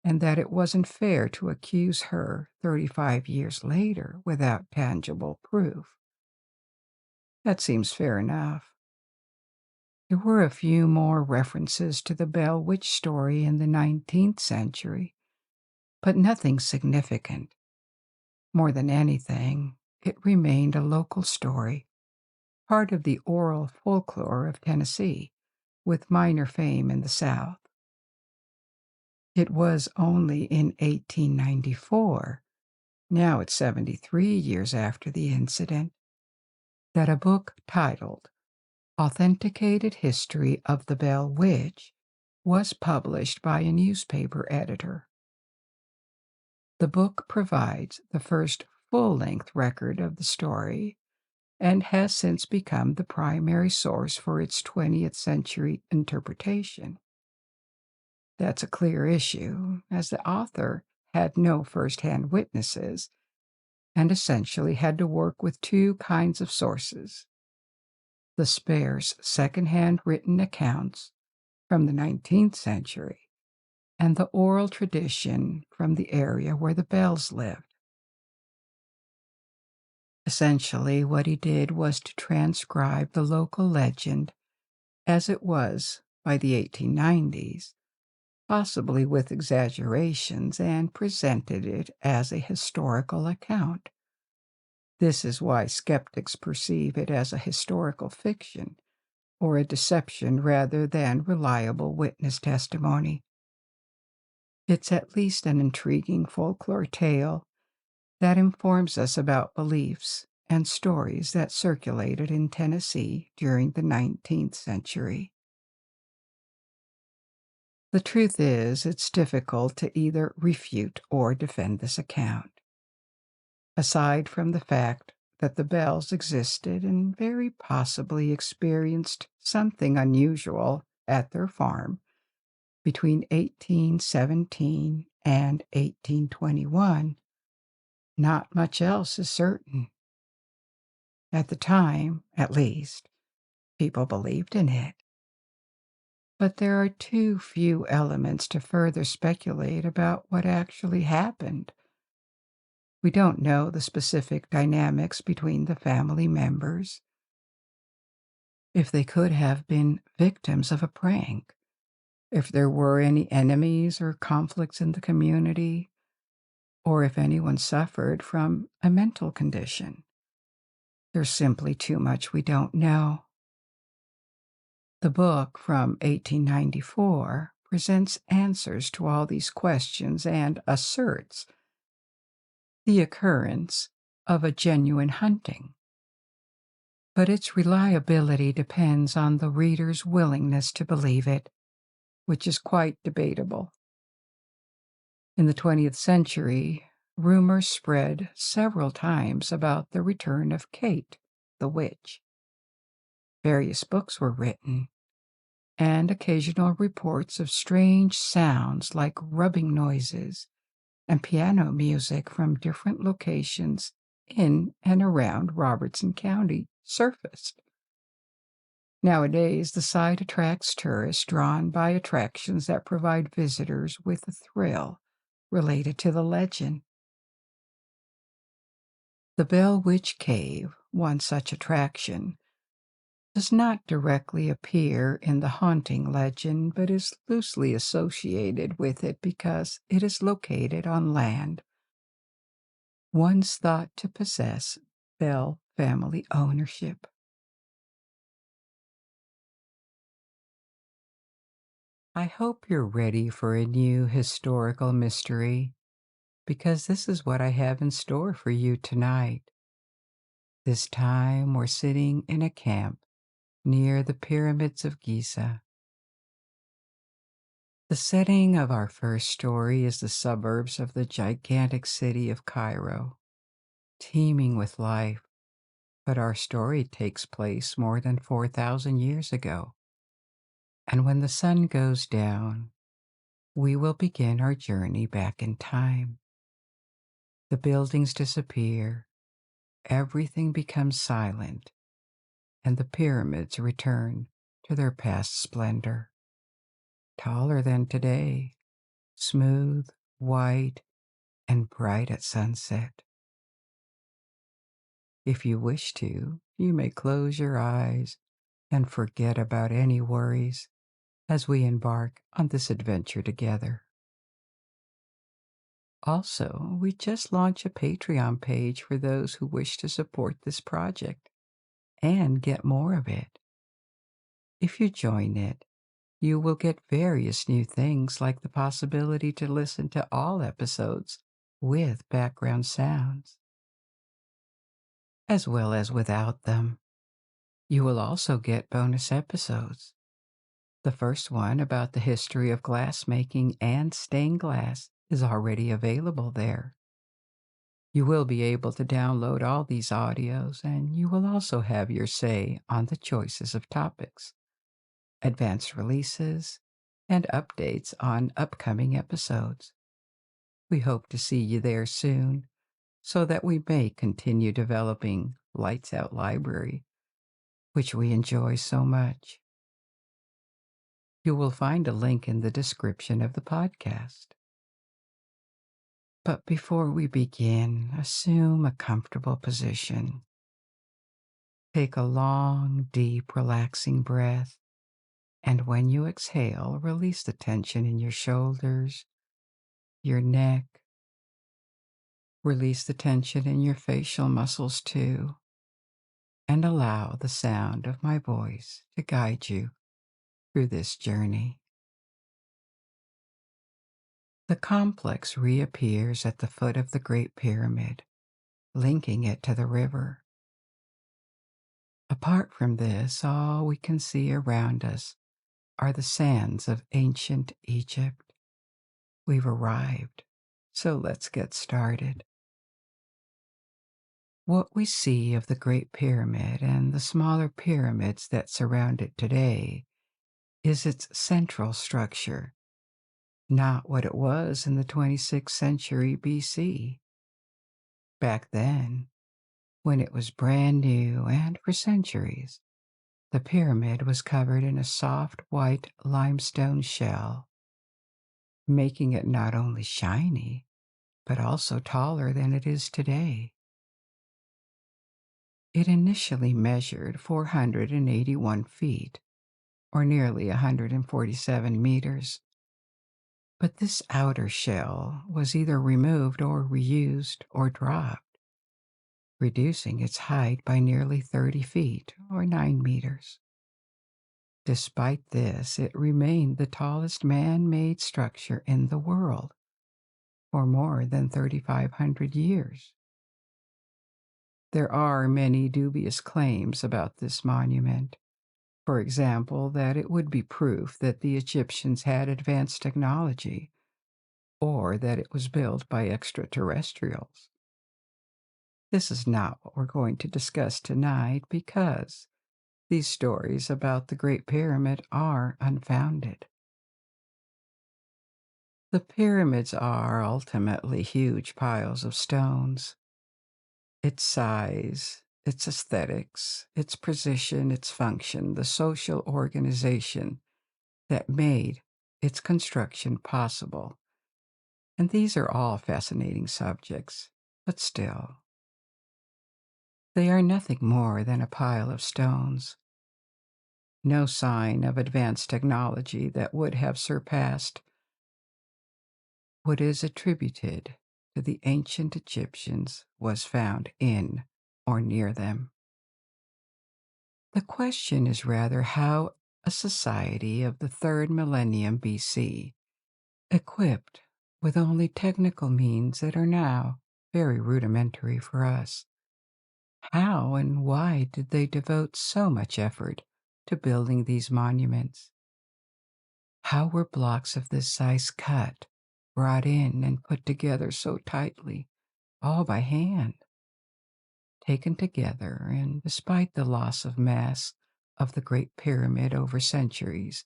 and that it wasn't fair to accuse her 35 years later without tangible proof. That seems fair enough. There were a few more references to the Bell Witch story in the 19th century, but nothing significant. More than anything, it remained a local story, part of the oral folklore of Tennessee, with minor fame in the South. It was only in 1894, now it's 73 years after the incident, that a book titled Authenticated History of the Bell Witch was published by a newspaper editor. The book provides the first full-length record of the story and has since become the primary source for its 20th century interpretation. That's a clear issue, as the author had no first-hand witnesses and essentially had to work with two kinds of sources: the sparse second-hand written accounts from the 19th century and the oral tradition from the area where the Bells lived. Essentially, what he did was to transcribe the local legend as it was by the 1890s, possibly with exaggerations, and presented it as a historical account. This is why skeptics perceive it as a historical fiction or a deception rather than reliable witness testimony. It's at least an intriguing folklore tale that informs us about beliefs and stories that circulated in Tennessee during the 19th century. The truth is, it's difficult to either refute or defend this account. Aside from the fact that the Bells existed and very possibly experienced something unusual at their farm between 1817 and 1821, not much else is certain. At the time, at least, people believed in it. But there are too few elements to further speculate about what actually happened. We don't know the specific dynamics between the family members, if they could have been victims of a prank, if there were any enemies or conflicts in the community, or if anyone suffered from a mental condition. There's simply too much we don't know. The book from 1894 presents answers to all these questions and asserts the occurrence of a genuine hunting. But its reliability depends on the reader's willingness to believe it, which is quite debatable. In the 20th century, rumors spread several times about the return of Kate, the witch. Various books were written, and occasional reports of strange sounds like rubbing noises and piano music from different locations in and around Robertson County surfaced. Nowadays, the site attracts tourists drawn by attractions that provide visitors with a thrill related to the legend. The Bell Witch Cave, one such attraction, does not directly appear in the haunting legend, but is loosely associated with it because it is located on land once thought to possess Bell family ownership. I hope you're ready for a new historical mystery, because this is what I have in store for you tonight. This time we're sitting in a camp near the pyramids of Giza. The setting of our first story is the suburbs of the gigantic city of Cairo, teeming with life, but our story takes place more than 4,000 years ago. And when the sun goes down, we will begin our journey back in time. The buildings disappear, everything becomes silent, and the pyramids return to their past splendor. Taller than today, smooth, white, and bright at sunset. If you wish to, you may close your eyes and forget about any worries as we embark on this adventure together. Also, we just launched a Patreon page for those who wish to support this project and get more of it. If you join it, you will get various new things like the possibility to listen to all episodes with background sounds, as well as without them. You will also get bonus episodes. The first one about the history of glassmaking and stained glass is already available there. You will be able to download all these audios, and you will also have your say on the choices of topics, advanced releases, and updates on upcoming episodes. We hope to see you there soon so that we may continue developing Lights Out Library, which we enjoy so much. You will find a link in the description of the podcast. But before we begin, assume a comfortable position. Take a long, deep, relaxing breath, and when you exhale, release the tension in your shoulders, your neck. Release the tension in your facial muscles too, and allow the sound of my voice to guide you through this journey. The complex reappears at the foot of the Great Pyramid, linking it to the river. Apart from this, all we can see around us are the sands of ancient Egypt. We've arrived, so let's get started. What we see of the Great Pyramid and the smaller pyramids that surround it today is its central structure, not what it was in the 26th century BC. Back then, when it was brand new and for centuries, the pyramid was covered in a soft white limestone shell, making it not only shiny, but also taller than it is today. It initially measured 481 feet, or nearly 147 meters. But this outer shell was either removed or reused or dropped, reducing its height by nearly 30 feet, or 9 meters. Despite this, it remained the tallest man-made structure in the world for more than 3,500 years. There are many dubious claims about this monument. For example, that it would be proof that the Egyptians had advanced technology, or that it was built by extraterrestrials. This is not what we're going to discuss tonight because these stories about the Great Pyramid are unfounded. The pyramids are ultimately huge piles of stones. Its size, its aesthetics, its precision, its function, the social organization that made its construction possible. And these are all fascinating subjects, but still, they are nothing more than a pile of stones, No sign of advanced technology that would have surpassed what is attributed to the ancient Egyptians was found in or near them. The question is rather how a society of the 3rd millennium BC, equipped with only technical means that are now very rudimentary for us, how and why did they devote so much effort to building these monuments? How were blocks of this size cut, brought in, and put together so tightly, all by hand? Taken together, and despite the loss of mass of the Great Pyramid over centuries,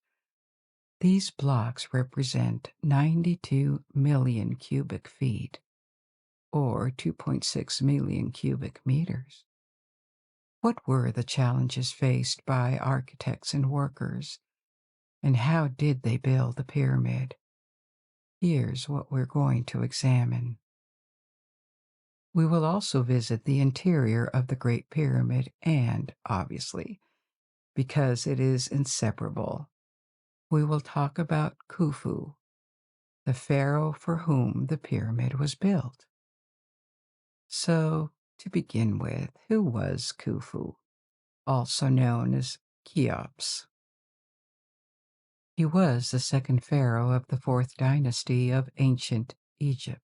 these blocks represent 92 million cubic feet, or 2.6 million cubic meters. What were the challenges faced by architects and workers, and how did they build the pyramid? Here's what we're going to examine. We will also visit the interior of the Great Pyramid and, obviously, because it is inseparable, we will talk about Khufu, the pharaoh for whom the pyramid was built. So, to begin with, who was Khufu, also known as Cheops? He was the second pharaoh of the 4th dynasty of ancient Egypt,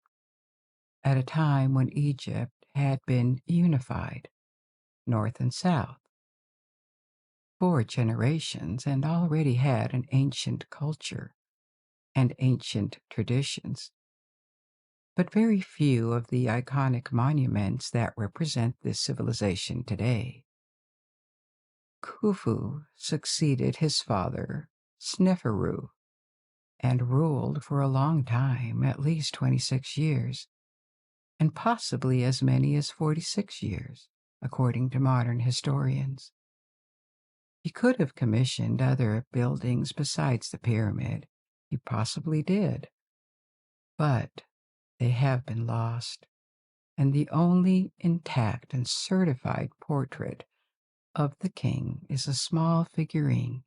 at a time when Egypt had been unified, north and south, 4 generations, and already had an ancient culture and ancient traditions. But very few of the iconic monuments that represent this civilization today. Khufu succeeded his father, Sneferu, and ruled for a long time, at least 26 years, and possibly as many as 46 years, according to modern historians. He could have commissioned other buildings besides the pyramid. He possibly did. But they have been lost, and the only intact and certified portrait of the king is a small figurine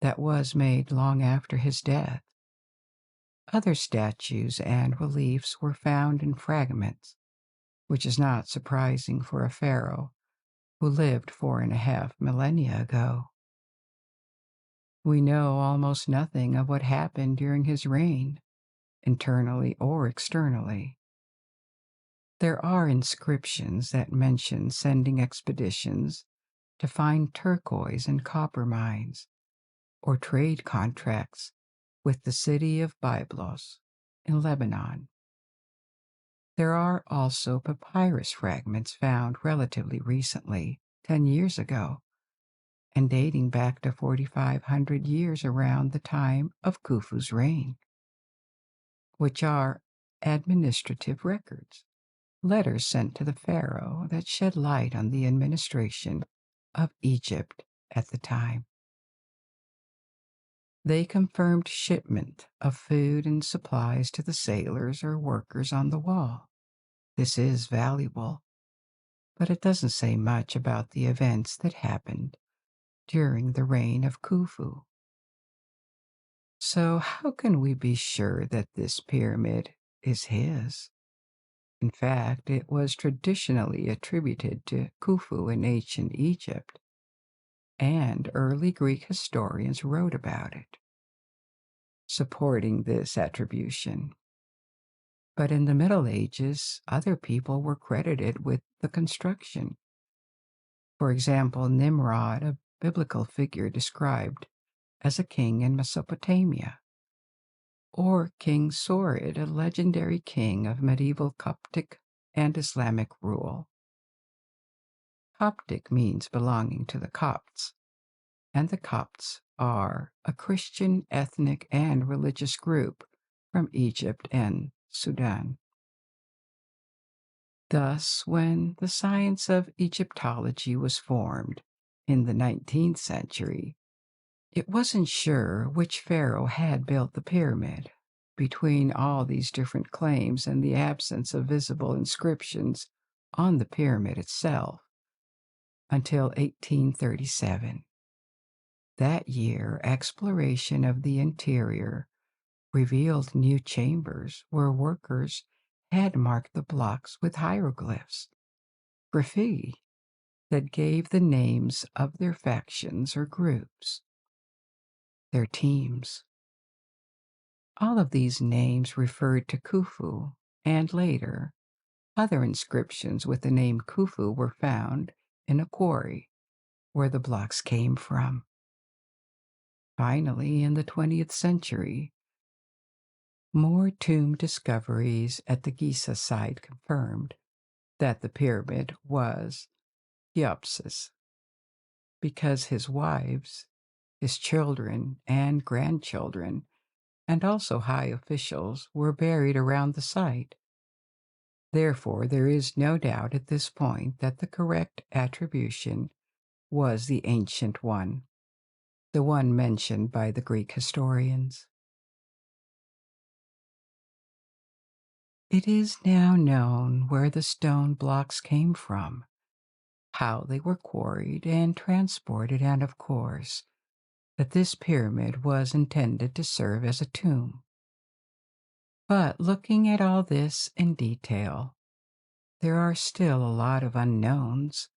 that was made long after his death. Other statues and reliefs were found in fragments, which is not surprising for a pharaoh who lived 4.5 millennia ago. We know almost nothing of what happened during his reign, internally or externally. There are inscriptions that mention sending expeditions to find turquoise and copper mines, or trade contracts with the city of Byblos in Lebanon. There are also papyrus fragments found relatively recently, 10 years ago, and dating back to 4,500 years around the time of Khufu's reign, which are administrative records, letters sent to the pharaoh that shed light on the administration of Egypt at the time. They confirmed shipment of food and supplies to the sailors or workers on the wall. This is valuable, but it doesn't say much about the events that happened during the reign of Khufu. So how can we be sure that this pyramid is his? In fact, it was traditionally attributed to Khufu in ancient Egypt, and early Greek historians wrote about it, supporting this attribution. But in the Middle Ages, other people were credited with the construction. For example, Nimrod, a biblical figure described as a king in Mesopotamia, or King Sorid, a legendary king of medieval Coptic and Islamic rule. Coptic means belonging to the Copts, and the Copts are a Christian ethnic and religious group from Egypt and Sudan. Thus, when the science of Egyptology was formed in the 19th century, it wasn't sure which pharaoh had built the pyramid. Between all these different claims and the absence of visible inscriptions on the pyramid itself, until 1837. That year, exploration of the interior revealed new chambers where workers had marked the blocks with hieroglyphs, graffiti, that gave the names of their factions or groups, their teams. All of these names referred to Khufu, and later, other inscriptions with the name Khufu were found in a quarry where the blocks came from. Finally, in the 20th century, more tomb discoveries at the Giza site confirmed that the pyramid was Cheops' because his wives, his children, and grandchildren, and also high officials were buried around the site. Therefore, there is no doubt at this point that the correct attribution was the ancient one, the one mentioned by the Greek historians. It is now known where the stone blocks came from, how they were quarried and transported, and of course, that this pyramid was intended to serve as a tomb. But looking at all this in detail, there are still a lot of unknowns.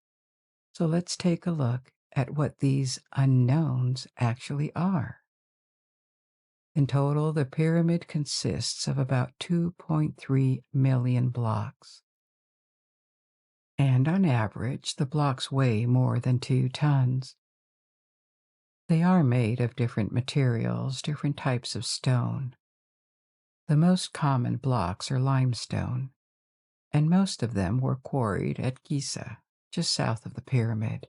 So let's take a look at what these unknowns actually are. In total, the pyramid consists of about 2.3 million blocks. And on average, the blocks weigh more than 2 tons. They are made of different materials, different types of stone. The most common blocks are limestone, and most of them were quarried at Giza, just south of the pyramid.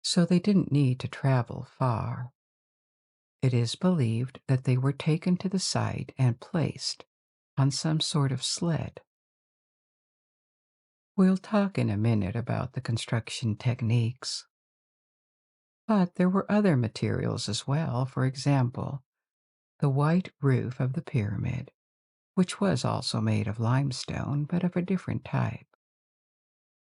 So they didn't need to travel far. It is believed that they were taken to the site and placed on some sort of sled. We'll talk in a minute about the construction techniques. But there were other materials as well, for example, the white roof of the pyramid, which was also made of limestone, but of a different type.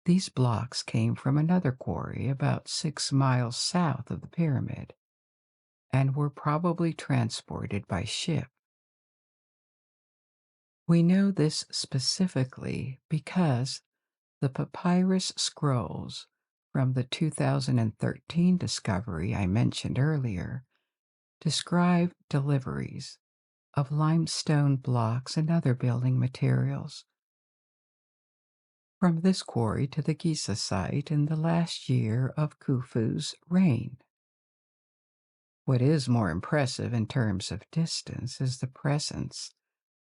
These blocks came from another quarry about 6 miles south of the pyramid, and were probably transported by ship. We know this specifically because the papyrus scrolls from the 2013 discovery I mentioned earlier describe deliveries of limestone blocks and other building materials from this quarry to the Giza site in the last year of Khufu's reign. What is more impressive in terms of distance is the presence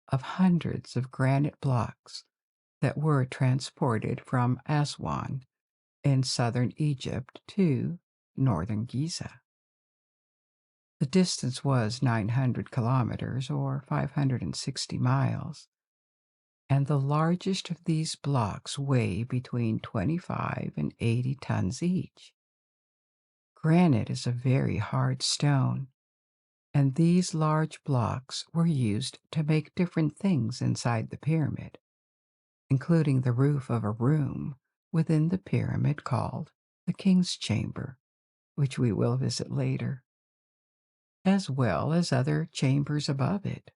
of hundreds of granite blocks that were transported from Aswan in southern Egypt to northern Giza. The distance was 900 kilometers or 560 miles, and the largest of these blocks weigh between 25 and 80 tons each. Granite is a very hard stone, and these large blocks were used to make different things inside the pyramid, including the roof of a room within the pyramid called the King's Chamber, which we will visit later, as well as other chambers above it,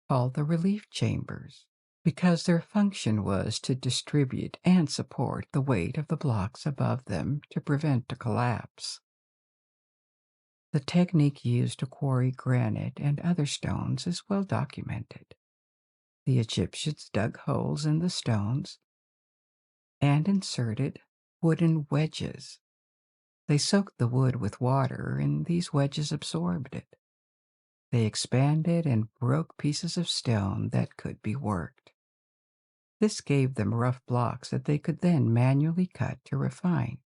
called the relief chambers, because their function was to distribute and support the weight of the blocks above them to prevent a collapse. The technique used to quarry granite and other stones is well documented. The Egyptians dug holes in the stones and inserted wooden wedges. They soaked the wood with water, and these wedges absorbed it. They expanded and broke pieces of stone that could be worked. This gave them rough blocks that they could then manually cut to refine,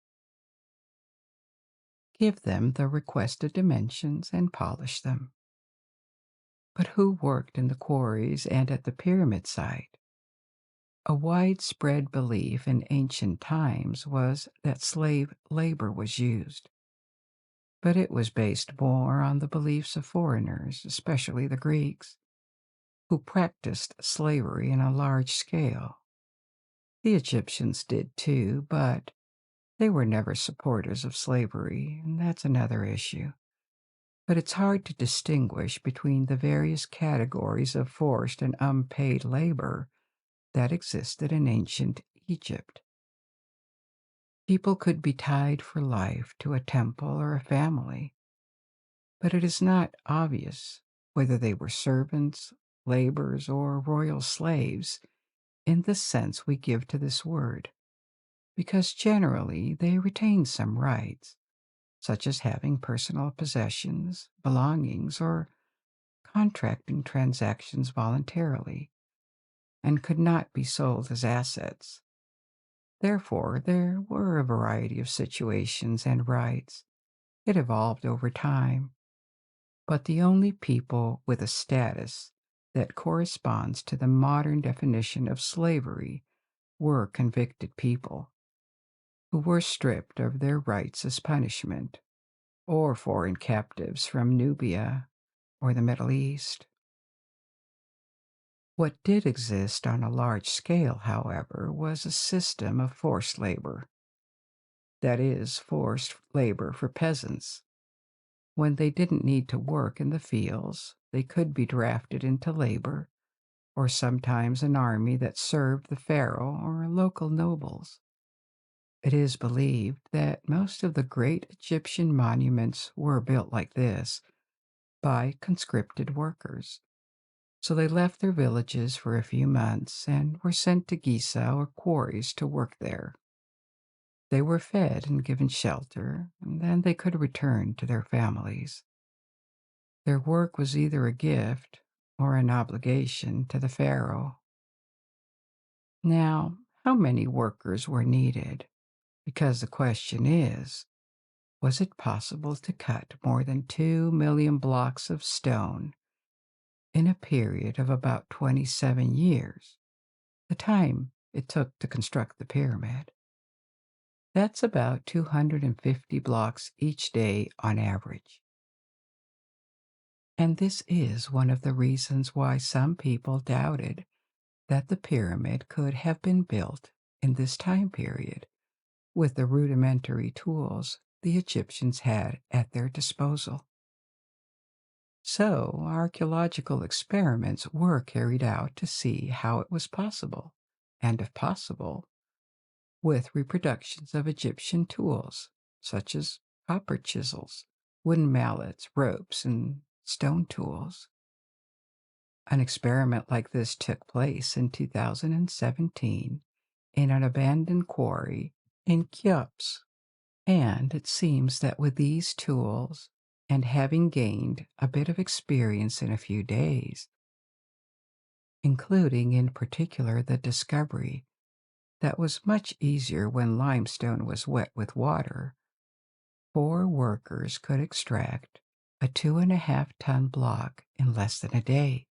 give them the requested dimensions, and polish them. But who worked in the quarries and at the pyramid site? A widespread belief in ancient times was that slave labor was used, but it was based more on the beliefs of foreigners, especially the Greeks, who practiced slavery on a large scale. The Egyptians did too, but They were never supporters of slavery, and that's another issue. But it's hard to distinguish between the various categories of forced and unpaid labor that existed in ancient Egypt. People could be tied for life to a temple or a family, but it is not obvious whether they were servants, laborers, or royal slaves in the sense we give to this word, because generally they retained some rights, such as having personal possessions, belongings, or contracting transactions voluntarily, and could not be sold as assets. Therefore, there were a variety of situations and rights. It evolved over time, but the only people with a status that corresponds to the modern definition of slavery were convicted people, who were stripped of their rights as punishment, or foreign captives from Nubia or the Middle East. What did exist on a large scale, however, was a system of forced labor. That is, forced labor for peasants. When they didn't need to work in the fields, they could be drafted into labor, or sometimes an army that served the pharaoh or local nobles. It is believed that most of the great Egyptian monuments were built like this by conscripted workers. So they left their villages for a few months and were sent to Giza or quarries to work there. They were fed and given shelter, and then they could return to their families. Their work was either a gift or an obligation to the pharaoh. Now, how many workers were needed? Because the question is, was it possible to cut more than 2 million blocks of stone in a period of about 27 years, the time it took to construct the pyramid? That's about 250 blocks each day on average. And this is one of the reasons why some people doubted that the pyramid could have been built in this time period with the rudimentary tools the Egyptians had at their disposal. So, archaeological experiments were carried out to see how it was possible, and if possible, with reproductions of Egyptian tools, such as copper chisels, wooden mallets, ropes, and stone tools. An experiment like this took place in 2017 in an abandoned quarry in Kiops, and it seems that with these tools and having gained a bit of experience in a few days, including in particular the discovery that was much easier when limestone was wet with water, 4 workers could extract a 2.5-ton block in less than a day.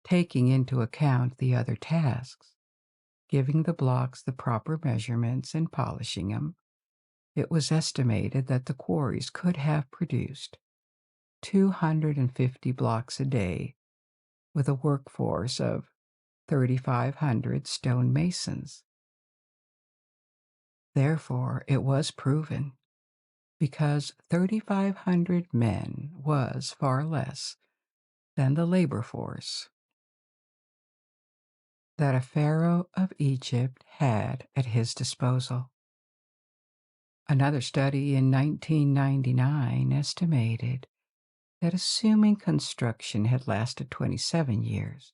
Taking into account the other tasks, giving the blocks the proper measurements and polishing them, it was estimated that the quarries could have produced 250 blocks a day with a workforce of 3,500 stonemasons. Therefore, it was proven, because 3,500 men was far less than the labor force that a pharaoh of Egypt had at his disposal. Another study in 1999 estimated that assuming construction had lasted 27 years,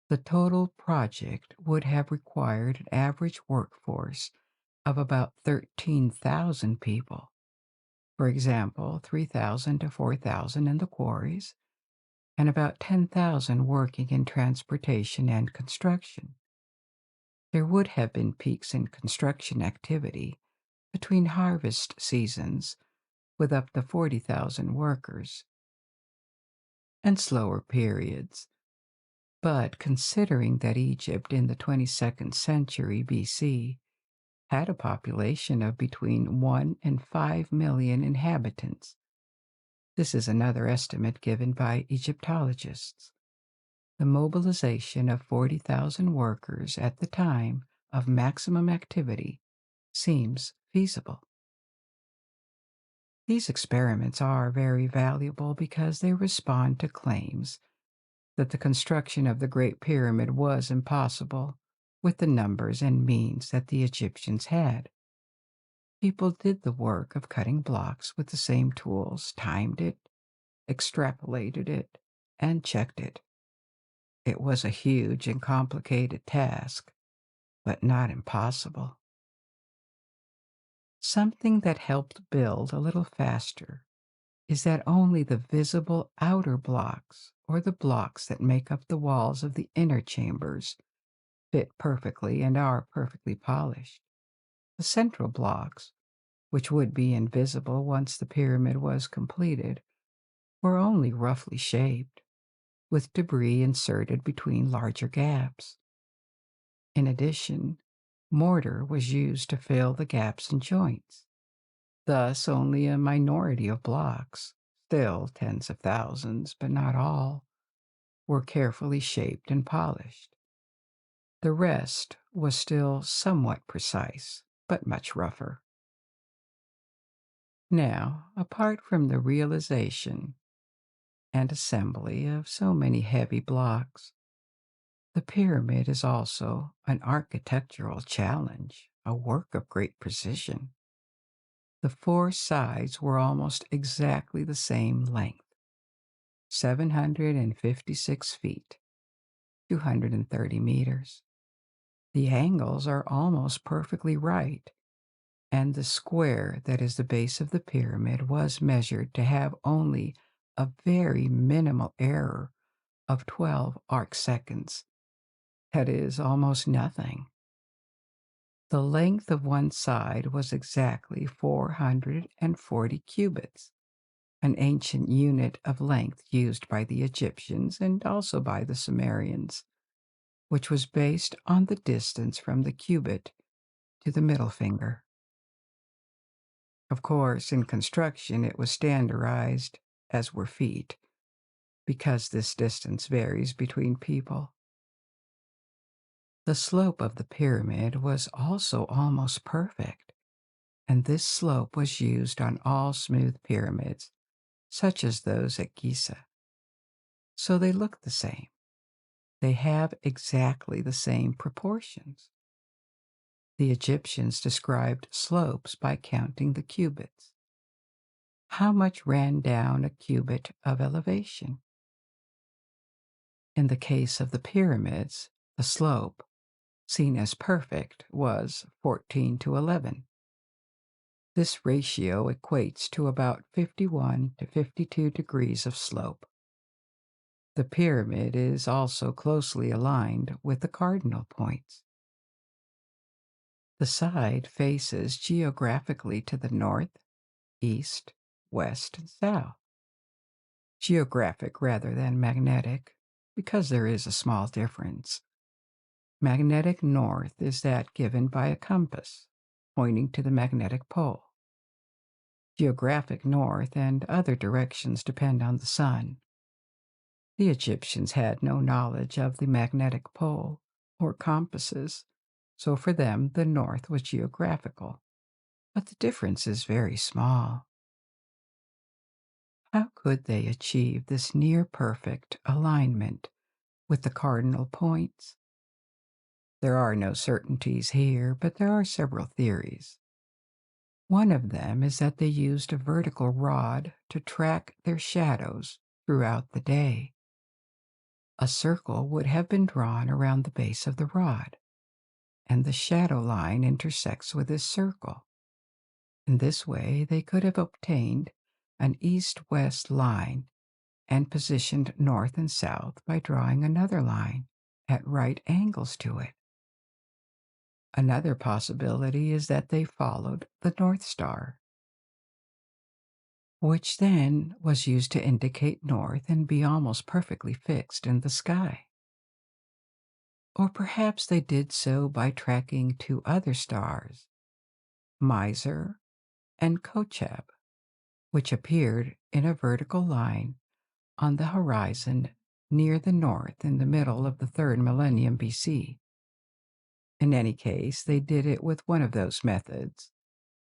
the total project would have required an average workforce of about 13,000 people. For example, 3,000 to 4,000 in the quarries, and about 10,000 working in transportation and construction. There would have been peaks in construction activity between harvest seasons with up to 40,000 workers, and slower periods. But considering that Egypt in the 22nd century BC had a population of between 1 and 5 million inhabitants, this is another estimate given by Egyptologists, the mobilization of 40,000 workers at the time of maximum activity seems feasible. These experiments are very valuable because they respond to claims that the construction of the Great Pyramid was impossible with the numbers and means that the Egyptians had. People did the work of cutting blocks with the same tools, timed it, extrapolated it, and checked it. It was a huge and complicated task, but not impossible. Something that helped build a little faster is that only the visible outer blocks, or the blocks that make up the walls of the inner chambers, fit perfectly and are perfectly polished. The central blocks, which would be invisible once the pyramid was completed, were only roughly shaped, with debris inserted between larger gaps. In addition, mortar was used to fill the gaps and joints. Thus, only a minority of blocks, still tens of thousands, but not all, were carefully shaped and polished. The rest was still somewhat precise, but much rougher. Now, apart from the realization and assembly of so many heavy blocks, the pyramid is also an architectural challenge, a work of great precision. The four sides were almost exactly the same length, 756 feet, 230 meters. The angles are almost perfectly right, and the square that is the base of the pyramid was measured to have only a very minimal error of 12 arc seconds. That is almost nothing. The length of one side was exactly 440 cubits, an ancient unit of length used by the Egyptians and also by the Sumerians, which was based on the distance from the cubit to the middle finger. Of course, in construction, it was standardized, as were feet, because this distance varies between people. The slope of the pyramid was also almost perfect, and this slope was used on all smooth pyramids, such as those at Giza. So they look the same. They have exactly the same proportions. The Egyptians described slopes by counting the cubits. How much ran down a cubit of elevation? In the case of the pyramids, the slope, seen as perfect, was 14 to 11. This ratio equates to about 51 to 52 degrees of slope. The pyramid is also closely aligned with the cardinal points. The side faces geographically to the north, east, west, and south. Geographic rather than magnetic, because there is a small difference. Magnetic north is that given by a compass, pointing to the magnetic pole. Geographic north and other directions depend on the sun. The Egyptians had no knowledge of the magnetic pole or compasses, so for them the north was geographical, but the difference is very small. How could they achieve this near-perfect alignment with the cardinal points? There are no certainties here, but there are several theories. One of them is that they used a vertical rod to track their shadows throughout the day. A circle would have been drawn around the base of the rod, and the shadow line intersects with this circle. In this way, they could have obtained an east-west line and positioned north and south by drawing another line at right angles to it. Another possibility is that they followed the North Star, which then was used to indicate north and be almost perfectly fixed in the sky. Or perhaps they did so by tracking two other stars, Mizar and Kochab, which appeared in a vertical line on the horizon near the north in the middle of the 3rd millennium BC. In any case, they did it with one of those methods,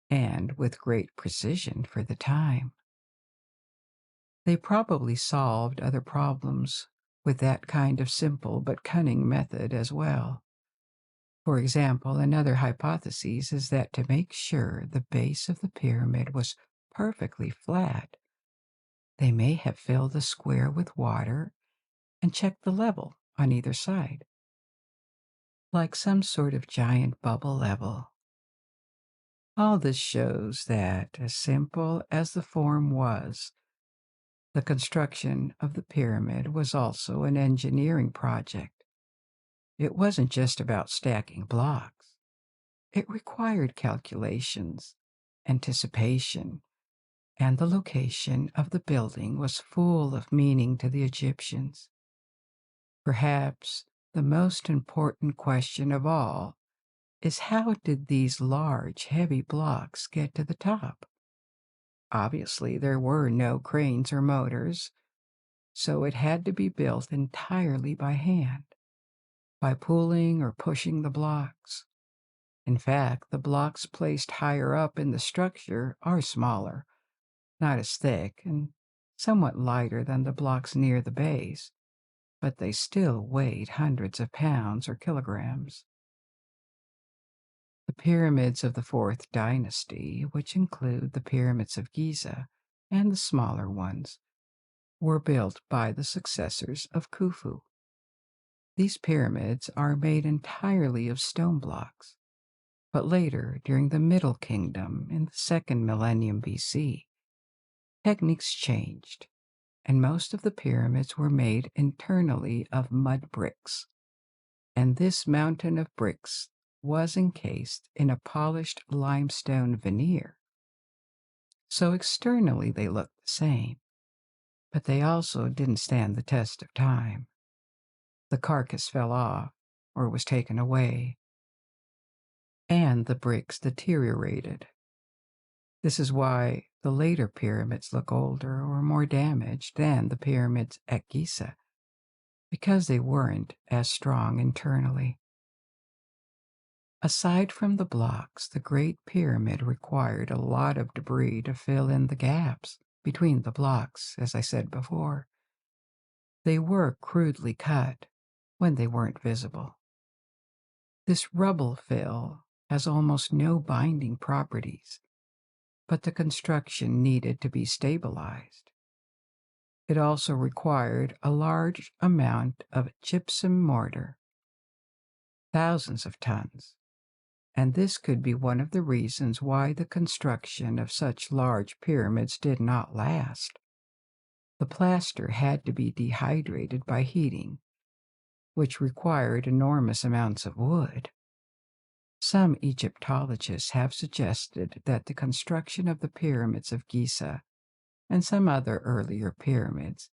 and with great precision for the time. They probably solved other problems with that kind of simple but cunning method as well. For example, another hypothesis is that to make sure the base of the pyramid was perfectly flat, they may have filled the square with water and checked the level on either side, like some sort of giant bubble level. All this shows that, as simple as the form was, the construction of the pyramid was also an engineering project. It wasn't just about stacking blocks. It required calculations, anticipation, and the location of the building was full of meaning to the Egyptians. Perhaps the most important question of all is, how did these large, heavy blocks get to the top? Obviously, there were no cranes or motors, so it had to be built entirely by hand, by pulling or pushing the blocks. In fact, the blocks placed higher up in the structure are smaller, not as thick, and somewhat lighter than the blocks near the base, but they still weighed hundreds of pounds or kilograms. The pyramids of the Fourth Dynasty, which include the pyramids of Giza and the smaller ones, were built by the successors of Khufu. These pyramids are made entirely of stone blocks, but later, during the Middle Kingdom in the second millennium BC, techniques changed, and most of the pyramids were made internally of mud bricks. And this mountain of bricks was encased in a polished limestone veneer. So externally they looked the same, but they also didn't stand the test of time. The carcass fell off or was taken away, and the bricks deteriorated. This is why the later pyramids look older or more damaged than the pyramids at Giza, because they weren't as strong internally. Aside from the blocks, the Great Pyramid required a lot of debris to fill in the gaps between the blocks, as I said before. They were crudely cut when they weren't visible. This rubble fill has almost no binding properties, but the construction needed to be stabilized. It also required a large amount of gypsum mortar, thousands of tons, and this could be one of the reasons why the construction of such large pyramids did not last. The plaster had to be dehydrated by heating, which required enormous amounts of wood. Some Egyptologists have suggested that the construction of the pyramids of Giza and some other earlier pyramids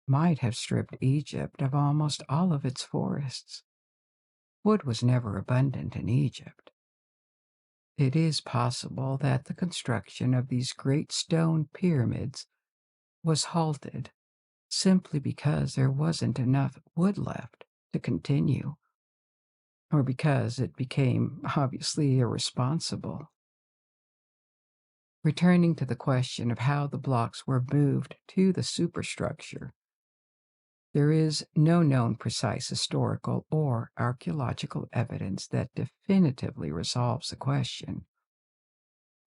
might have stripped Egypt of almost all of its forests. Wood was never abundant in Egypt. It is possible that the construction of these great stone pyramids was halted simply because there wasn't enough wood left to continue, or because it became obviously irresponsible. Returning to the question of how the blocks were moved to the superstructure, there is no known precise historical or archaeological evidence that definitively resolves the question.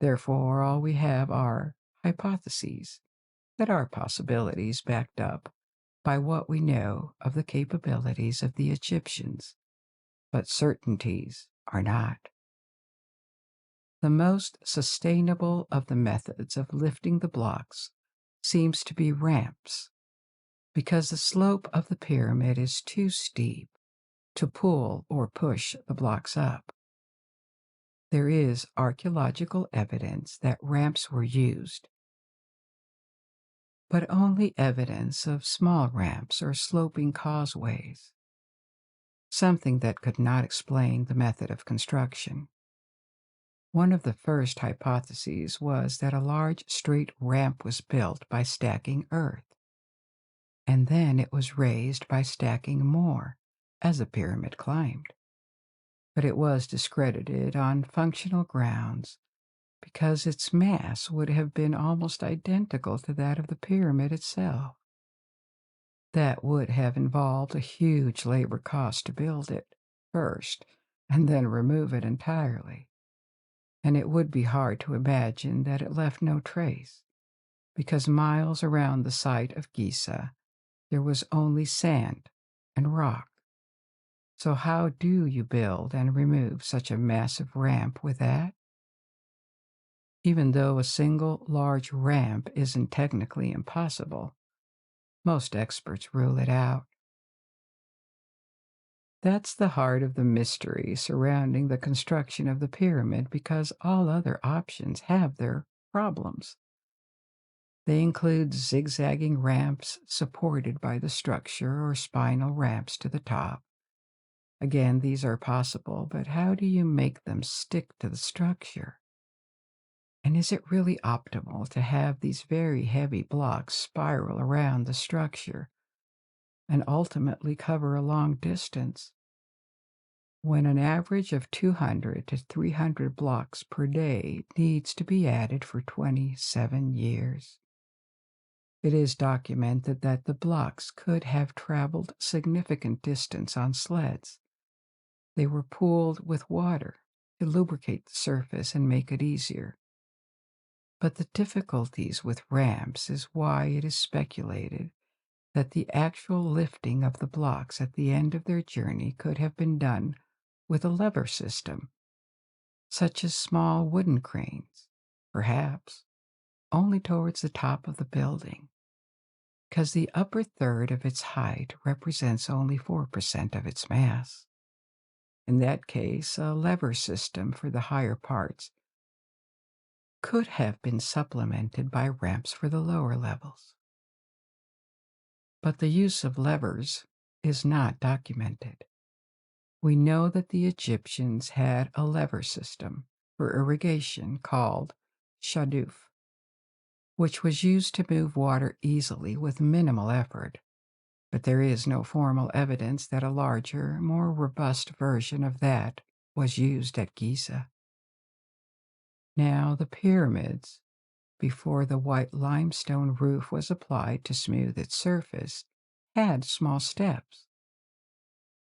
Therefore, all we have are hypotheses that are possibilities backed up by what we know of the capabilities of the Egyptians, but certainties are not. The most sustainable of the methods of lifting the blocks seems to be ramps, because the slope of the pyramid is too steep to pull or push the blocks up. There is archaeological evidence that ramps were used, but only evidence of small ramps or sloping causeways, something that could not explain the method of construction. One of the first hypotheses was that a large straight ramp was built by stacking earth, and then it was raised by stacking more as the pyramid climbed. but it was discredited on functional grounds because its mass would have been almost identical to that of the pyramid itself. That would have involved a huge labor cost to build it first and then remove it entirely. And it would be hard to imagine that it left no trace, because miles around the site of Giza, there was only sand and rock. So how do you build and remove such a massive ramp with that? Even though a single large ramp isn't technically impossible, most experts rule it out. That's the heart of the mystery surrounding the construction of the pyramid, because all other options have their problems. They include zigzagging ramps supported by the structure or spinal ramps to the top. Again, these are possible, but how do you make them stick to the structure? And is it really optimal to have these very heavy blocks spiral around the structure and ultimately cover a long distance, when an average of 200 to 300 blocks per day needs to be added for 27 years? It is documented that the blocks could have traveled significant distance on sleds. They were pooled with water to lubricate the surface and make it easier. But the difficulties with ramps is why it is speculated that the actual lifting of the blocks at the end of their journey could have been done with a lever system, such as small wooden cranes, perhaps only towards the top of the building, because the upper third of its height represents only 4% of its mass. In that case, a lever system for the higher parts could have been supplemented by ramps for the lower levels. But the use of levers is not documented. We know that the Egyptians had a lever system for irrigation called shaduf, which was used to move water easily with minimal effort, but there is no formal evidence that a larger, more robust version of that was used at Giza. Now, the pyramids, before the white limestone roof was applied to smooth its surface, had small steps.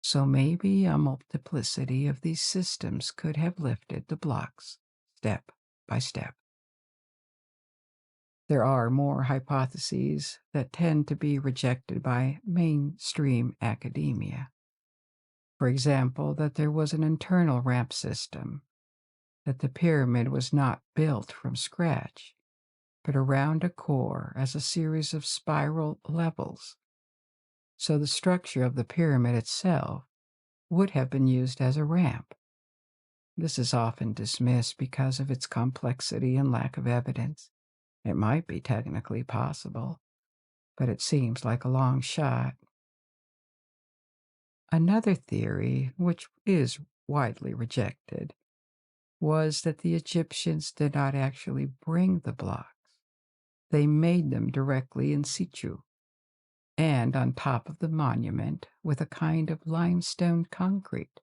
So maybe a multiplicity of these systems could have lifted the blocks step by step. There are more hypotheses that tend to be rejected by mainstream academia. For example, that there was an internal ramp system, that the pyramid was not built from scratch, but around a core as a series of spiral levels. So the structure of the pyramid itself would have been used as a ramp. This is often dismissed because of its complexity and lack of evidence. It might be technically possible, but it seems like a long shot. Another theory, which is widely rejected, was that the Egyptians did not actually bring the blocks. They made them directly in situ and on top of the monument with a kind of limestone concrete.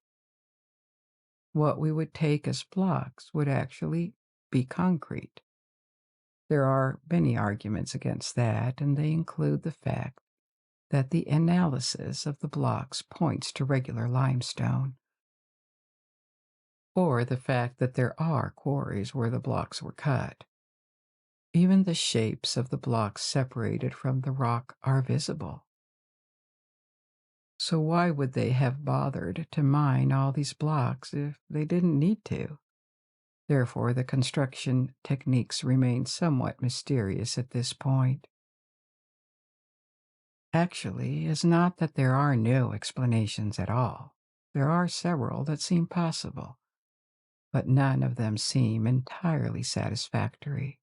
What we would take as blocks would actually be concrete. There are many arguments against that, and they include the fact that the analysis of the blocks points to regular limestone, or the fact that there are quarries where the blocks were cut. Even the shapes of the blocks separated from the rock are visible. So why would they have bothered to mine all these blocks if they didn't need to? Therefore, the construction techniques remain somewhat mysterious at this point. Actually, it's not that there are no explanations at all. There are several that seem possible, but none of them seem entirely satisfactory.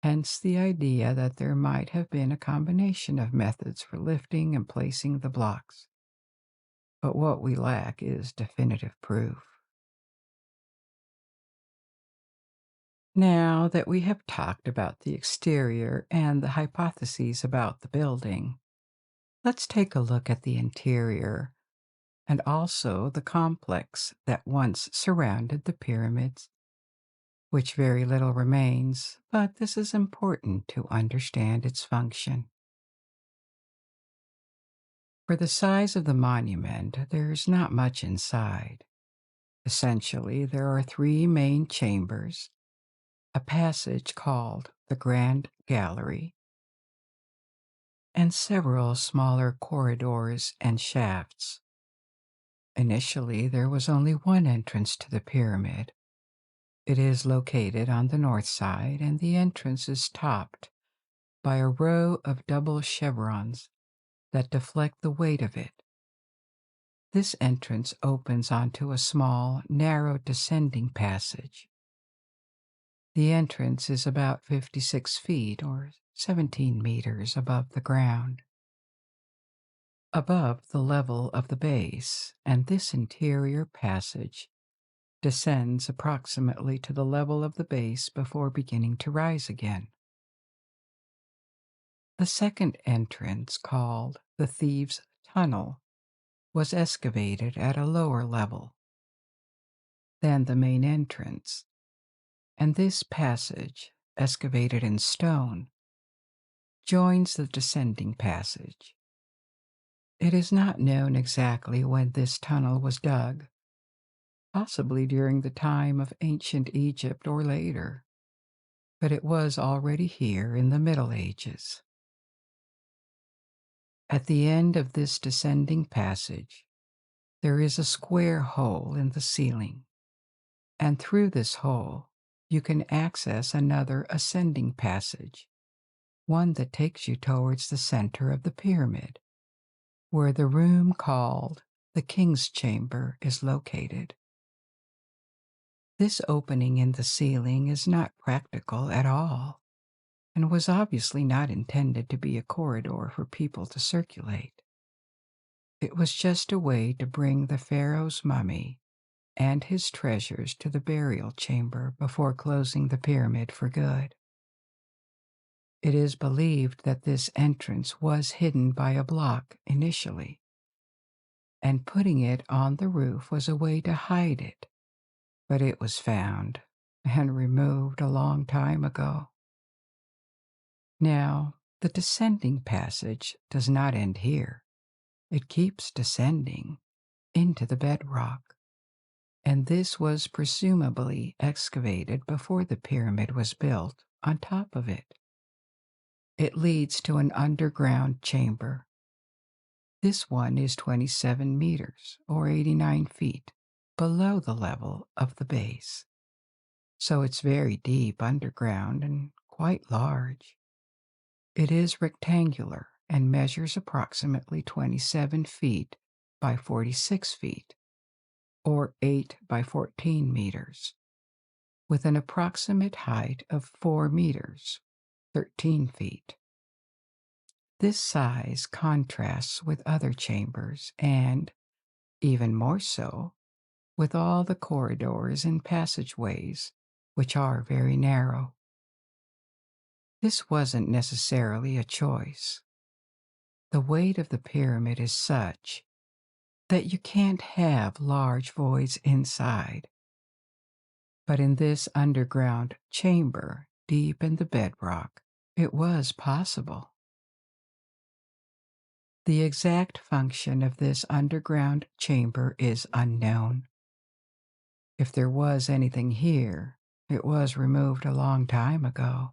Hence the idea that there might have been a combination of methods for lifting and placing the blocks. But what we lack is definitive proof. Now that we have talked about the exterior and the hypotheses about the building, let's take a look at the interior and also the complex that once surrounded the pyramids, which very little remains, but this is important to understand its function. For the size of the monument, there's not much inside. Essentially, there are three main chambers, a passage called the Grand Gallery, and several smaller corridors and shafts. Initially, there was only one entrance to the pyramid. It is located on the north side, and the entrance is topped by a row of double chevrons that deflect the weight of it. This entrance opens onto a small, narrow descending passage. The entrance is about 56 feet or 17 meters above the ground, above the level of the base, and this interior passage descends approximately to the level of the base before beginning to rise again. The second entrance, called the Thieves' Tunnel, was excavated at a lower level than the main entrance, and this passage, excavated in stone, joins the descending passage. It is not known exactly when this tunnel was dug, possibly during the time of ancient Egypt or later, but it was already here in the Middle Ages. At the end of this descending passage, there is a square hole in the ceiling, and through this hole, you can access another ascending passage, one that takes you towards the center of the pyramid, where the room called the King's Chamber is located. This opening in the ceiling is not practical at all, and was obviously not intended to be a corridor for people to circulate. It was just a way to bring the pharaoh's mummy and his treasures to the burial chamber before closing the pyramid for good. It is believed that this entrance was hidden by a block initially, and putting it on the roof was a way to hide it, but it was found and removed a long time ago. Now, the descending passage does not end here. It keeps descending into the bedrock, and this was presumably excavated before the pyramid was built on top of it. It leads to an underground chamber. This one is 27 meters, or 89 feet, below the level of the base. So it's very deep underground and quite large. It is rectangular and measures approximately 27 feet by 46 feet, or 8 by 14 meters, with an approximate height of 4 meters, 13 feet. This size contrasts with other chambers and, even more so, with all the corridors and passageways, which are very narrow. This wasn't necessarily a choice. The weight of the pyramid is such that you can't have large voids inside. But in this underground chamber, deep in the bedrock, it was possible. The exact function of this underground chamber is unknown. If there was anything here, it was removed a long time ago,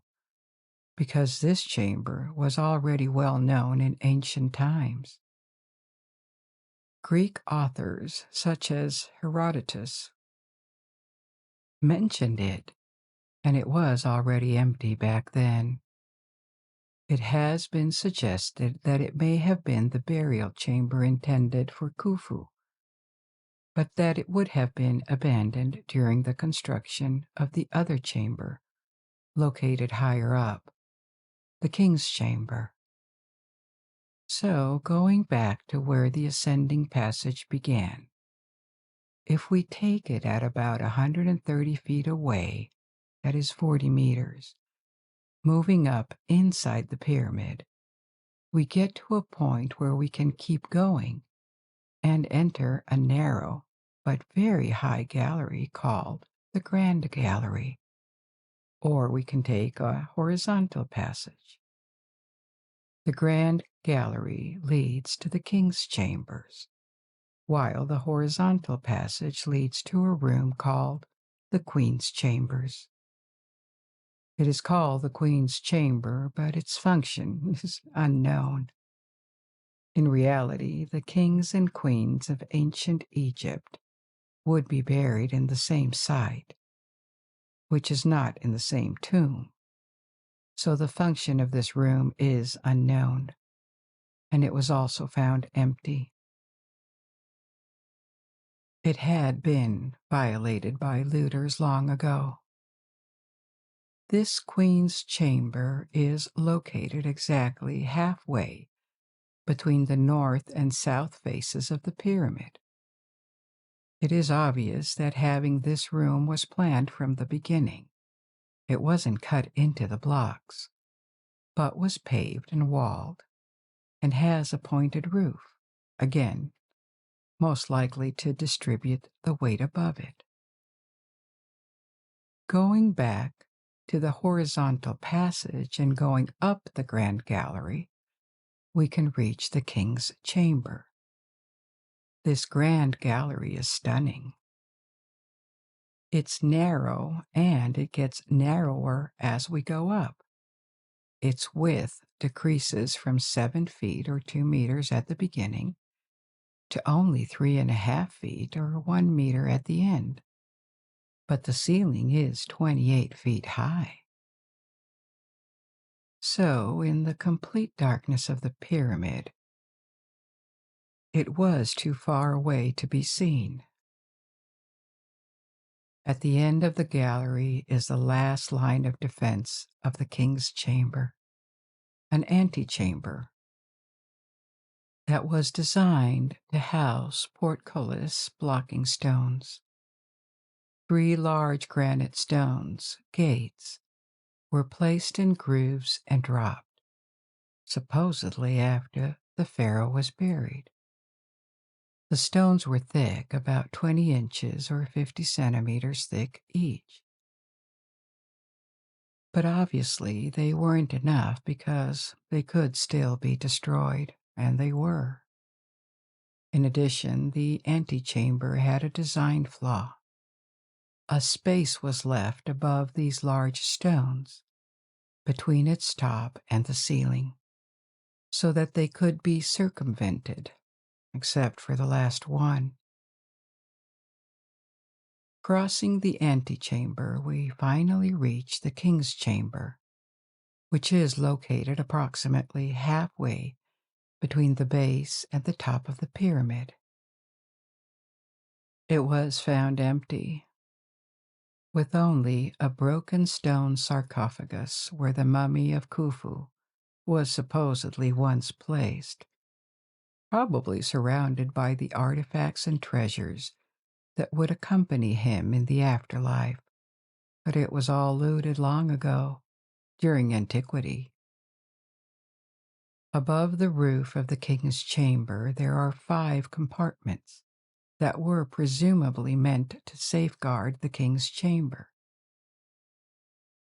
because this chamber was already well known in ancient times. Greek authors such as Herodotus mentioned it, and it was already empty back then. It has been suggested that it may have been the burial chamber intended for Khufu, but that it would have been abandoned during the construction of the other chamber, located higher up, the King's Chamber. So, going back to where the ascending passage began, if we take it at about 130 feet away, that is 40 meters, moving up inside the pyramid, we get to a point where we can keep going and enter a narrow but very high gallery called the Grand Gallery, or we can take a horizontal passage. The Grand Gallery leads to the King's Chambers, while the horizontal passage leads to a room called the Queen's Chambers. It is called the Queen's Chamber, but its function is unknown. In reality, the kings and queens of ancient Egypt would be buried in the same site, which is not in the same tomb. So the function of this room is unknown, and it was also found empty. It had been violated by looters long ago. This Queen's Chamber is located exactly halfway between the north and south faces of the pyramid. It is obvious that having this room was planned from the beginning. It wasn't cut into the blocks, but was paved and walled, and has a pointed roof, again, most likely to distribute the weight above it. Going back to the horizontal passage and going up the Grand Gallery, we can reach the King's Chamber. This Grand Gallery is stunning. It's narrow, and it gets narrower as we go up. Its width decreases from 7 feet or 2 meters at the beginning to only 3.5 feet or 1 meter at the end. But the ceiling is 28 feet high. So, in the complete darkness of the pyramid, it was too far away to be seen. At the end of the gallery is the last line of defense of the King's Chamber, an antechamber that was designed to house portcullis blocking stones. 3 large granite stones, gates, were placed in grooves and dropped, supposedly after the pharaoh was buried. The stones were thick, about 20 inches or 50 centimeters thick each. But obviously they weren't enough because they could still be destroyed, and they were. In addition, the antechamber had a design flaw. A space was left above these large stones, between its top and the ceiling, so that they could be circumvented, except for the last one. Crossing the antechamber, we finally reach the King's Chamber, which is located approximately halfway between the base and the top of the pyramid. It was found empty, with only a broken stone sarcophagus where the mummy of Khufu was supposedly once placed, probably surrounded by the artifacts and treasures that would accompany him in the afterlife, but it was all looted long ago, during antiquity. Above the roof of the King's Chamber, there are 5 compartments that were presumably meant to safeguard the King's Chamber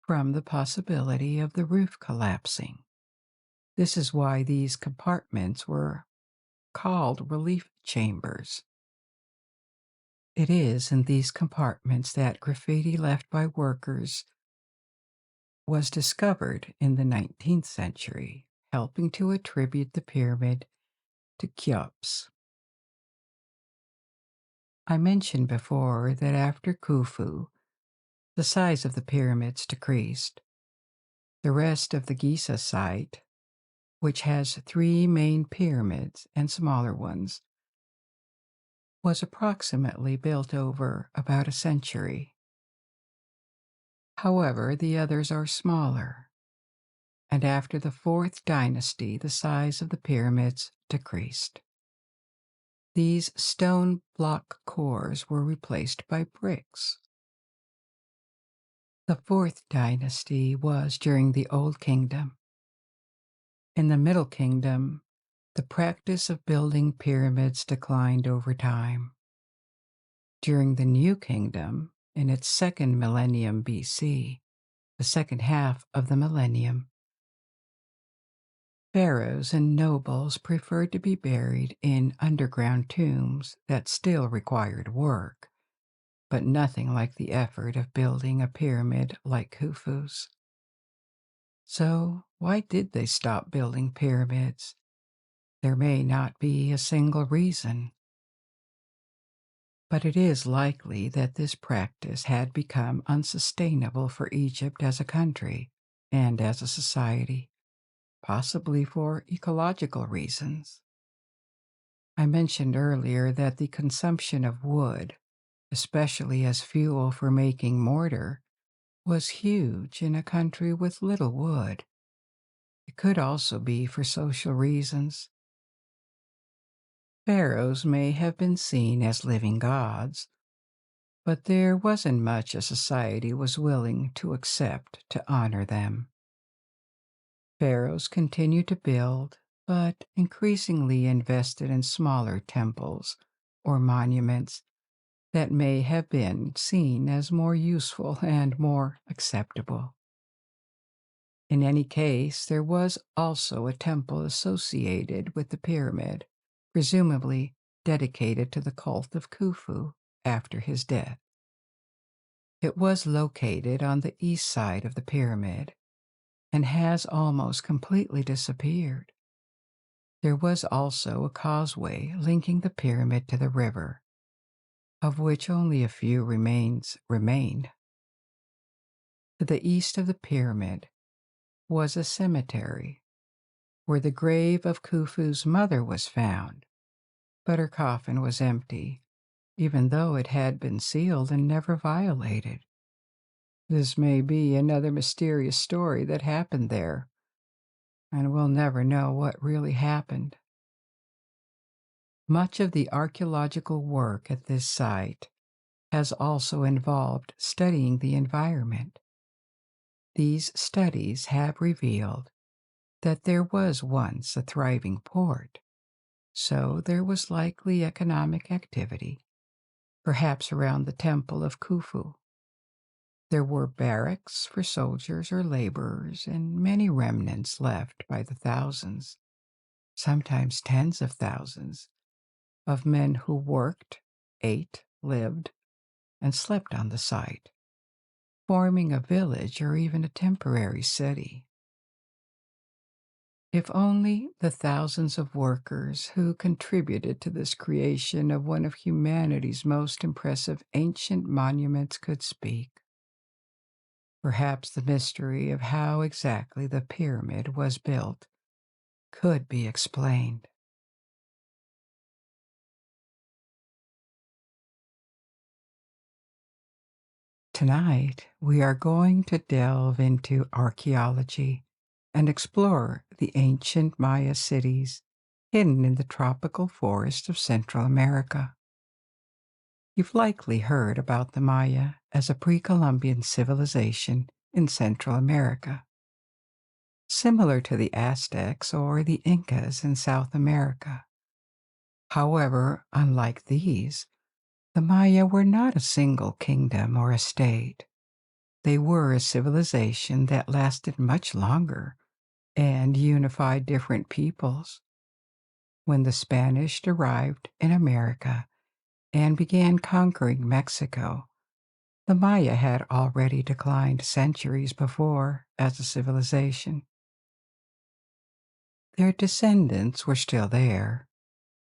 from the possibility of the roof collapsing. This is why these compartments were called relief chambers. It is in these compartments that graffiti left by workers was discovered in the 19th century, helping to attribute the pyramid to Cheops. I mentioned before that after Khufu, the size of the pyramids decreased. The rest of the Giza site, which has 3 main pyramids and smaller ones, was approximately built over about a century. However, the others are smaller, and after the 4th dynasty, the size of the pyramids decreased. These stone block cores were replaced by bricks. The 4th dynasty was during the Old Kingdom. In the Middle Kingdom, The practice of building pyramids declined over time. During the New Kingdom, in its second millennium BC, the second half of the millennium, pharaohs and nobles preferred to be buried in underground tombs that still required work, but nothing like the effort of building a pyramid like Khufu's. So, why did they stop building pyramids? There may not be a single reason, but it is likely that this practice had become unsustainable for Egypt as a country and as a society, possibly for ecological reasons. I mentioned earlier that the consumption of wood, especially as fuel for making mortar, was huge in a country with little wood. It could also be for social reasons. Pharaohs may have been seen as living gods, but there wasn't much a society was willing to accept to honor them. Pharaohs continued to build, but increasingly invested in smaller temples or monuments that may have been seen as more useful and more acceptable. In any case, there was also a temple associated with the pyramid, presumably dedicated to the cult of Khufu after his death. It was located on the east side of the pyramid and has almost completely disappeared. There was also a causeway linking the pyramid to the river, of which only a few remains remained. To the east of the pyramid was a cemetery where the grave of Khufu's mother was found, but her coffin was empty, even though it had been sealed and never violated. This may be another mysterious story that happened there, and we'll never know what really happened. Much of the archaeological work at this site has also involved studying the environment. These studies have revealed that there was once a thriving port, so there was likely economic activity, perhaps around the temple of Khufu. There were barracks for soldiers or laborers, and many remnants left by the thousands, sometimes tens of thousands, of men who worked, ate, lived, and slept on the site, forming a village or even a temporary city. If only the thousands of workers who contributed to this creation of one of humanity's most impressive ancient monuments could speak. Perhaps the mystery of how exactly the pyramid was built could be explained. Tonight, we are going to delve into archaeology and explore the ancient Maya cities hidden in the tropical forest of Central America. You've likely heard about the Maya as a pre-Columbian civilization in Central America, similar to the Aztecs or the Incas in South America. However, unlike these, the Maya were not a single kingdom or a state. They were a civilization that lasted much longer and unified different peoples. When the Spanish arrived in America and began conquering Mexico, the Maya had already declined centuries before as a civilization. Their descendants were still there,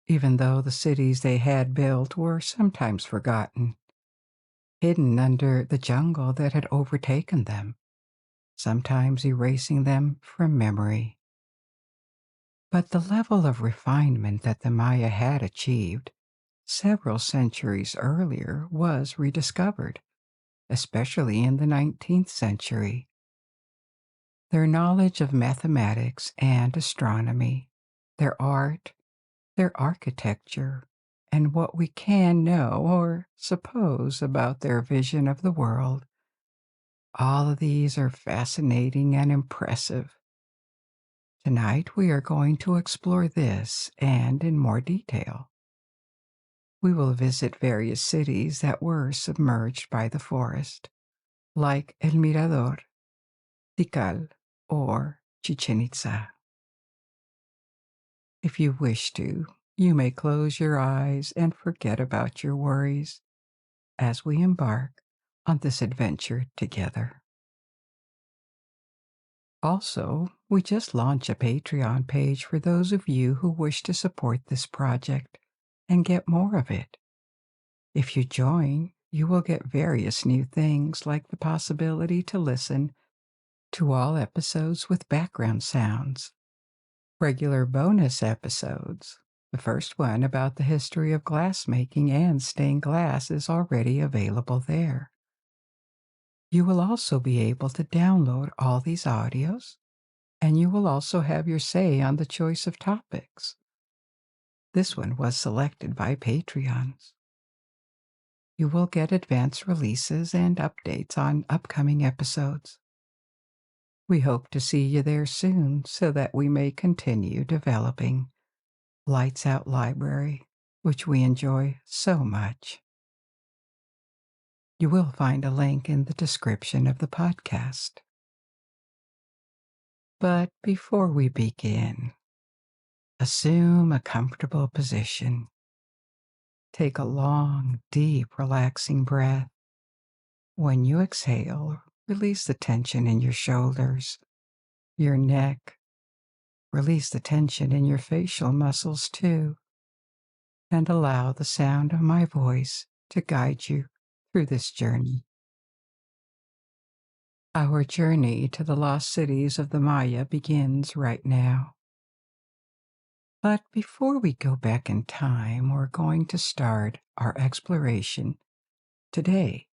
even though the cities they had built were sometimes forgotten, hidden under the jungle that had overtaken them, sometimes erasing them from memory. But the level of refinement that the Maya had achieved several centuries earlier was rediscovered, especially in the 19th century. Their knowledge of mathematics and astronomy, their art, their architecture, and what we can know or suppose about their vision of the world, all of these are fascinating and impressive. Tonight we are going to explore this and in more detail. We will visit various cities that were submerged by the forest, like El Mirador, Tikal, or Chichen Itza. If you wish to, you may close your eyes and forget about your worries as we embark on this adventure together. Also, we just launched a Patreon page for those of you who wish to support this project and get more of it. If you join, you will get various new things like the possibility to listen to all episodes with background sounds, regular bonus episodes. The first one about the history of glassmaking and stained glass is already available there. You will also be able to download all these audios, and you will also have your say on the choice of topics. This one was selected by Patreons. You will get advance releases and updates on upcoming episodes. We hope to see you there soon so that we may continue developing Lights Out Library, which we enjoy so much. You will find a link in the description of the podcast. But before we begin, assume a comfortable position. Take a long, deep, relaxing breath. When you exhale, release the tension in your shoulders, your neck. Release the tension in your facial muscles too, and allow the sound of my voice to guide you through this journey. Our journey to the lost cities of the Maya begins right now. But before we go back in time, we're going to start our exploration today,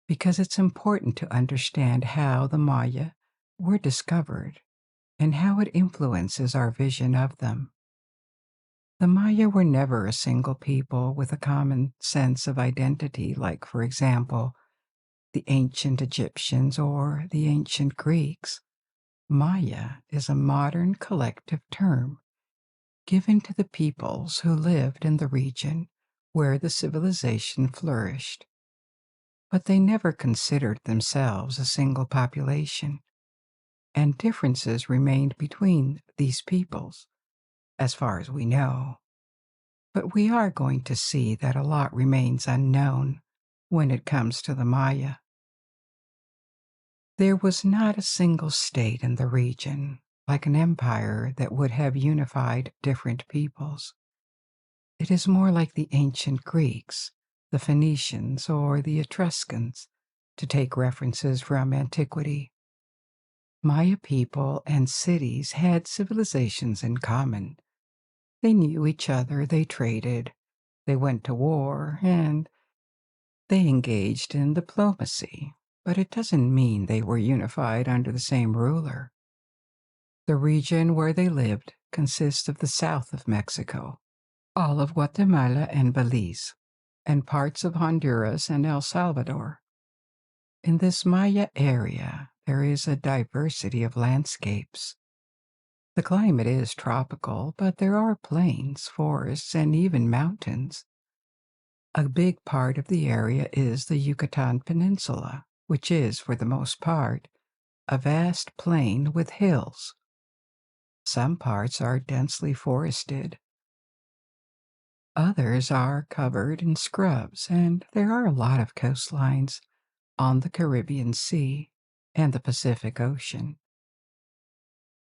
because it's important to understand how the Maya were discovered and how it influences our vision of them. The Maya were never a single people with a common sense of identity, like, for example, the ancient Egyptians or the ancient Greeks. Maya is a modern collective term given to the peoples who lived in the region where the civilization flourished. But they never considered themselves a single population, and differences remained between these peoples, as far as we know. But we are going to see that a lot remains unknown when it comes to the Maya. There was not a single state in the region, like an empire, that would have unified different peoples. It is more like the ancient Greeks, the Phoenicians, or the Etruscans, to take references from antiquity. Maya people and cities had civilizations in common. They knew each other, they traded, they went to war, and they engaged in diplomacy, but it doesn't mean they were unified under the same ruler. The region where they lived consists of the south of Mexico, all of Guatemala and Belize, and parts of Honduras and El Salvador. In this Maya area, there is a diversity of landscapes. The climate is tropical, but there are plains, forests, and even mountains. A big part of the area is the Yucatan Peninsula, which is, for the most part, a vast plain with hills. Some parts are densely forested. Others are covered in scrubs, and there are a lot of coastlines on the Caribbean Sea and the Pacific Ocean.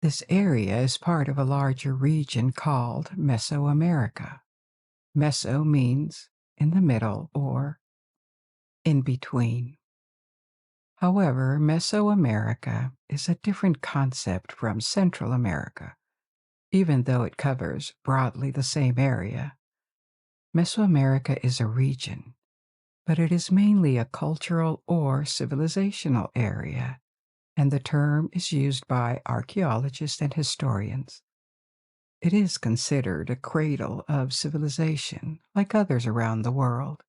This area is part of a larger region called Mesoamerica. Meso means in the middle or in between. However, Mesoamerica is a different concept from Central America, even though it covers broadly the same area. Mesoamerica is a region, but it is mainly a cultural or civilizational area, and the term is used by archaeologists and historians. It is considered a cradle of civilization, like others around the world.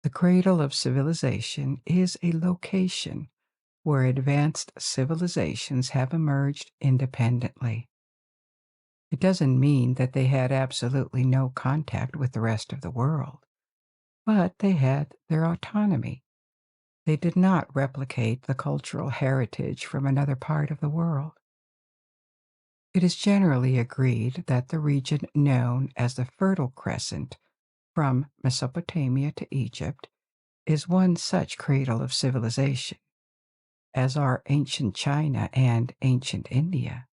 The cradle of civilization is a location where advanced civilizations have emerged independently. It doesn't mean that they had absolutely no contact with the rest of the world, but they had their autonomy. They did not replicate the cultural heritage from another part of the world. It is generally agreed that the region known as the Fertile Crescent, from Mesopotamia to Egypt, is one such cradle of civilization, as are ancient China and ancient India.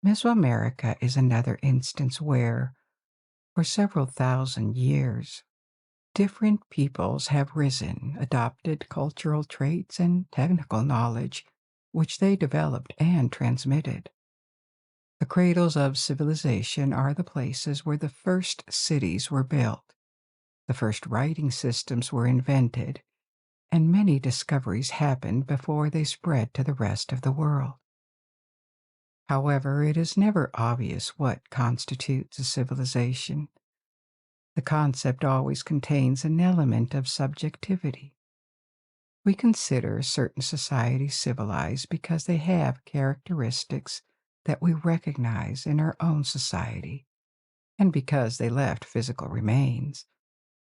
Mesoamerica is another instance where, for several thousand years, different peoples have risen, adopted cultural traits and technical knowledge, which they developed and transmitted. The cradles of civilization are the places where the first cities were built, the first writing systems were invented, and many discoveries happened before they spread to the rest of the world. However, it is never obvious what constitutes a civilization. The concept always contains an element of subjectivity. We consider certain societies civilized because they have characteristics that we recognize in our own society, and because they left physical remains,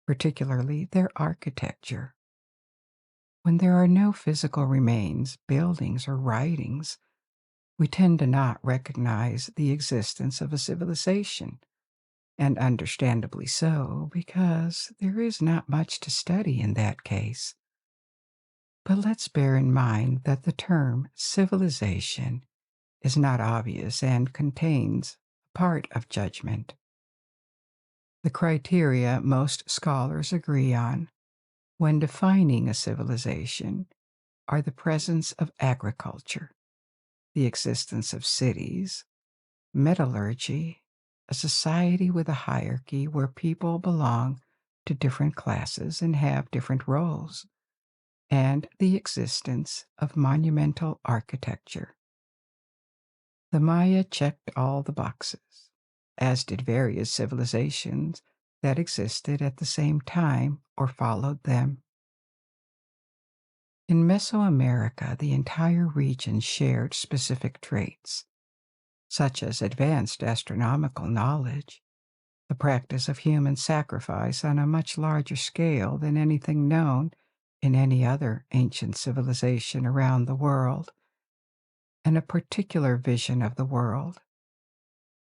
particularly their architecture. When there are no physical remains, buildings, or writings, we tend to not recognize the existence of a civilization, and understandably so, because there is not much to study in that case. But let's bear in mind that the term civilization is not obvious and contains a part of judgment. The criteria most scholars agree on when defining a civilization are the presence of agriculture, the existence of cities, metallurgy, a society with a hierarchy where people belong to different classes and have different roles, and the existence of monumental architecture. The Maya checked all the boxes, as did various civilizations that existed at the same time or followed them. In Mesoamerica, the entire region shared specific traits, such as advanced astronomical knowledge, the practice of human sacrifice on a much larger scale than anything known in any other ancient civilization around the world, and a particular vision of the world.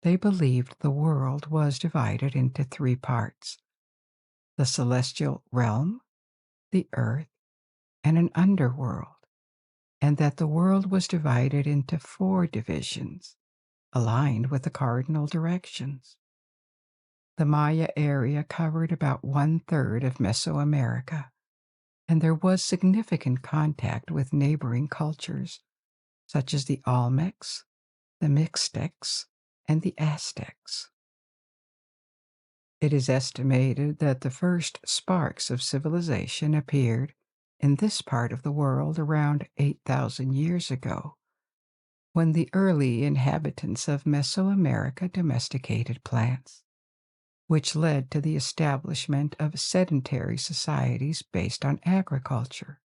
They believed the world was divided into three parts: the celestial realm, the earth, and an underworld, and that the world was divided into four divisions, aligned with the cardinal directions. The Maya area covered about 1/3 of Mesoamerica, and there was significant contact with neighboring cultures, such as the Olmecs, the Mixtecs, and the Aztecs. It is estimated that the first sparks of civilization appeared in this part of the world around 8,000 years ago, when the early inhabitants of Mesoamerica domesticated plants, which led to the establishment of sedentary societies based on agriculture.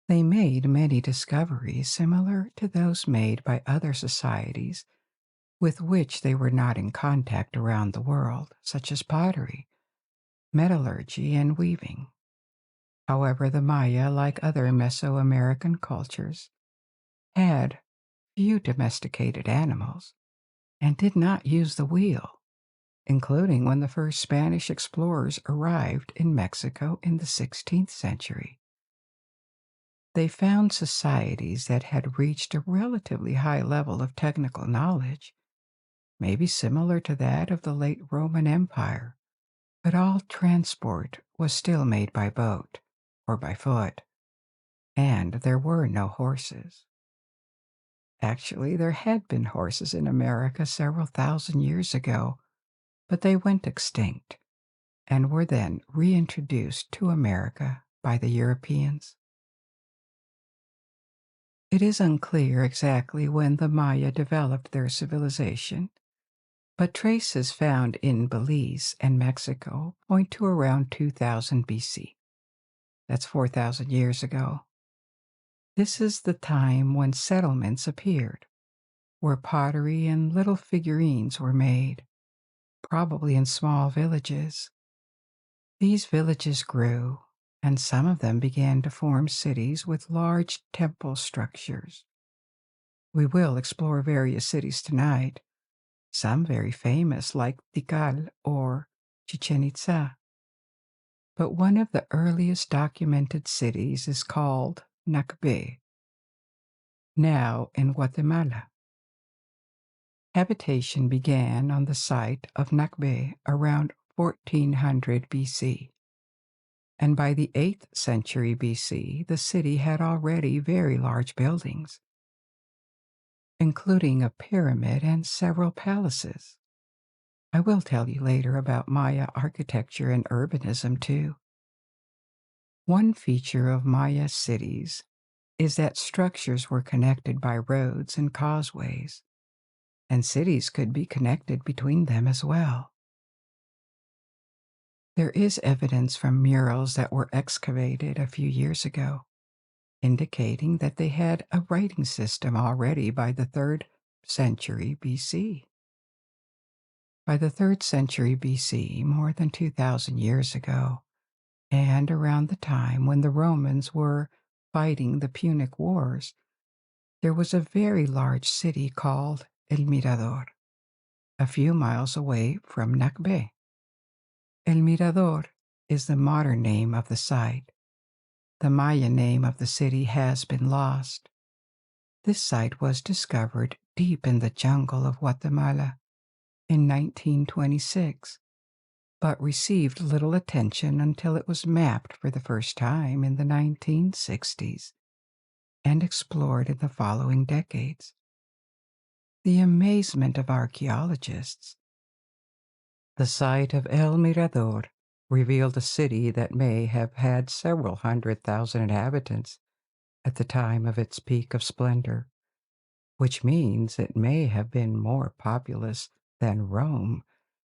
They made many discoveries similar to those made by other societies with which they were not in contact around the world, such as pottery, metallurgy, and weaving. However, the Maya, like other Mesoamerican cultures, had few domesticated animals and did not use the wheel, including when the first Spanish explorers arrived in Mexico in the 16th century. They found societies that had reached a relatively high level of technical knowledge, maybe similar to that of the late Roman Empire, but all transport was still made by boat or by foot, and there were no horses. Actually, there had been horses in America several thousand years ago, but they went extinct and were then reintroduced to America by the Europeans. It is unclear exactly when the Maya developed their civilization, but traces found in Belize and Mexico point to around 2000 BC. That's 4,000 years ago, This is the time when settlements appeared, where pottery and little figurines were made, probably in small villages. These villages grew, and some of them began to form cities with large temple structures. We will explore various cities tonight, some very famous like Tikal or Chichen Itza. But one of the earliest documented cities is called Nakbe, now in Guatemala. Habitation began on the site of Nakbe around 1400 BC. And by the 8th century BC, the city had already very large buildings, including a pyramid and several palaces. I will tell you later about Maya architecture and urbanism too. One feature of Maya cities is that structures were connected by roads and causeways, and cities could be connected between them as well. There is evidence from murals that were excavated a few years ago, indicating that they had a writing system already by the 3rd century BC. By the 3rd century BC, more than 2,000 years ago, and around the time when the Romans were fighting the Punic Wars, there was a very large city called El Mirador, a few miles away from Nakbe. El Mirador is the modern name of the site. The Maya name of the city has been lost. This site was discovered deep in the jungle of Guatemala in 1926, but received little attention until it was mapped for the first time in the 1960s and explored in the following decades. The amazement of archaeologists. The site of El Mirador revealed a city that may have had several 100,000 inhabitants at the time of its peak of splendor, which means it may have been more populous than Rome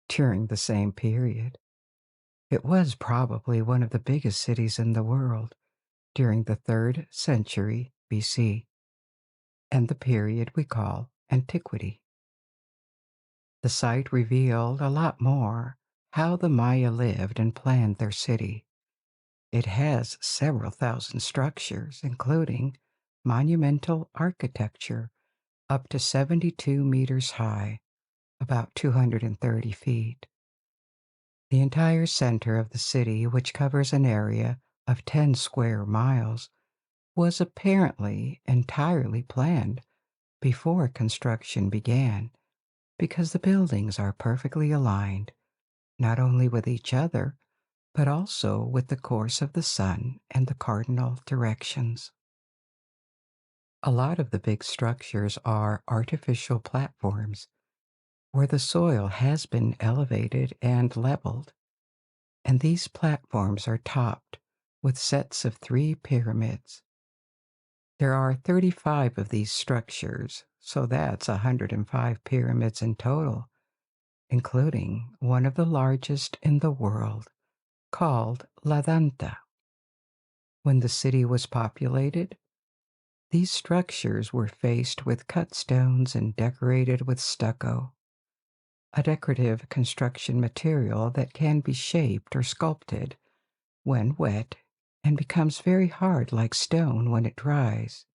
during the same period. It was probably one of the biggest cities in the world during the 3rd century BC and the period we call antiquity. The site revealed a lot more how the Maya lived and planned their city. It has several thousand structures, including monumental architecture up to 72 meters high, about 230 feet. The entire center of the city, which covers an area of 10 square miles, was apparently entirely planned before construction began, because the buildings are perfectly aligned, not only with each other, but also with the course of the sun and the cardinal directions. A lot of the big structures are artificial platforms where the soil has been elevated and leveled, and these platforms are topped with sets of 3 pyramids. There are 35 of these structures, so that's 105 pyramids in total, including one of the largest in the world, called La Danta. When the city was populated, these structures were faced with cut stones and decorated with stucco, a decorative construction material that can be shaped or sculpted when wet and becomes very hard like stone when it dries.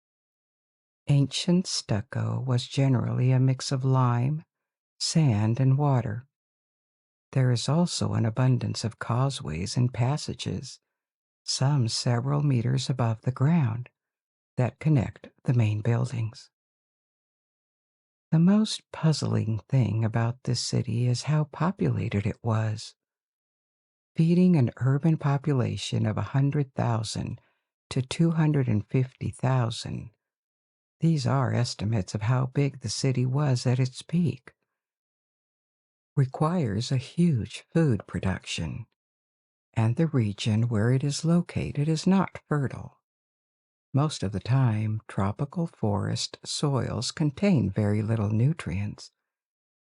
Ancient stucco was generally a mix of lime, sand, and water. There is also an abundance of causeways and passages, some several meters above the ground, that connect the main buildings. The most puzzling thing about this city is how populated it was. Feeding an urban population of 100,000 to 250,000. These are estimates of how big the city was at its peak. Requires a huge food production, and the region where it is located is not fertile. Most of the time, tropical forest soils contain very little nutrients,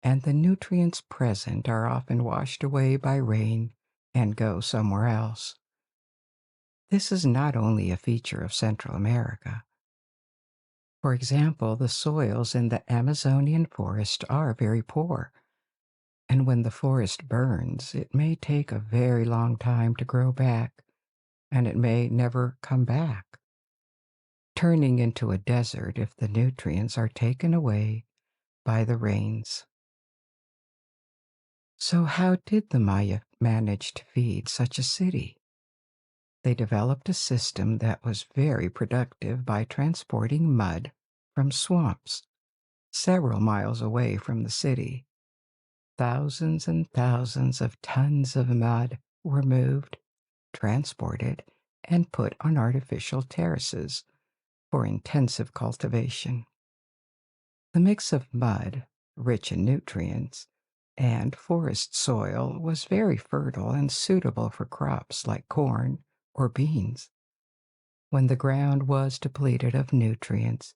and the nutrients present are often washed away by rain and go somewhere else. This is not only a feature of Central America, For example, the soils in the Amazonian forest are very poor, and when the forest burns, it may take a very long time to grow back, and it may never come back, turning into a desert if the nutrients are taken away by the rains. So, how did the Maya manage to feed such a city? They developed a system that was very productive by transporting mud from swamps several miles away from the city. Thousands and thousands of tons of mud were moved, transported, and put on artificial terraces for intensive cultivation. The mix of mud, rich in nutrients, and forest soil was very fertile and suitable for crops like corn or beans. When the ground was depleted of nutrients,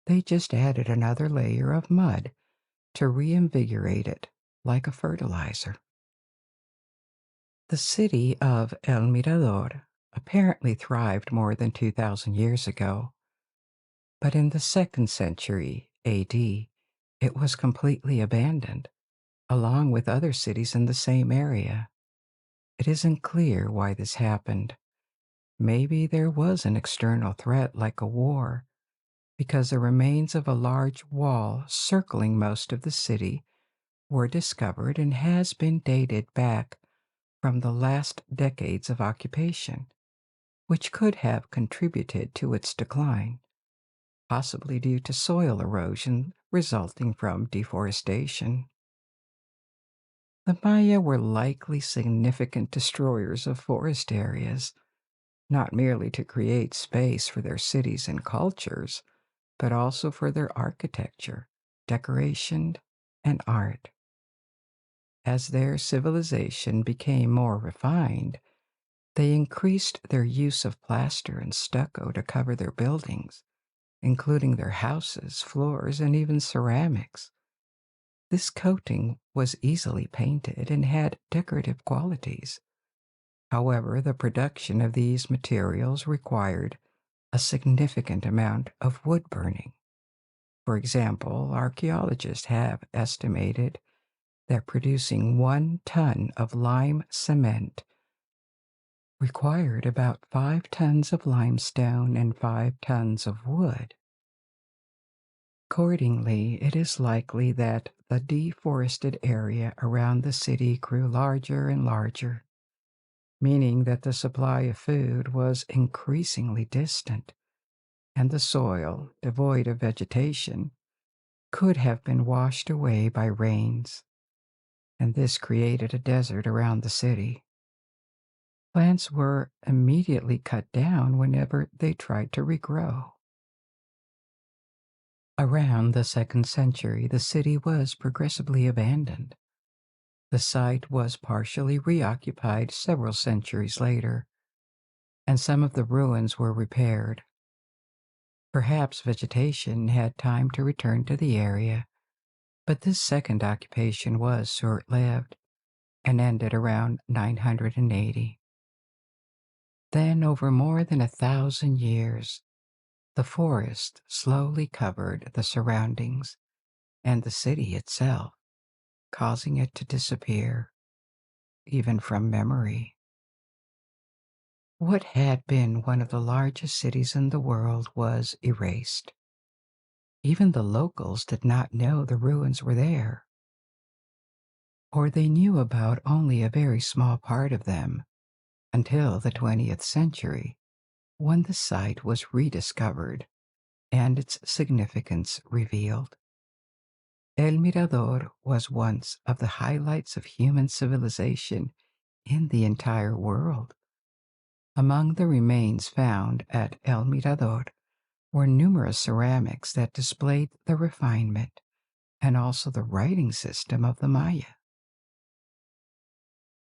they just added another layer of mud to reinvigorate it like a fertilizer. The city of El Mirador apparently thrived more than 2,000 years ago, but in the 2nd century AD, it was completely abandoned, along with other cities in the same area. It isn't clear why this happened. Maybe there was an external threat like a war, because the remains of a large wall circling most of the city were discovered and has been dated back from the last decades of occupation, which could have contributed to its decline, possibly due to soil erosion resulting from deforestation. The Maya were likely significant destroyers of forest areas, not merely to create space for their cities and cultures, but also for their architecture, decoration, and art. As their civilization became more refined, they increased their use of plaster and stucco to cover their buildings, including their houses, floors, and even ceramics. This coating was easily painted and had decorative qualities. However, the production of these materials required a significant amount of wood burning. For example, archaeologists have estimated that producing 1 ton of lime cement required about 5 tons of limestone and 5 tons of wood. Accordingly, it is likely that the deforested area around the city grew larger and larger, meaning that the supply of food was increasingly distant, and the soil, devoid of vegetation, could have been washed away by rains, and this created a desert around the city. Plants were immediately cut down whenever they tried to regrow. Around the 2nd century, the city was progressively abandoned. The site was partially reoccupied several centuries later, and some of the ruins were repaired. Perhaps vegetation had time to return to the area, but this second occupation was short-lived and ended around 980. Then, over more than 1,000 years, the forest slowly covered the surroundings and the city itself, causing it to disappear, even from memory. What had been one of the largest cities in the world was erased. Even the locals did not know the ruins were there, or they knew about only a very small part of them until the 20th century, when the site was rediscovered and its significance revealed. El Mirador was once of the highlights of human civilization in the entire world. Among the remains found at El Mirador were numerous ceramics that displayed the refinement and also the writing system of the Maya.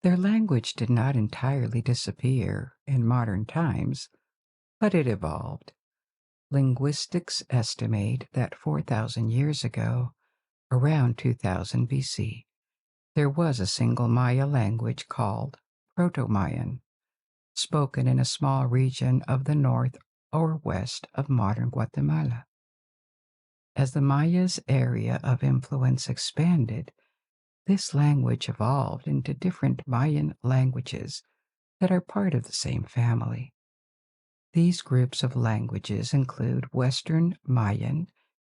Their language did not entirely disappear in modern times, but it evolved. Linguistics estimate that 4,000 years ago, around 2000 BC, there was a single Maya language called Proto-Mayan, spoken in a small region of the north or west of modern Guatemala. As the Mayas' area of influence expanded, this language evolved into different Mayan languages that are part of the same family. These groups of languages include Western Mayan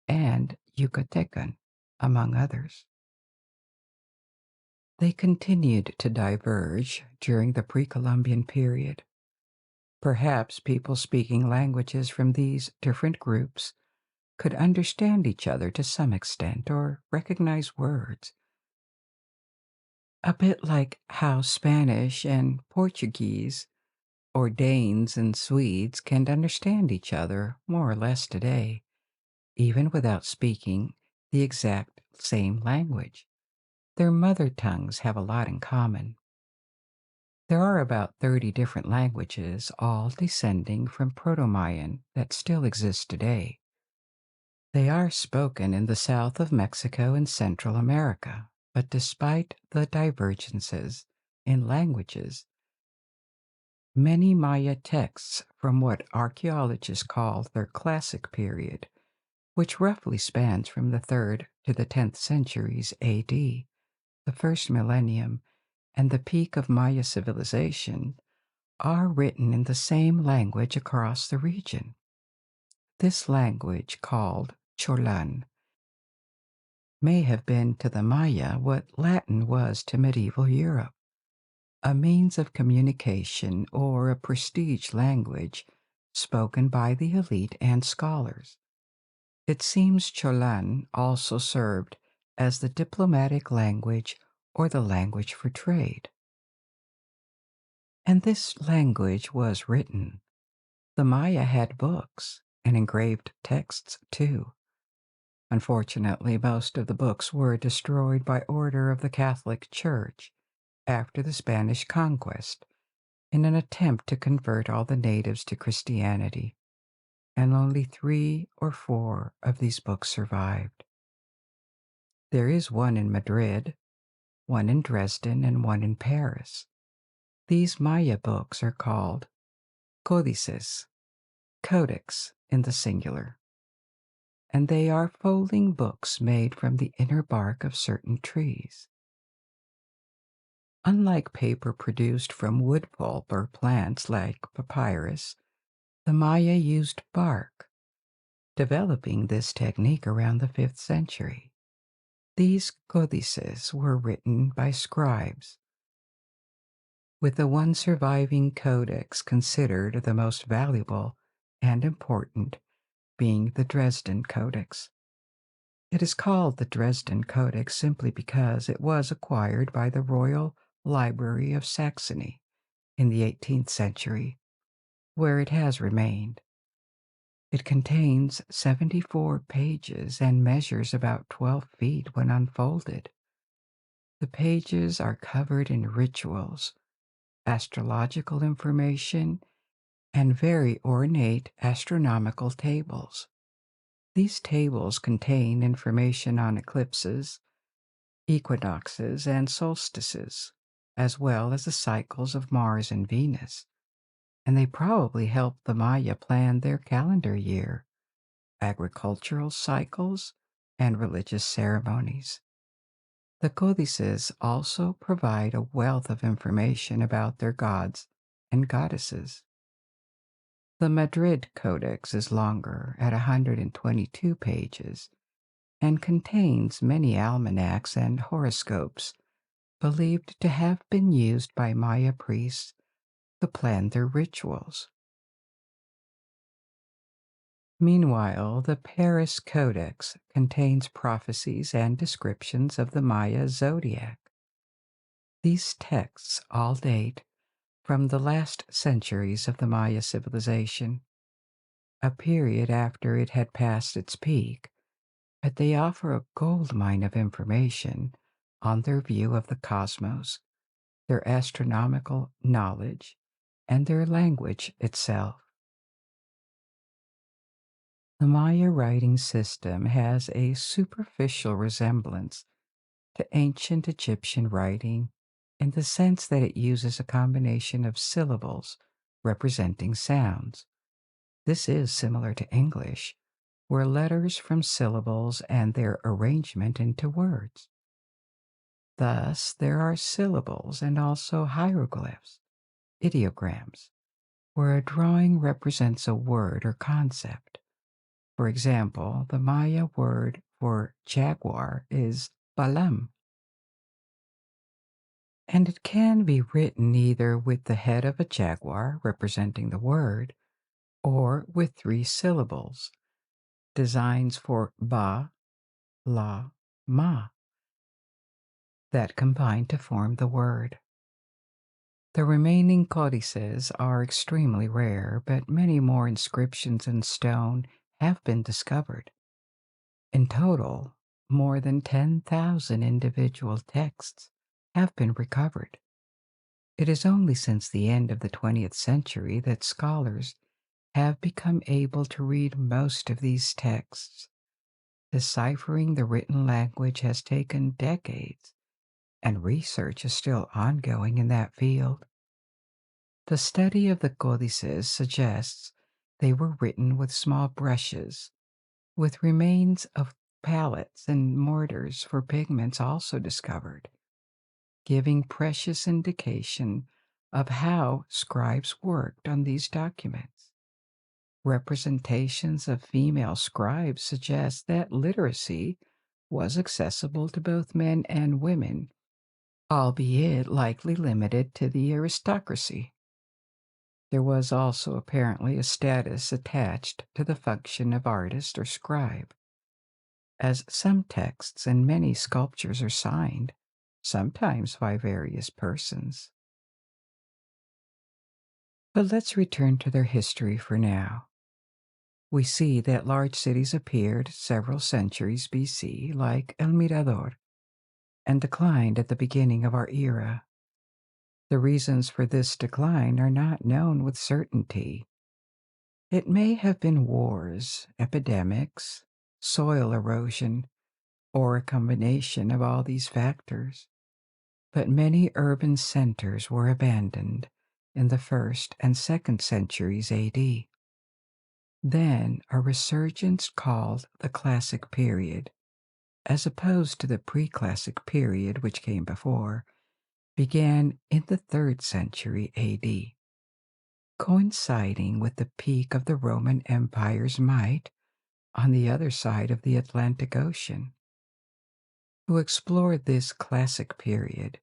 and Yucatecan, among others. They continued to diverge during the pre-Columbian period. Perhaps people speaking languages from these different groups could understand each other to some extent or recognize words. A bit like how Spanish and Portuguese or Danes and Swedes can understand each other more or less today, even without speaking the exact same language. Their mother tongues have a lot in common. There are about 30 different languages, all descending from Proto-Mayan that still exist today. They are spoken in the south of Mexico and Central America, but despite the divergences in languages, many Maya texts from what archaeologists call their classic period, which roughly spans from the 3rd to the 10th centuries AD, the first millennium, and the peak of Maya civilization, are written in the same language across the region. This language, called Cholan, may have been to the Maya what Latin was to medieval Europe, a means of communication or a prestige language spoken by the elite and scholars. It seems Cholan also served as the diplomatic language or the language for trade. And this language was written. The Maya had books and engraved texts too. Unfortunately, most of the books were destroyed by order of the Catholic Church after the Spanish conquest in an attempt to convert all the natives to Christianity, and only 3 or 4 of these books survived. There is one in Madrid, one in Dresden, and one in Paris. These Maya books are called códices, codex in the singular, and they are folding books made from the inner bark of certain trees. Unlike paper produced from wood pulp or plants like papyrus, the Maya used bark, developing this technique around the 5th century. These códices were written by scribes, with the one surviving codex considered the most valuable and important being the Dresden Codex. It is called the Dresden Codex simply because it was acquired by the Royal Library of Saxony in the 18th century, where it has remained. It contains 74 pages and measures about 12 feet when unfolded. The pages are covered in rituals, astrological information, and very ornate astronomical tables. These tables contain information on eclipses, equinoxes, and solstices, as well as the cycles of Mars and Venus, and they probably helped the Maya plan their calendar year, agricultural cycles, and religious ceremonies. The codices also provide a wealth of information about their gods and goddesses. The Madrid Codex is longer at 122 pages and contains many almanacs and horoscopes believed to have been used by Maya priests to plan their rituals. Meanwhile, the Paris Codex contains prophecies and descriptions of the Maya zodiac. These texts all date from the last centuries of the Maya civilization, a period after it had passed its peak, but they offer a goldmine of information on their view of the cosmos, their astronomical knowledge, and their language itself. The Maya writing system has a superficial resemblance to ancient Egyptian writing in the sense that it uses a combination of syllables representing sounds. This is similar to English, were letters from syllables and their arrangement into words. Thus, there are syllables and also hieroglyphs, ideograms, where a drawing represents a word or concept. For example, the Maya word for jaguar is balam, and it can be written either with the head of a jaguar representing the word or with 3 syllables, designs for ba, la, ma, that combine to form the word. The remaining codices are extremely rare, but many more inscriptions in stone have been discovered. In total, more than 10,000 individual texts have been recovered. It is only since the end of the 20th century that scholars have become able to read most of these texts. Deciphering the written language has taken decades, and research is still ongoing in that field. The study of the codices suggests they were written with small brushes, with remains of palettes and mortars for pigments also discovered, giving precious indication of how scribes worked on these documents. Representations of female scribes suggest that literacy was accessible to both men and women, albeit likely limited to the aristocracy. There was also apparently a status attached to the function of artist or scribe, as some texts and many sculptures are signed, sometimes by various persons. But let's return to their history for now. We see that large cities appeared several centuries BC, like El Mirador, and declined at the beginning of our era. The reasons for this decline are not known with certainty. It may have been wars, epidemics, soil erosion, or a combination of all these factors. But many urban centers were abandoned in the 1st and 2nd centuries AD. Then a resurgence called the Classic Period, as opposed to the pre-Classic period which came before, began in the 3rd century AD, coinciding with the peak of the Roman Empire's might on the other side of the Atlantic Ocean. To explore this Classic Period,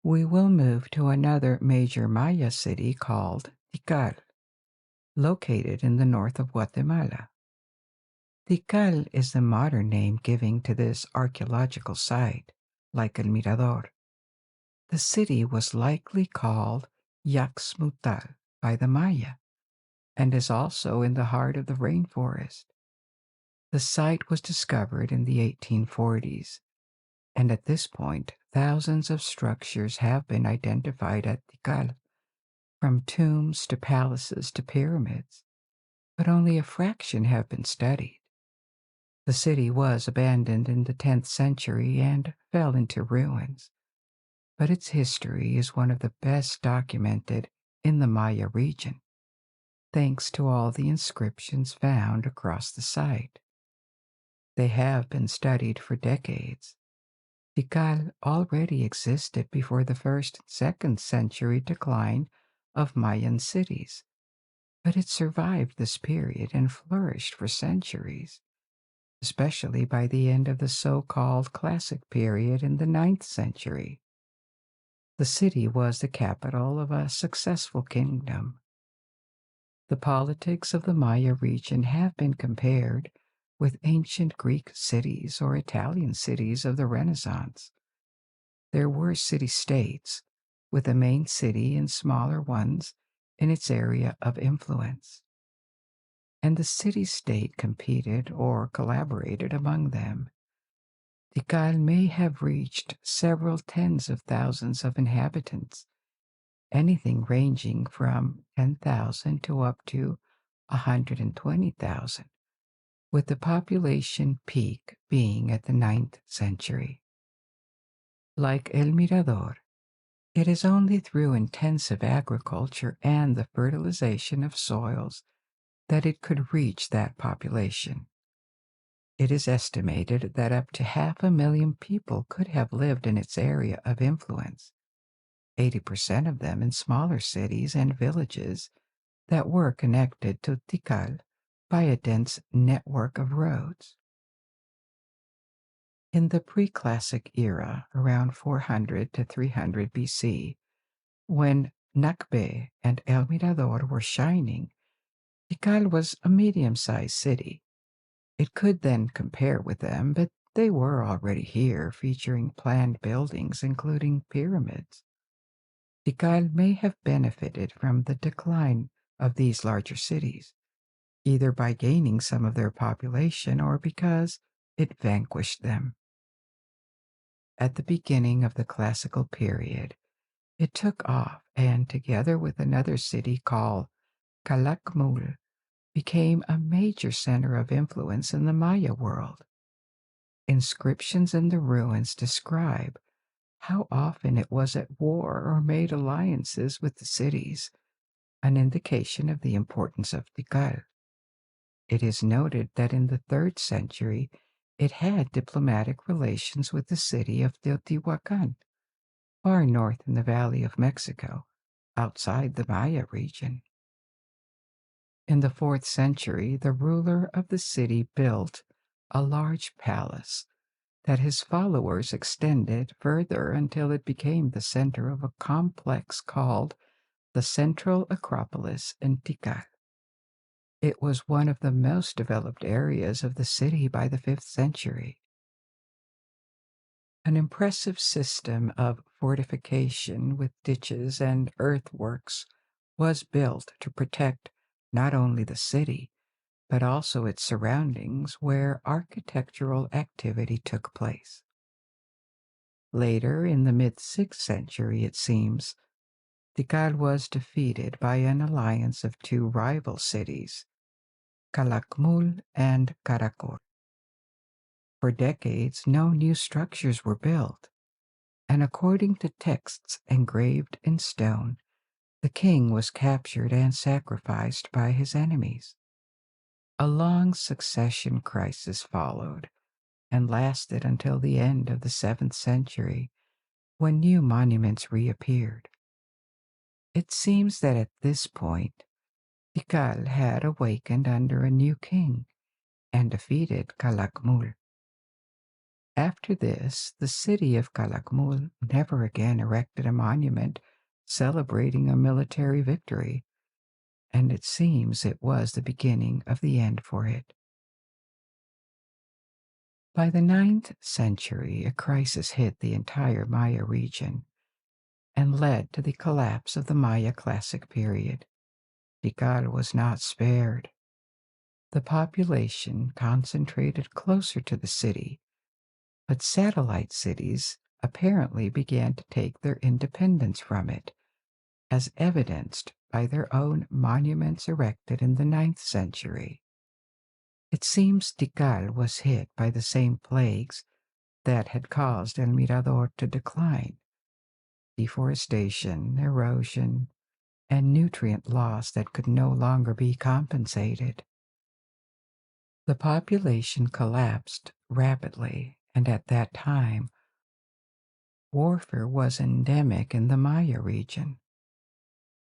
we will move to another major Maya city called Tikal, located in the north of Guatemala. Tikal is the modern name given to this archaeological site, like El Mirador. The city was likely called Yaxmutal by the Maya, and is also in the heart of the rainforest. The site was discovered in the 1840s, and at this point, thousands of structures have been identified at Tikal, from tombs to palaces to pyramids, but only a fraction have been studied. The city was abandoned in the 10th century and fell into ruins, but its history is one of the best documented in the Maya region, thanks to all the inscriptions found across the site. They have been studied for decades. Tikal already existed before the 1st and 2nd century decline of Mayan cities, but it survived this period and flourished for centuries, especially by the end of the so-called Classic period in the 9th century. The city was the capital of a successful kingdom. The politics of the Maya region have been compared with ancient Greek cities or Italian cities of the Renaissance. There were city-states, with a main city and smaller ones in its area of influence, and the city-state competed or collaborated among them. Tikal may have reached several tens of thousands of inhabitants, anything ranging from 10,000 to up to 120,000, with the population peak being at the 9th century. Like El Mirador, it is only through intensive agriculture and the fertilization of soils that it could reach that population. It is estimated that up to 500,000 people could have lived in its area of influence, 80% of them in smaller cities and villages that were connected to Tikal by a dense network of roads. In the pre-classic era, around 400 to 300 BC, when Nakbe and El Mirador were shining, Tikal was a medium-sized city. It could then compare with them, but they were already here, featuring planned buildings, including pyramids. Tikal may have benefited from the decline of these larger cities, either by gaining some of their population or because it vanquished them. At the beginning of the classical period, it took off and, together with another city called Calakmul, became a major center of influence in the Maya world. Inscriptions in the ruins describe how often it was at war or made alliances with the cities, an indication of the importance of Tikal. It is noted that in the 3rd century it had diplomatic relations with the city of Teotihuacan, far north in the Valley of Mexico, outside the Maya region. In the 4th century, the ruler of the city built a large palace that his followers extended further until it became the center of a complex called the Central Acropolis in Tikal. It was one of the most developed areas of the city by the 5th century. An impressive system of fortification with ditches and earthworks was built to protect not only the city, but also its surroundings where architectural activity took place. Later, in the mid-6th century, it seems, Tikal was defeated by an alliance of two rival cities, Calakmul and Karakol. For decades, no new structures were built, and according to texts engraved in stone, the king was captured and sacrificed by his enemies. A long succession crisis followed and lasted until the end of the 7th century, when new monuments reappeared. It seems that at this point, Tikal had awakened under a new king and defeated Calakmul. After this, the city of Calakmul never again erected a monument celebrating a military victory, and it seems it was the beginning of the end for it. By the 9th century, a crisis hit the entire Maya region and led to the collapse of the Maya Classic period. Tikal was not spared. The population concentrated closer to the city, but satellite cities apparently began to take their independence from it, as evidenced by their own monuments erected in the 9th century. It seems Tikal was hit by the same plagues that had caused El Mirador to decline: deforestation, erosion, and nutrient loss that could no longer be compensated. The population collapsed rapidly, and at that time, warfare was endemic in the Maya region.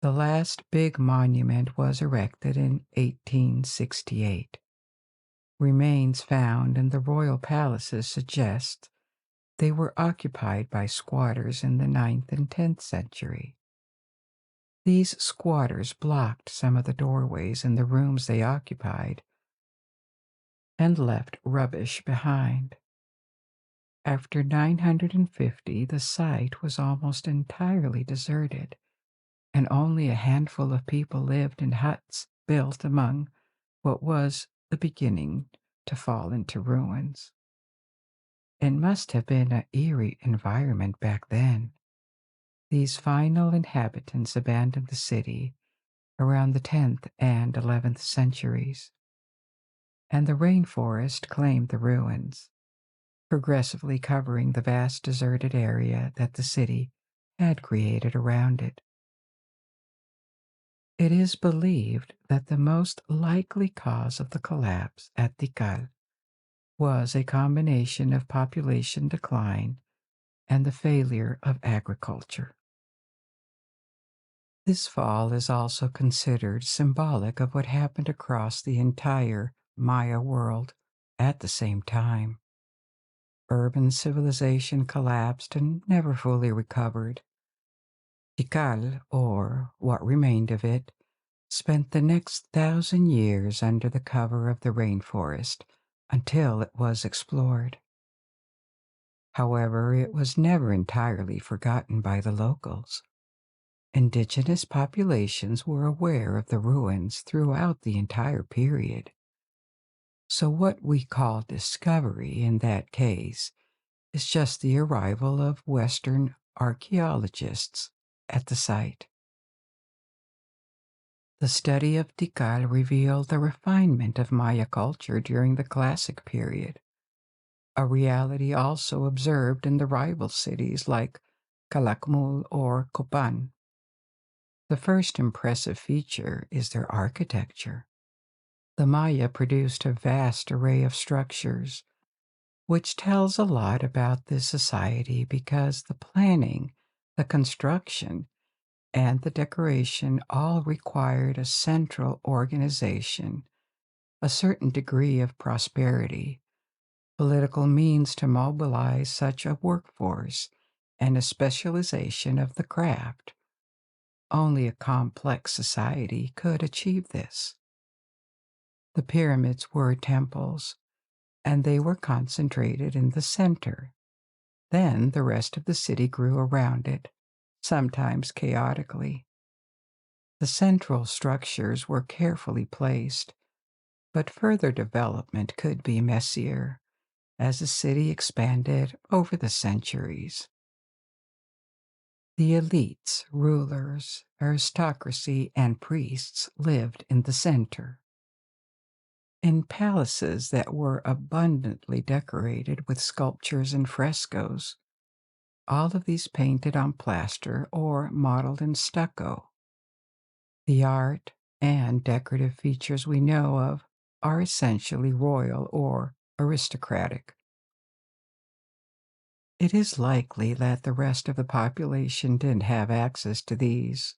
The last big monument was erected in 1868. Remains found in the royal palaces suggest they were occupied by squatters in the 9th and 10th century. These squatters blocked some of the doorways in the rooms they occupied and left rubbish behind. After 950, the site was almost entirely deserted, and only a handful of people lived in huts built among what was the beginning to fall into ruins. It must have been an eerie environment back then. These final inhabitants abandoned the city around the 10th and 11th centuries, and the rainforest claimed the ruins, progressively covering the vast deserted area that the city had created around it. It is believed that the most likely cause of the collapse at Tikal was a combination of population decline and the failure of agriculture. This fall is also considered symbolic of what happened across the entire Maya world at the same time. Urban civilization collapsed and never fully recovered. Tikal, or what remained of it, spent the next 1,000 years under the cover of the rainforest until it was explored. However, it was never entirely forgotten by the locals. Indigenous populations were aware of the ruins throughout the entire period. So, what we call discovery in that case is just the arrival of Western archaeologists at the site. The study of Tikal revealed the refinement of Maya culture during the Classic period, a reality also observed in the rival cities like Calakmul or Copan. The first impressive feature is their architecture. The Maya produced a vast array of structures, which tells a lot about this society because the planning, the construction, and the decoration all required a central organization, a certain degree of prosperity, political means to mobilize such a workforce, and a specialization of the craft. Only a complex society could achieve this. The pyramids were temples, and they were concentrated in the center. Then the rest of the city grew around it, sometimes chaotically. The central structures were carefully placed, but further development could be messier as the city expanded over the centuries. The elites, rulers, aristocracy, and priests lived in the center, in palaces that were abundantly decorated with sculptures and frescoes, all of these painted on plaster or modeled in stucco. The art and decorative features we know of are essentially royal or aristocratic. It is likely that the rest of the population didn't have access to these.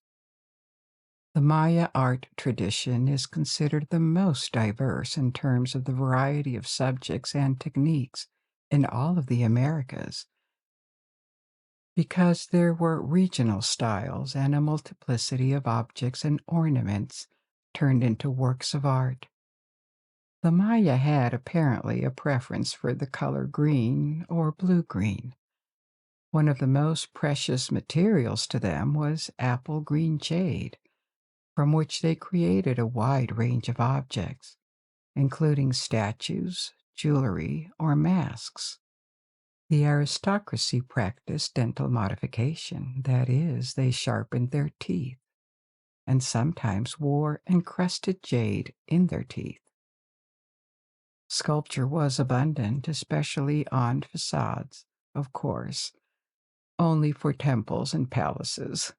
The Maya art tradition is considered the most diverse in terms of the variety of subjects and techniques in all of the Americas, because there were regional styles and a multiplicity of objects and ornaments turned into works of art. The Maya had apparently a preference for the color green or blue-green. One of the most precious materials to them was apple green jade, from which they created a wide range of objects, including statues, jewelry, or masks. The aristocracy practiced dental modification, that is, they sharpened their teeth, and sometimes wore encrusted jade in their teeth. Sculpture was abundant, especially on facades, of course, only for temples and palaces.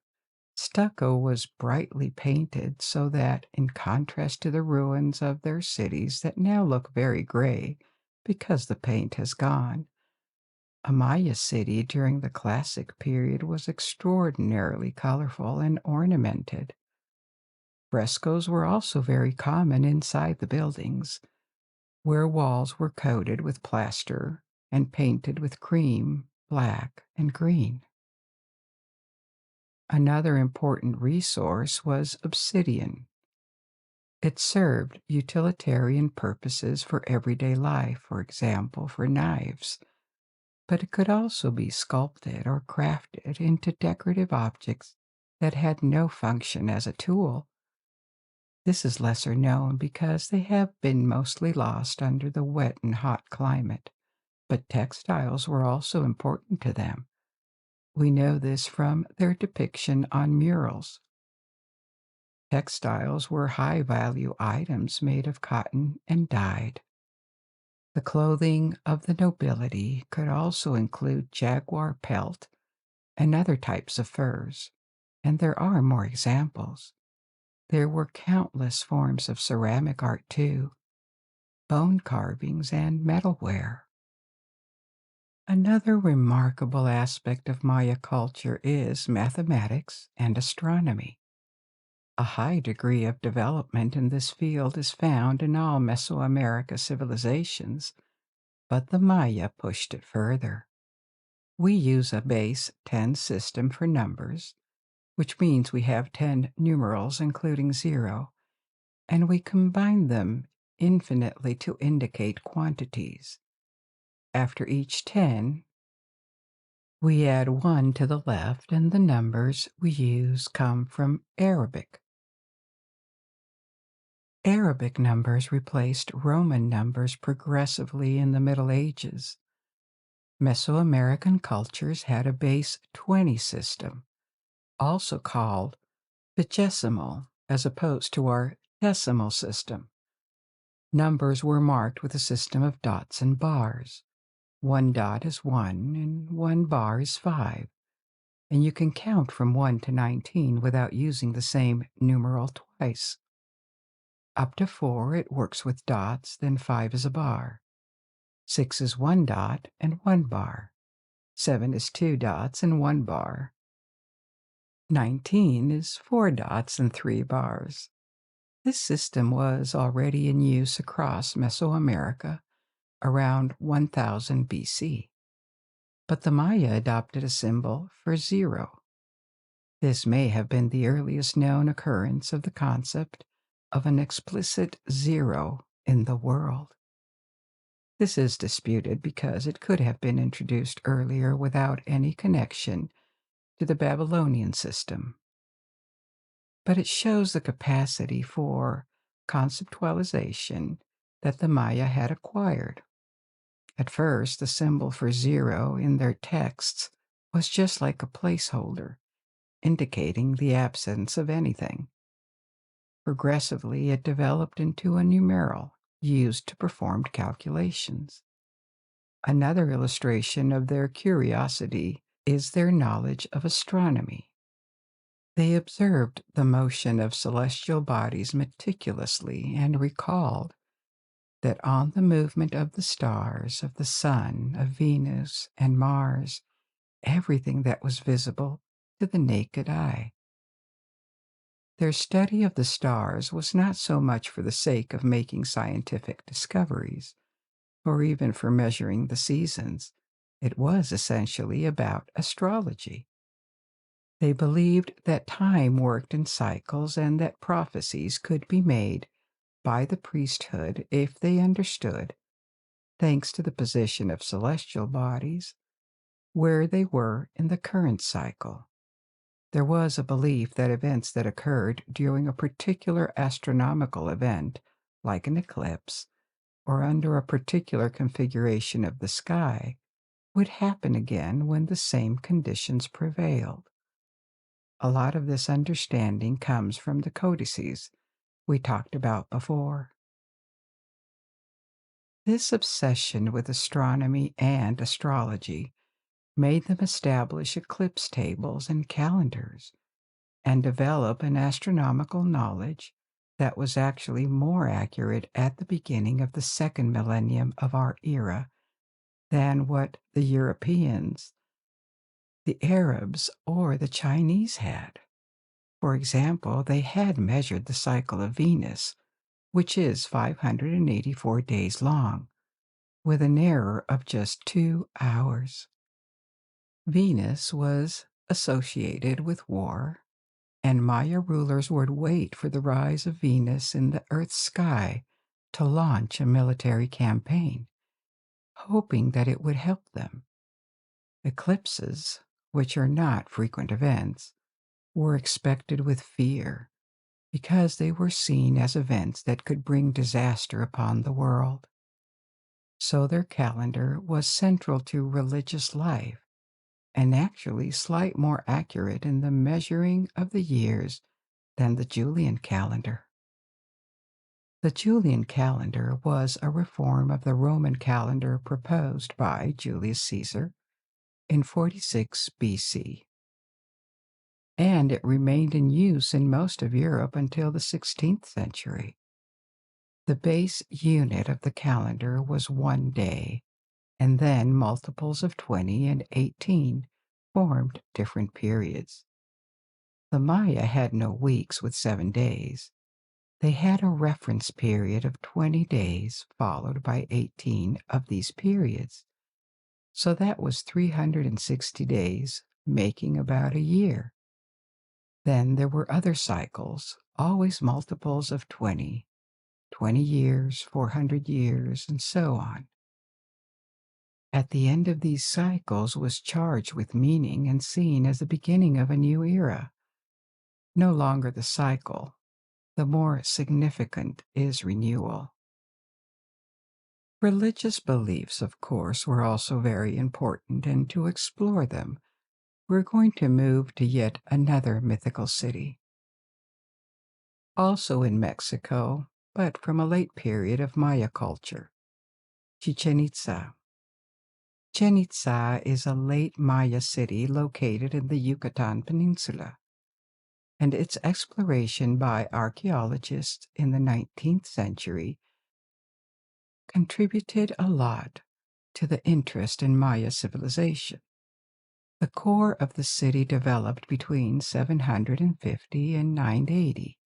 Stucco was brightly painted so that, in contrast to the ruins of their cities that now look very gray because the paint has gone, a Maya city during the Classic period was extraordinarily colorful and ornamented. Frescoes were also very common inside the buildings, where walls were coated with plaster and painted with cream, black, and green. Another important resource was obsidian. It served utilitarian purposes for everyday life, for example, for knives, but it could also be sculpted or crafted into decorative objects that had no function as a tool. This is lesser known because they have been mostly lost under the wet and hot climate, but textiles were also important to them. We know this from their depiction on murals. Textiles were high-value items made of cotton and dyed. The clothing of the nobility could also include jaguar pelt and other types of furs, and there are more examples. There were countless forms of ceramic art too. bone carvings, and metalware. Another remarkable aspect of Maya culture is mathematics and astronomy. A high degree of development in this field is found in all Mesoamerica civilizations, but the Maya pushed it further. We use a base 10 system for numbers, which means we have 10 numerals including 0, and we combine them infinitely to indicate quantities. After each 10, we add 1 to the left, and the numbers we use come from Arabic. Arabic numbers replaced Roman numbers progressively in the Middle Ages. Mesoamerican cultures had a base 20 system, also called vigesimal, as opposed to our decimal system. Numbers were marked with a system of dots and bars. 1 dot is 1, and 1 bar is 5, and you can count from 1 to 19 without using the same numeral twice. Up to 4, it works with dots, then 5 is a bar. 6 is 1 dot and 1 bar. 7 is 2 dots and 1 bar. 19 is 4 dots and 3 bars. This system was already in use across Mesoamerica around 1000 BC. But the Maya adopted a symbol for 0. This may have been the earliest known occurrence of the concept of an explicit 0 in the world. This is disputed because it could have been introduced earlier without any connection to the Babylonian system. But it shows the capacity for conceptualization that the Maya had acquired. At first, the symbol for 0 in their texts was just like a placeholder, indicating the absence of anything. Progressively, it developed into a numeral used to perform calculations. Another illustration of their curiosity is their knowledge of astronomy. They observed the motion of celestial bodies meticulously and recalled that on the movement of the stars, of the sun, of Venus, and Mars, everything that was visible to the naked eye. Their study of the stars was not so much for the sake of making scientific discoveries, or even for measuring the seasons. It was essentially about astrology. They believed that time worked in cycles and that prophecies could be made by the priesthood if they understood, thanks to the position of celestial bodies, where they were in the current cycle. There was a belief that events that occurred during a particular astronomical event, like an eclipse, or under a particular configuration of the sky, would happen again when the same conditions prevailed. A lot of this understanding comes from the codices we talked about before. This obsession with astronomy and astrology made them establish eclipse tables and calendars and develop an astronomical knowledge that was actually more accurate at the beginning of the second millennium of our era than what the Europeans, the Arabs, or the Chinese had. For example, they had measured the cycle of Venus, which is 584 days long, with an error of just 2 hours. Venus was associated with war, and Maya rulers would wait for the rise of Venus in the Earth's sky to launch a military campaign, hoping that it would help them. Eclipses, which are not frequent events, were expected with fear because they were seen as events that could bring disaster upon the world. So their calendar was central to religious life and actually slightly more accurate in the measuring of the years than the Julian calendar. The Julian calendar was a reform of the Roman calendar proposed by Julius Caesar in 46 BC, and it remained in use in most of Europe until the 16th century. The base unit of the calendar was 1 day, and then multiples of 20 and 18 formed different periods. The Maya had no weeks with 7 days. They had a reference period of 20 days followed by 18 of these periods. So that was 360 days, making about a year. Then there were other cycles, always multiples of 20, 20 years, 400 years, and so on. At the end of these cycles was charged with meaning and seen as the beginning of a new era. No longer the cycle, the more significant is renewal. Religious beliefs, of course, were also very important, and to explore them, we're going to move to yet another mythical city. Also in Mexico, but from a late period of Maya culture, Chichen Itza. Chichen Itza is a late Maya city located in the Yucatan Peninsula, and its exploration by archaeologists in the 19th century contributed a lot to the interest in Maya civilization. The core of the city developed between 750 and 980,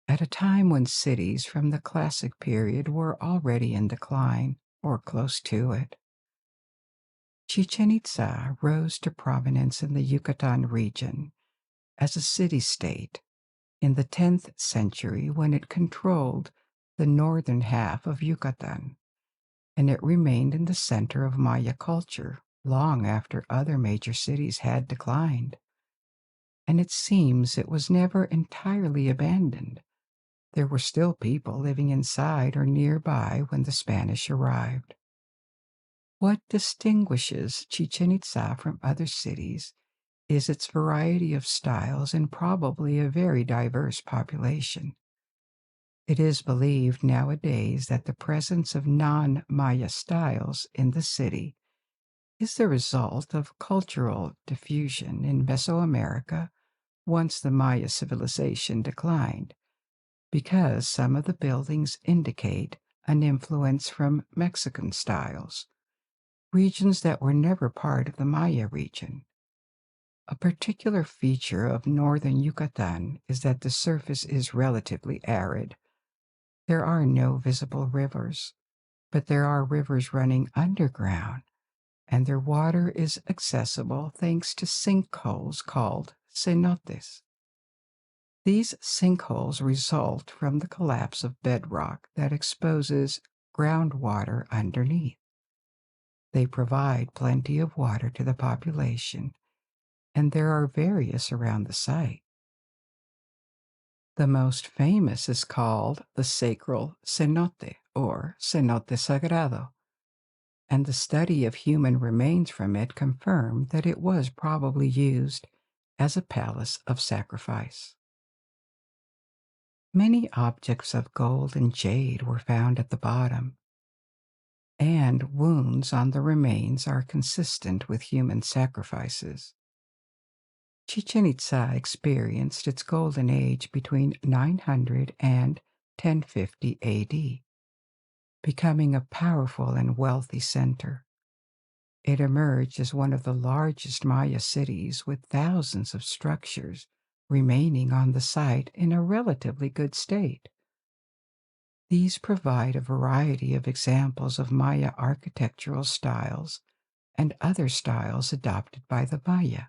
at a time when cities from the classic period were already in decline or close to it. Chichen Itza rose to prominence in the Yucatan region as a city-state in the 10th century when it controlled the northern half of Yucatan, and it remained in the center of Maya culture long after other major cities had declined. And it seems it was never entirely abandoned. There were still people living inside or nearby when the Spanish arrived. What distinguishes Chichen Itza from other cities is its variety of styles and probably a very diverse population. It is believed nowadays that the presence of non-Maya styles in the city is the result of cultural diffusion in Mesoamerica once the Maya civilization declined, because some of the buildings indicate an influence from Mexican styles, regions that were never part of the Maya region. A particular feature of northern Yucatan is that the surface is relatively arid. There are no visible rivers, but there are rivers running underground, and their water is accessible thanks to sinkholes called cenotes. These sinkholes result from the collapse of bedrock that exposes groundwater underneath. They provide plenty of water to the population, and there are various around the site. The most famous is called the Sacral Cenote, or Cenote Sagrado, and the study of human remains from it confirmed that it was probably used as a palace of sacrifice. Many objects of gold and jade were found at the bottom, and wounds on the remains are consistent with human sacrifices. Chichen Itza experienced its golden age between 900 and 1050 AD, becoming a powerful and wealthy center. It emerged as one of the largest Maya cities with thousands of structures remaining on the site in a relatively good state. These provide a variety of examples of Maya architectural styles and other styles adopted by the Maya.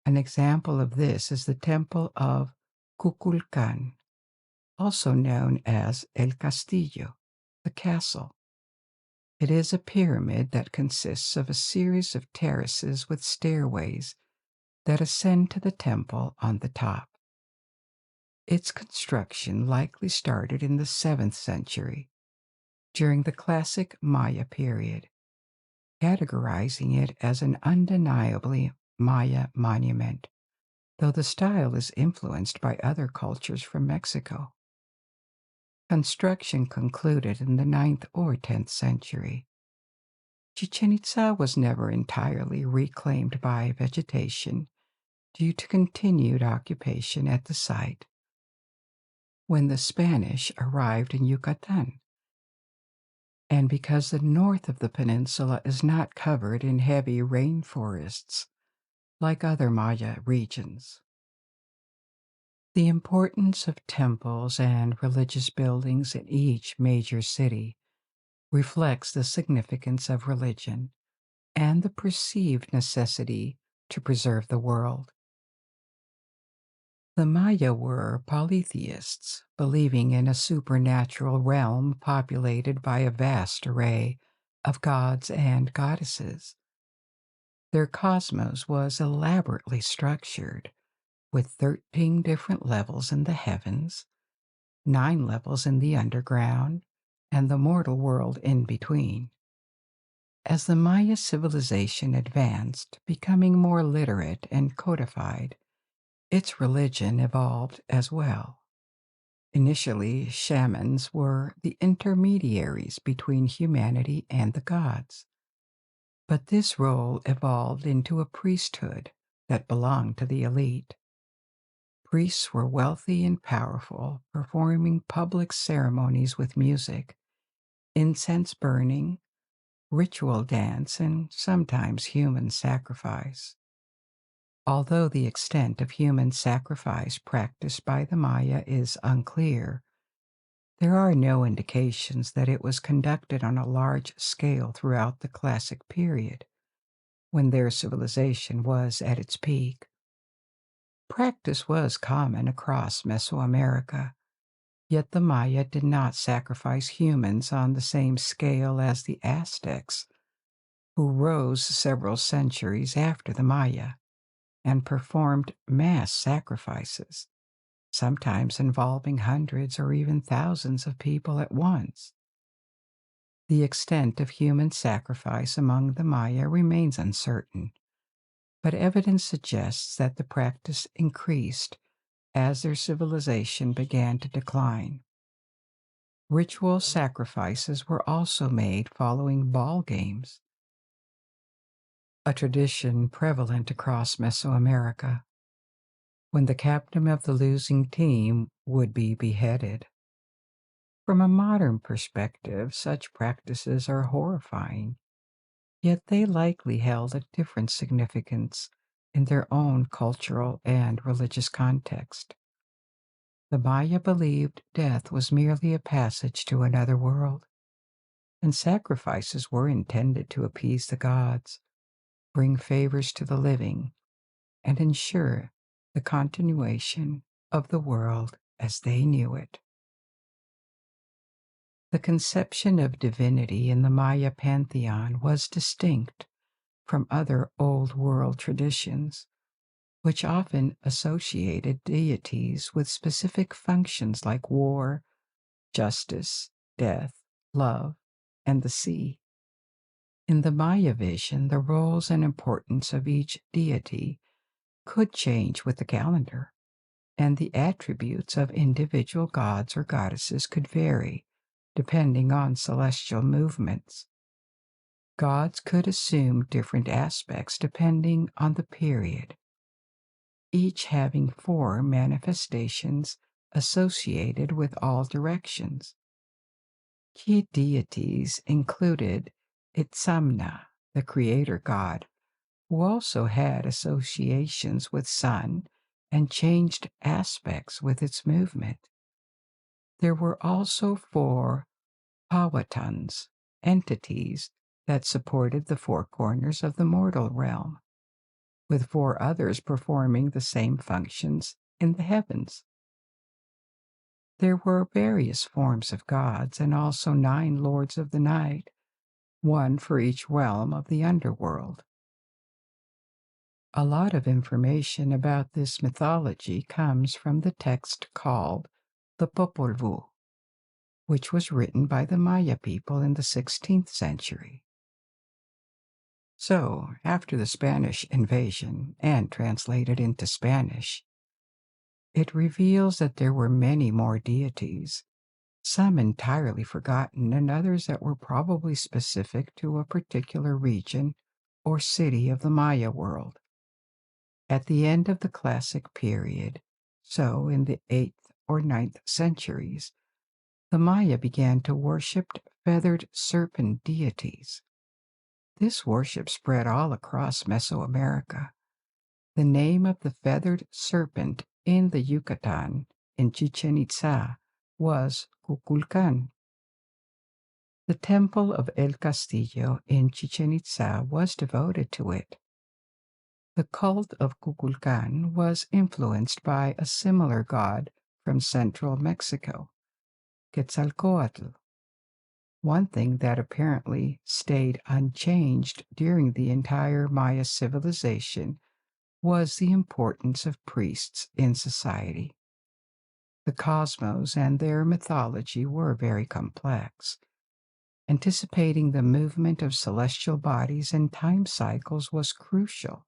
An example of this is the Temple of Kukulkan, also known as El Castillo, the castle. It is a pyramid that consists of a series of terraces with stairways that ascend to the temple on the top. Its construction likely started in the 7th century, during the classic Maya period, categorizing it as an undeniably Maya monument, though the style is influenced by other cultures from Mexico. Construction concluded in the 9th or 10th century. Chichen Itza was never entirely reclaimed by vegetation due to continued occupation at the site. when the Spanish arrived in Yucatan. And because the north of the peninsula is not covered in heavy rainforests like other Maya regions. The importance of temples and religious buildings in each major city reflects the significance of religion and the perceived necessity to preserve the world. The Maya were polytheists, believing in a supernatural realm populated by a vast array of gods and goddesses. Their cosmos was elaborately structured, with 13 different levels in the heavens, 9 levels in the underground, and the mortal world in between. As the Maya civilization advanced, becoming more literate and codified, its religion evolved as well. Initially, shamans were the intermediaries between humanity and the gods. But this role evolved into a priesthood that belonged to the elite. Priests were wealthy and powerful, performing public ceremonies with music, incense burning, ritual dance, and sometimes human sacrifice. Although the extent of human sacrifice practiced by the Maya is unclear, there are no indications that it was conducted on a large scale throughout the Classic period, when their civilization was at its peak. Practice was common across Mesoamerica, yet the Maya did not sacrifice humans on the same scale as the Aztecs, who rose several centuries after the Maya and performed mass sacrifices, sometimes involving hundreds or even thousands of people at once. The extent of human sacrifice among the Maya remains uncertain, but evidence suggests that the practice increased as their civilization began to decline. Ritual sacrifices were also made following ball games, a tradition prevalent across Mesoamerica, when the captain of the losing team would be beheaded. From a modern perspective, such practices are horrifying, yet they likely held a different significance in their own cultural and religious context. The Maya believed death was merely a passage to another world, and sacrifices were intended to appease the gods, bring favors to the living, and ensure the continuation of the world as they knew it. The conception of divinity in the Maya pantheon was distinct from other Old World traditions, which often associated deities with specific functions like war, justice, death, love, and the sea. In the Maya vision, the roles and importance of each deity could change with the calendar, and the attributes of individual gods or goddesses could vary depending on celestial movements. Gods could assume different aspects depending on the period, each having 4 manifestations associated with all directions. Key deities included Itzamna, the creator god, who also had associations with sun and changed aspects with its movement. There were also 4 Powhatans, entities that supported the 4 corners of the mortal realm, with 4 others performing the same functions in the heavens. There were various forms of gods and also 9 lords of the night, 1 for each realm of the underworld. A lot of information about this mythology comes from the text called the Popol Vuh, which was written by the Maya people in the 16th century. So, after the Spanish invasion and translated into Spanish, it reveals that there were many more deities, some entirely forgotten and others that were probably specific to a particular region or city of the Maya world. At the end of the Classic period, so in the 8th or 9th centuries, the Maya began to worship feathered serpent deities. This worship spread all across Mesoamerica. The name of the feathered serpent in the Yucatan in Chichen Itza was Kukulkan. The temple of El Castillo in Chichen Itza was devoted to it. The cult of Kukulkan was influenced by a similar god from central Mexico, Quetzalcoatl. One thing that apparently stayed unchanged during the entire Maya civilization was the importance of priests in society. The cosmos and their mythology were very complex. Anticipating the movement of celestial bodies and time cycles was crucial,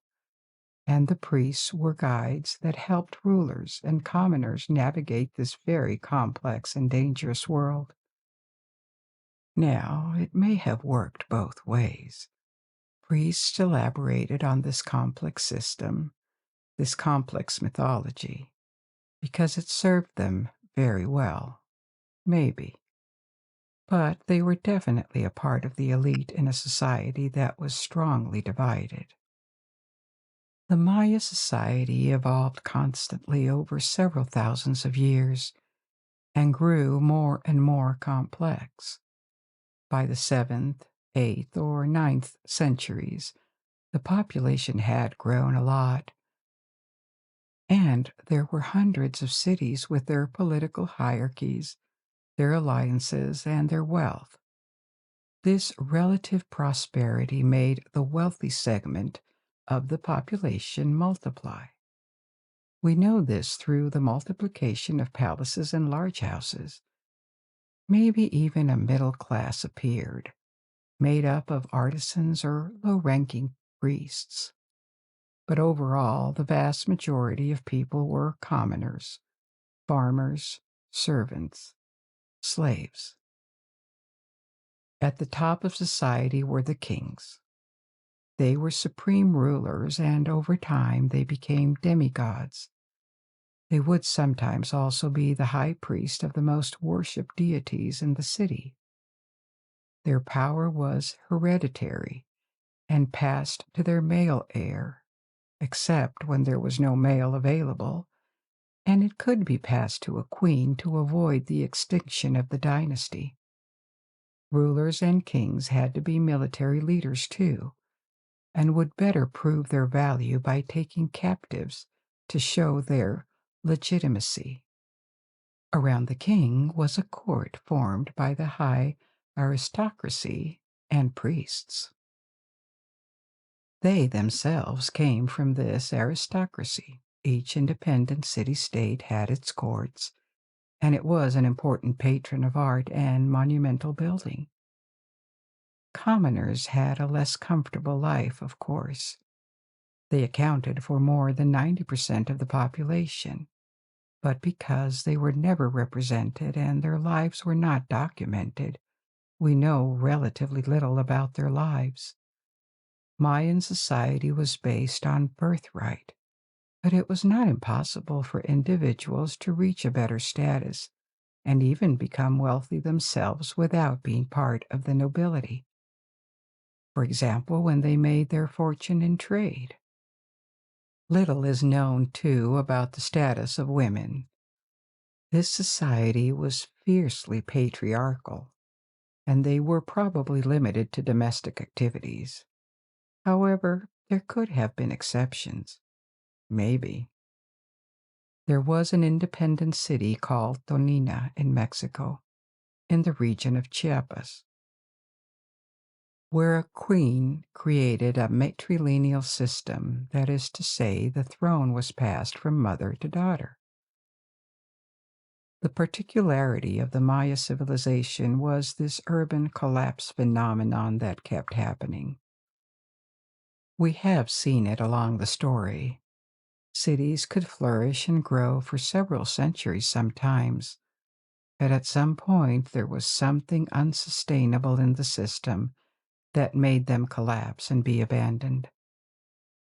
and the priests were guides that helped rulers and commoners navigate this very complex and dangerous world. Now, it may have worked both ways. Priests elaborated on this complex system, this complex mythology, because it served them very well. Maybe. But they were definitely a part of the elite in a society that was strongly divided. The Maya society evolved constantly over several thousands of years and grew more and more complex. By the 7th, 8th, or 9th centuries, the population had grown a lot, and there were hundreds of cities with their political hierarchies, their alliances, and their wealth. This relative prosperity made the wealthy segment of the population multiply. We know this through the multiplication of palaces and large houses. Maybe even a middle class appeared, made up of artisans or low-ranking priests. But overall, the vast majority of people were commoners, farmers, servants, slaves. At the top of society were the kings. They were supreme rulers, and over time they became demigods. They would sometimes also be the high priest of the most worshipped deities in the city. Their power was hereditary and passed to their male heir, except when there was no male available, and it could be passed to a queen to avoid the extinction of the dynasty. Rulers and kings had to be military leaders too, and would better prove their value by taking captives to show their legitimacy. Around the king was a court formed by the high aristocracy and priests. They themselves came from this aristocracy. Each independent city-state had its courts, and it was an important patron of art and monumental building. Commoners had a less comfortable life, of course. They accounted for more than 90% of the population, but because they were never represented and their lives were not documented, we know relatively little about their lives. Mayan society was based on birthright, but it was not impossible for individuals to reach a better status and even become wealthy themselves without being part of the nobility. For example, when they made their fortune in trade. Little is known, too, about the status of women. This society was fiercely patriarchal, and they were probably limited to domestic activities. However, there could have been exceptions. Maybe. There was an independent city called Tonina in Mexico, in the region of Chiapas, where a queen created a matrilineal system, that is to say, the throne was passed from mother to daughter. The particularity of the Maya civilization was this urban collapse phenomenon that kept happening. We have seen it along the story. Cities could flourish and grow for several centuries sometimes, but at some point there was something unsustainable in the system that made them collapse and be abandoned.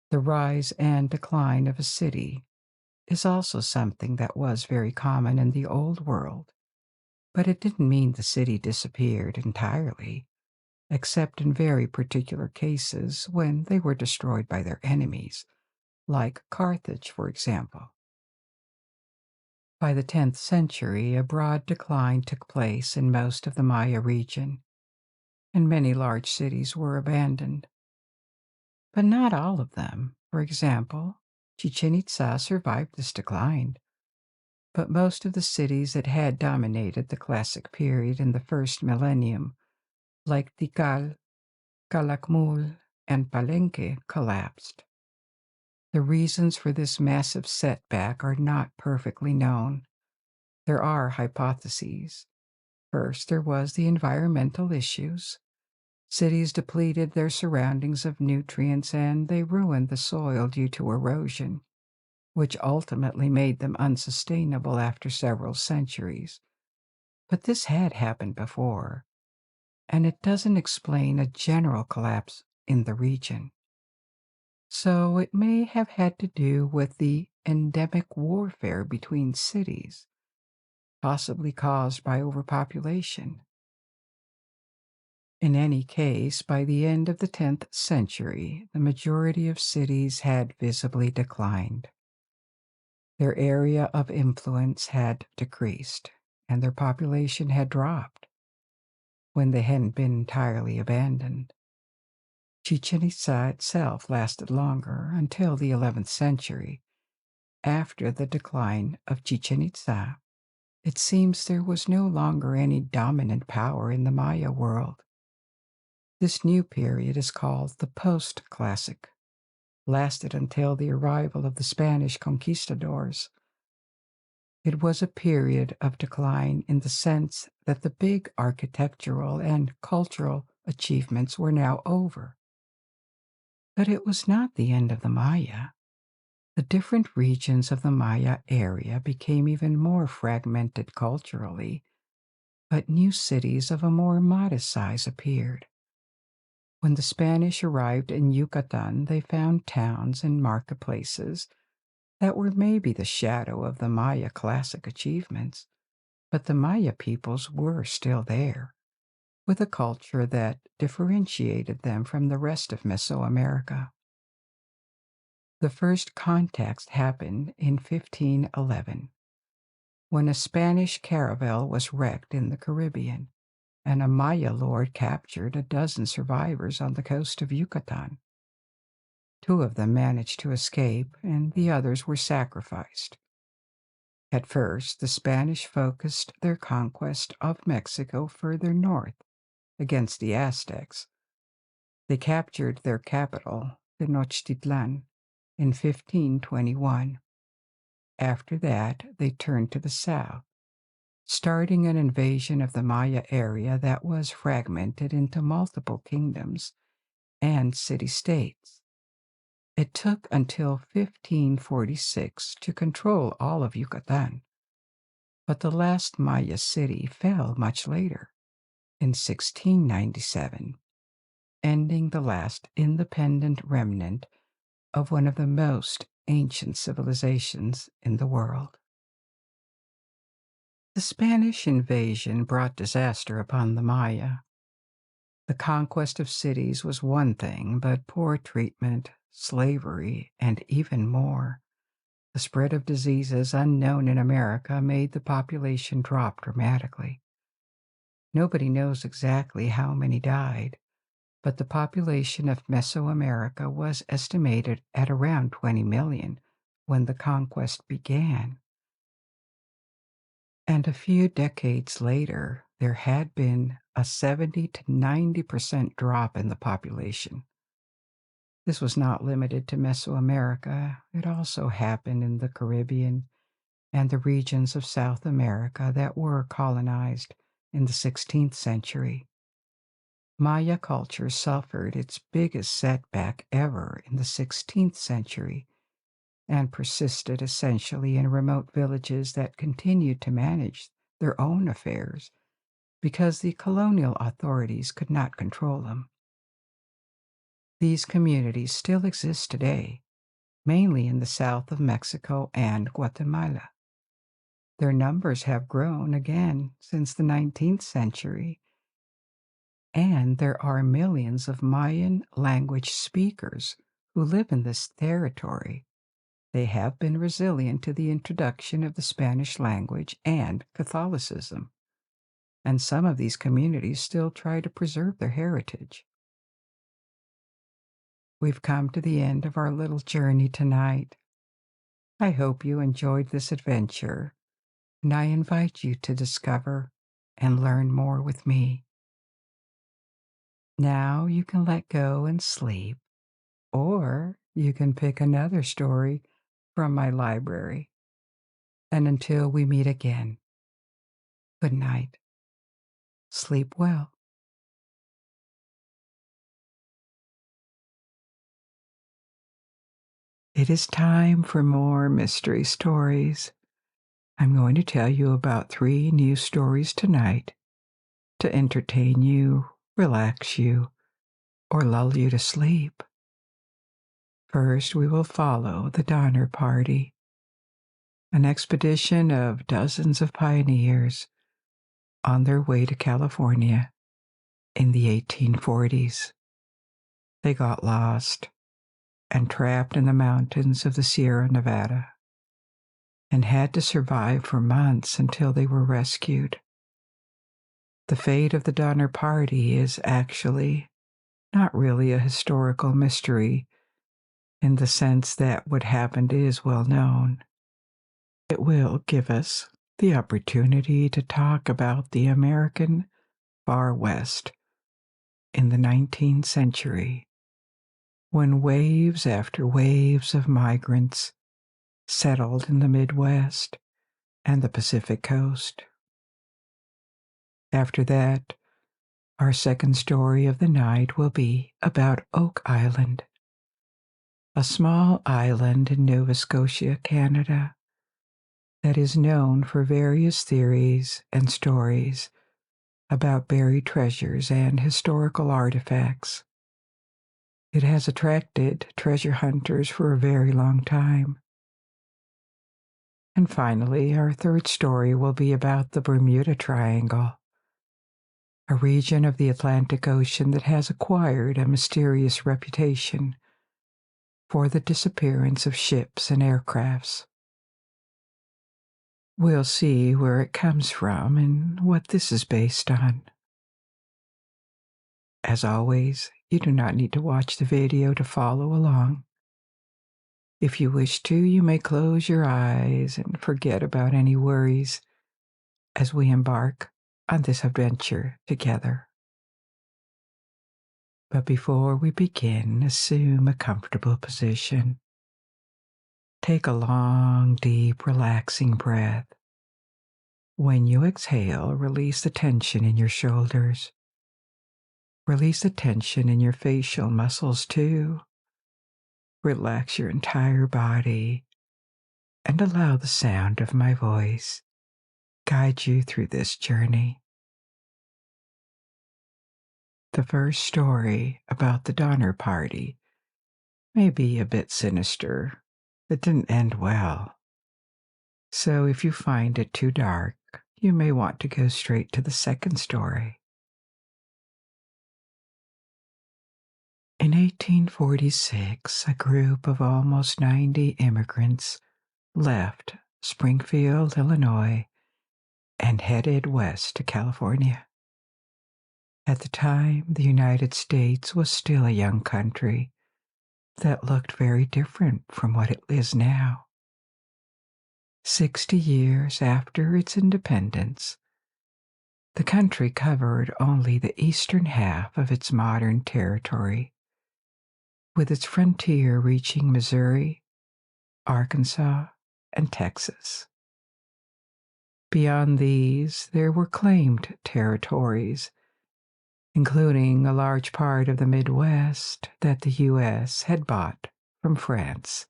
The rise and decline of a city, is also something that was very common in the Old World, but it didn't mean the city disappeared entirely, except in very particular cases when they were destroyed by their enemies, like Carthage, for example. By the 10th century, a broad decline took place in most of the Maya region, and many large cities were abandoned. But not all of them. For example, Chichen Itza survived this decline, but most of the cities that had dominated the classic period in the first millennium, like Tikal, Calakmul, and Palenque, collapsed. The reasons for this massive setback are not perfectly known. There are hypotheses. First, there was the environmental issues. Cities depleted their surroundings of nutrients and they ruined the soil due to erosion, which ultimately made them unsustainable after several centuries. But this had happened before, and it doesn't explain a general collapse in the region. So it may have had to do with the endemic warfare between cities, possibly caused by overpopulation. In any case, by the end of the 10th century, the majority of cities had visibly declined. Their area of influence had decreased, and their population had dropped when they hadn't been entirely abandoned. Chichen Itza itself lasted longer until the 11th century. After the decline of Chichen Itza, it seems there was no longer any dominant power in the Maya world. This new period is called the post-classic, lasted until the arrival of the Spanish conquistadors. It was a period of decline in the sense that the big architectural and cultural achievements were now over. But it was not the end of the Maya. The different regions of the Maya area became even more fragmented culturally, but new cities of a more modest size appeared. When the Spanish arrived in Yucatan, they found towns and marketplaces that were maybe the shadow of the Maya classic achievements, but the Maya peoples were still there, with a culture that differentiated them from the rest of Mesoamerica. The first contact happened in 1511, when a Spanish caravel was wrecked in the Caribbean, and a Maya lord captured a dozen survivors on the coast of Yucatan. Two of them managed to escape, and the others were sacrificed. At first, the Spanish focused their conquest of Mexico further north, against the Aztecs. They captured their capital, Tenochtitlan, in 1521. After that, they turned to the south, starting an invasion of the Maya area that was fragmented into multiple kingdoms and city-states. It took until 1546 to control all of Yucatan, but the last Maya city fell much later, in 1697, ending the last independent remnant of one of the most ancient civilizations in the world. The Spanish invasion brought disaster upon the Maya. The conquest of cities was one thing, but poor treatment, slavery, and even more, the spread of diseases unknown in America made the population drop dramatically. Nobody knows exactly how many died, but the population of Mesoamerica was estimated at around 20 million when the conquest began. And a few decades later, there had been a 70 to 90% drop in the population. This was not limited to Mesoamerica. It also happened in the Caribbean and the regions of South America that were colonized in the 16th century. Maya culture suffered its biggest setback ever in the 16th century and persisted essentially in remote villages that continued to manage their own affairs because the colonial authorities could not control them. These communities still exist today, mainly in the south of Mexico and Guatemala. Their numbers have grown again since the 19th century, and there are millions of Mayan language speakers who live in this territory. They have been resilient to the introduction of the Spanish language and Catholicism, and some of these communities still try to preserve their heritage. We've come to the end of our little journey tonight. I hope you enjoyed this adventure, and I invite you to discover and learn more with me. Now you can let go and sleep, or you can pick another story from my library. And until we meet again, good night. Sleep well. It is time for more mystery stories. I'm going to tell you about 3 new stories tonight to entertain you, relax you, or lull you to sleep. First, we will follow the Donner Party, an expedition of dozens of pioneers on their way to California in the 1840s. They got lost and trapped in the mountains of the Sierra Nevada and had to survive for months until they were rescued. The fate of the Donner Party is actually not really a historical mystery in the sense that what happened is well known. It will give us the opportunity to talk about the American Far West in the 19th century, when waves after waves of migrants settled in the Midwest and the Pacific coast. After that, our second story of the night will be about Oak Island, a small island in Nova Scotia, Canada, that is known for various theories and stories about buried treasures and historical artifacts. It has attracted treasure hunters for a very long time. And finally, our third story will be about the Bermuda Triangle, a region of the Atlantic Ocean that has acquired a mysterious reputation for the disappearance of ships and aircrafts. We'll see where it comes from and what this is based on. As always, you do not need to watch the video to follow along. If you wish to, you may close your eyes and forget about any worries as we embark on this adventure together. But before we begin, assume a comfortable position. Take a long, deep, relaxing breath. When you exhale, release the tension in your shoulders. Release the tension in your facial muscles too. Relax your entire body and allow the sound of my voice guide you through this journey. The first story about the Donner Party may be a bit sinister. It didn't end well. So if you find it too dark, you may want to go straight to the second story. In 1846, a group of almost 90 immigrants left Springfield, Illinois, and headed west to California. At the time, the United States was still a young country that looked very different from what it is now. 60 years after its independence, the country covered only the eastern half of its modern territory, with its frontier reaching Missouri, Arkansas, and Texas. Beyond these, there were claimed territories, including a large part of the Midwest that the U.S. had bought from France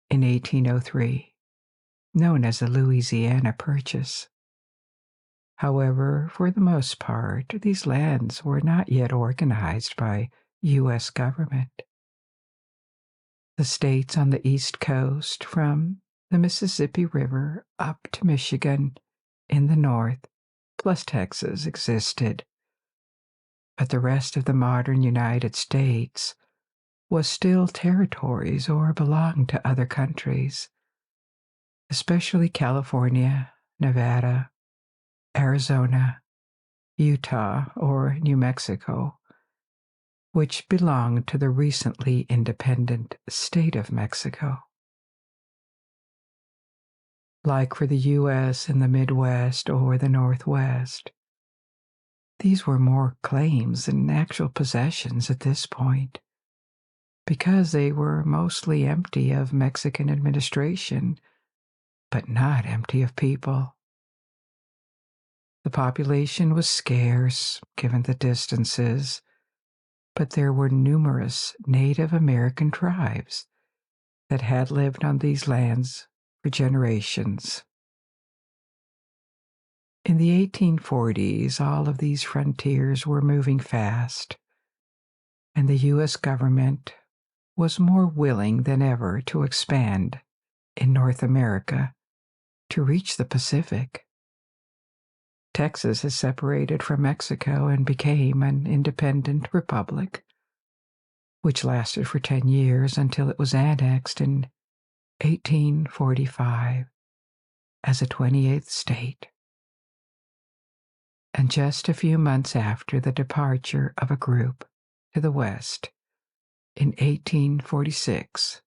in 1803, known as the Louisiana Purchase. However, for the most part, these lands were not yet organized by U.S. government. The states on the East Coast, from the Mississippi River up to Michigan in the north, plus Texas, existed. But the rest of the modern United States was still territories or belonged to other countries, especially California, Nevada, Arizona, Utah, or New Mexico, which belonged to the recently independent state of Mexico. Like for the U.S. in the Midwest or the Northwest, these were more claims than actual possessions at this point, because they were mostly empty of Mexican administration, but not empty of people. The population was scarce, given the distances, but there were numerous Native American tribes that had lived on these lands for generations. In the 1840s, all of these frontiers were moving fast, and the U.S. government was more willing than ever to expand in North America to reach the Pacific. Texas is separated from Mexico and became an independent republic, which lasted for 10 years until it was annexed in 1845 as a 28th state. And just a few months after the departure of a group to the west, in 1846,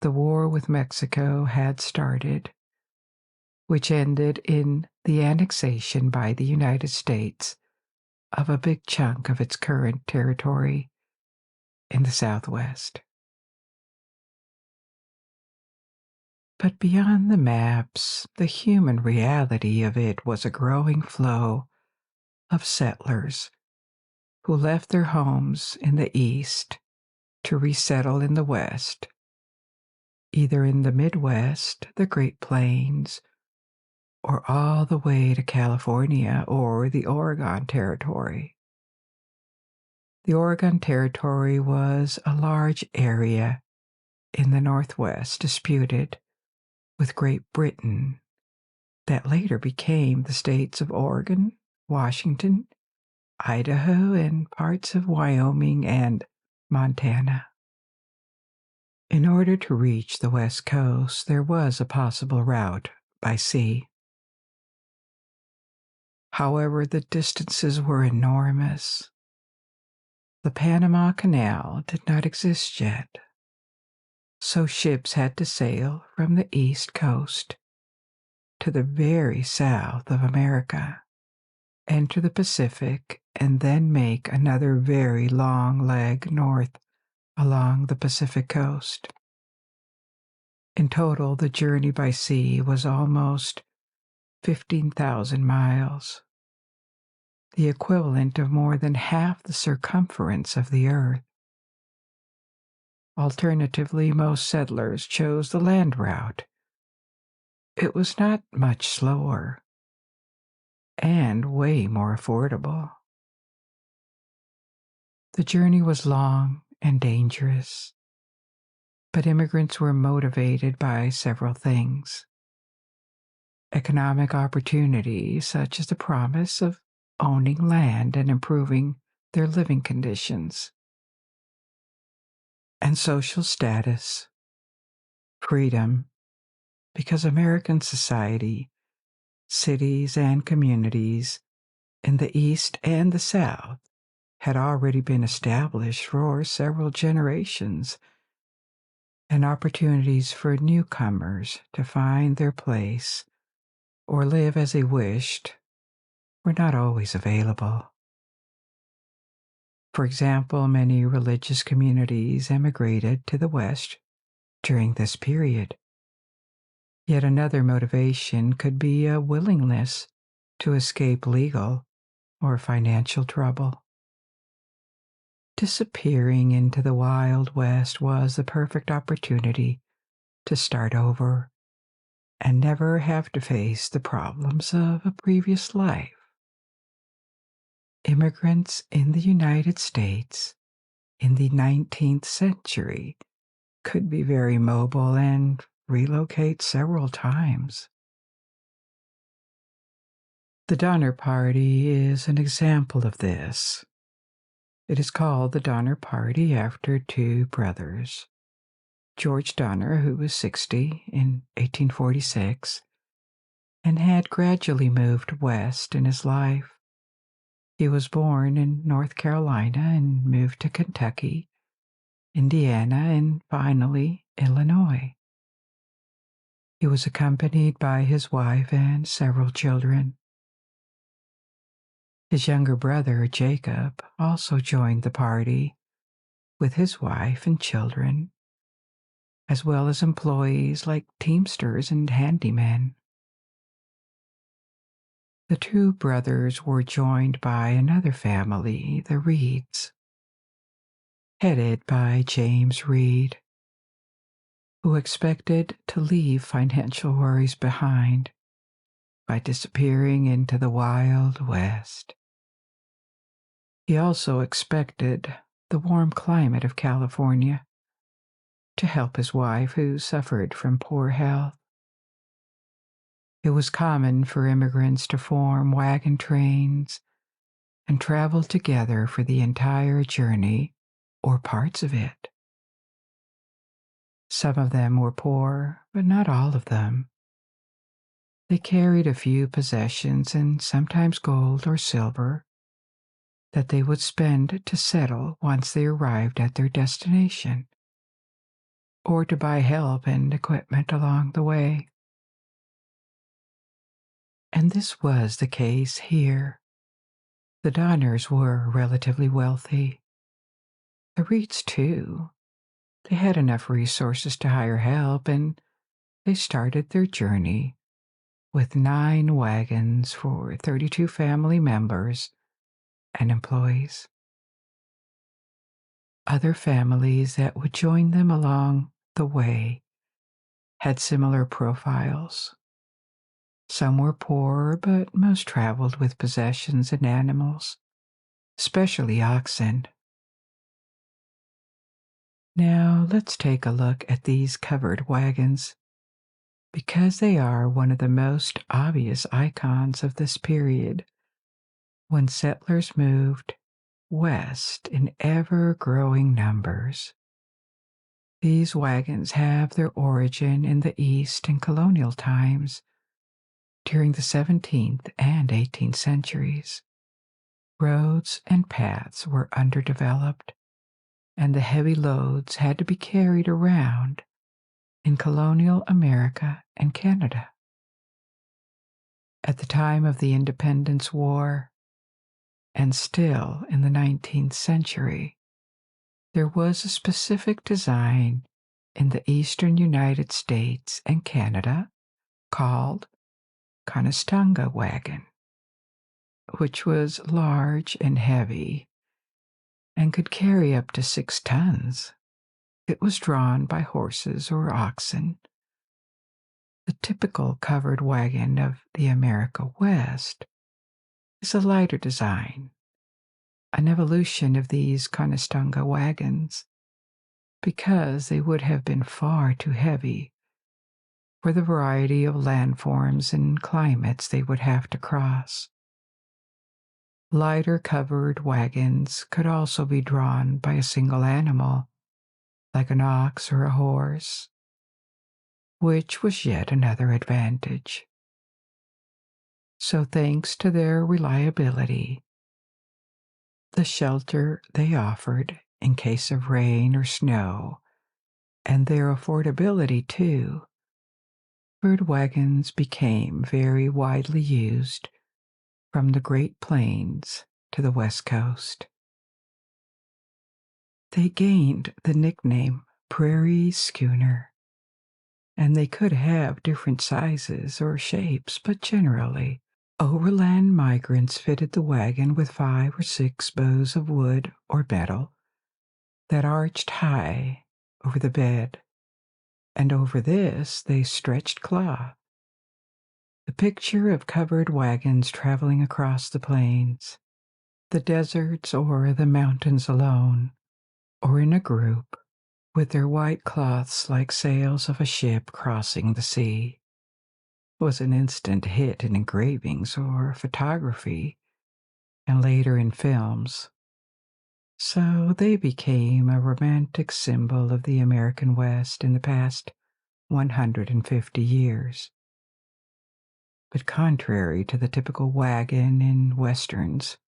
the war with Mexico had started, which ended in the annexation by the United States of a big chunk of its current territory in the Southwest. But beyond the maps, the human reality of it was a growing flow of settlers who left their homes in the East to resettle in the West, either in the Midwest, the Great Plains, or all the way to California or the Oregon Territory. The Oregon Territory was a large area in the Northwest disputed with Great Britain that later became the states of Oregon, Washington, Idaho, and parts of Wyoming and Montana. In order to reach the West Coast, there was a possible route by sea. However, the distances were enormous. The Panama Canal did not exist yet, so ships had to sail from the East Coast to the very south of America, enter the Pacific, and then make another very long leg north along the Pacific coast. In total, the journey by sea was almost 15,000 miles, the equivalent of more than half the circumference of the Earth. Alternatively, most settlers chose the land route. It was not much slower and way more affordable. The journey was long and dangerous, but immigrants were motivated by several things. Economic opportunities, such as the promise of owning land and improving their living conditions, and social status, freedom, because American society, cities, and communities in the East and the South had already been established for several generations, and opportunities for newcomers to find their place or live as they wished were not always available. For example, many religious communities emigrated to the West during this period. Yet another motivation could be a willingness to escape legal or financial trouble. Disappearing into the Wild West was the perfect opportunity to start over and never have to face the problems of a previous life. Immigrants in the United States in the 19th century could be very mobile and relocate several times. The Donner Party is an example of this. It is called the Donner Party after two brothers. George Donner, who was 60 in 1846, and had gradually moved west in his life. He was born in North Carolina and moved to Kentucky, Indiana, and finally Illinois. He was accompanied by his wife and several children. His younger brother, Jacob, also joined the party with his wife and children, as well as employees like teamsters and handymen. The two brothers were joined by another family, the Reeds, headed by James Reed, who expected to leave financial worries behind by disappearing into the Wild West. He also expected the warm climate of California to help his wife, who suffered from poor health. It was common for immigrants to form wagon trains and travel together for the entire journey or parts of it. Some of them were poor, but not all of them. They carried a few possessions and sometimes gold or silver that they would spend to settle once they arrived at their destination, or to buy help and equipment along the way. And this was the case here. The Donners were relatively wealthy. The Reeds, too. They had enough resources to hire help, and they started their journey with 9 wagons for 32 family members and employees. Other families that would join them along the way had similar profiles. Some were poor, but most traveled with possessions and animals, especially oxen. Now let's take a look at these covered wagons, because they are one of the most obvious icons of this period, when settlers moved west in ever-growing numbers. These wagons have their origin in the East in colonial times, during the 17th and 18th centuries. Roads and paths were underdeveloped, and the heavy loads had to be carried around in colonial America and Canada. At the time of the Independence War, and still in the 19th century, there was a specific design in the eastern United States and Canada called Conestoga wagon, which was large and heavy and could carry up to 6 tons. It was drawn by horses or oxen. The typical covered wagon of the America West is a lighter design, an evolution of these Conestoga wagons, because they would have been far too heavy for the variety of landforms and climates they would have to cross. Lighter covered wagons could also be drawn by a single animal, like an ox or a horse, which was yet another advantage. So thanks to their reliability, the shelter they offered in case of rain or snow, and their affordability too, covered wagons became very widely used from the Great Plains to the West Coast. They gained the nickname Prairie Schooner, and they could have different sizes or shapes, but generally, overland migrants fitted the wagon with 5 or 6 bows of wood or metal that arched high over the bed, and over this they stretched cloth. The picture of covered wagons traveling across the plains, the deserts, or the mountains alone, or in a group, with their white cloths like sails of a ship crossing the sea, was an instant hit in engravings or photography, and later in films. So they became a romantic symbol of the American West in the past 150 years. But contrary to the typical wagon in Westerns,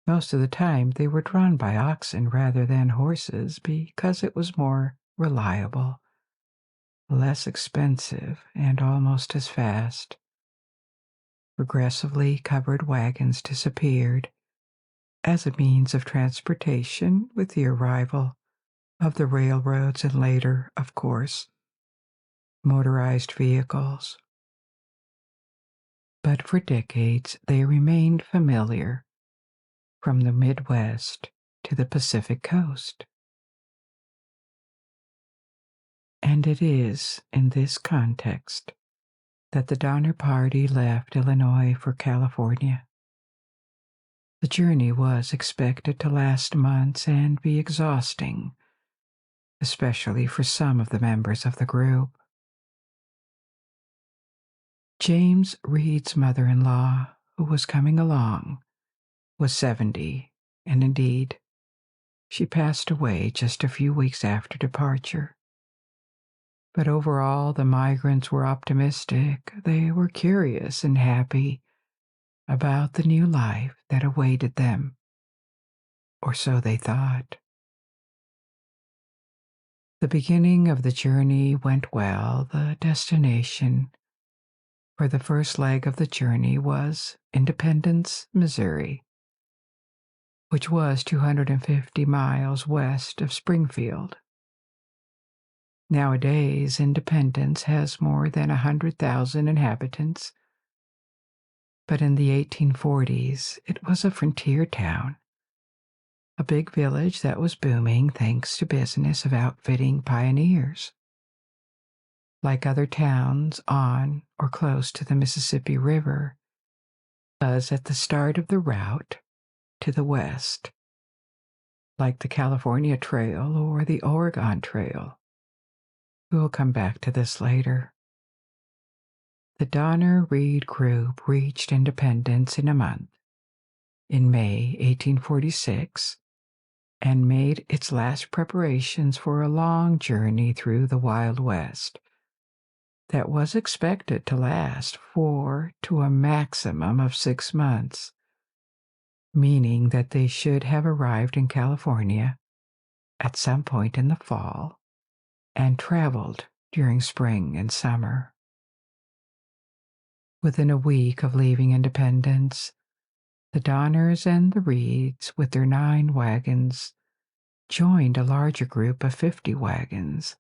most of the time they were drawn by oxen rather than horses because it was more reliable, less expensive, and almost as fast. Progressively covered wagons disappeared as a means of transportation with the arrival of the railroads and later, of course, motorized vehicles. But for decades they remained familiar from the Midwest to the Pacific coast. And it is in this context that the Donner Party left Illinois for California. The journey was expected to last months and be exhausting, especially for some of the members of the group. James Reed's mother-in-law, who was coming along, was 70, and indeed, she passed away just a few weeks after departure. But overall, the migrants were optimistic. They were curious and happy about the new life that awaited them, or so they thought. The beginning of the journey went well. The destination for the first leg of the journey was Independence, Missouri, which was 250 miles west of Springfield. Nowadays, Independence has more than 100,000 inhabitants, but in the 1840s, it was a frontier town, a big village that was booming thanks to business of outfitting pioneers. Like other towns on or close to the Mississippi River, was at the start of the route to the west, like the California Trail or the Oregon Trail. We'll come back to this later. The Donner-Reed group reached Independence in a month, in May 1846, and made its last preparations for a long journey through the Wild West that was expected to last 4 to a maximum of 6 months, meaning that they should have arrived in California at some point in the fall and traveled during spring and summer. Within a week of leaving Independence, the Donners and the Reeds, with their 9 wagons, joined a larger group of 50 wagons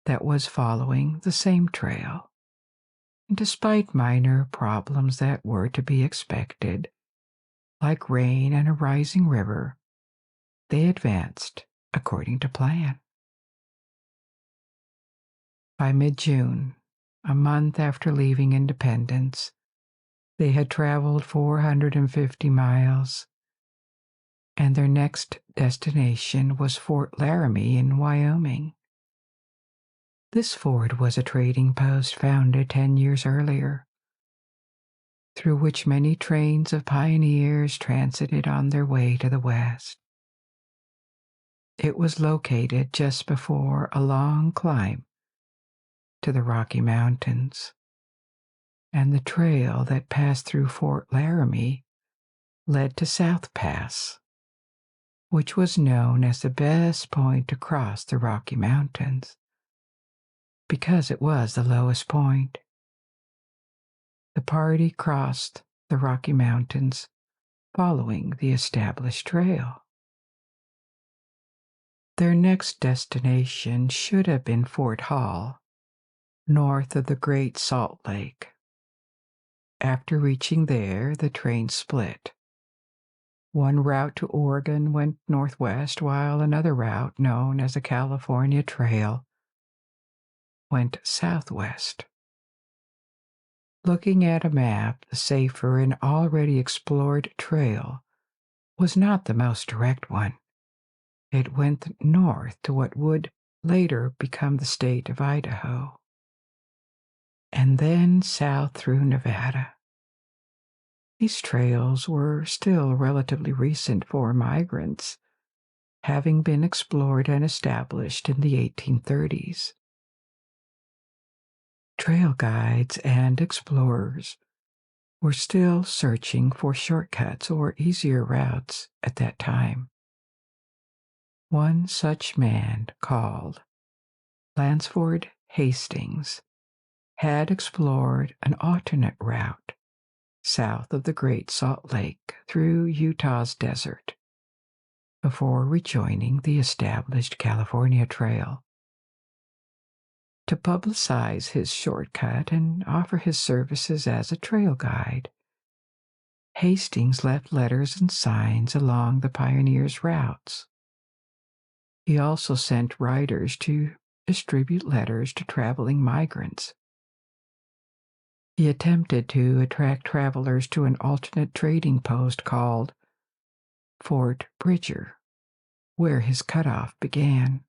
that was following the same trail. And despite minor problems that were to be expected, like rain and a rising river, they advanced according to plan. By mid-June, a month after leaving Independence, they had traveled 450 miles, and their next destination was Fort Laramie in Wyoming. This fort was a trading post founded 10 years earlier, through which many trains of pioneers transited on their way to the west. It was located just before a long climb to the Rocky Mountains, and the trail that passed through Fort Laramie led to South Pass, which was known as the best point to cross the Rocky Mountains, because it was the lowest point. The party crossed the Rocky Mountains following the established trail. Their next destination should have been Fort Hall, north of the Great Salt Lake. After reaching there, the train split. One route to Oregon went northwest, while another route, known as the California Trail, went southwest. Looking at a map, the safer and already explored trail was not the most direct one. It went north to what would later become the state of Idaho, and then south through Nevada. These trails were still relatively recent for migrants, having been explored and established in the 1830s. Trail guides and explorers were still searching for shortcuts or easier routes at that time. One such man, called Lansford Hastings, had explored an alternate route south of the Great Salt Lake through Utah's desert before rejoining the established California Trail. To publicize his shortcut and offer his services as a trail guide, Hastings left letters and signs along the pioneers' routes. He also sent riders to distribute letters to traveling migrants. He attempted to attract travelers to an alternate trading post called Fort Bridger, where his cutoff began.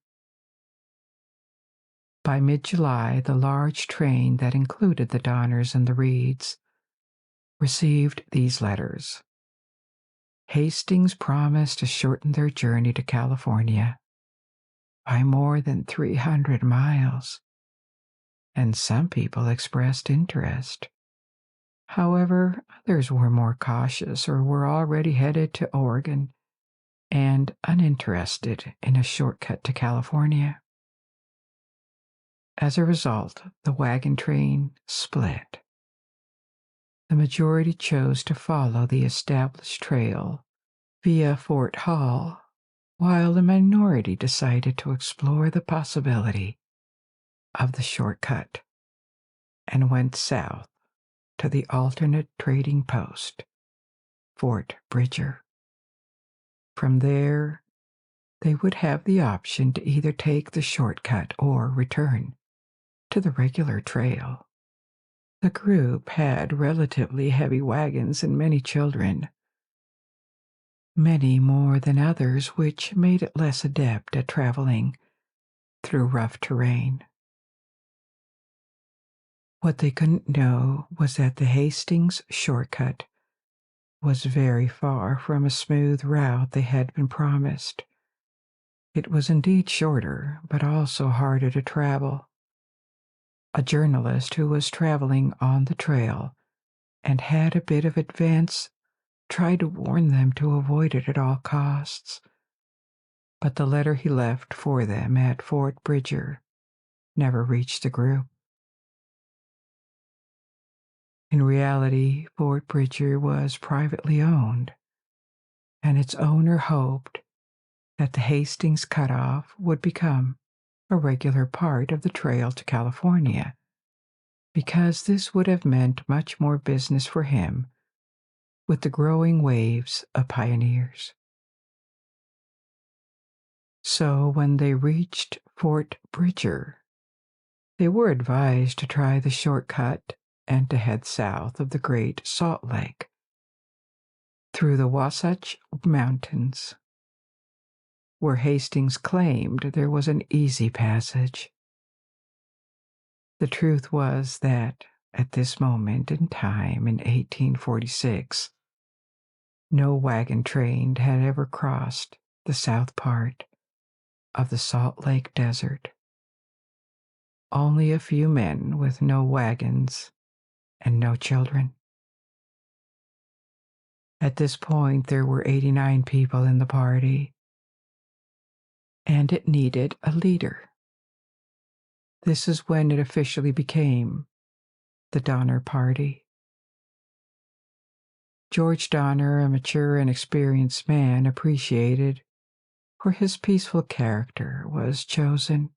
By mid-July, the large train that included the Donners and the Reeds received these letters. Hastings promised to shorten their journey to California by more than 300 miles, and some people expressed interest. However, others were more cautious or were already headed to Oregon and uninterested in a shortcut to California. As a result, the wagon train split. The majority chose to follow the established trail via Fort Hall, while the minority decided to explore the possibility of the shortcut and went south to the alternate trading post, Fort Bridger. From there, they would have the option to either take the shortcut or return to the regular trail. The group had relatively heavy wagons and many children, many more than others, which made it less adept at traveling through rough terrain. What they couldn't know was that the Hastings shortcut was very far from a smooth route they had been promised. It was indeed shorter, but also harder to travel. A journalist who was traveling on the trail and had a bit of advance tried to warn them to avoid it at all costs, but the letter he left for them at Fort Bridger never reached the group. In reality, Fort Bridger was privately owned, and its owner hoped that the Hastings cutoff would become a regular part of the trail to California, because this would have meant much more business for him with the growing waves of pioneers. So when they reached Fort Bridger, they were advised to try the shortcut and to head south of the Great Salt Lake through the Wasatch Mountains, where Hastings claimed there was an easy passage. The truth was that at this moment in time in 1846, no wagon train had ever crossed the south part of the Salt Lake Desert. Only a few men with no wagons and no children. At this point, there were 89 people in the party, and it needed a leader. This is when it officially became the Donner Party. George Donner, a mature and experienced man appreciated for his peaceful character, was chosen.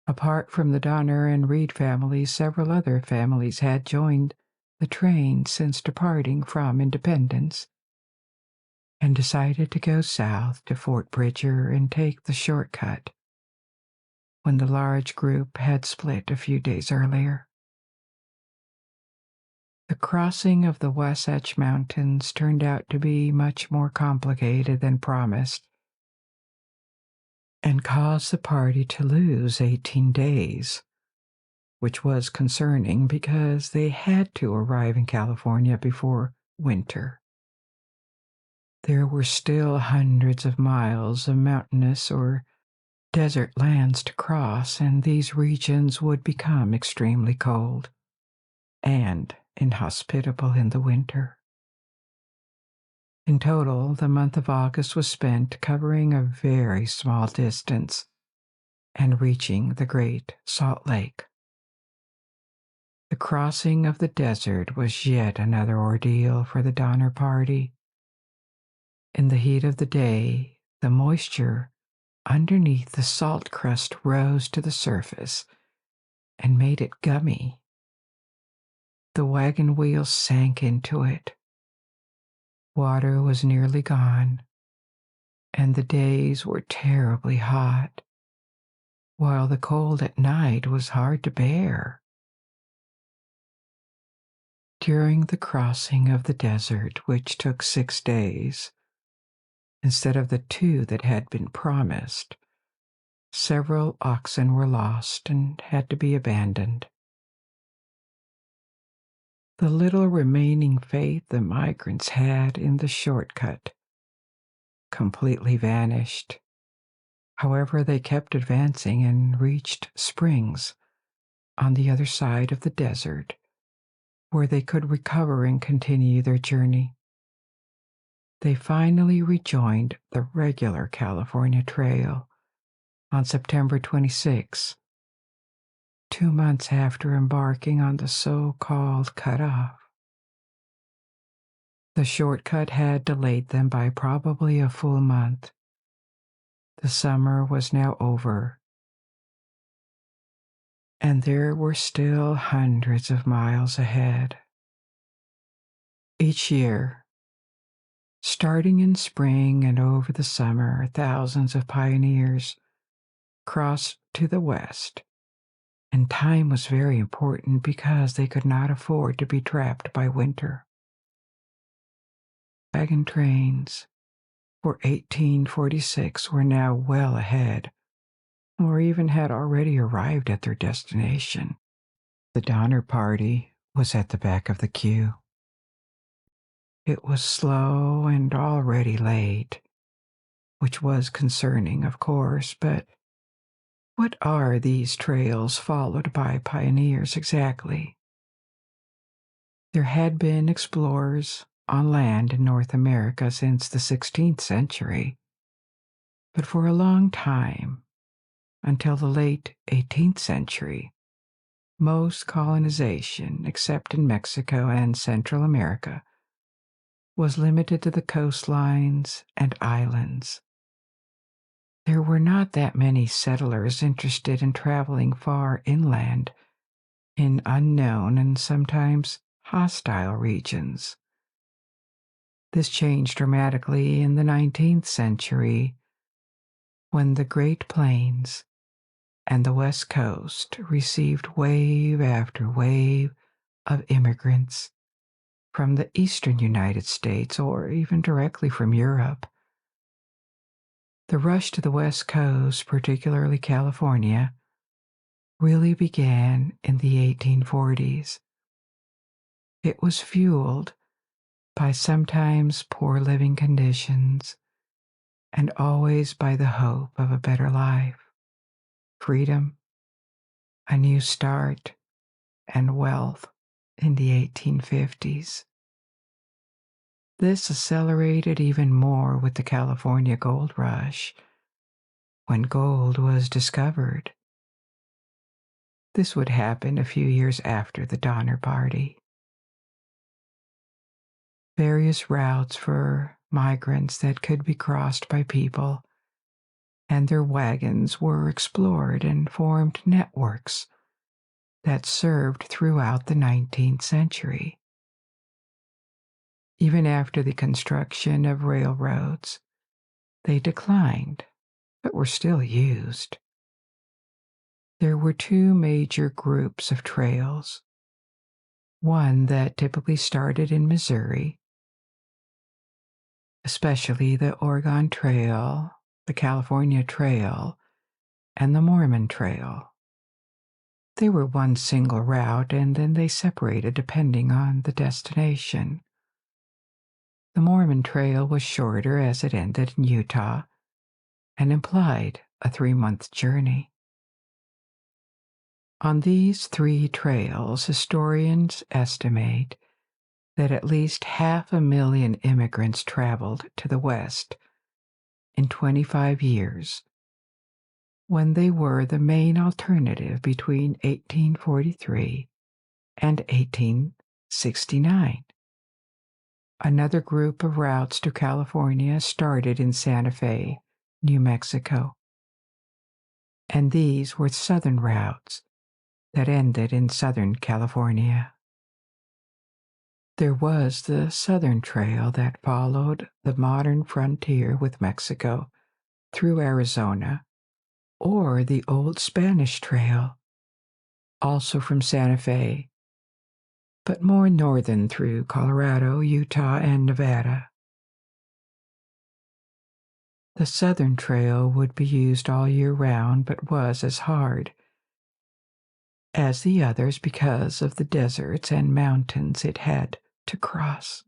Apart from the Donner and Reed families, several other families had joined the train since departing from Independence and decided to go south to Fort Bridger and take the shortcut when the large group had split a few days earlier. The crossing of the Wasatch Mountains turned out to be much more complicated than promised. and caused the party to lose 18 days, which was concerning because they had to arrive in California before winter. There were still hundreds of miles of mountainous or desert lands to cross, and these regions would become extremely cold and inhospitable in the winter. In total, the month of August was spent covering a very small distance and reaching the Great Salt Lake. The crossing of the desert was yet another ordeal for the Donner Party. In the heat of the day, the moisture underneath the salt crust rose to the surface and made it gummy. The wagon wheels sank into it. Water was nearly gone, and the days were terribly hot, while the cold at night was hard to bear. During the crossing of the desert, which took 6 days, instead of the 2 that had been promised, several oxen were lost and had to be abandoned. The little remaining faith the migrants had in the shortcut completely vanished. However, they kept advancing and reached springs on the other side of the desert, where they could recover and continue their journey. They finally rejoined the regular California Trail on September 26, 2 months after embarking on the so-called cutoff. The shortcut had delayed them by probably a full month. The summer was now over, and there were still hundreds of miles ahead. Each year, starting in spring and over the summer, thousands of pioneers crossed to the west, and time was very important because they could not afford to be trapped by winter. Wagon trains for 1846 were now well ahead, or even had already arrived at their destination. The Donner Party was at the back of the queue. It was slow and already late, which was concerning, of course, but what are these trails followed by pioneers exactly? There had been explorers on land in North America since the 16th century, but for a long time, until the late 18th century, most colonization, except in Mexico and Central America, was limited to the coastlines and islands. There were not that many settlers interested in traveling far inland in unknown and sometimes hostile regions. This changed dramatically in the 19th century when the Great Plains and the West Coast received wave after wave of immigrants from the eastern United States or even directly from Europe. The rush to the West Coast, particularly California, really began in the 1840s. It was fueled by sometimes poor living conditions and always by the hope of a better life, freedom, a new start, and wealth in the 1850s. This accelerated even more with the California Gold Rush, when gold was discovered. This would happen a few years after the Donner Party. Various routes for migrants that could be crossed by people and their wagons were explored and formed networks that served throughout the 19th century. Even after the construction of railroads, they declined, but were still used. There were 2 major groups of trails. One that typically started in Missouri, especially the Oregon Trail the California Trail, and the Mormon Trail. They were one single route, and then they separated depending on the destination. The Mormon Trail was shorter as it ended in Utah and implied a 3-month journey. On these 3 trails, historians estimate that at least 500,000 immigrants traveled to the West in 25 years, when they were the main alternative between 1843 and 1869. Another group of routes to California started in Santa Fe, New Mexico, and these were southern routes that ended in Southern California. There was the Southern Trail that followed the modern frontier with Mexico through Arizona, or the Old Spanish Trail, also from Santa Fe, but more northern through Colorado, Utah, and Nevada. The Southern Trail would be used all year round, but was as hard as the others because of the deserts and mountains it had to cross.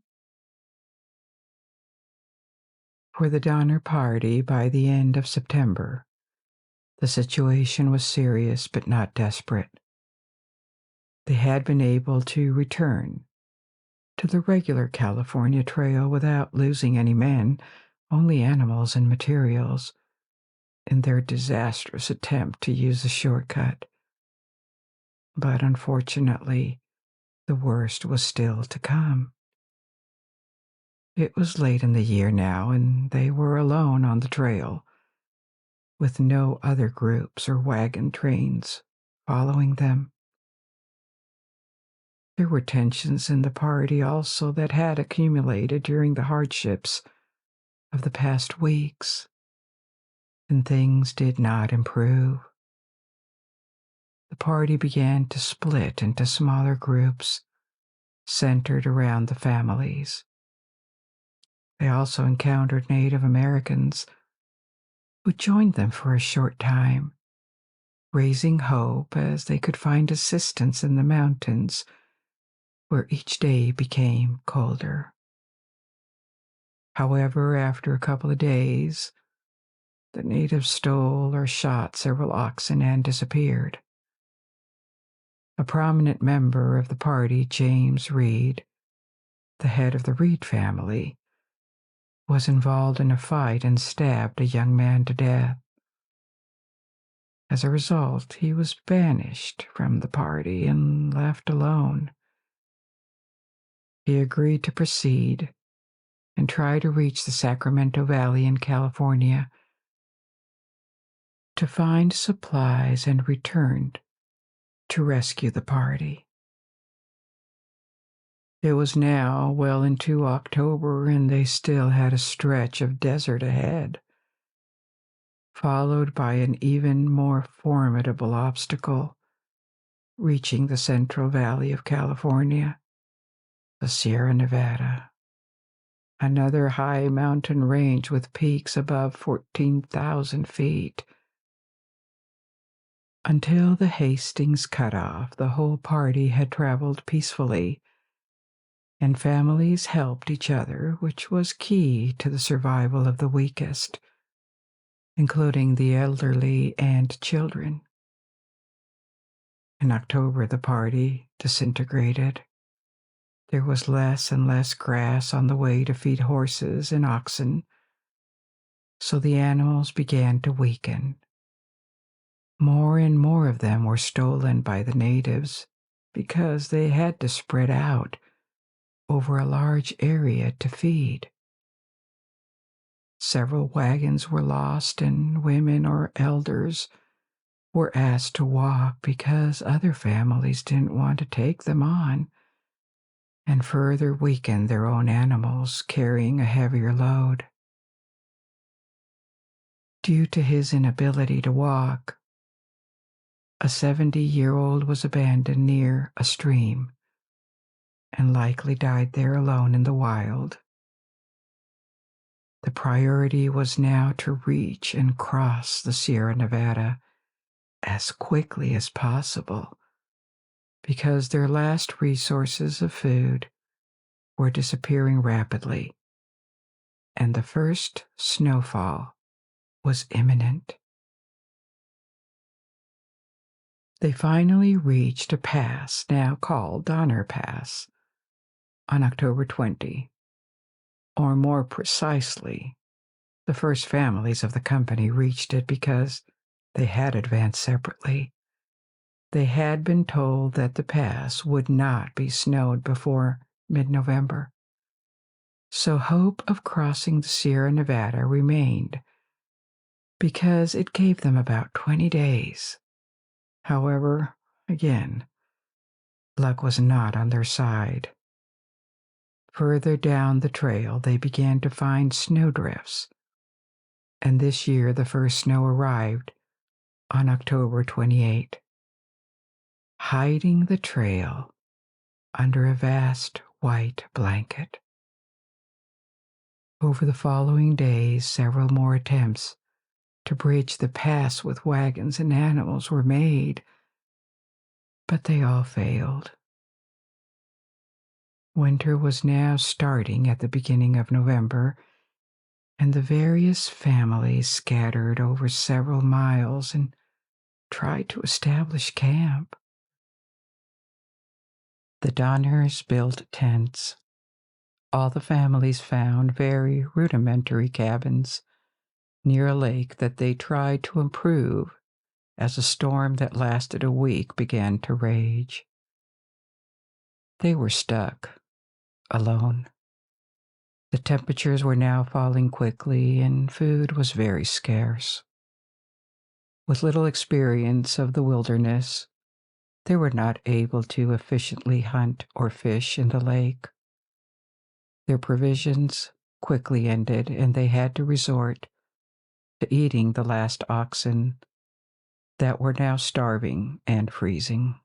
For the Donner Party, by the end of September, the situation was serious but not desperate. They had been able to return to the regular California Trail without losing any men, only animals and materials, in their disastrous attempt to use the shortcut. But unfortunately, the worst was still to come. It was late in the year now, and they were alone on the trail, with no other groups or wagon trains following them. There were tensions in the party also that had accumulated during the hardships of the past weeks, and things did not improve. The party began to split into smaller groups centered around the families. They also encountered Native Americans who joined them for a short time, raising hope as they could find assistance in the mountains where each day became colder. However, after a couple of days, the natives stole or shot several oxen and disappeared. A prominent member of the party, James Reed, the head of the Reed family, was involved in a fight and stabbed a young man to death. As a result, he was banished from the party and left alone. He agreed to proceed and try to reach the Sacramento Valley in California to find supplies and returned to rescue the party. It was now well into October, and they still had a stretch of desert ahead, followed by an even more formidable obstacle, reaching the Central Valley of California, the Sierra Nevada, another high mountain range with peaks above 14,000 feet. Until the Hastings cutoff, the whole party had traveled peacefully, and families helped each other, which was key to the survival of the weakest, including the elderly and children. In October, the party disintegrated. There was less and less grass on the way to feed horses and oxen, so the animals began to weaken. More and more of them were stolen by the natives because they had to spread out over a large area to feed. Several wagons were lost, and women or elders were asked to walk because other families didn't want to take them on and further weaken their own animals carrying a heavier load. Due to his inability to walk, a 70-year-old was abandoned near a stream and likely died there alone in the wild. The priority was now to reach and cross the Sierra Nevada as quickly as possible because their last resources of food were disappearing rapidly, and the first snowfall was imminent. They finally reached a pass now called Donner Pass on October 20, or more precisely, the first families of the company reached it because they had advanced separately. They had been told that the pass would not be snowed before mid-November, so hope of crossing the Sierra Nevada remained because it gave them about 20 days. However, again, luck was not on their side. Further down the trail, they began to find snowdrifts, and this year the first snow arrived on October 28, hiding the trail under a vast white blanket. Over the following days, several more attempts to bridge the pass with wagons and animals were made, but they all failed. Winter was now starting at the beginning of November, and the various families scattered over several miles and tried to establish camp. The Donners built tents. All the families found very rudimentary cabins near a lake that they tried to improve as a storm that lasted a week began to rage. They were stuck, alone. The temperatures were now falling quickly, and food was very scarce. With little experience of the wilderness, they were not able to efficiently hunt or fish in the lake. Their provisions quickly ended, and they had to resort to eating the last oxen that were now starving and freezing.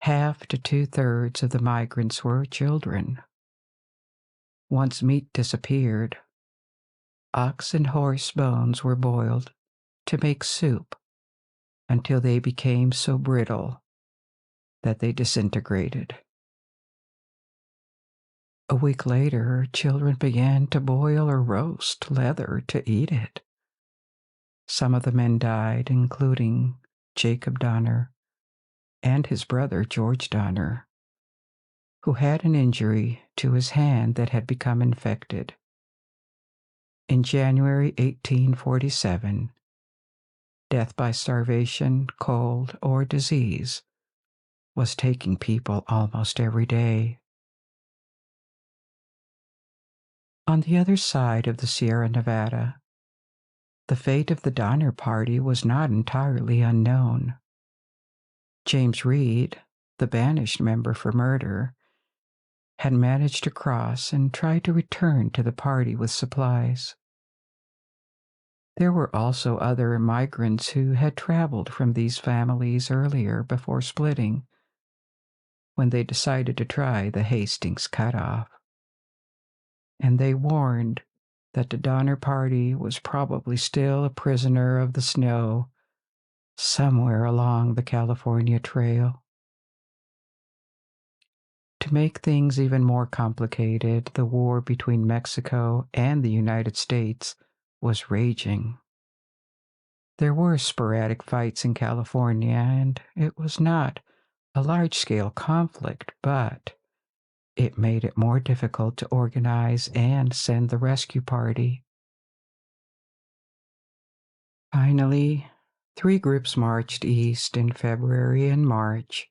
Half to 2/3 of the migrants were children. Once meat disappeared, ox and horse bones were boiled to make soup until they became so brittle that they disintegrated. A week later, children began to boil or roast leather to eat it. Some of the men died, including Jacob Donner and his brother George Donner, who had an injury to his hand that had become infected. In January 1847, death by starvation, cold, or disease was taking people almost every day. On the other side of the Sierra Nevada, the fate of the Donner Party was not entirely unknown. James Reed, the banished member for murder, had managed to cross and tried to return to the party with supplies. There were also other migrants who had traveled from these families earlier before splitting, when they decided to try the Hastings cutoff. And they warned that the Donner Party was probably still a prisoner of the snow somewhere along the California Trail. To make things even more complicated, the war between Mexico and the United States was raging. There were sporadic fights in California, and it was not a large-scale conflict, but it made it more difficult to organize and send the rescue party. Finally, 3 groups marched east in February and March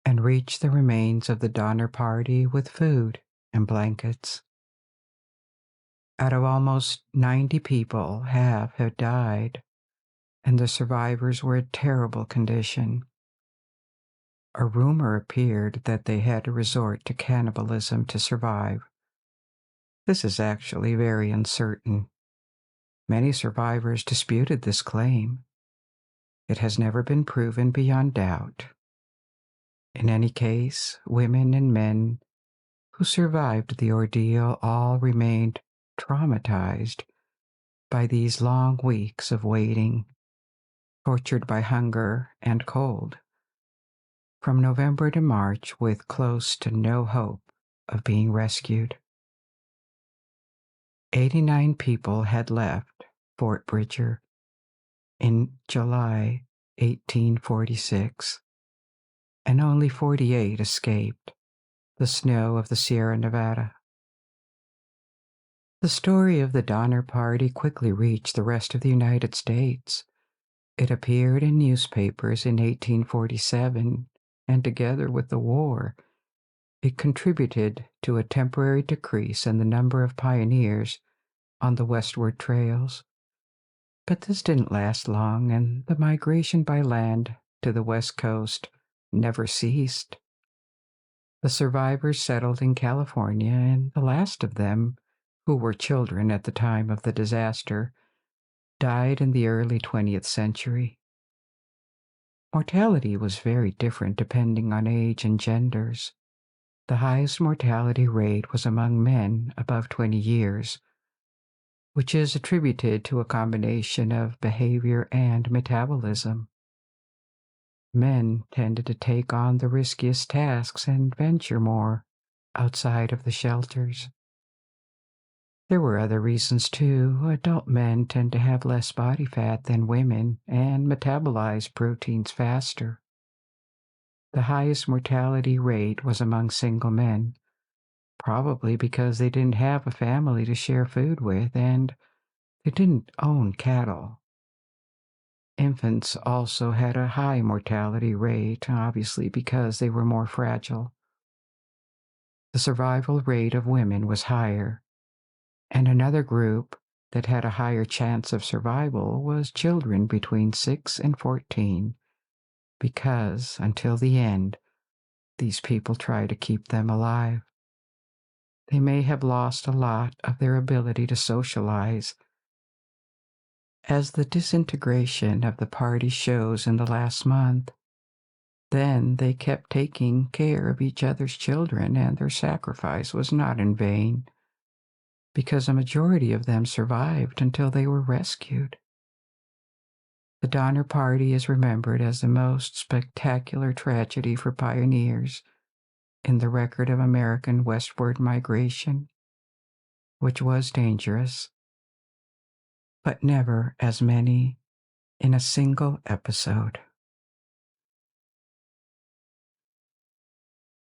and reached the remains of the Donner Party with food and blankets. Out of almost 90 people, half had died, and the survivors were in terrible condition. A rumor appeared that they had to resort to cannibalism to survive. This is actually very uncertain. Many survivors disputed this claim. It has never been proven beyond doubt. In any case, women and men who survived the ordeal all remained traumatized by these long weeks of waiting, tortured by hunger and cold, from November to March with close to no hope of being rescued. 89 people had left Fort Bridger in July 1846, and only 48 escaped the snow of the Sierra Nevada. The story of the Donner Party quickly reached the rest of the United States. It appeared in newspapers in 1847, and together with the war, it contributed to a temporary decrease in the number of pioneers on the westward trails. But this didn't last long, and the migration by land to the West Coast never ceased. The survivors settled in California, and the last of them, who were children at the time of the disaster, died in the early 20th century. Mortality was very different depending on age and genders. The highest mortality rate was among men above 20 years, which is attributed to a combination of behavior and metabolism. Men tended to take on the riskiest tasks and venture more outside of the shelters. There were other reasons too. Adult men tend to have less body fat than women and metabolize proteins faster. The highest mortality rate was among single men, probably because they didn't have a family to share food with and they didn't own cattle. Infants also had a high mortality rate, obviously because they were more fragile. The survival rate of women was higher, and another group that had a higher chance of survival was children between 6 and 14, because, until the end, these people try to keep them alive. They may have lost a lot of their ability to socialize. As the disintegration of the party shows in the last month, then they kept taking care of each other's children, and their sacrifice was not in vain, because a majority of them survived until they were rescued. The Donner Party is remembered as the most spectacular tragedy for pioneers in the record of American westward migration, which was dangerous, but never as many in a single episode.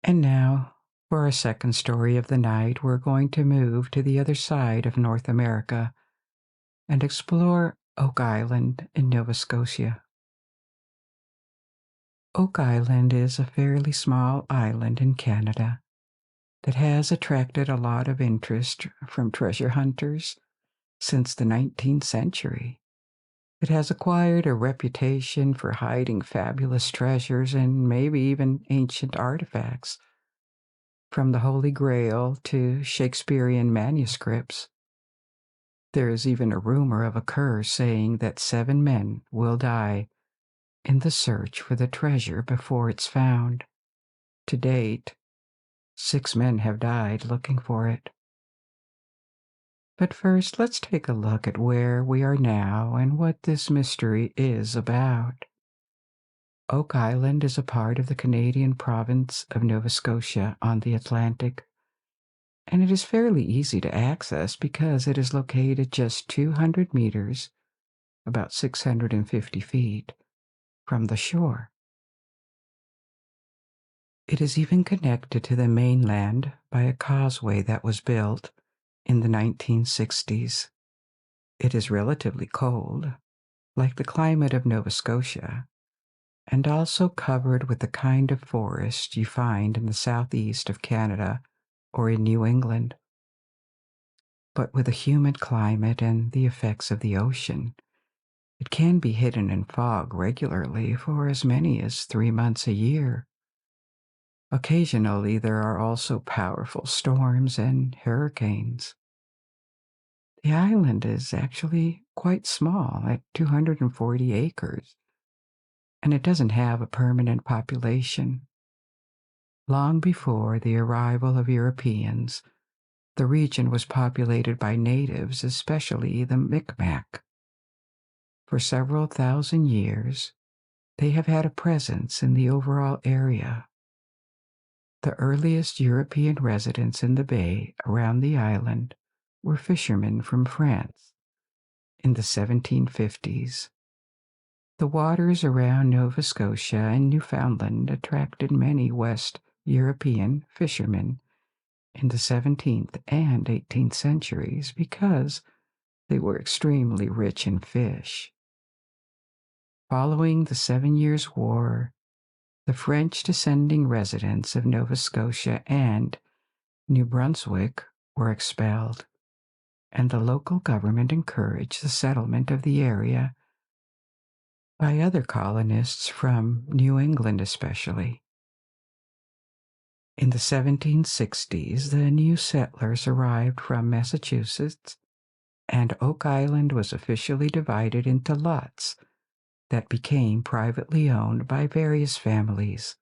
And now, for our second story of the night, we're going to move to the other side of North America and explore Oak Island in Nova Scotia. Oak Island is a fairly small island in Canada that has attracted a lot of interest from treasure hunters since the 19th century. It has acquired a reputation for hiding fabulous treasures and maybe even ancient artifacts, from the Holy Grail to Shakespearean manuscripts. There is even a rumor of a curse saying that 7 men will die in the search for the treasure before it's found. To date, 6 men have died looking for it. But first, let's take a look at where we are now and what this mystery is about. Oak Island is a part of the Canadian province of Nova Scotia on the Atlantic, and it is fairly easy to access because it is located just 200 meters, about 650 feet, from the shore. It is even connected to the mainland by a causeway that was built in the 1960s. It is relatively cold, like the climate of Nova Scotia, and also covered with the kind of forest you find in the southeast of Canada or in New England. But with a humid climate and the effects of the ocean, it can be hidden in fog regularly for as many as 3 months a year. Occasionally, there are also powerful storms and hurricanes. The island is actually quite small at 240 acres, and it doesn't have a permanent population. Long before the arrival of Europeans, The region was populated by natives, especially the Micmac. For several thousand years, they have had a presence in the overall area. The earliest European residents in the bay around the island were fishermen from France in the 1750s. The waters around Nova Scotia and Newfoundland attracted many West European fishermen in the 17th and 18th centuries because they were extremely rich in fish. Following the 7 Years' War, the French descending residents of Nova Scotia and New Brunswick were expelled, and the local government encouraged the settlement of the area by other colonists from New England especially. In the 1760s, the new settlers arrived from Massachusetts, and Oak Island was officially divided into lots that became privately owned by various families.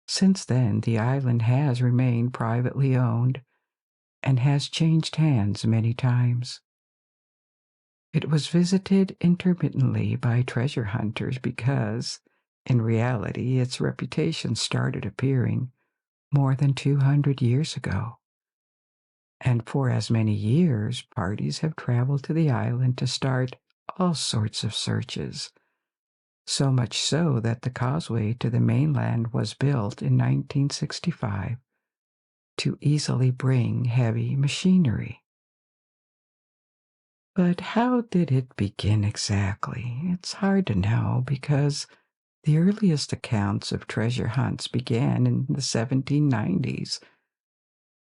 Since then, the island has remained privately owned and has changed hands many times. It was visited intermittently by treasure hunters because, in reality, its reputation started appearing more than 200 years ago. And for as many years, parties have traveled to the island to start all sorts of searches. So much so that the causeway to the mainland was built in 1965 to easily bring heavy machinery. But how did it begin exactly? It's hard to know because the earliest accounts of treasure hunts began in the 1790s,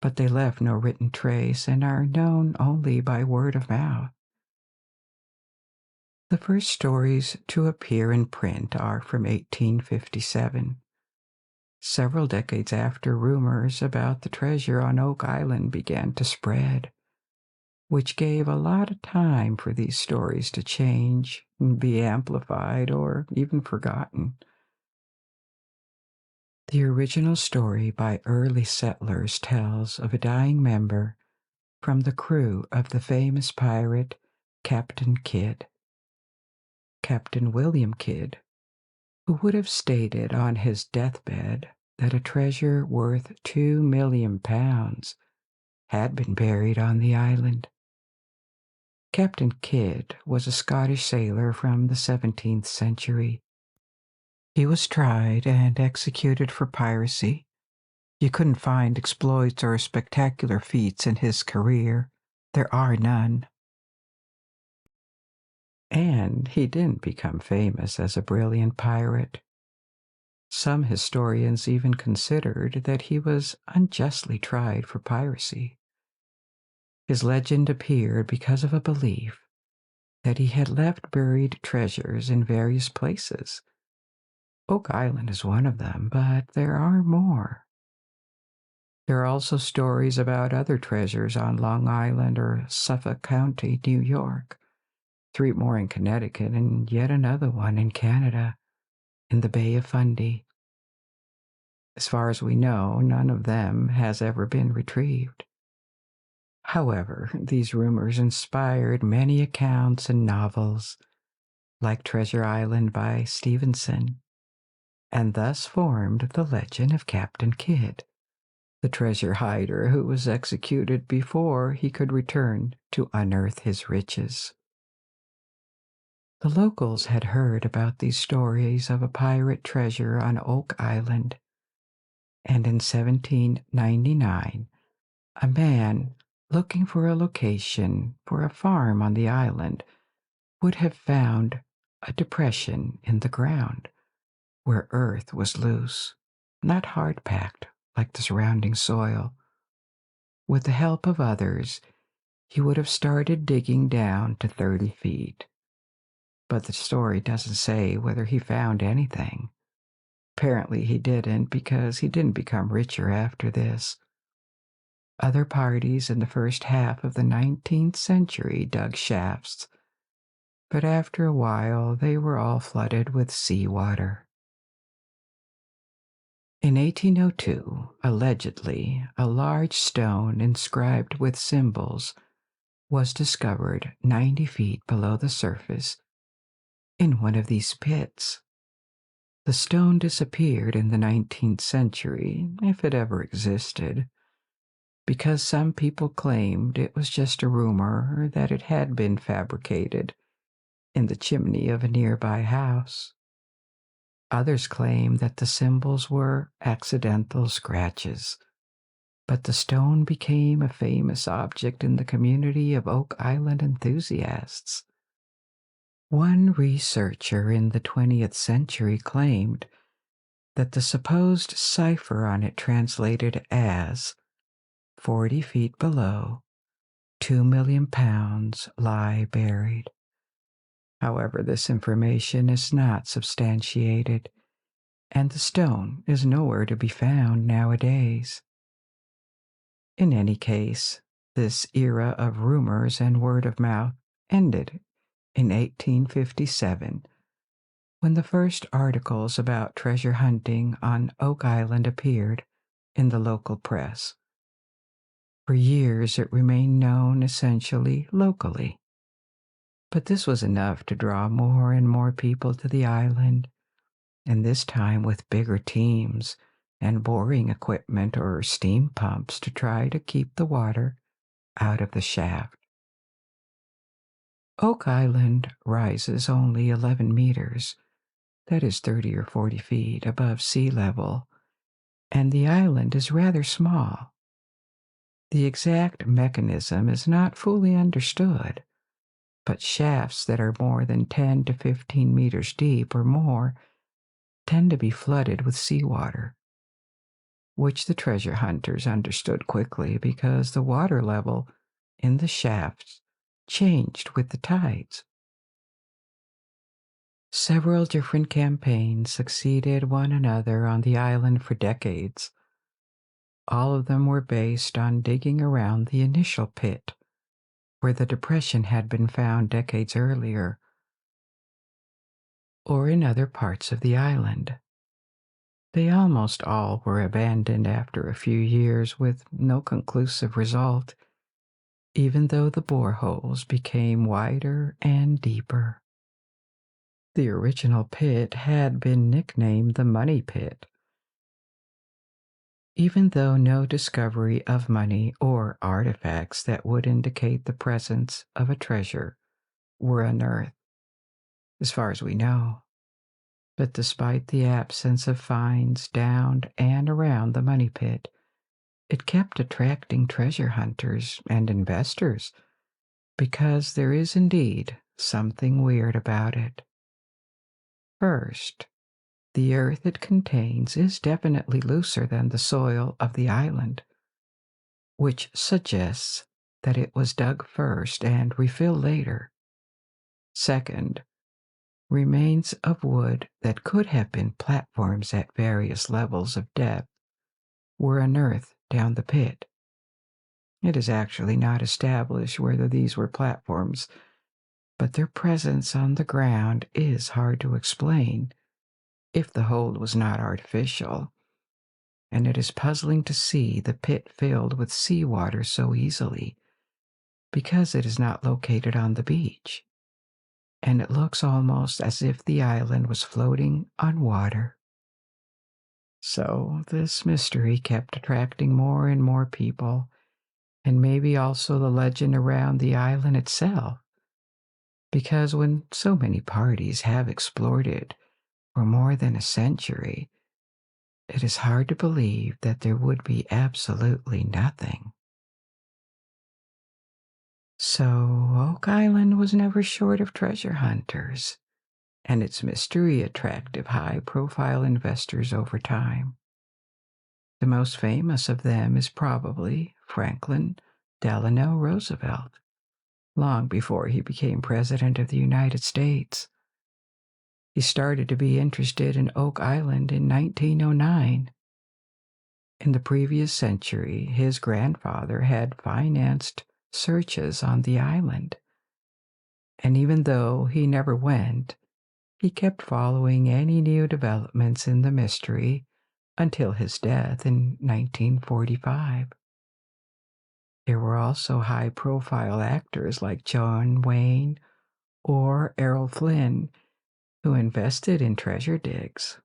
but they left no written trace and are known only by word of mouth. The first stories to appear in print are from 1857, several decades after rumors about the treasure on Oak Island began to spread, which gave a lot of time for these stories to change and be amplified or even forgotten. The original story by early settlers tells of a dying member from the crew of the famous pirate Captain Kidd. Captain William Kidd, who would have stated on his deathbed that a treasure worth £2 million had been buried on the island. Captain Kidd was a Scottish sailor from the 17th century. He was tried and executed for piracy. You couldn't find exploits or spectacular feats in his career. There are none. And he didn't become famous as a brilliant pirate. Some historians even considered that he was unjustly tried for piracy. His legend appeared because of a belief that he had left buried treasures in various places. Oak Island is one of them, but there are more. There are also stories about other treasures on Long Island or Suffolk County, New York, 3 more in Connecticut, and yet another one in Canada, in the Bay of Fundy. As far as we know, none of them has ever been retrieved. However, these rumors inspired many accounts and novels, like Treasure Island by Stevenson, and thus formed the legend of Captain Kidd, the treasure hider who was executed before he could return to unearth his riches. The locals had heard about these stories of a pirate treasure on Oak Island, and in 1799, a man looking for a location for a farm on the island would have found a depression in the ground where earth was loose, not hard-packed like the surrounding soil. With the help of others, he would have started digging down to 30 feet. But the story doesn't say whether he found anything. Apparently he didn't, because he didn't become richer after this. Other parties in the first half of the 19th century dug shafts, but after a while they were all flooded with seawater. In 1802, allegedly, a large stone inscribed with symbols was discovered 90 feet below the surface in one of these pits. The stone disappeared in the 19th century, if it ever existed, because some people claimed it was just a rumor that it had been fabricated in the chimney of a nearby house. Others claimed that the symbols were accidental scratches, but the stone became a famous object in the community of Oak Island enthusiasts. One researcher in the 20th century claimed that the supposed cipher on it translated as 40 feet below, 2 million pounds lie buried. However, this information is not substantiated, and the stone is nowhere to be found nowadays. In any case, this era of rumors and word of mouth ended in 1857, when the first articles about treasure hunting on Oak Island appeared in the local press. For years, it remained known essentially locally. But this was enough to draw more and more people to the island, and this time with bigger teams and boring equipment or steam pumps to try to keep the water out of the shaft. Oak Island rises only 11 meters, that is 30 or 40 feet above sea level, and the island is rather small. The exact mechanism is not fully understood, but shafts that are more than 10 to 15 meters deep or more tend to be flooded with seawater, which the treasure hunters understood quickly because the water level in the shafts changed with the tides. Several different campaigns succeeded one another on the island for decades. All of them were based on digging around the initial pit, where the depression had been found decades earlier, or in other parts of the island. They almost all were abandoned after a few years with no conclusive result, even though the boreholes became wider and deeper. The original pit had been nicknamed the Money Pit, even though no discovery of money or artifacts that would indicate the presence of a treasure were unearthed, as far as we know. But despite the absence of finds down and around the Money Pit, it kept attracting treasure hunters and investors because there is indeed something weird about it. First, the earth it contains is definitely looser than the soil of the island, which suggests that it was dug first and refilled later. Second, remains of wood that could have been platforms at various levels of depth were unearthed down the pit. It is actually not established whether these were platforms, but their presence on the ground is hard to explain if the hold was not artificial, and it is puzzling to see the pit filled with seawater so easily because it is not located on the beach, and it looks almost as if the island was floating on water. So this mystery kept attracting more and more people, and maybe also the legend around the island itself, because when so many parties have explored it for more than a century, it is hard to believe that there would be absolutely nothing. So Oak Island was never short of treasure hunters, and its mystery attracted high-profile investors over time. The most famous of them is probably Franklin Delano Roosevelt, long before he became President of the United States. He started to be interested in Oak Island in 1909. In the previous century, his grandfather had financed searches on the island, and even though he never went, he kept following any new developments in the mystery until his death in 1945. There were also high-profile actors like John Wayne or Errol Flynn who invested in treasure digs.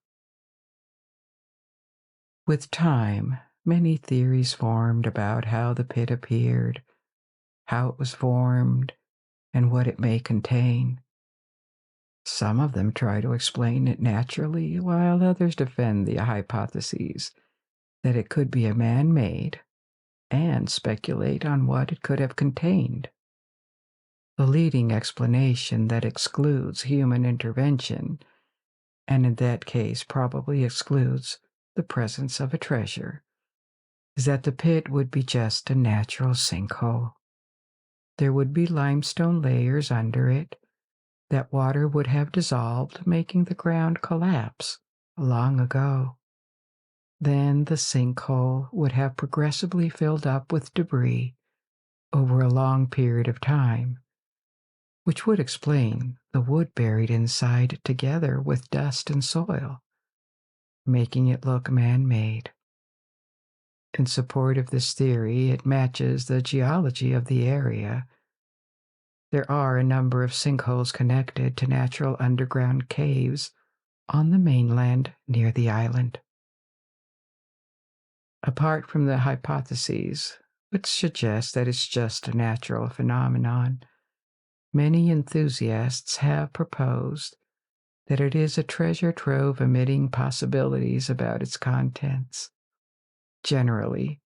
With time, many theories formed about how the pit appeared, how it was formed, and what it may contain. Some of them try to explain it naturally, while others defend the hypotheses that it could be a man-made and speculate on what it could have contained. The leading explanation that excludes human intervention, and in that case probably excludes the presence of a treasure, is that the pit would be just a natural sinkhole. There would be limestone layers under it that water would have dissolved, making the ground collapse long ago. Then the sinkhole would have progressively filled up with debris over a long period of time, which would explain the wood buried inside together with dust and soil, making it look man-made. In support of this theory, it matches the geology of the area. There are a number of sinkholes connected to natural underground caves on the mainland near the island. Apart from the hypotheses, which suggest that it's just a natural phenomenon, many enthusiasts have proposed that it is a treasure trove emitting possibilities about its contents. Generally,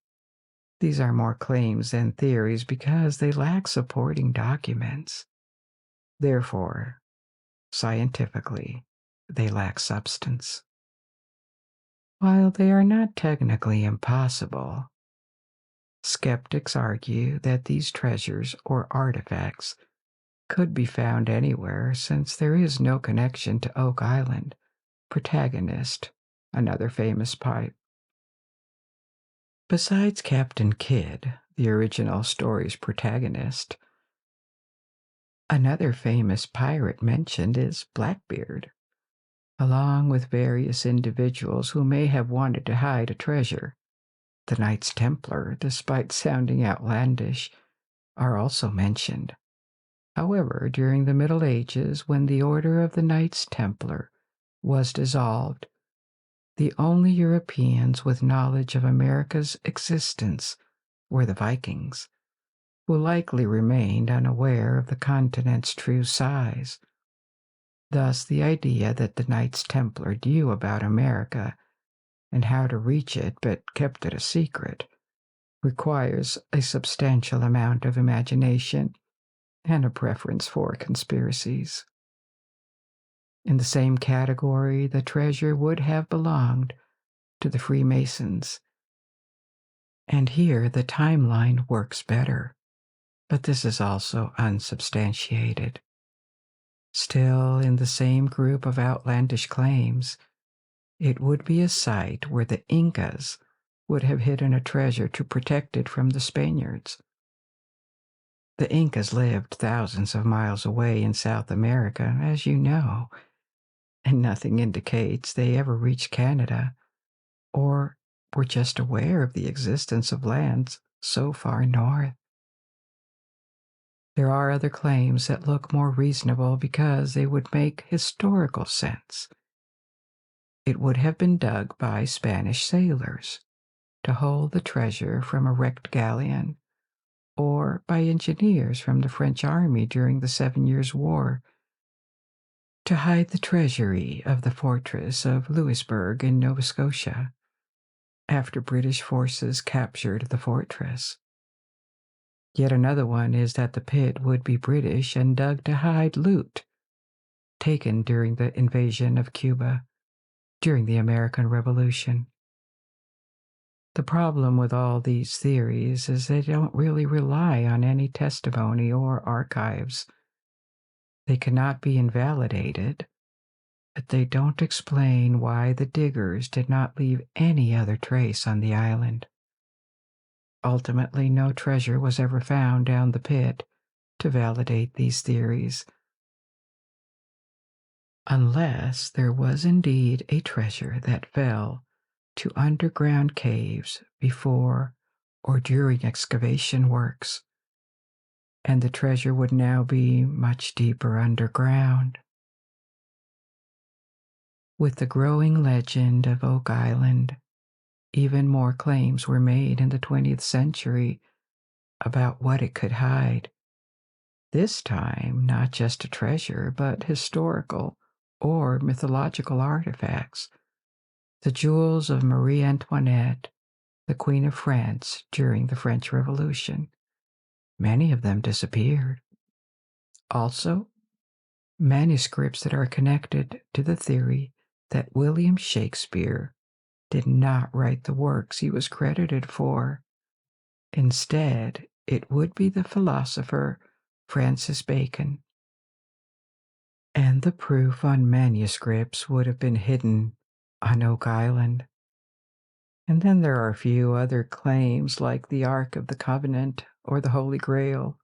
these are more claims than theories because they lack supporting documents. Therefore, scientifically, they lack substance. While they are not technically impossible, skeptics argue that these treasures or artifacts could be found anywhere since there is no connection to Oak Island, Protagonist, another famous pirate. Besides Captain Kidd, the original story's protagonist, another famous pirate mentioned is Blackbeard, along with various individuals who may have wanted to hide a treasure. The Knights Templar, despite sounding outlandish, are also mentioned. However, during the Middle Ages, when the Order of the Knights Templar was dissolved, the only Europeans with knowledge of America's existence were the Vikings, who likely remained unaware of the continent's true size. Thus, the idea that the Knights Templar knew about America and how to reach it but kept it a secret requires a substantial amount of imagination and a preference for conspiracies. In the same category, the treasure would have belonged to the Freemasons. And here the timeline works better, but this is also unsubstantiated. Still, in the same group of outlandish claims, it would be a site where the Incas would have hidden a treasure to protect it from the Spaniards. The Incas lived thousands of miles away in South America, as you know, and nothing indicates they ever reached Canada or were just aware of the existence of lands so far north. There are other claims that look more reasonable because they would make historical sense. It would have been dug by Spanish sailors to hold the treasure from a wrecked galleon, or by engineers from the French army during the 7 Years' War to hide the treasury of the fortress of Louisbourg in Nova Scotia after British forces captured the fortress. Yet another one is that the pit would be British and dug to hide loot taken during the invasion of Cuba during the American Revolution. The problem with all these theories is they don't really rely on any testimony or archives. They cannot be invalidated, but they don't explain why the diggers did not leave any other trace on the island. Ultimately, no treasure was ever found down the pit to validate these theories, unless there was indeed a treasure that fell to underground caves before or during excavation works, and the treasure would now be much deeper underground. With the growing legend of Oak Island, even more claims were made in the 20th century about what it could hide. This time, not just a treasure, but historical or mythological artifacts. The jewels of Marie Antoinette, the Queen of France during the French Revolution. Many of them disappeared. Also, manuscripts that are connected to the theory that William Shakespeare did not write the works he was credited for. Instead, it would be the philosopher Francis Bacon. And the proof on manuscripts would have been hidden on Oak Island. And then there are a few other claims like the Ark of the Covenant or the Holy Grail,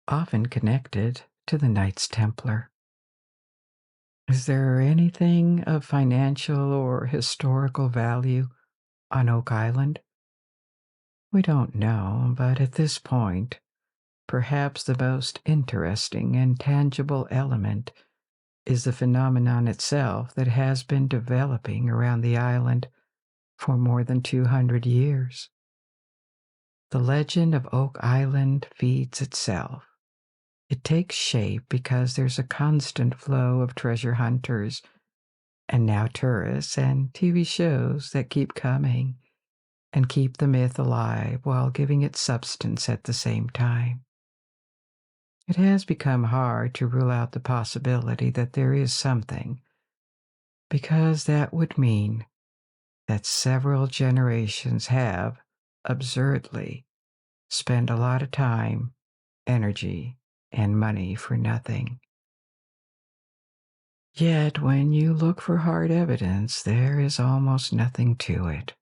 often connected to the Knights Templar. Is there anything of financial or historical value on Oak Island? We don't know, but at this point, perhaps the most interesting and tangible element is the phenomenon itself that has been developing around the island for more than 200 years. The legend of Oak Island feeds itself. It takes shape because there's a constant flow of treasure hunters and now tourists and TV shows that keep coming and keep the myth alive while giving it substance at the same time. It has become hard to rule out the possibility that there is something, because that would mean that several generations have, absurdly, spent a lot of time, energy, and money for nothing. Yet, when you look for hard evidence, there is almost nothing to it.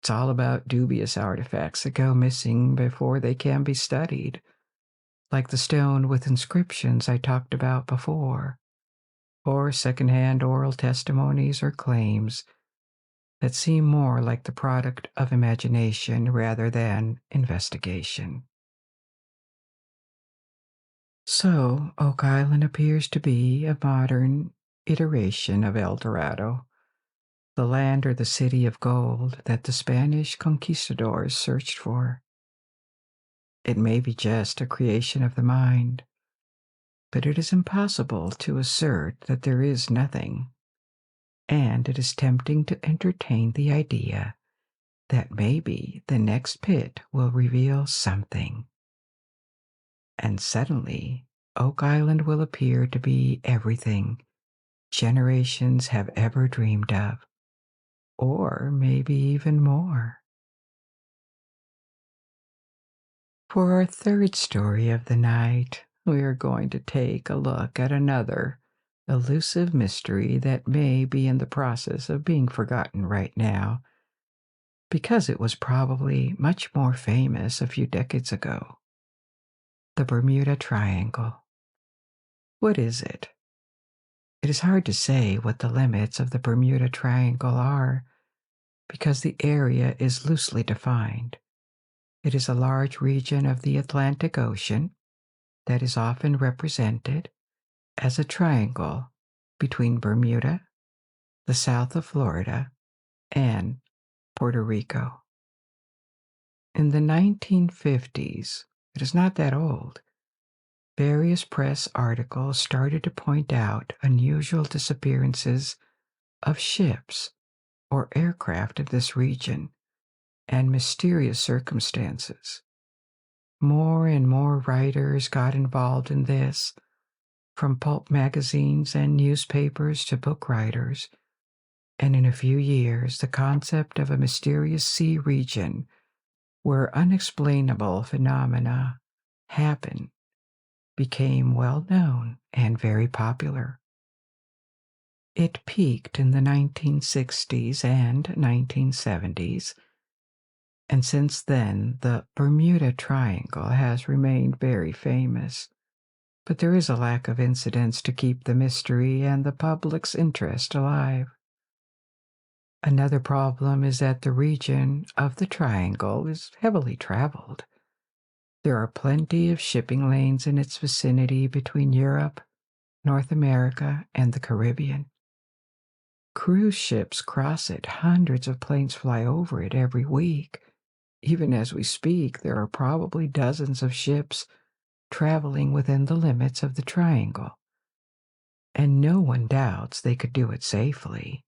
It's all about dubious artifacts that go missing before they can be studied, like the stone with inscriptions I talked about before, or secondhand oral testimonies or claims that seem more like the product of imagination rather than investigation. So, Oak Island appears to be a modern iteration of El Dorado, the land or the city of gold that the Spanish conquistadors searched for. It may be just a creation of the mind, but it is impossible to assert that there is nothing, and it is tempting to entertain the idea that maybe the next pit will reveal something. And suddenly, Oak Island will appear to be everything generations have ever dreamed of, or maybe even more. For our third story of the night, we are going to take a look at another elusive mystery that may be in the process of being forgotten right now, because it was probably much more famous a few decades ago. The Bermuda Triangle. What is it? It is hard to say what the limits of the Bermuda Triangle are because the area is loosely defined. It is a large region of the Atlantic Ocean that is often represented as a triangle between Bermuda, the south of Florida, and Puerto Rico. In the 1950s, it is not that old, various press articles started to point out unusual disappearances of ships or aircraft of this region and mysterious circumstances. More and more writers got involved in this, from pulp magazines and newspapers to book writers, and in a few years the concept of a mysterious sea region where unexplainable phenomena happen became well known and very popular. It peaked in the 1960s and 1970s, and since then the Bermuda Triangle has remained very famous. But there is a lack of incidents to keep the mystery and the public's interest alive. Another problem is that the region of the triangle is heavily traveled. There are plenty of shipping lanes in its vicinity between Europe, North America, and the Caribbean. Cruise ships cross it, hundreds of planes fly over it every week. Even as we speak, there are probably dozens of ships traveling within the limits of the triangle, and no one doubts they could do it safely.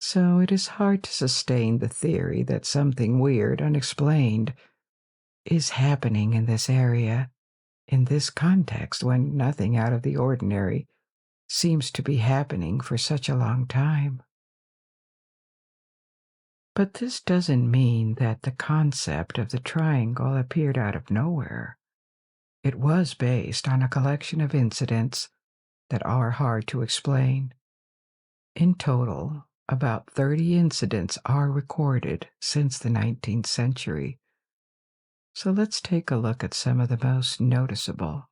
So it is hard to sustain the theory that something weird, unexplained, is happening in this area, in this context, when nothing out of the ordinary seems to be happening for such a long time. But this doesn't mean that the concept of the triangle appeared out of nowhere. It was based on a collection of incidents that are hard to explain. In total, about 30 incidents are recorded since the 19th century. So let's take a look at some of the most noticeable.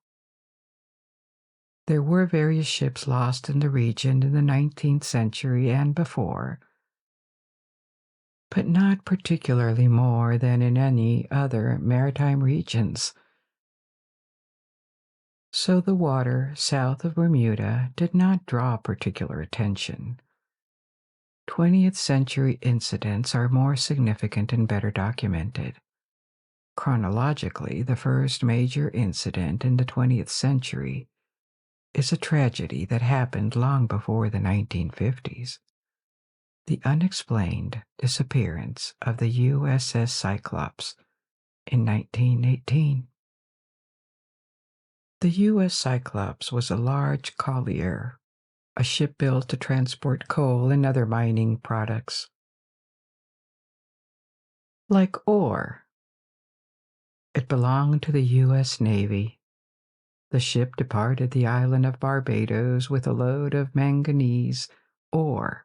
There were various ships lost in the region in the 19th century and before, but not particularly more than in any other maritime regions. So the water south of Bermuda did not draw particular attention. 20th century incidents are more significant and better documented. Chronologically, the first major incident in the 20th century is a tragedy that happened long before the 1950s. The unexplained disappearance of the USS Cyclops in 1918. The U.S. Cyclops was a large collier, a ship built to transport coal and other mining products. Like ore, it belonged to the U.S. Navy. The ship departed the island of Barbados with a load of manganese ore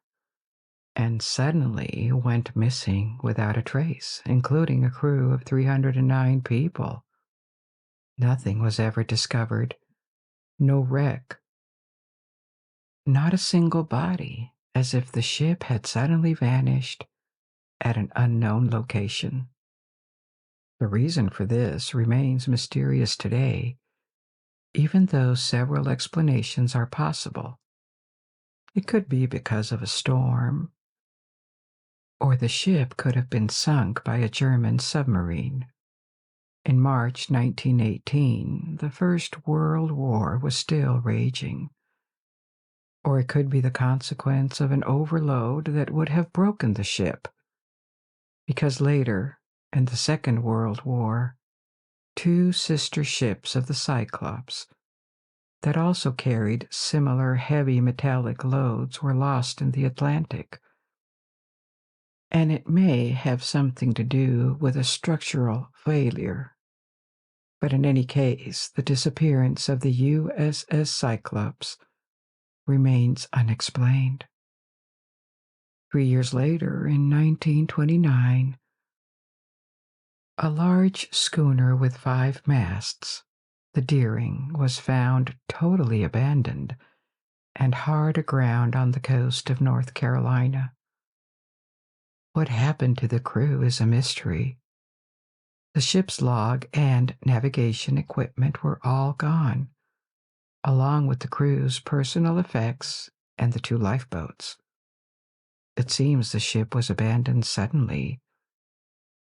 and suddenly went missing without a trace, including a crew of 309 people. Nothing was ever discovered, no wreck, not a single body, as if the ship had suddenly vanished at an unknown location. The reason for this remains mysterious today, even though several explanations are possible. It could be because of a storm, or the ship could have been sunk by a German submarine. In March 1918, the First World War was still raging. Or it could be the consequence of an overload that would have broken the ship, because later, in the Second World War, two sister ships of the Cyclops that also carried similar heavy metallic loads were lost in the Atlantic. And it may have something to do with a structural failure. But in any case, the disappearance of the USS Cyclops remains unexplained. 3 years later, in 1929, a large schooner with 5 masts, the Deering, was found totally abandoned and hard aground on the coast of North Carolina. What happened to the crew is a mystery. The ship's log and navigation equipment were all gone, along with the crew's personal effects and the 2 lifeboats. It seems the ship was abandoned suddenly,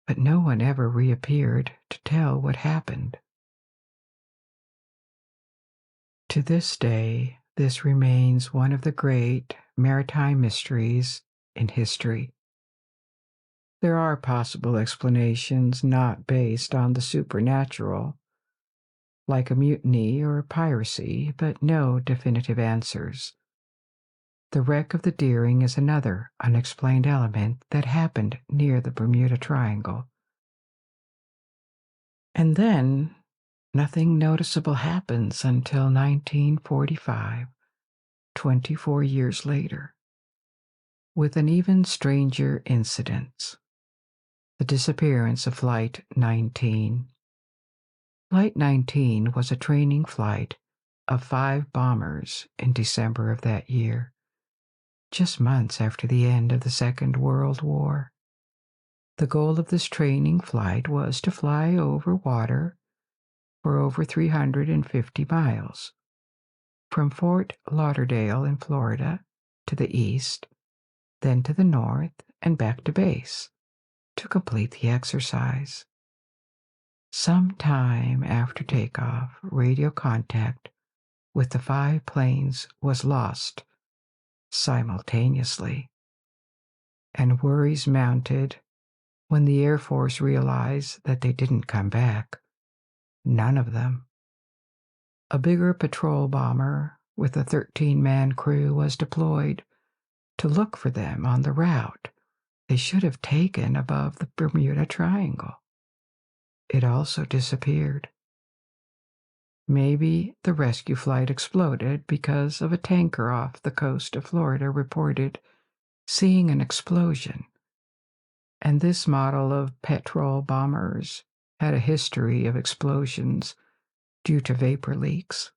but no one ever reappeared to tell what happened. To this day, this remains one of the great maritime mysteries in history. There are possible explanations not based on the supernatural, like a mutiny or piracy, but no definitive answers. The wreck of the Deering is another unexplained element that happened near the Bermuda Triangle. And then, nothing noticeable happens until 1945, 24 years later, with an even stranger incident: the disappearance of Flight 19. Flight 19 was a training flight of 5 bombers in December of that year. just months after the end of the Second World War. The goal of this training flight was to fly over water for over 350 miles, from Fort Lauderdale in Florida to the east, then to the north and back to base to complete the exercise. Some time after takeoff, radio contact with the 5 planes was lost simultaneously, and worries mounted when the Air Force realized that they didn't come back. None of them. A bigger patrol bomber with a 13-man crew was deployed to look for them on the route they should have taken above the Bermuda Triangle. It also disappeared. Maybe the rescue flight exploded because of a tanker off the coast of Florida reported seeing an explosion, and this model of patrol bombers had a history of explosions due to vapor leaks.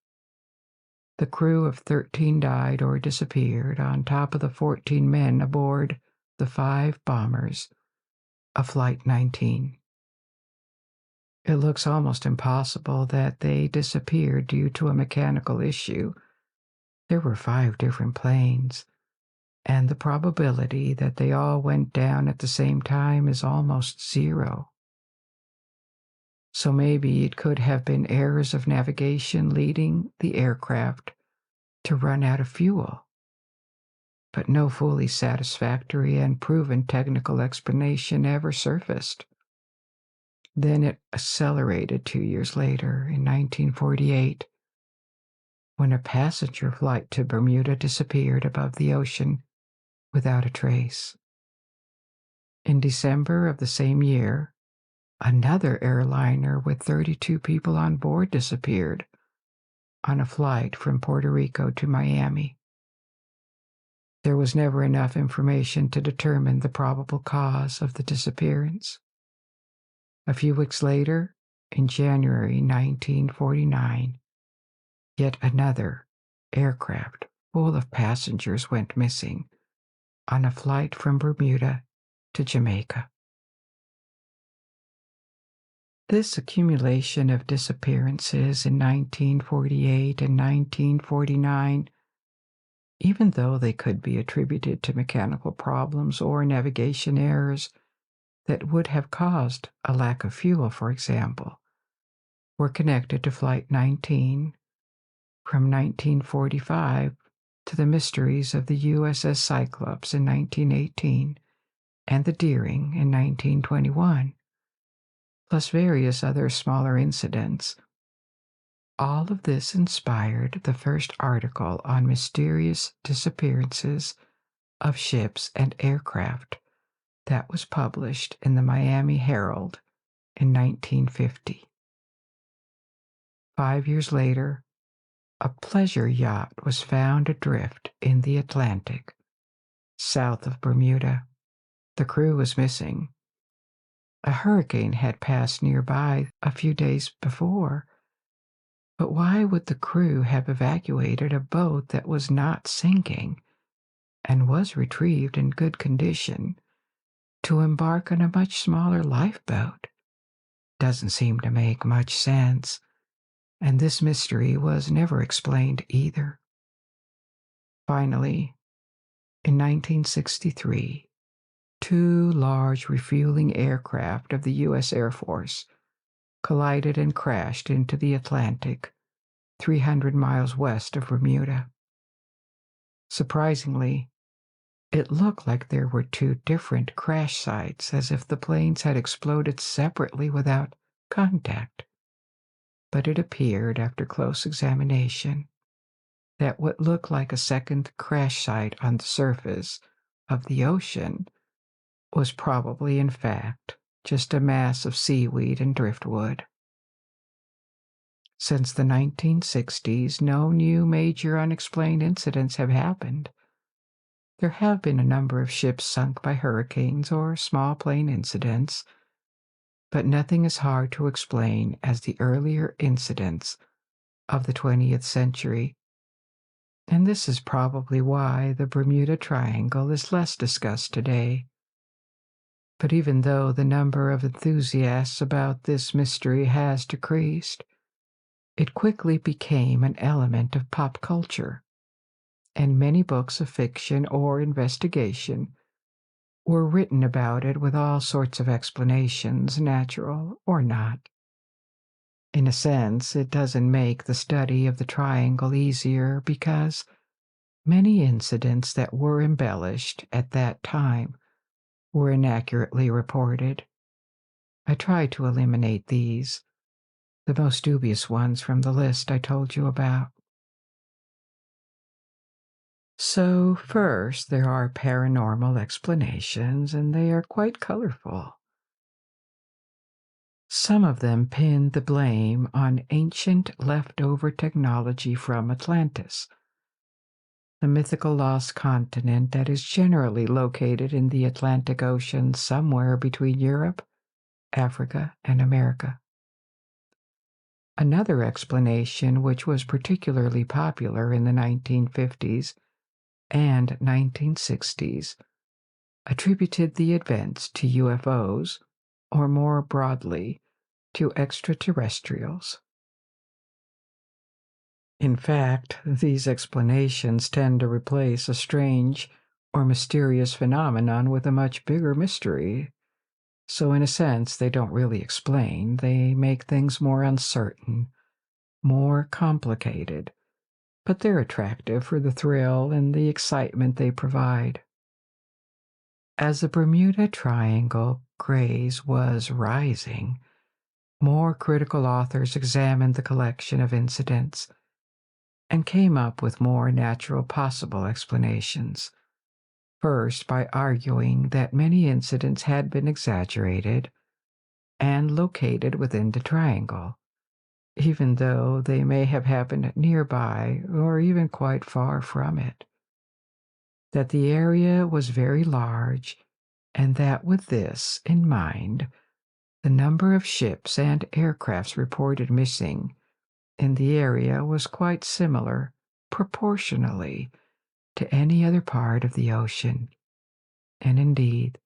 The crew of 13 died or disappeared on top of the 14 men aboard the 5 bombers of Flight 19. It looks almost impossible that they disappeared due to a mechanical issue. There were 5 different planes, and the probability that they all went down at the same time is almost 0. So maybe it could have been errors of navigation leading the aircraft to run out of fuel. But no fully satisfactory and proven technical explanation ever surfaced. Then it accelerated 2 years later, in 1948, when a passenger flight to Bermuda disappeared above the ocean without a trace. In December of the same year, another airliner with 32 people on board disappeared on a flight from Puerto Rico to Miami. There was never enough information to determine the probable cause of the disappearance. A few weeks later, in January 1949, yet another aircraft full of passengers went missing on a flight from Bermuda to Jamaica. This accumulation of disappearances in 1948 and 1949, even though they could be attributed to mechanical problems or navigation errors that would have caused a lack of fuel, for example, were connected to Flight 19 from 1945 to the mysteries of the USS Cyclops in 1918 and the Deering in 1921, plus various other smaller incidents. All of this inspired the first article on mysterious disappearances of ships and aircraft that was published in the Miami Herald in 1950. 5 years later, a pleasure yacht was found adrift in the Atlantic, south of Bermuda. The crew was missing. A hurricane had passed nearby a few days before, but why would the crew have evacuated a boat that was not sinking and was retrieved in good condition to embark on a much smaller lifeboat? Doesn't seem to make much sense, and this mystery was never explained either. Finally, in 1963, 2 large refueling aircraft of the U.S. Air Force collided and crashed into the Atlantic, 300 miles west of Bermuda. Surprisingly, it looked like there were 2 different crash sites, as if the planes had exploded separately without contact. But it appeared, after close examination, that what looked like a second crash site on the surface of the ocean was probably, in fact, just a mass of seaweed and driftwood. Since the 1960s, no new major unexplained incidents have happened. There have been a number of ships sunk by hurricanes or small plane incidents, but nothing as hard to explain as the earlier incidents of the 20th century. And this is probably why the Bermuda Triangle is less discussed today. But even though the number of enthusiasts about this mystery has decreased, it quickly became an element of pop culture, and many books of fiction or investigation were written about it with all sorts of explanations, natural or not. In a sense, it doesn't make the study of the triangle easier because many incidents that were embellished at that time were inaccurately reported. I tried to eliminate these, the most dubious ones from the list I told you about. So, first, there are paranormal explanations, and they are quite colorful. Some of them pin the blame on ancient leftover technology from Atlantis, the mythical lost continent that is generally located in the Atlantic Ocean somewhere between Europe, Africa, and America. Another explanation, which was particularly popular in the 1950s and 1960s, attributed the events to UFOs, or more broadly, to extraterrestrials. In fact, these explanations tend to replace a strange or mysterious phenomenon with a much bigger mystery. So, in a sense, they don't really explain, they make things more uncertain, more complicated, but they're attractive for the thrill and the excitement they provide. As the Bermuda Triangle craze was rising, more critical authors examined the collection of incidents and came up with more natural possible explanations. First, by arguing that many incidents had been exaggerated and located within the triangle, even though they may have happened nearby or even quite far from it. That the area was very large, and that with this in mind, the number of ships and aircrafts reported missing in the area was quite similar, proportionally, to any other part of the ocean. And indeed,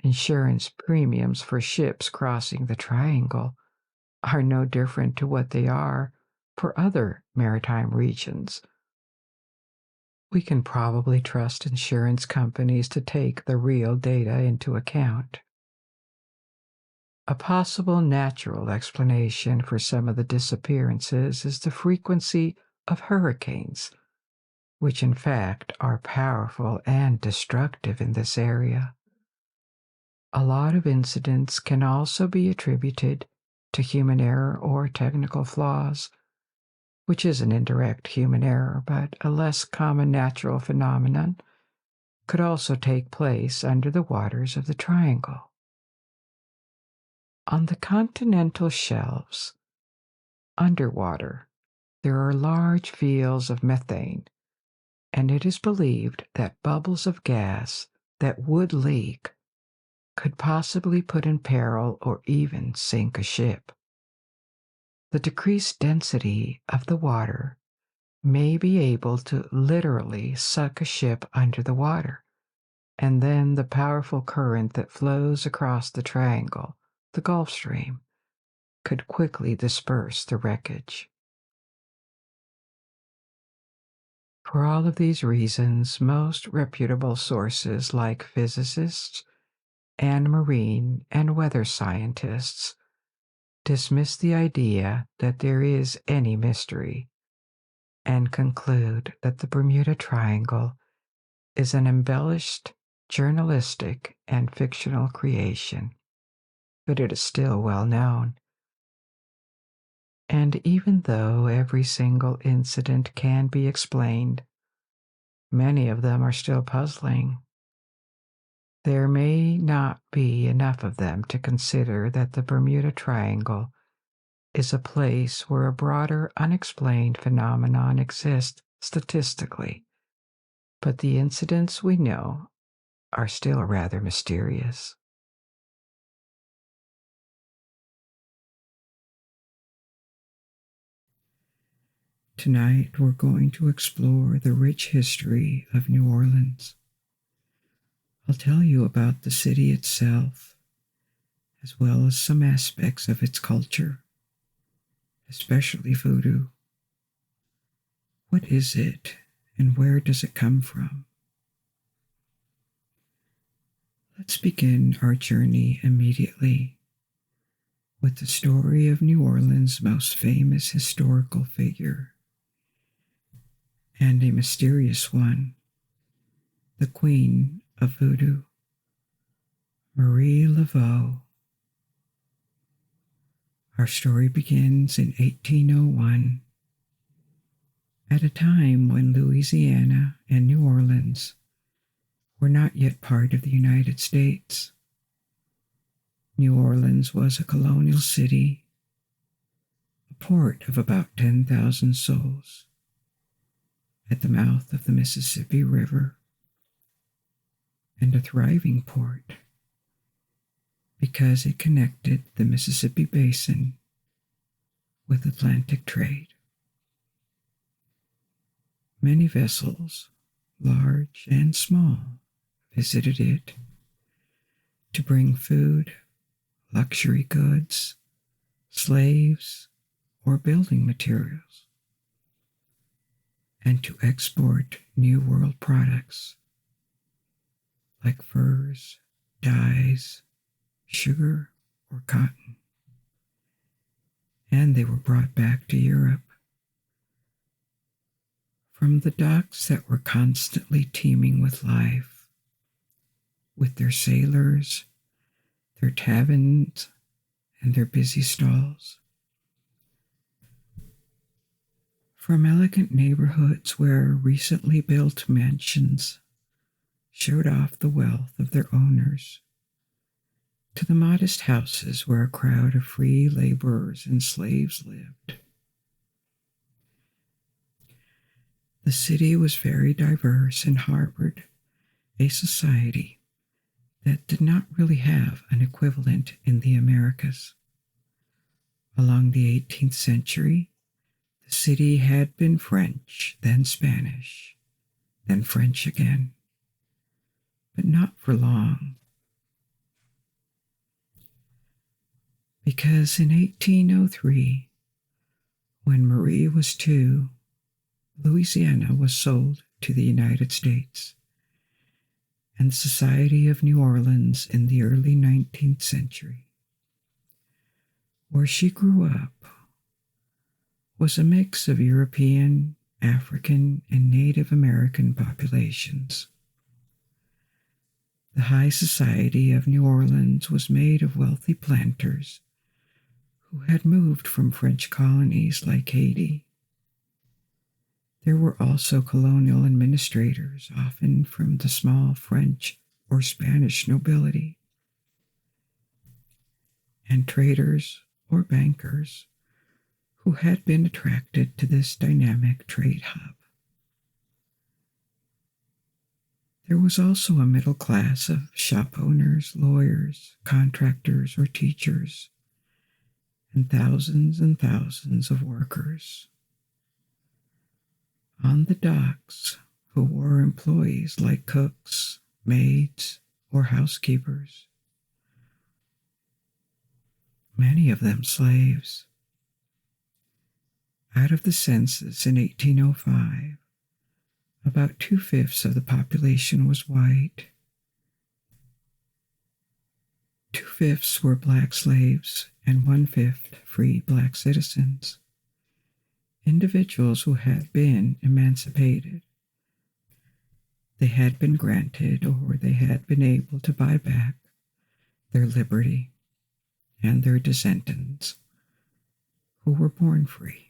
insurance premiums for ships crossing the triangle are no different to what they are for other maritime regions. We can probably trust insurance companies to take the real data into account. A possible natural explanation for some of the disappearances is the frequency of hurricanes, which in fact are powerful and destructive in this area. A lot of incidents can also be attributed to human error or technical flaws, which is an indirect human error, but a less common natural phenomenon could also take place under the waters of the triangle. On the continental shelves, underwater, there are large fields of methane, and it is believed that bubbles of gas that would leak could possibly put in peril or even sink a ship. The decreased density of the water may be able to literally suck a ship under the water, and then the powerful current that flows across the triangle, the Gulf Stream, could quickly disperse the wreckage. For all of these reasons, most reputable sources like physicists and marine and weather scientists dismiss the idea that there is any mystery and conclude that the Bermuda Triangle is an embellished, journalistic, and fictional creation, but it is still well known. And even though every single incident can be explained, many of them are still puzzling. There may not be enough of them to consider that the Bermuda Triangle is a place where a broader unexplained phenomenon exists statistically, but the incidents we know are still rather mysterious. Tonight, we're going to explore the rich history of New Orleans. I'll tell you about the city itself, as well as some aspects of its culture, especially voodoo. What is it, and where does it come from? Let's begin our journey immediately with the story of New Orleans' most famous historical figure, and a mysterious one, the Queen of Voodoo, Marie Laveau. Our story begins in 1801, at a time when Louisiana and New Orleans were not yet part of the United States. New Orleans was a colonial city, a port of about 10,000 souls, at the mouth of the Mississippi River, and a thriving port because it connected the Mississippi Basin with Atlantic trade. Many vessels, large and small, visited it to bring food, luxury goods, slaves, or building materials, and to export New World products like furs, dyes, sugar, or cotton. And they were brought back to Europe from the docks that were constantly teeming with life, with their sailors, their taverns, and their busy stalls. From elegant neighborhoods where recently built mansions showed off the wealth of their owners, to the modest houses where a crowd of free laborers and slaves lived. The city was very diverse and harbored a society that did not really have an equivalent in the Americas. Along the 18th century, the city had been French, then Spanish, then French again, but not for long. Because in 1803, when Marie was 2, Louisiana was sold to the United States, and the Society of New Orleans in the early 19th century, where she grew up, was a mix of European, African, and Native American populations. The high society of New Orleans was made of wealthy planters who had moved from French colonies like Haiti. There were also colonial administrators, often from the small French or Spanish nobility, and traders or bankers who had been attracted to this dynamic trade hub. There was also a middle class of shop owners, lawyers, contractors, or teachers, and thousands of workers. On the docks, who were employees like cooks, maids, or housekeepers, many of them slaves. Out of the census in 1805, about 2/5 of the population was white. 2/5 were black slaves and 1/5 free black citizens, individuals who had been emancipated. They had been granted or they had been able to buy back their liberty, and their descendants who were born free.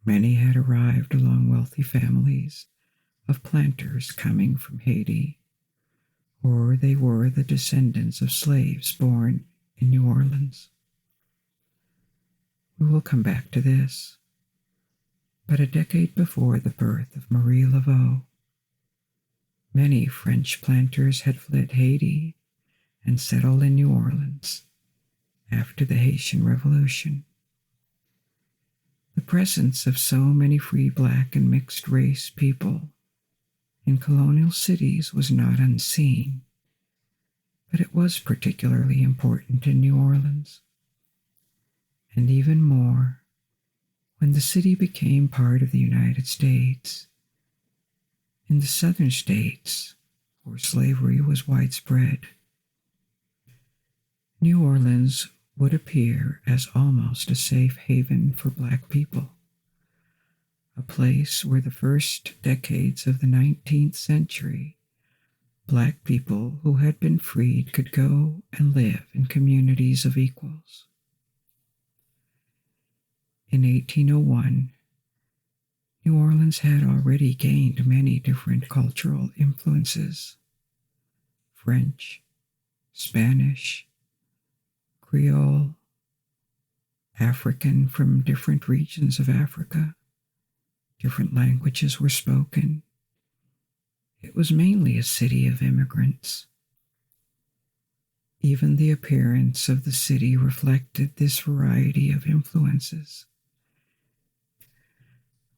Many had arrived along wealthy families of planters coming from Haiti, or they were the descendants of slaves born in New Orleans. We will come back to this, but a decade before the birth of Marie Laveau, many French planters had fled Haiti and settled in New Orleans after the Haitian Revolution. The presence of so many free black and mixed race people in colonial cities was not unseen, but it was particularly important in New Orleans, and even more when the city became part of the United States. In the southern states, where slavery was widespread, New Orleans would appear as almost a safe haven for black people, a place where the first decades of the 19th century, black people who had been freed could go and live in communities of equals. In 1801, New Orleans had already gained many different cultural influences: French, Spanish, Creole, African from different regions of Africa. Different languages were spoken. It was mainly a city of immigrants. Even the appearance of the city reflected this variety of influences.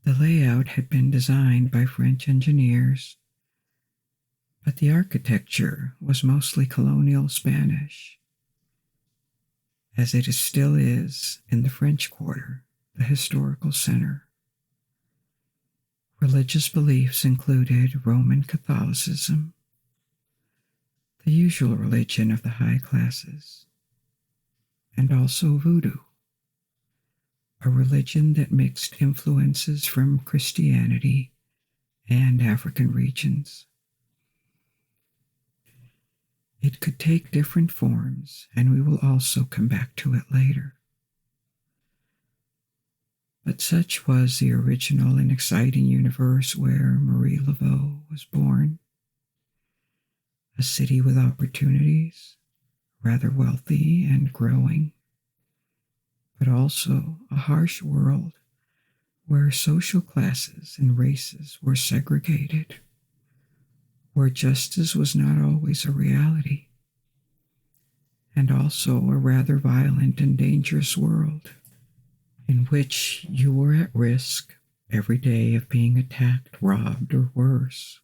The layout had been designed by French engineers, but the architecture was mostly colonial Spanish, as it still is in the French Quarter, the historical center. Religious beliefs included Roman Catholicism, the usual religion of the high classes, and also Voodoo, a religion that mixed influences from Christianity and African regions. It could take different forms, and we will also come back to it later. But such was the original and exciting universe where Marie Laveau was born. A city with opportunities, rather wealthy and growing, but also a harsh world where social classes and races were segregated, where justice was not always a reality, and also a rather violent and dangerous world in which you were at risk every day of being attacked, robbed, or worse.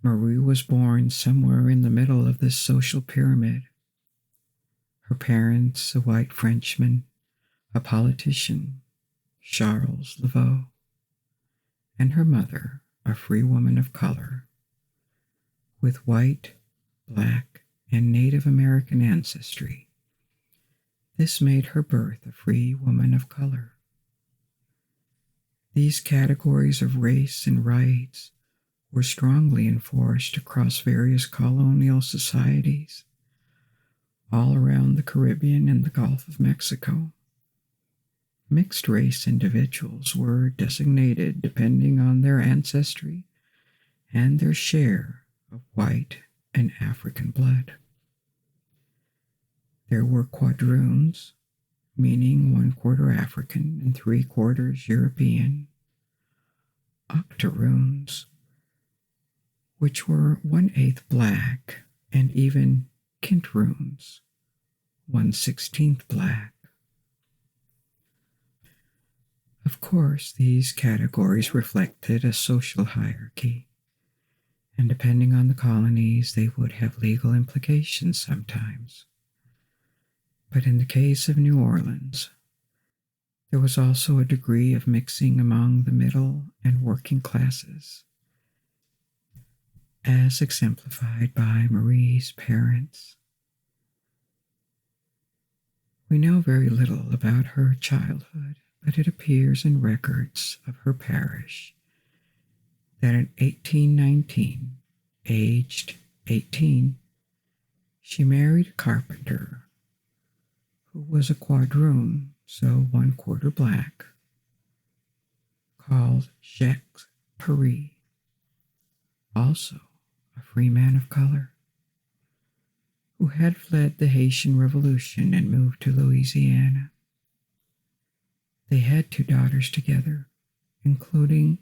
Marie was born somewhere in the middle of this social pyramid. Her parents, a white Frenchman, a politician, Charles Laveau, and her mother, a free woman of color, with white, black, and Native American ancestry. This made her birth a free woman of color. These categories of race and rights were strongly enforced across various colonial societies all around the Caribbean and the Gulf of Mexico. Mixed-race individuals were designated depending on their ancestry and their share of white and African blood. There were quadroons, meaning 1/4 African and 3/4 European, octoroons, which were 1/8 black, and even quintroons, 1/16 black. Of course, these categories reflected a social hierarchy, and depending on the colonies, they would have legal implications sometimes. But in the case of New Orleans, there was also a degree of mixing among the middle and working classes, as exemplified by Marie's parents. We know very little about her childhood, but it appears in records of her parish that in 1819, aged 18, she married a carpenter who was a quadroon, so 1/4 black, called Jacques Paris, also a free man of color, who had fled the Haitian Revolution and moved to Louisiana. They had 2 daughters together, including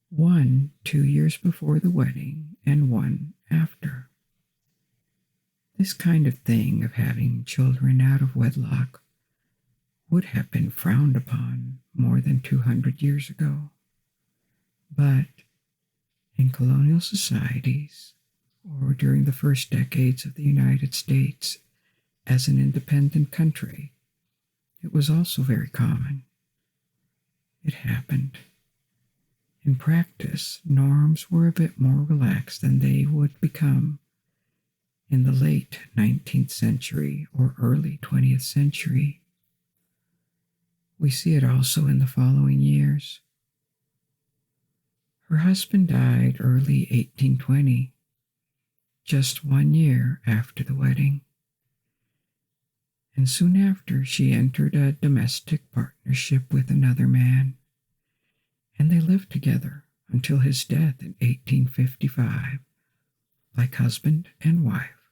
one 2 years before the wedding and one after. This kind of thing of having children out of wedlock would have been frowned upon more than 200 years ago. But in colonial societies, or during the first decades of the United States as an independent country, it was also very common. It happened. In practice, norms were a bit more relaxed than they would become in the late 19th century or early 20th century. We see it also in the following years. Her husband died early 1820, just 1 year after the wedding. And soon after, she entered a domestic partnership with another man, and they lived together until his death in 1855, like husband and wife,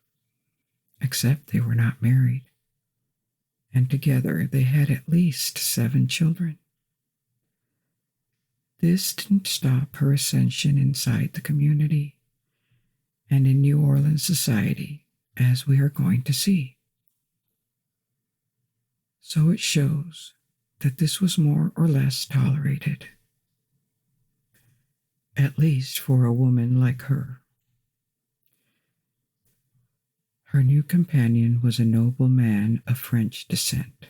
except they were not married, and together they had at least 7 children. This didn't stop her ascension inside the community and in New Orleans society, as we are going to see. So it shows that this was more or less tolerated, at least for a woman like her. Her new companion was a noble man of French descent,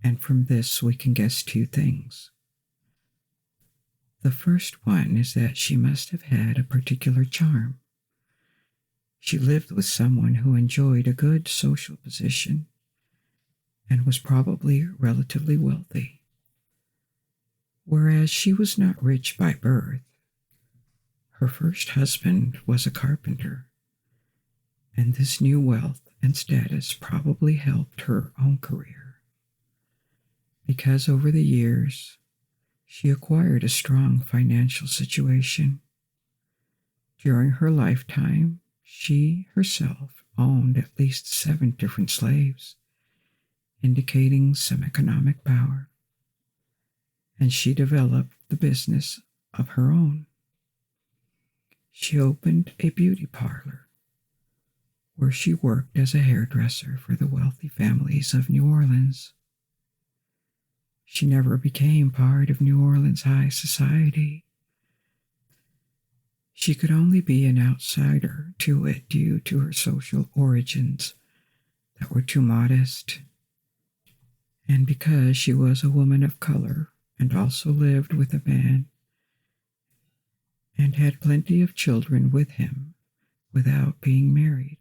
and from this we can guess 2 things. The first one is that she must have had a particular charm. She lived with someone who enjoyed a good social position and was probably relatively wealthy, whereas she was not rich by birth. Her first husband was a carpenter, and this new wealth and status probably helped her own career, because over the years, she acquired a strong financial situation. During her lifetime, she herself owned at least 7 different slaves, indicating some economic power, and she developed the business of her own. She opened a beauty parlor where she worked as a hairdresser for the wealthy families of New Orleans. She never became part of New Orleans high society. She could only be an outsider to it due to her social origins that were too modest, and because she was a woman of color and also lived with a man and had plenty of children with him without being married.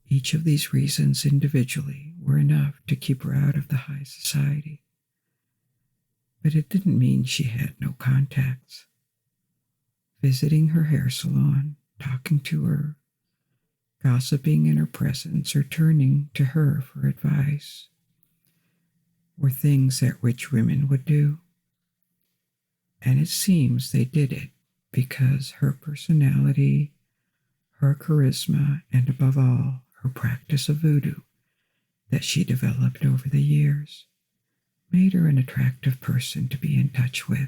Each of these reasons individually were enough to keep her out of the high society. But it didn't mean she had no contacts. Visiting her hair salon, talking to her, gossiping in her presence, or turning to her for advice were things that rich women would do. And it seems they did it because her personality, her charisma, and above all, her practice of voodoo that she developed over the years made her an attractive person to be in touch with.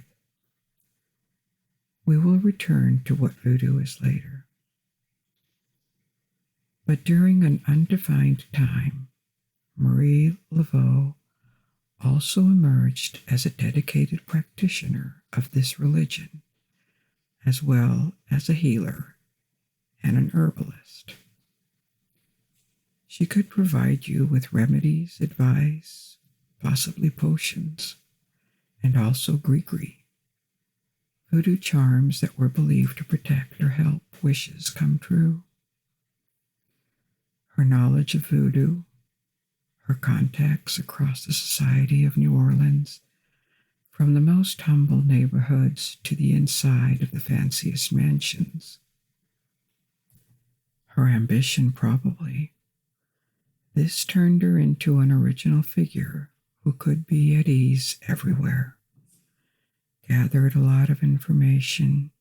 We will return to what voodoo is later. But during an undefined time, Marie Laveau also emerged as a dedicated practitioner of this religion, as well as a healer and an herbalist. She could provide you with remedies, advice, possibly potions, and also gree-gree, voodoo charms that were believed to protect or help wishes come true. Her knowledge of voodoo, her contacts across the society of New Orleans, from the most humble neighborhoods to the inside of the fanciest mansions. Her ambition, probably. This turned her into an original figure who could be at ease everywhere, gathered a lot of information,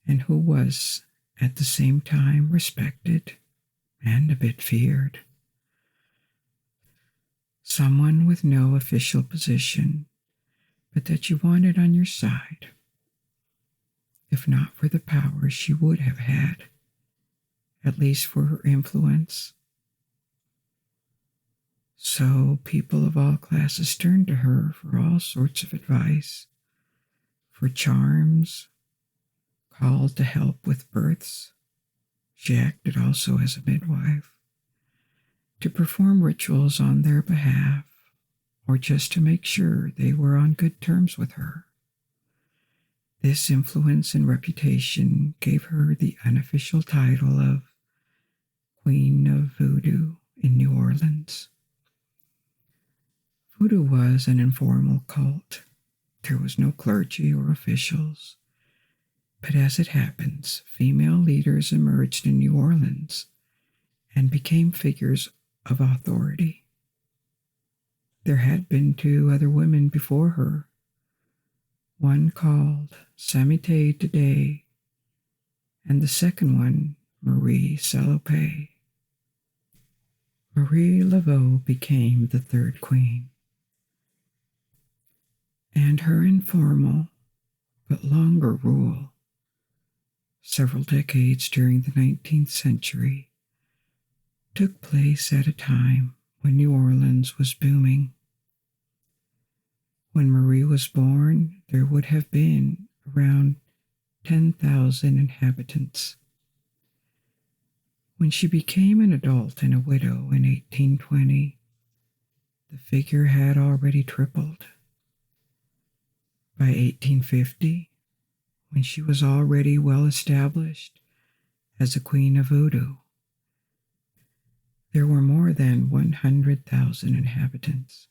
and who was, at the same time, respected and a bit feared. Someone with no official position, but that you wanted on your side. If not for the power she would have had, at least for her influence. So people of all classes turned to her for all sorts of advice, for charms, called to help with births. She acted also as a midwife, to perform rituals on their behalf, or just to make sure they were on good terms with her. This influence and reputation gave her the unofficial title of Queen of Voodoo in New Orleans. Voodoo was an informal cult. There was no clergy or officials. But as it happens, female leaders emerged in New Orleans and became figures of authority. There had been 2 other women before her, one called Samite Day, and the second one, Marie Salopé. Marie Laveau became the 3rd queen, and her informal but longer rule, several decades during the 19th century, took place at a time when New Orleans was booming. When Marie was born, there would have been around 10,000 inhabitants. When she became an adult and a widow in 1820, the figure had already tripled. By 1850, when she was already well established as a queen of voodoo, there were more than 100,000 inhabitants.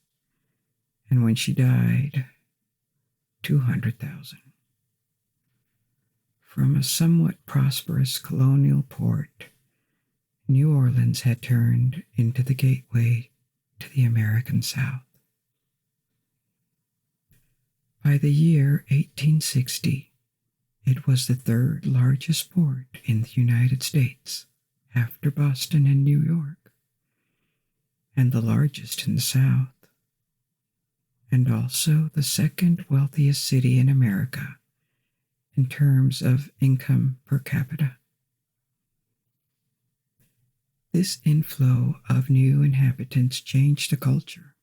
And when she died, 200,000. From a somewhat prosperous colonial port, New Orleans had turned into the gateway to the American South. By the year 1860, it was the 3rd largest port in the United States, after Boston and New York, and the largest in the South, and also the 2nd wealthiest city in America in terms of income per capita. This inflow of new inhabitants changed the culture,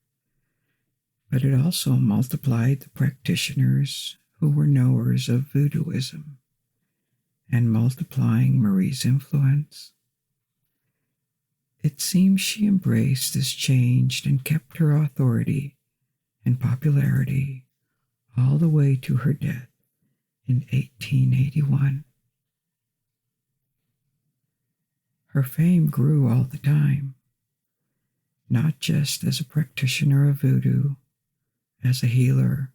but it also multiplied the practitioners who were knowers of voodooism, and multiplying Marie's influence. It seems she embraced this change and kept her authority and popularity all the way to her death in 1881. Her fame grew all the time, not just as a practitioner of voodoo, as a healer,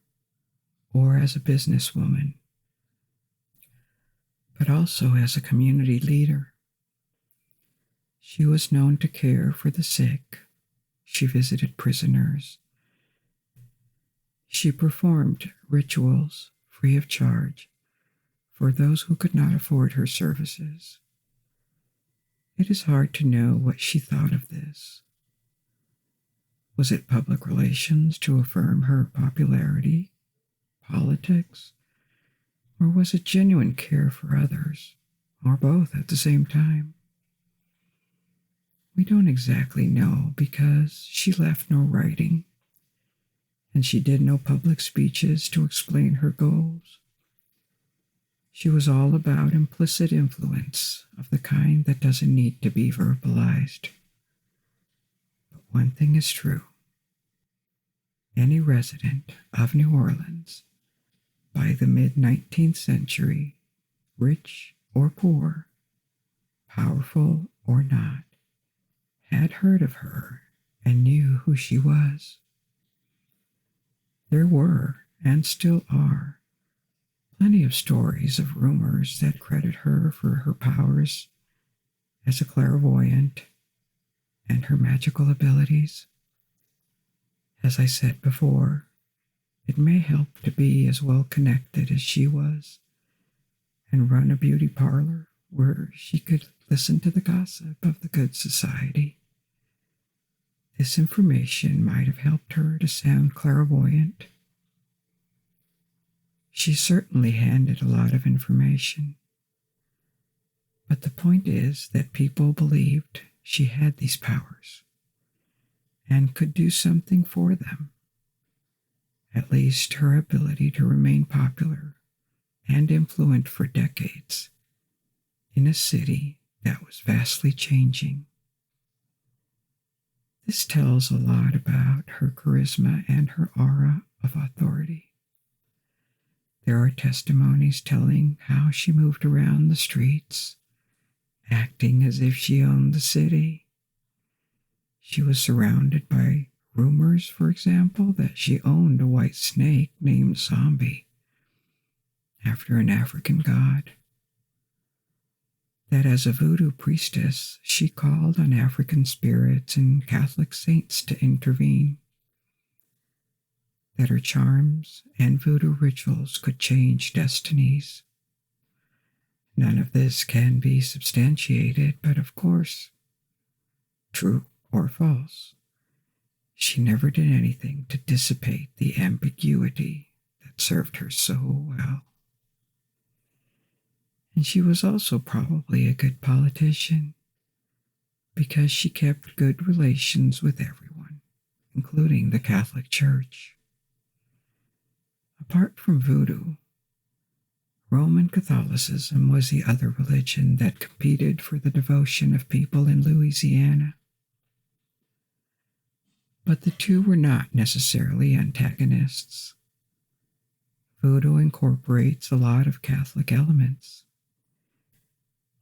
or as a businesswoman, but also as a community leader. She was known to care for the sick. She visited prisoners. She performed rituals free of charge for those who could not afford her services. It is hard to know what she thought of this. Was it public relations to affirm her popularity, politics, or was it genuine care for others, or both at the same time? We don't exactly know because she left no writing, and she did no public speeches to explain her goals. She was all about implicit influence of the kind that doesn't need to be verbalized. But one thing is true. Any resident of New Orleans by the mid-19th century, rich or poor, powerful or not, had heard of her and knew who she was. There were, and still are, plenty of stories of rumors that credit her for her powers as a clairvoyant and her magical abilities. As I said before, it may help to be as well connected as she was and run a beauty parlor where she could listen to the gossip of the good society. This information might have helped her to sound clairvoyant. She certainly handed a lot of information. But the point is that people believed she had these powers, and could do something for them. At least her ability to remain popular and influent for decades in a city that was vastly changing. This tells a lot about her charisma and her aura of authority. There are testimonies telling how she moved around the streets, acting as if she owned the city. She was surrounded by rumors, for example, that she owned a white snake named Zombie, after an African god. That as a voodoo priestess, she called on African spirits and Catholic saints to intervene. That her charms and voodoo rituals could change destinies. None of this can be substantiated, but of course, true or false, she never did anything to dissipate the ambiguity that served her so well. And she was also probably a good politician, because she kept good relations with everyone, including the Catholic Church. Apart from voodoo, Roman Catholicism was the other religion that competed for the devotion of people in Louisiana. But the two were not necessarily antagonists. Voodoo incorporates a lot of Catholic elements,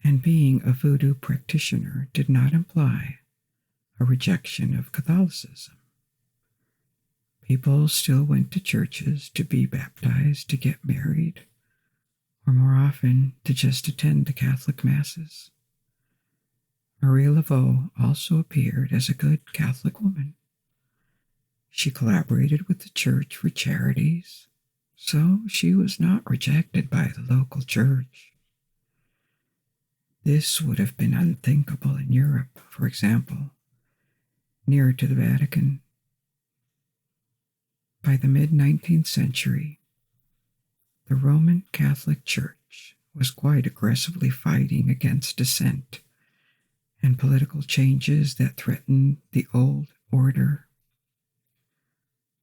and being a voodoo practitioner did not imply a rejection of Catholicism. People still went to churches to be baptized, to get married, or more often to just attend the Catholic Masses. Marie Laveau also appeared as a good Catholic woman. She collaborated with the church for charities, so she was not rejected by the local church. This would have been unthinkable in Europe, for example, near to the Vatican. By the mid-19th century, the Roman Catholic Church was quite aggressively fighting against dissent and political changes that threatened the old order,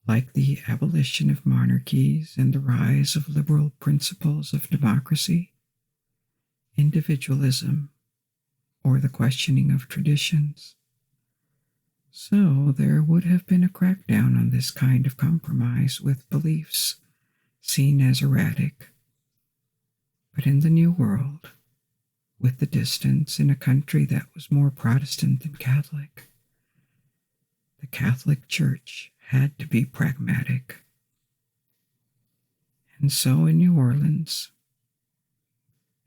like the abolition of monarchies and the rise of liberal principles of democracy, individualism, or the questioning of traditions. So there would have been a crackdown on this kind of compromise with beliefs seen as erratic. But in the New World, with the distance in a country that was more Protestant than Catholic, the Catholic Church had to be pragmatic. And so in New Orleans,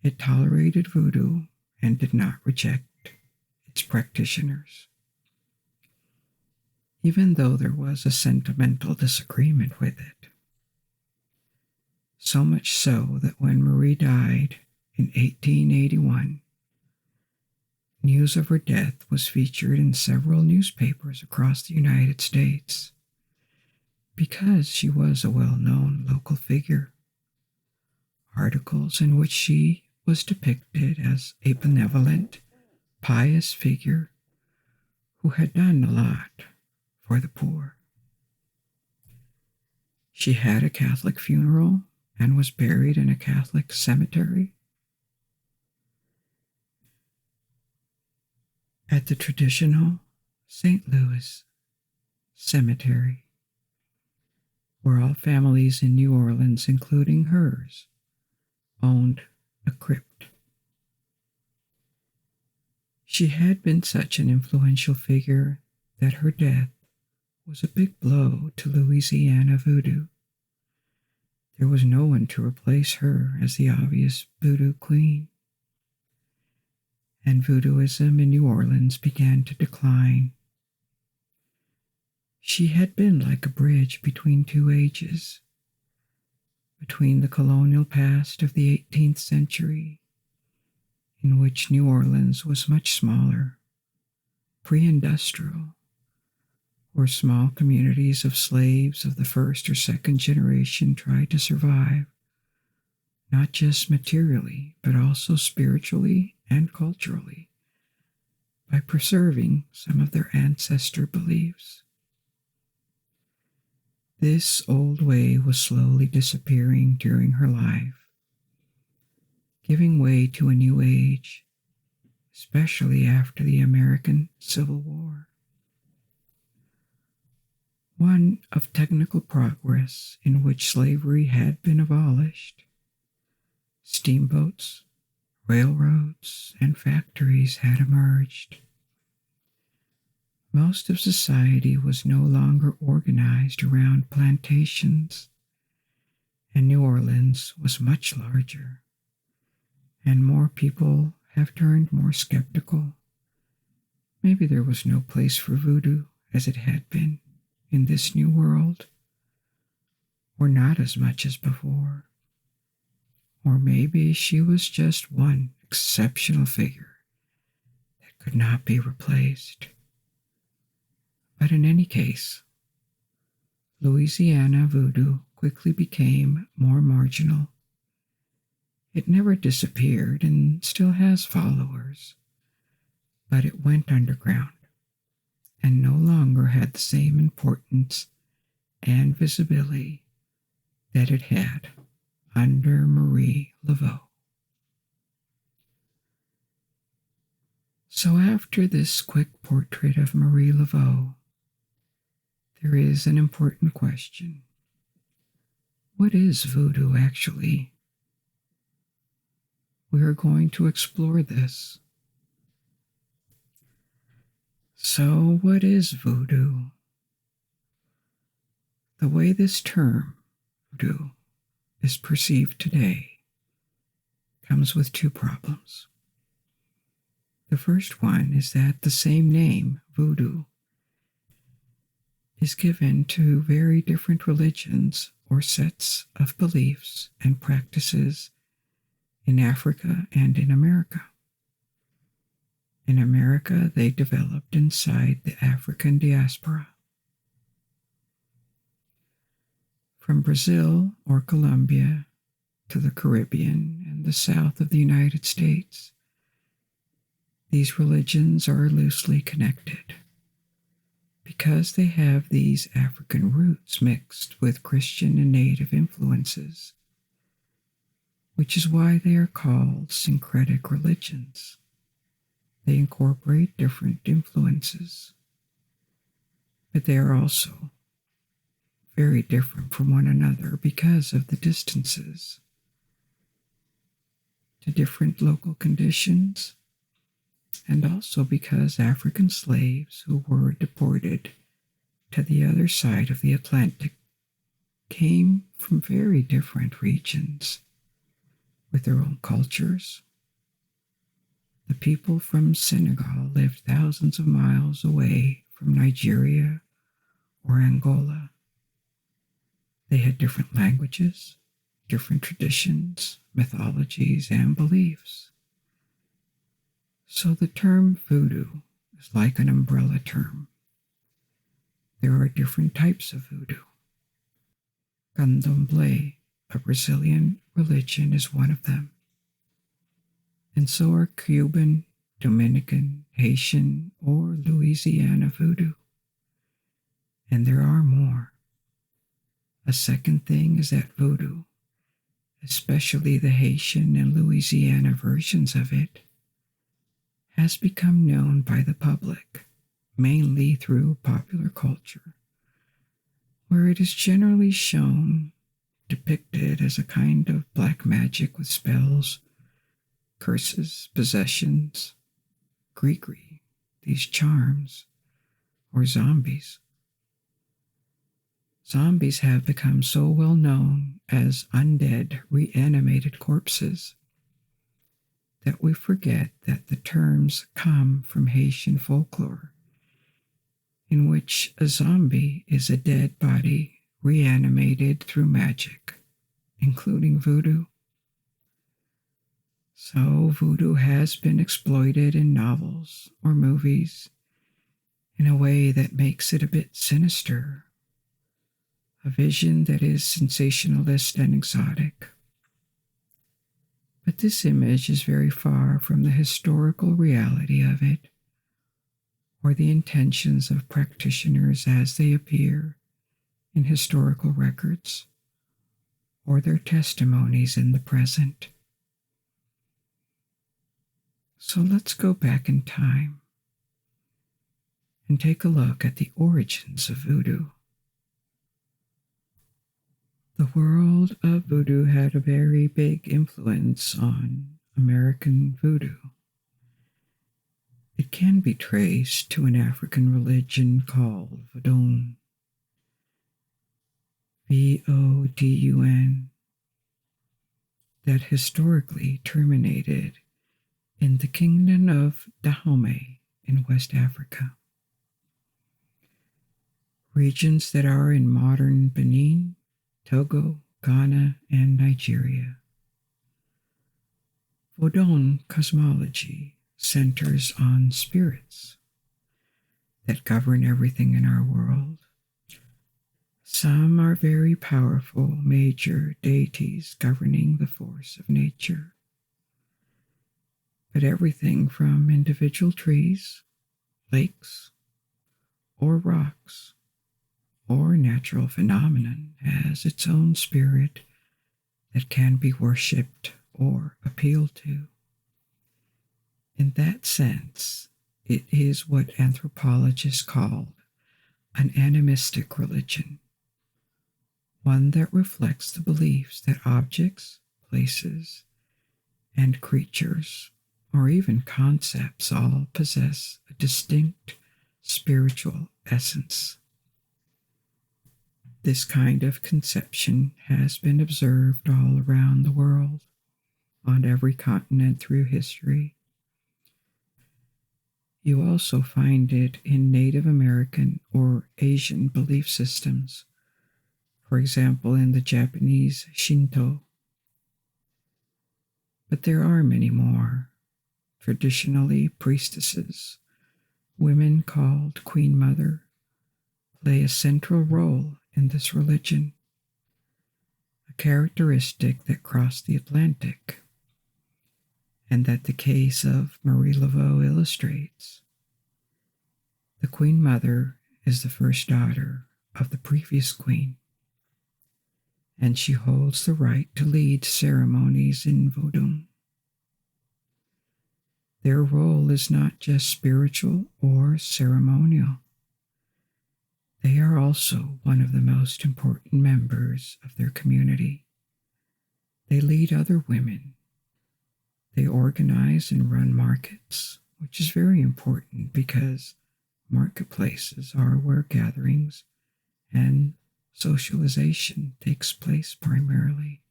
it tolerated voodoo and did not reject its practitioners, even though there was a sentimental disagreement with it. So much so that when Marie died in 1881, news of her death was featured in several newspapers across the United States, because she was a well-known local figure. Articles in which she was depicted as a benevolent, pious figure who had done a lot for the poor. She had a Catholic funeral and was buried in a Catholic cemetery. At the traditional St. Louis Cemetery, where all families in New Orleans, including hers, owned a crypt. She had been such an influential figure that her death was a big blow to Louisiana voodoo. There was no one to replace her as the obvious voodoo queen. And voodooism in New Orleans began to decline. She had been like a bridge between two ages, between the colonial past of the 18th century, in which New Orleans was much smaller, pre-industrial, where small communities of slaves of the first or second generation tried to survive, not just materially, but also spiritually and culturally, by preserving some of their ancestor beliefs. This old way was slowly disappearing during her life, giving way to a new age, especially after the American Civil War. One of technical progress in which slavery had been abolished. Steamboats, railroads, and factories had emerged. Most of society was no longer organized around plantations, and New Orleans was much larger, and more people have turned more skeptical. Maybe there was no place for voodoo as it had been in this new world, or not as much as before. Or maybe she was just one exceptional figure that could not be replaced. But in any case, Louisiana voodoo quickly became more marginal. It never disappeared and still has followers, but it went underground and no longer had the same importance and visibility that it had under Marie Laveau. So after this quick portrait of Marie Laveau, there is an important question. What is voodoo actually? We are going to explore this. So, what is voodoo? The way this term, voodoo, is perceived today comes with two problems. The first one is that the same name, voodoo, is given to very different religions or sets of beliefs and practices in Africa and in America. In America, they developed inside the African diaspora. From Brazil or Colombia to the Caribbean and the south of the United States, these religions are loosely connected because they have these African roots mixed with Christian and native influences, which is why they are called syncretic religions. They incorporate different influences, but they are also very different from one another because of the distances to different local conditions, and also because African slaves who were deported to the other side of the Atlantic came from very different regions with their own cultures. The people from Senegal lived thousands of miles away from Nigeria or Angola. They had different languages, different traditions, mythologies, and beliefs. So the term voodoo is like an umbrella term. There are different types of voodoo. Candomblé, a Brazilian religion, is one of them. And so are Cuban, Dominican, Haitian, or Louisiana voodoo. And there are more. A second thing is that voodoo, especially the Haitian and Louisiana versions of it, has become known by the public, mainly through popular culture, where it is generally shown, depicted as a kind of black magic with spells, curses, possessions, gree-gree, these charms, or zombies. Zombies have become so well known as undead, reanimated corpses that we forget that the terms come from Haitian folklore, in which a zombie is a dead body reanimated through magic, including voodoo. So voodoo has been exploited in novels or movies in a way that makes it a bit sinister, a vision that is sensationalist and exotic. But this image is very far from the historical reality of it, or the intentions of practitioners as they appear in historical records, or their testimonies in the present. So let's go back in time and take a look at the origins of voodoo. The world of voodoo had a very big influence on American voodoo. It can be traced to an African religion called Voodoo, Vodun, that historically terminated in the kingdom of Dahomey in West Africa, regions that are in modern Benin, Togo, Ghana, and Nigeria. Voodoo cosmology centers on spirits that govern everything in our world. Some are very powerful major deities governing the force of nature. But everything from individual trees, lakes, or rocks, or natural phenomenon has its own spirit that can be worshipped or appealed to. In that sense, it is what anthropologists call an animistic religion, one that reflects the beliefs that objects, places, and creatures, or even concepts, all possess a distinct spiritual essence. This kind of conception has been observed all around the world, on every continent through history. You also find it in Native American or Asian belief systems, for example, in the Japanese Shinto. But there are many more. Traditionally, priestesses, women called Queen Mother, play a central role in this religion, a characteristic that crossed the Atlantic, and that the case of Marie Laveau illustrates. The Queen Mother is the first daughter of the previous queen, and she holds the right to lead ceremonies in Voodoo. Their role is not just spiritual or ceremonial. They are also one of the most important members of their community. They lead other women. They organize and run markets, which is very important because marketplaces are where gatherings and socialization takes place primarily.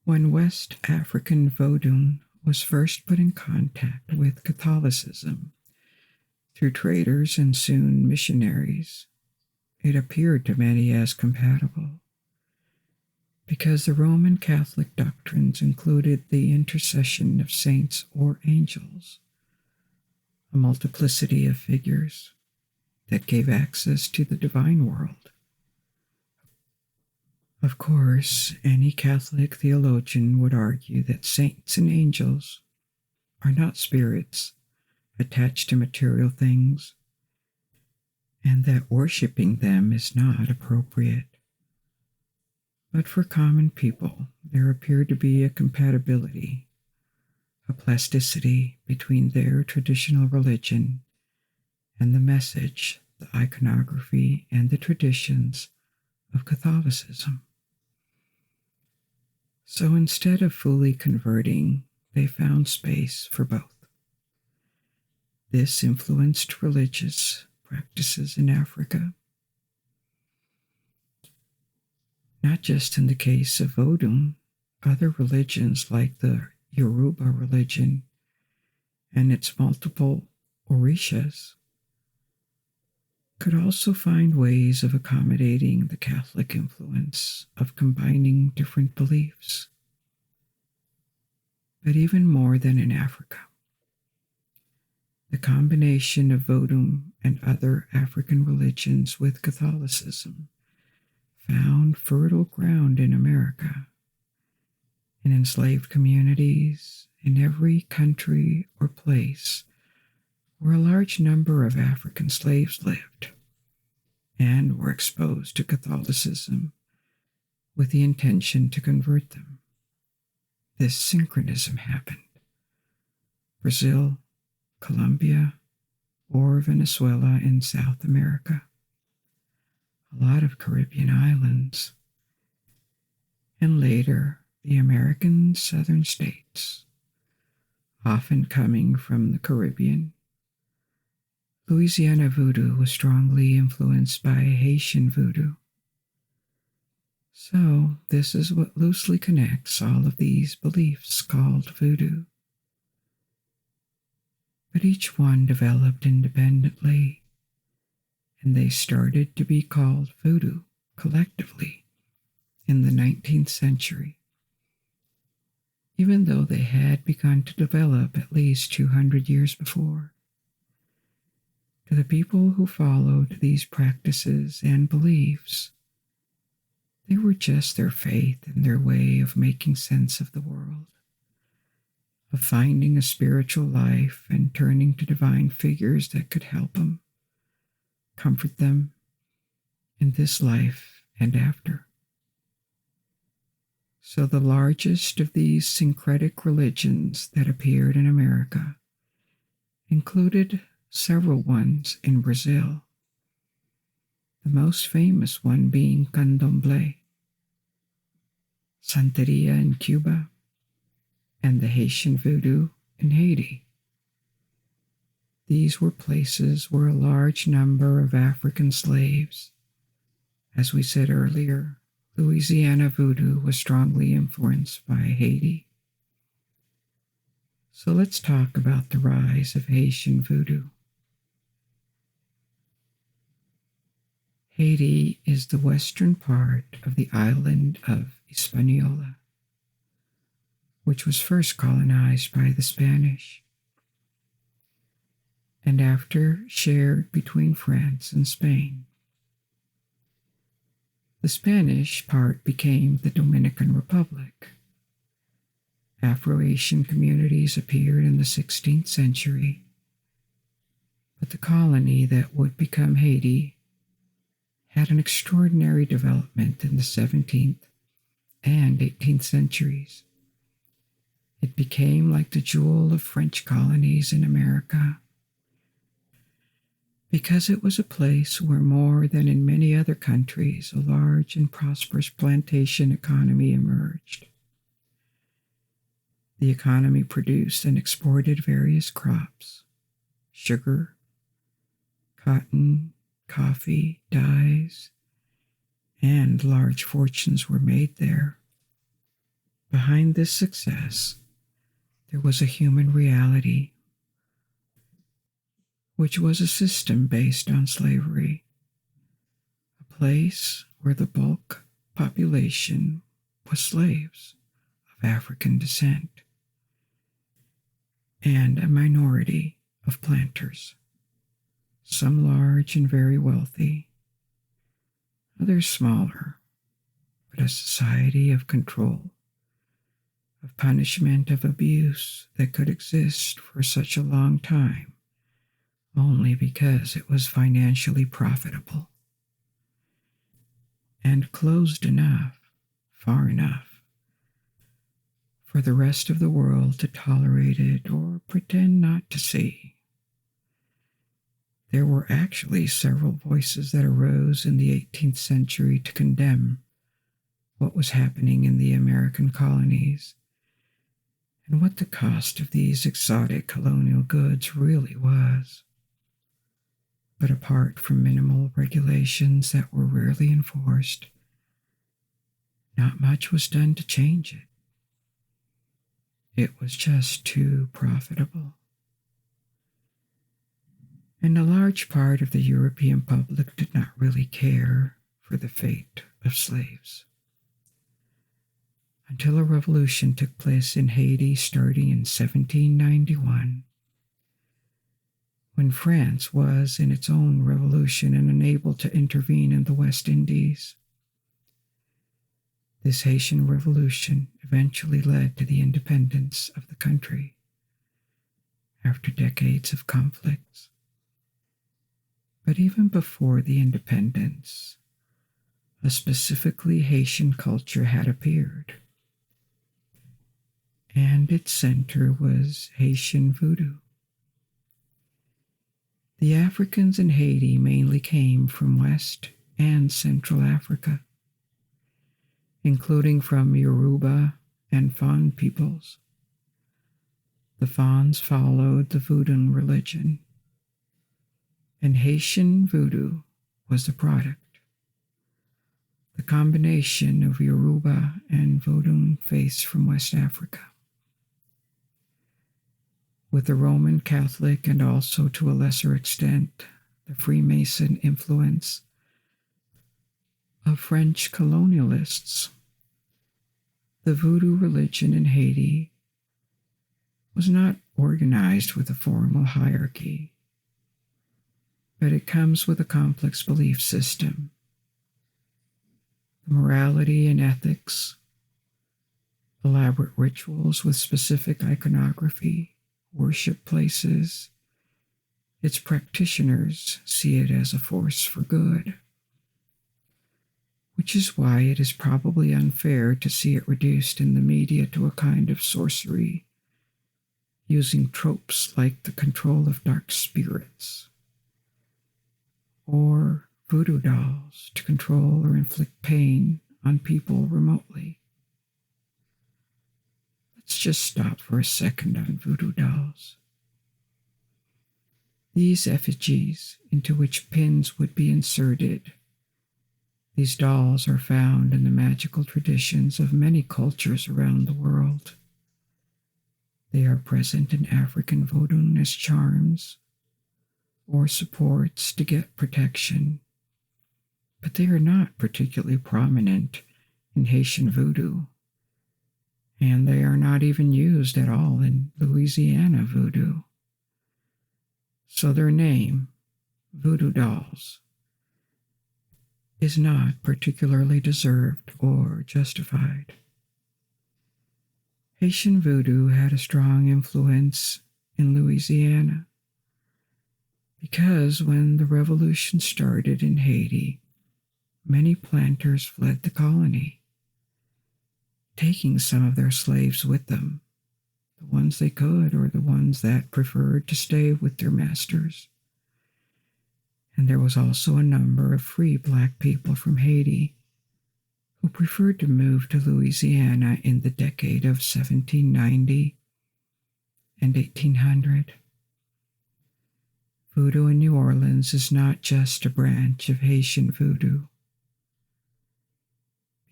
When West African Voodoo was first put in contact with Catholicism through traders and soon missionaries, it appeared to many as compatible, because the Roman Catholic doctrines included the intercession of saints or angels, a multiplicity of figures that gave access to the divine world. Of course, any Catholic theologian would argue that saints and angels are not spirits attached to material things, and that worshiping them is not appropriate. But for common people, there appeared to be a compatibility, a plasticity between their traditional religion and the message, the iconography, and the traditions of Catholicism. So instead of fully converting, they found space for both. This influenced religious practices in Africa, not just in the case of Voodoo. Other religions like the Yoruba religion and its multiple orishas could also find ways of accommodating the Catholic influence of combining different beliefs. But even more than in Africa, the combination of Voodoo and other African religions with Catholicism found fertile ground in America, in enslaved communities, in every country or place where a large number of African slaves lived and were exposed to Catholicism with the intention to convert them. This synchronism happened. Brazil, Colombia, or Venezuela in South America, a lot of Caribbean islands, and later the American southern states, often coming from the Caribbean. Louisiana voodoo was strongly influenced by Haitian voodoo. So this is what loosely connects all of these beliefs called voodoo. But each one developed independently, and they started to be called voodoo collectively in the 19th century, even though they had begun to develop at least 200 years before. To the people who followed these practices and beliefs, they were just their faith and their way of making sense of the world, of finding a spiritual life and turning to divine figures that could help them, comfort them in this life and after. So the largest of these syncretic religions that appeared in America included several ones in Brazil, the most famous one being Candomblé, Santeria in Cuba, and the Haitian voodoo in Haiti. These were places where a large number of African slaves, as we said earlier, Louisiana voodoo was strongly influenced by Haiti. So let's talk about the rise of Haitian voodoo. Haiti is the western part of the island of Hispaniola, which was first colonized by the Spanish, and after shared between France and Spain. The Spanish part became the Dominican Republic. Afro-Asian communities appeared in the 16th century, but the colony that would become Haiti had an extraordinary development in the 17th and 18th centuries. It became like the jewel of French colonies in America, because it was a place where more than in many other countries, a large and prosperous plantation economy emerged. The economy produced and exported various crops: sugar, cotton, coffee, dyes, and large fortunes were made there. Behind this success, there was a human reality, which was a system based on slavery, a place where the bulk population was slaves of African descent, and a minority of planters, some large and very wealthy, others smaller, but a society of control, of punishment, of abuse that could exist for such a long time only because it was financially profitable, and closed enough, far enough, for the rest of the world to tolerate it or pretend not to see. There were actually several voices that arose in the 18th century to condemn what was happening in the American colonies and what the cost of these exotic colonial goods really was. But apart from minimal regulations that were rarely enforced, not much was done to change it. It was just too profitable. And a large part of the European public did not really care for the fate of slaves. Until a revolution took place in Haiti starting in 1791, when France was in its own revolution and unable to intervene in the West Indies. This Haitian revolution eventually led to the independence of the country after decades of conflicts. But even before the independence, a specifically Haitian culture had appeared, and its center was Haitian Voodoo. The Africans in Haiti mainly came from West and Central Africa, including from Yoruba and Fon peoples. The Fons followed the Voodoo religion, and Haitian Voodoo was the product. The combination of Yoruba and Voodoo faiths from West Africa, with the Roman Catholic and also to a lesser extent the Freemason influence of French colonialists. The Voodoo religion in Haiti was not organized with a formal hierarchy, but it comes with a complex belief system. The morality and ethics, elaborate rituals with specific iconography, worship places. Its practitioners see it as a force for good, which is why it is probably unfair to see it reduced in the media to a kind of sorcery, using tropes like the control of dark spirits, or voodoo dolls to control or inflict pain on people remotely. Let's just stop for a second on voodoo dolls. These effigies, into which pins would be inserted, these dolls are found in the magical traditions of many cultures around the world. They are present in African voodoo as charms or supports to get protection, but they are not particularly prominent in Haitian voodoo, and they are not even used at all in Louisiana voodoo. So their name, voodoo dolls, is not particularly deserved or justified. Haitian voodoo had a strong influence in Louisiana because when the revolution started in Haiti, many planters fled the colony, taking some of their slaves with them, the ones they could or the ones that preferred to stay with their masters. And there was also a number of free black people from Haiti who preferred to move to Louisiana in the decade of 1790 and 1800. Voodoo in New Orleans is not just a branch of Haitian voodoo,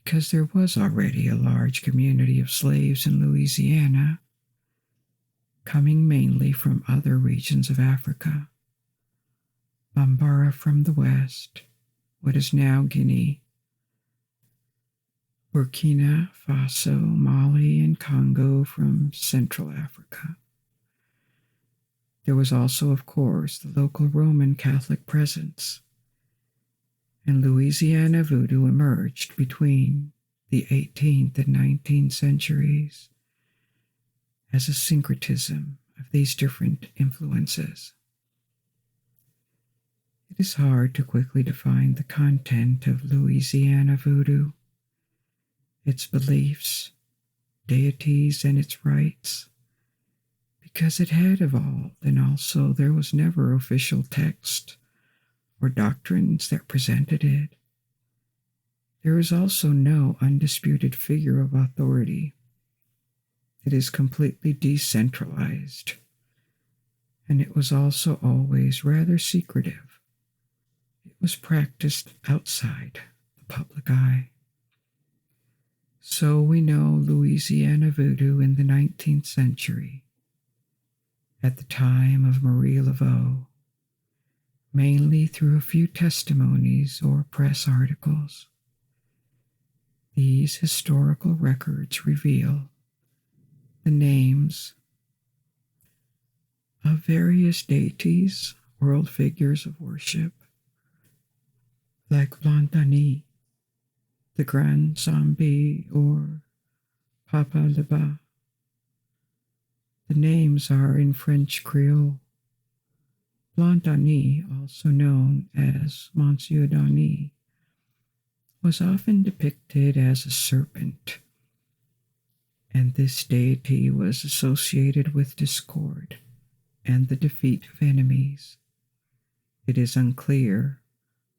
because there was already a large community of slaves in Louisiana, coming mainly from other regions of Africa. Bambara from the west, what is now Guinea, Burkina Faso, Mali, and Congo from Central Africa. There was also, of course, the local Roman Catholic presence, and Louisiana voodoo emerged between the 18th and 19th centuries as a syncretism of these different influences. It is hard to quickly define the content of Louisiana voodoo, its beliefs, deities, and its rites, because it had evolved, and also there was never official text or doctrines that presented it. There is also no undisputed figure of authority. It is completely decentralized, and it was also always rather secretive. It was practiced outside the public eye. So we know Louisiana voodoo in the 19th century, at the time of Marie Laveau, mainly through a few testimonies or press articles. These historical records reveal the names of various deities, world figures of worship, like Blondani, the Grand Zombie, or Papa Leba. The names are in French Creole. Blanc Denis, also known as Monsieur Denis, was often depicted as a serpent, and this deity was associated with discord and the defeat of enemies. It is unclear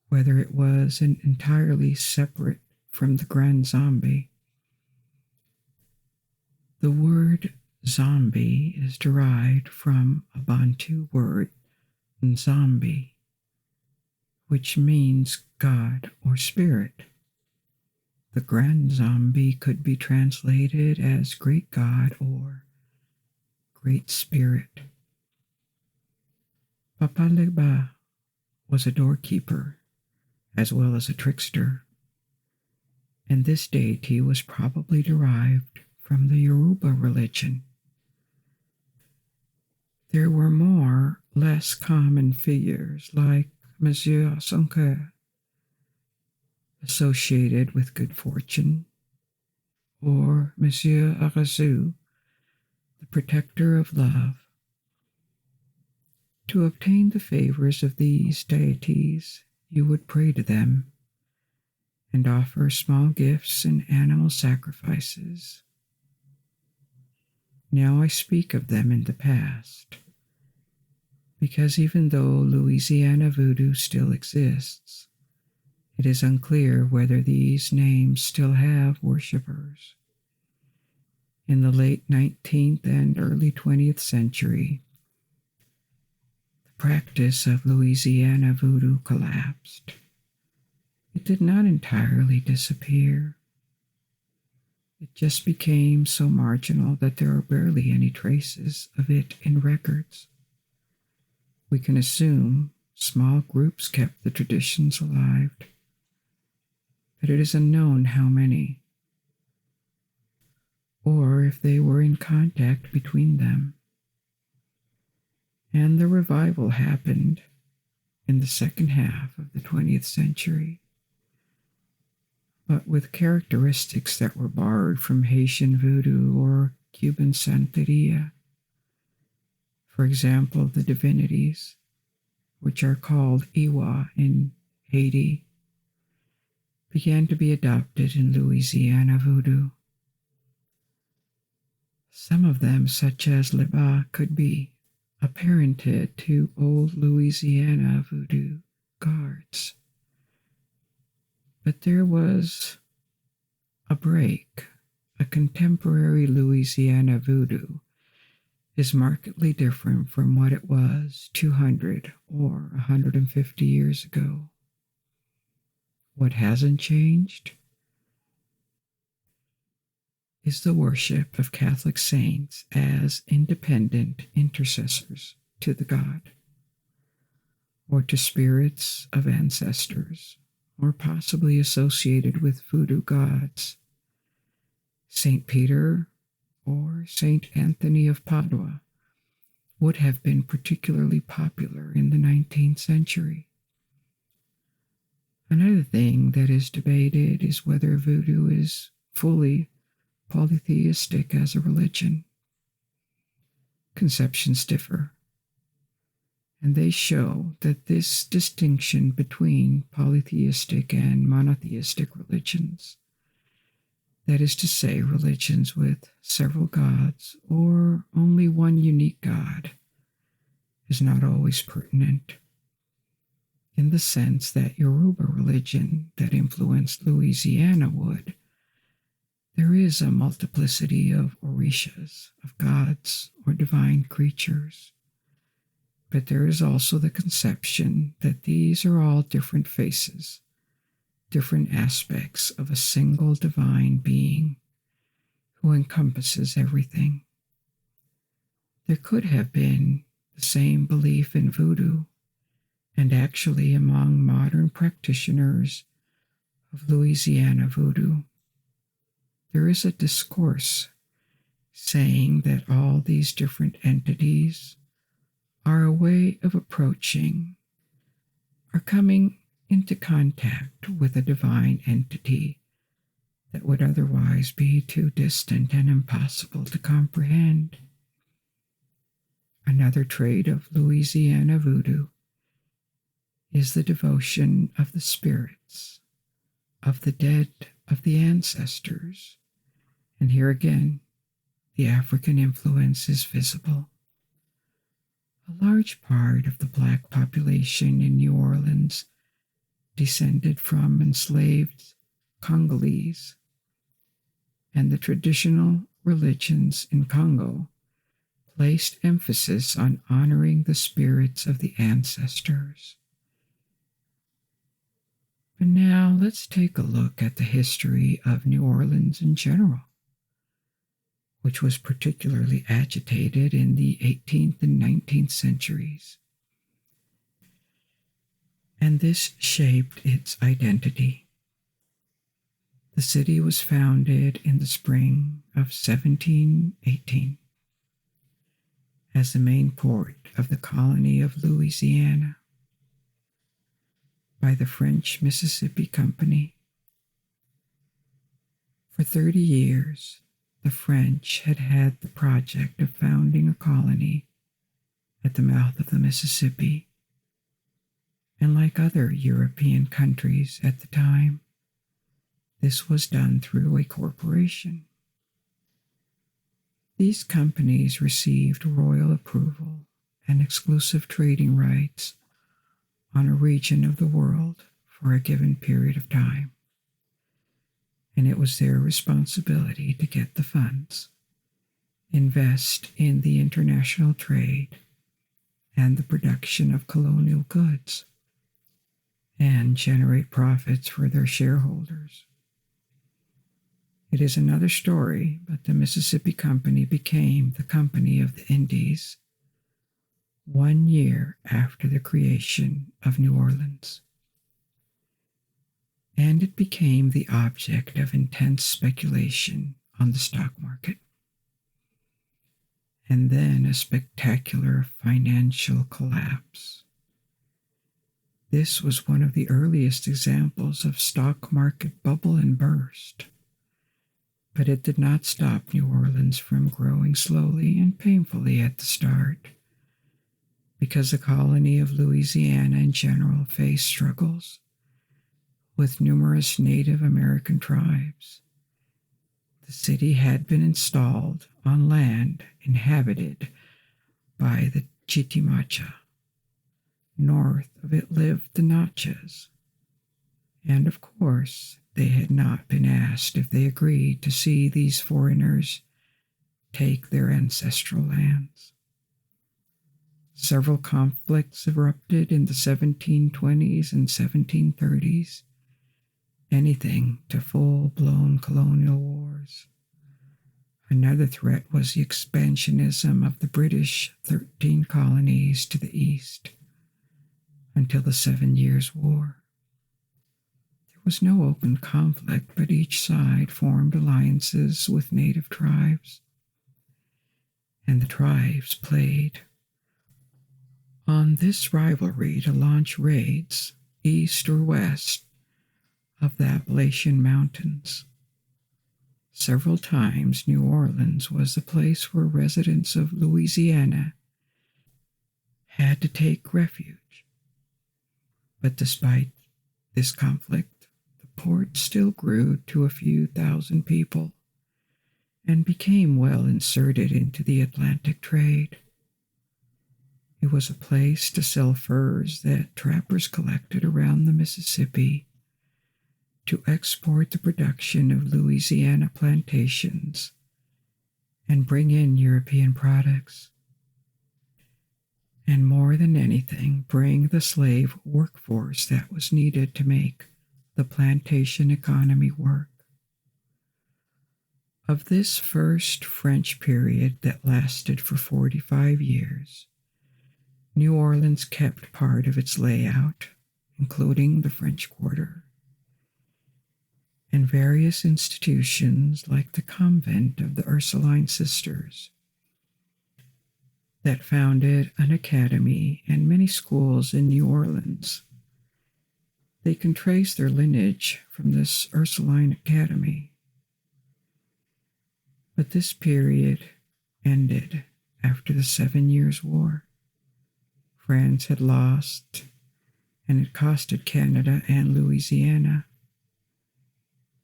whether it was an entirely separate from the Grand Zombie. The word zombie is derived from a Bantu word, Nzambi, which means God or spirit. The Grand Zombie could be translated as Great God or Great Spirit. Papa Leba was a doorkeeper as well as a trickster, and this deity was probably derived from the Yoruba religion. There were more, less common figures like Monsieur Ankor, associated with good fortune, or Monsieur Arazu, the protector of love. To obtain the favors of these deities, you would pray to them and offer small gifts and animal sacrifices. Now I speak of them in the past, because even though Louisiana voodoo still exists, it is unclear whether these names still have worshippers. In the late 19th and early 20th century, the practice of Louisiana voodoo collapsed. It did not entirely disappear. It just became so marginal that there are barely any traces of it in records. We can assume small groups kept the traditions alive, but it is unknown how many, or if they were in contact between them. And the revival happened in the second half of the 20th century, but with characteristics that were borrowed from Haitian voodoo or Cuban Santeria. For example, the divinities, which are called Iwa in Haiti, began to be adopted in Louisiana voodoo. Some of them, such as Leba, could be apparented to old Louisiana voodoo guards. But there was a break. A contemporary Louisiana voodoo is markedly different from what it was 200 or 150 years ago. What hasn't changed is the worship of Catholic saints as independent intercessors to the god, or to spirits of ancestors, or possibly associated with voodoo gods. Saint Peter or Saint Anthony of Padua would have been particularly popular in the 19th century. Another thing that is debated is whether voodoo is fully polytheistic as a religion. Conceptions differ, and they show that this distinction between polytheistic and monotheistic religions, that is to say, religions with several gods or only one unique god, is not always pertinent, in the sense that Yoruba religion that influenced Louisiana would. There is a multiplicity of orishas, of gods or divine creatures, but there is also the conception that these are all different faces, different aspects of a single divine being who encompasses everything. There could have been the same belief in voodoo, and actually among modern practitioners of Louisiana voodoo. There is a discourse saying that all these different entities are a way of approaching or coming into contact with a divine entity that would otherwise be too distant and impossible to comprehend. Another trait of Louisiana voodoo is the devotion of the spirits, of the dead, of the ancestors, and here again, the African influence is visible. A large part of the black population in New Orleans descended from enslaved Congolese, and the traditional religions in Congo placed emphasis on honoring the spirits of the ancestors. But now let's take a look at the history of New Orleans in general, which was particularly agitated in the 18th and 19th centuries. And this shaped its identity. The city was founded in the spring of 1718 as the main port of the colony of Louisiana by the French Mississippi Company. For 30 years, the French had had the project of founding a colony at the mouth of the Mississippi, and like other European countries at the time, this was done through a corporation. These companies received royal approval and exclusive trading rights on a region of the world for a given period of time, and it was their responsibility to get the funds, invest in the international trade and the production of colonial goods, and generate profits for their shareholders. It is another story, but the Mississippi Company became the Company of the Indies 1 year after the creation of New Orleans. And it became the object of intense speculation on the stock market. And then a spectacular financial collapse. This was one of the earliest examples of stock market bubble and burst. But it did not stop New Orleans from growing slowly and painfully at the start, because the colony of Louisiana in general faced struggles with numerous Native American tribes. The city had been installed on land inhabited by the Chitimacha. North of it lived the Natchez, and of course, they had not been asked if they agreed to see these foreigners take their ancestral lands. Several conflicts erupted in the 1720s and 1730s, anything to full-blown colonial wars. Another threat was the expansionism of the British 13 colonies to the east until the 7 Years' War. Was no open conflict, but each side formed alliances with native tribes, and the tribes played on this rivalry to launch raids east or west of the Appalachian Mountains. Several times New Orleans was the place where residents of Louisiana had to take refuge. But despite this conflict, port still grew to a few thousand people and became well inserted into the Atlantic trade. It was a place to sell furs that trappers collected around the Mississippi, to export the production of Louisiana plantations, and bring in European products. And more than anything, bring the slave workforce that was needed to make the plantation economy work. Of this first French period that lasted for 45 years, New Orleans kept part of its layout, including the French Quarter, and various institutions like the convent of the Ursuline Sisters that founded an academy and many schools in New Orleans. They can trace their lineage from this Ursuline Academy But this period ended after the 7 Years' War. France had lost, and it costed Canada and Louisiana.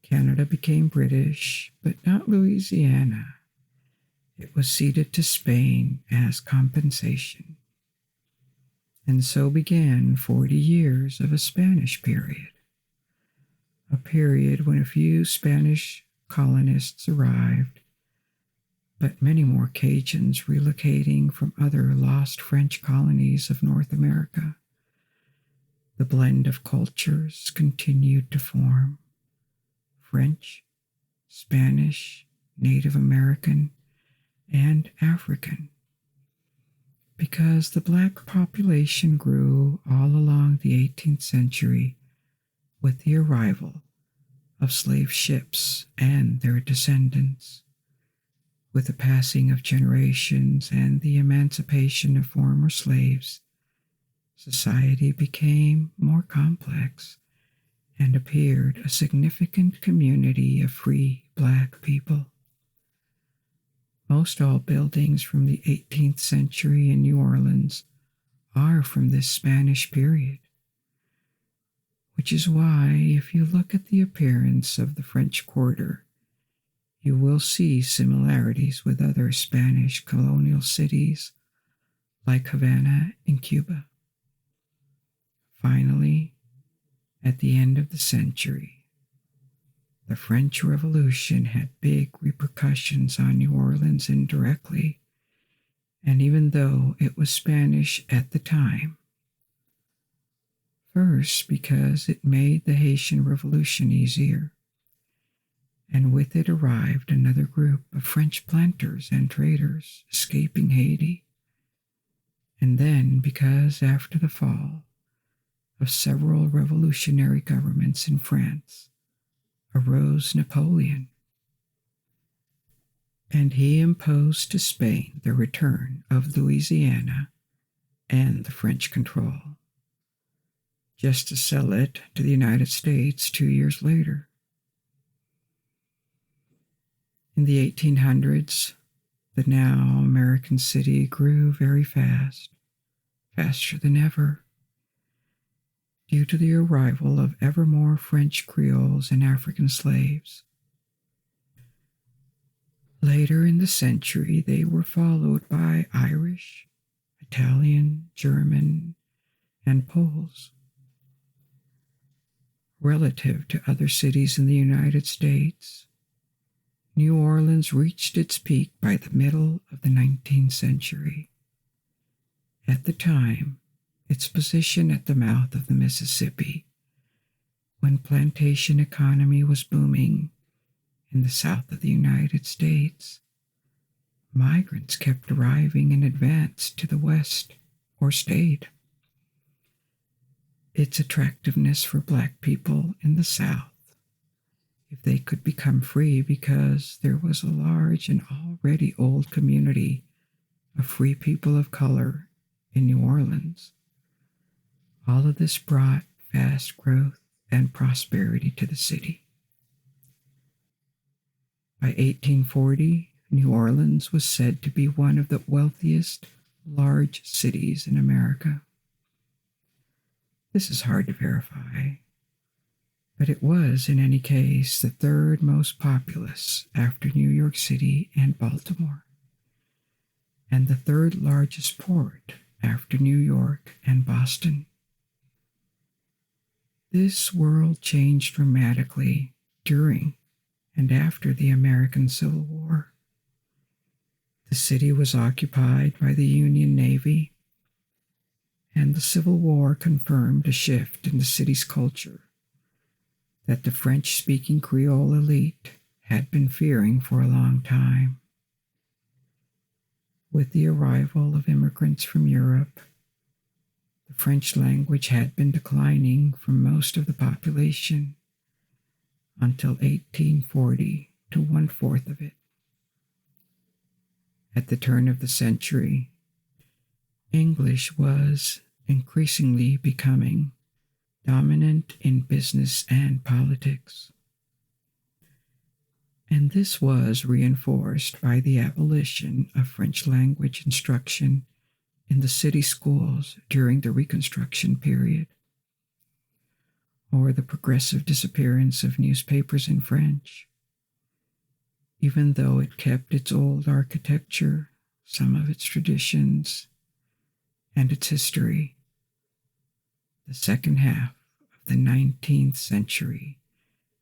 Canada became British, but not Louisiana. It was ceded to Spain as compensation. And so began 40 years of a Spanish period, a period when a few Spanish colonists arrived, but many more Cajuns relocating from other lost French colonies of North America. The blend of cultures continued to form: French, Spanish, Native American, and African, because the Black population grew all along the 18th century with the arrival of slave ships and their descendants. With the passing of generations and the emancipation of former slaves, society became more complex and appeared a significant community of free Black people. Most all buildings from the 18th century in New Orleans are from this Spanish period, which is why, if you look at the appearance of the French Quarter, you will see similarities with other Spanish colonial cities like Havana in Cuba. Finally, at the end of the century, the French Revolution had big repercussions on New Orleans indirectly, and even though it was Spanish at the time. First, because it made the Haitian Revolution easier, and with it arrived another group of French planters and traders escaping Haiti. And then because after the fall of several revolutionary governments in France arose Napoleon, and he imposed to Spain the return of Louisiana and the French control, just to sell it to the United States 2 years later. In the 1800s, the now American city grew very fast, faster than ever, due to the arrival of ever more French Creoles and African slaves. Later in the century, they were followed by Irish, Italian, German, and Poles. Relative to other cities in the United States, New Orleans reached its peak by the middle of the 19th century. At the time, its position at the mouth of the Mississippi, when plantation economy was booming in the south of the United States, migrants kept arriving in advance to the west or stayed. Its attractiveness for Black people in the South, if they could become free, because there was a large and already old community of free people of color in New Orleans. All of this brought fast growth and prosperity to the city. By 1840, New Orleans was said to be one of the wealthiest large cities in America. This is hard to verify, but it was, in any case, the third most populous after New York City and Baltimore, and the third largest port after New York and Boston. This world changed dramatically during and after the American Civil War. The city was occupied by the Union Navy, and the Civil War confirmed a shift in the city's culture that the French-speaking Creole elite had been fearing for a long time. With the arrival of immigrants from Europe, the French language had been declining from most of the population until 1840 to 1/4 of it. At the turn of the century, English was increasingly becoming dominant in business and politics. And this was reinforced by the abolition of French language instruction in the city schools during the Reconstruction period, or the progressive disappearance of newspapers in French. Even though it kept its old architecture, some of its traditions, and its history, the second half of the 19th century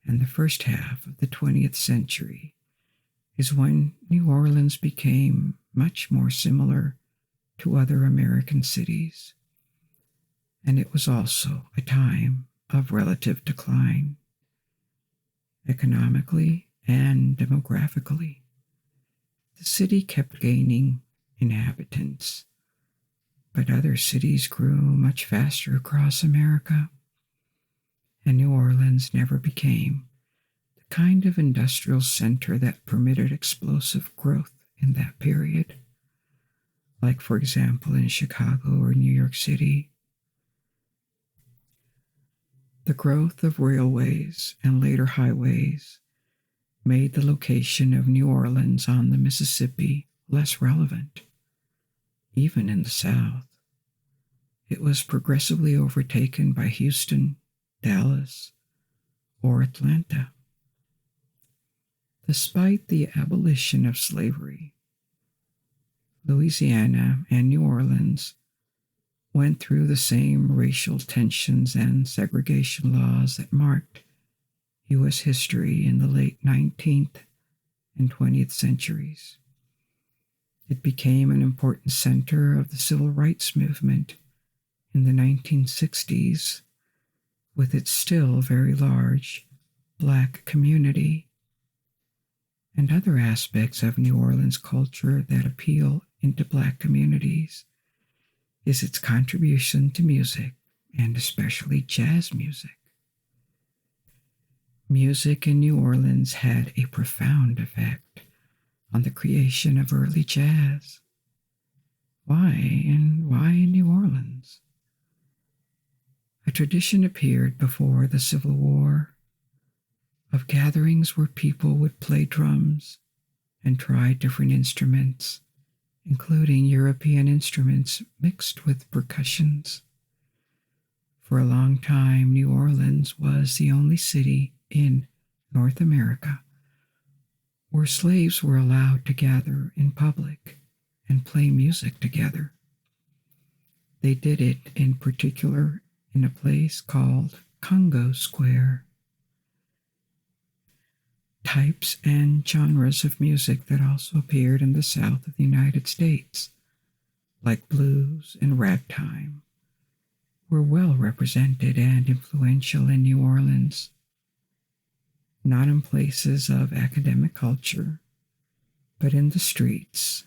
and the first half of the 20th century is when New Orleans became much more similar to other American cities, and it was also a time of relative decline, economically and demographically. The city kept gaining inhabitants, but other cities grew much faster across America, and New Orleans never became the kind of industrial center that permitted explosive growth in that period, like, for example, in Chicago or New York City. The growth of railways and later highways made the location of New Orleans on the Mississippi less relevant. Even in the South, it was progressively overtaken by Houston, Dallas, or Atlanta. Despite the abolition of slavery, Louisiana and New Orleans went through the same racial tensions and segregation laws that marked U.S. history in the late 19th and 20th centuries. It became an important center of the civil rights movement in the 1960s, with its still very large Black community. And other aspects of New Orleans culture that appeal into Black communities is its contribution to music, and especially jazz music. Music in New Orleans had a profound effect on the creation of early jazz. Why in New Orleans? A tradition appeared before the Civil War of gatherings where people would play drums and try different instruments, including European instruments mixed with percussions. For a long time, New Orleans was the only city in North America where slaves were allowed to gather in public and play music together. They did it in particular in a place called Congo Square. Types and genres of music that also appeared in the South of the United States, like blues and ragtime, were well represented and influential in New Orleans. Not in places of academic culture, but in the streets,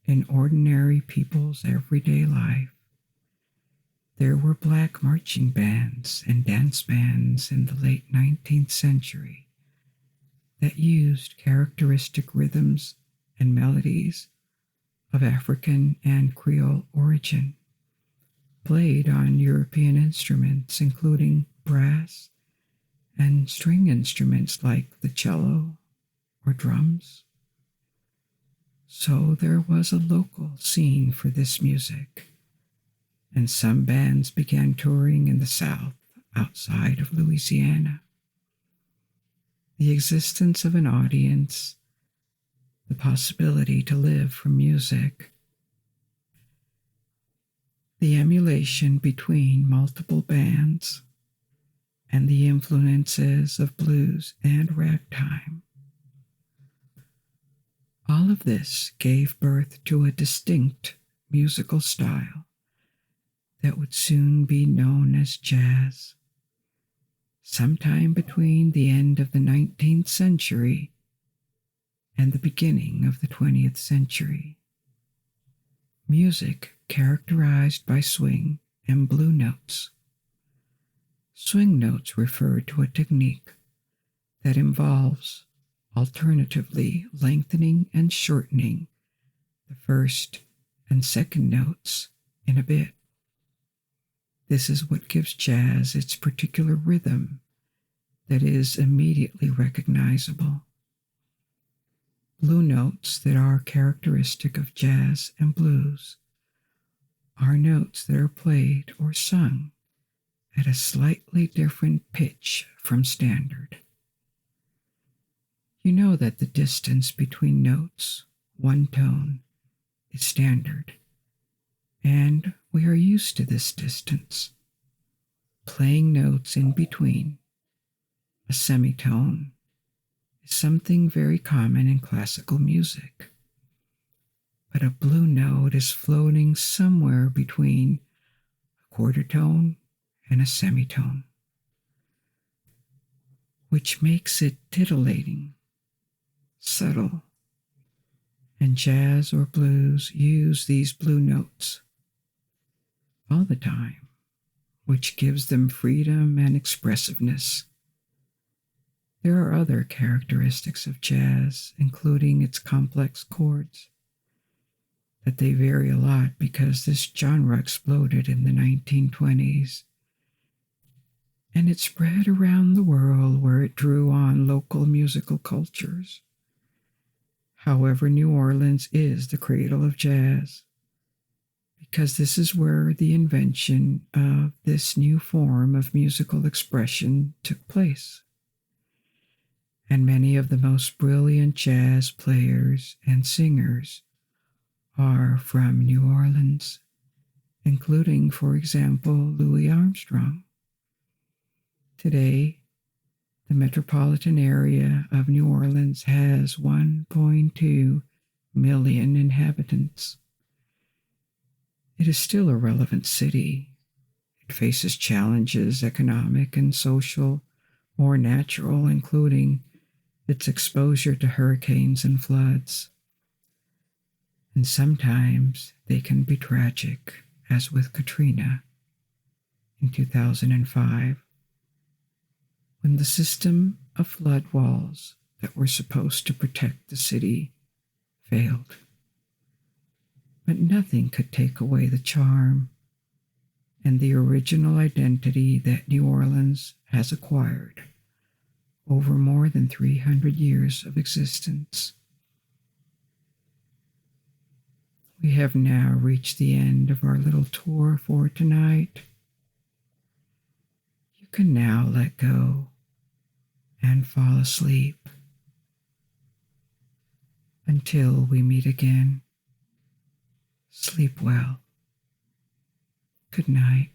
in ordinary people's everyday life. There were Black marching bands and dance bands in the late 19th century that used characteristic rhythms and melodies of African and Creole origin, played on European instruments including brass and string instruments like the cello or drums. So there was a local scene for this music, and some bands began touring in the South outside of Louisiana. The existence of an audience, the possibility to live from music, the emulation between multiple bands, and the influences of blues and ragtime. All of this gave birth to a distinct musical style that would soon be known as jazz. Sometime between the end of the 19th century and the beginning of the 20th century. Music characterized by swing and blue notes. Swing notes refer to a technique that involves alternatively lengthening and shortening the first and second notes in a bit. This is what gives jazz its particular rhythm that is immediately recognizable. Blue notes that are characteristic of jazz and blues are notes that are played or sung at a slightly different pitch from standard. You know that the distance between notes, one tone, is standard, and we are used to this distance. Playing notes in between, a semitone, is something very common in classical music. But a blue note is floating somewhere between a quarter tone and a semitone, which makes it titillating, subtle, and jazz or blues use these blue notes all the time, which gives them freedom and expressiveness. There are other characteristics of jazz, including its complex chords, that they vary a lot because this genre exploded in the 1920s, and it spread around the world where it drew on local musical cultures. However, New Orleans is the cradle of jazz, because this is where the invention of this new form of musical expression took place. And many of the most brilliant jazz players and singers are from New Orleans, including, for example, Louis Armstrong. Today, the metropolitan area of New Orleans has 1.2 million inhabitants. It is still a relevant city. It faces challenges, economic and social, or natural, including its exposure to hurricanes and floods. And sometimes they can be tragic, as with Katrina in 2005, when the system of flood walls that were supposed to protect the city failed. But nothing could take away the charm and the original identity that New Orleans has acquired over more than 300 years of existence. We have now reached the end of our little tour for tonight. You can now let go and fall asleep. Until we meet again, sleep well. Good night.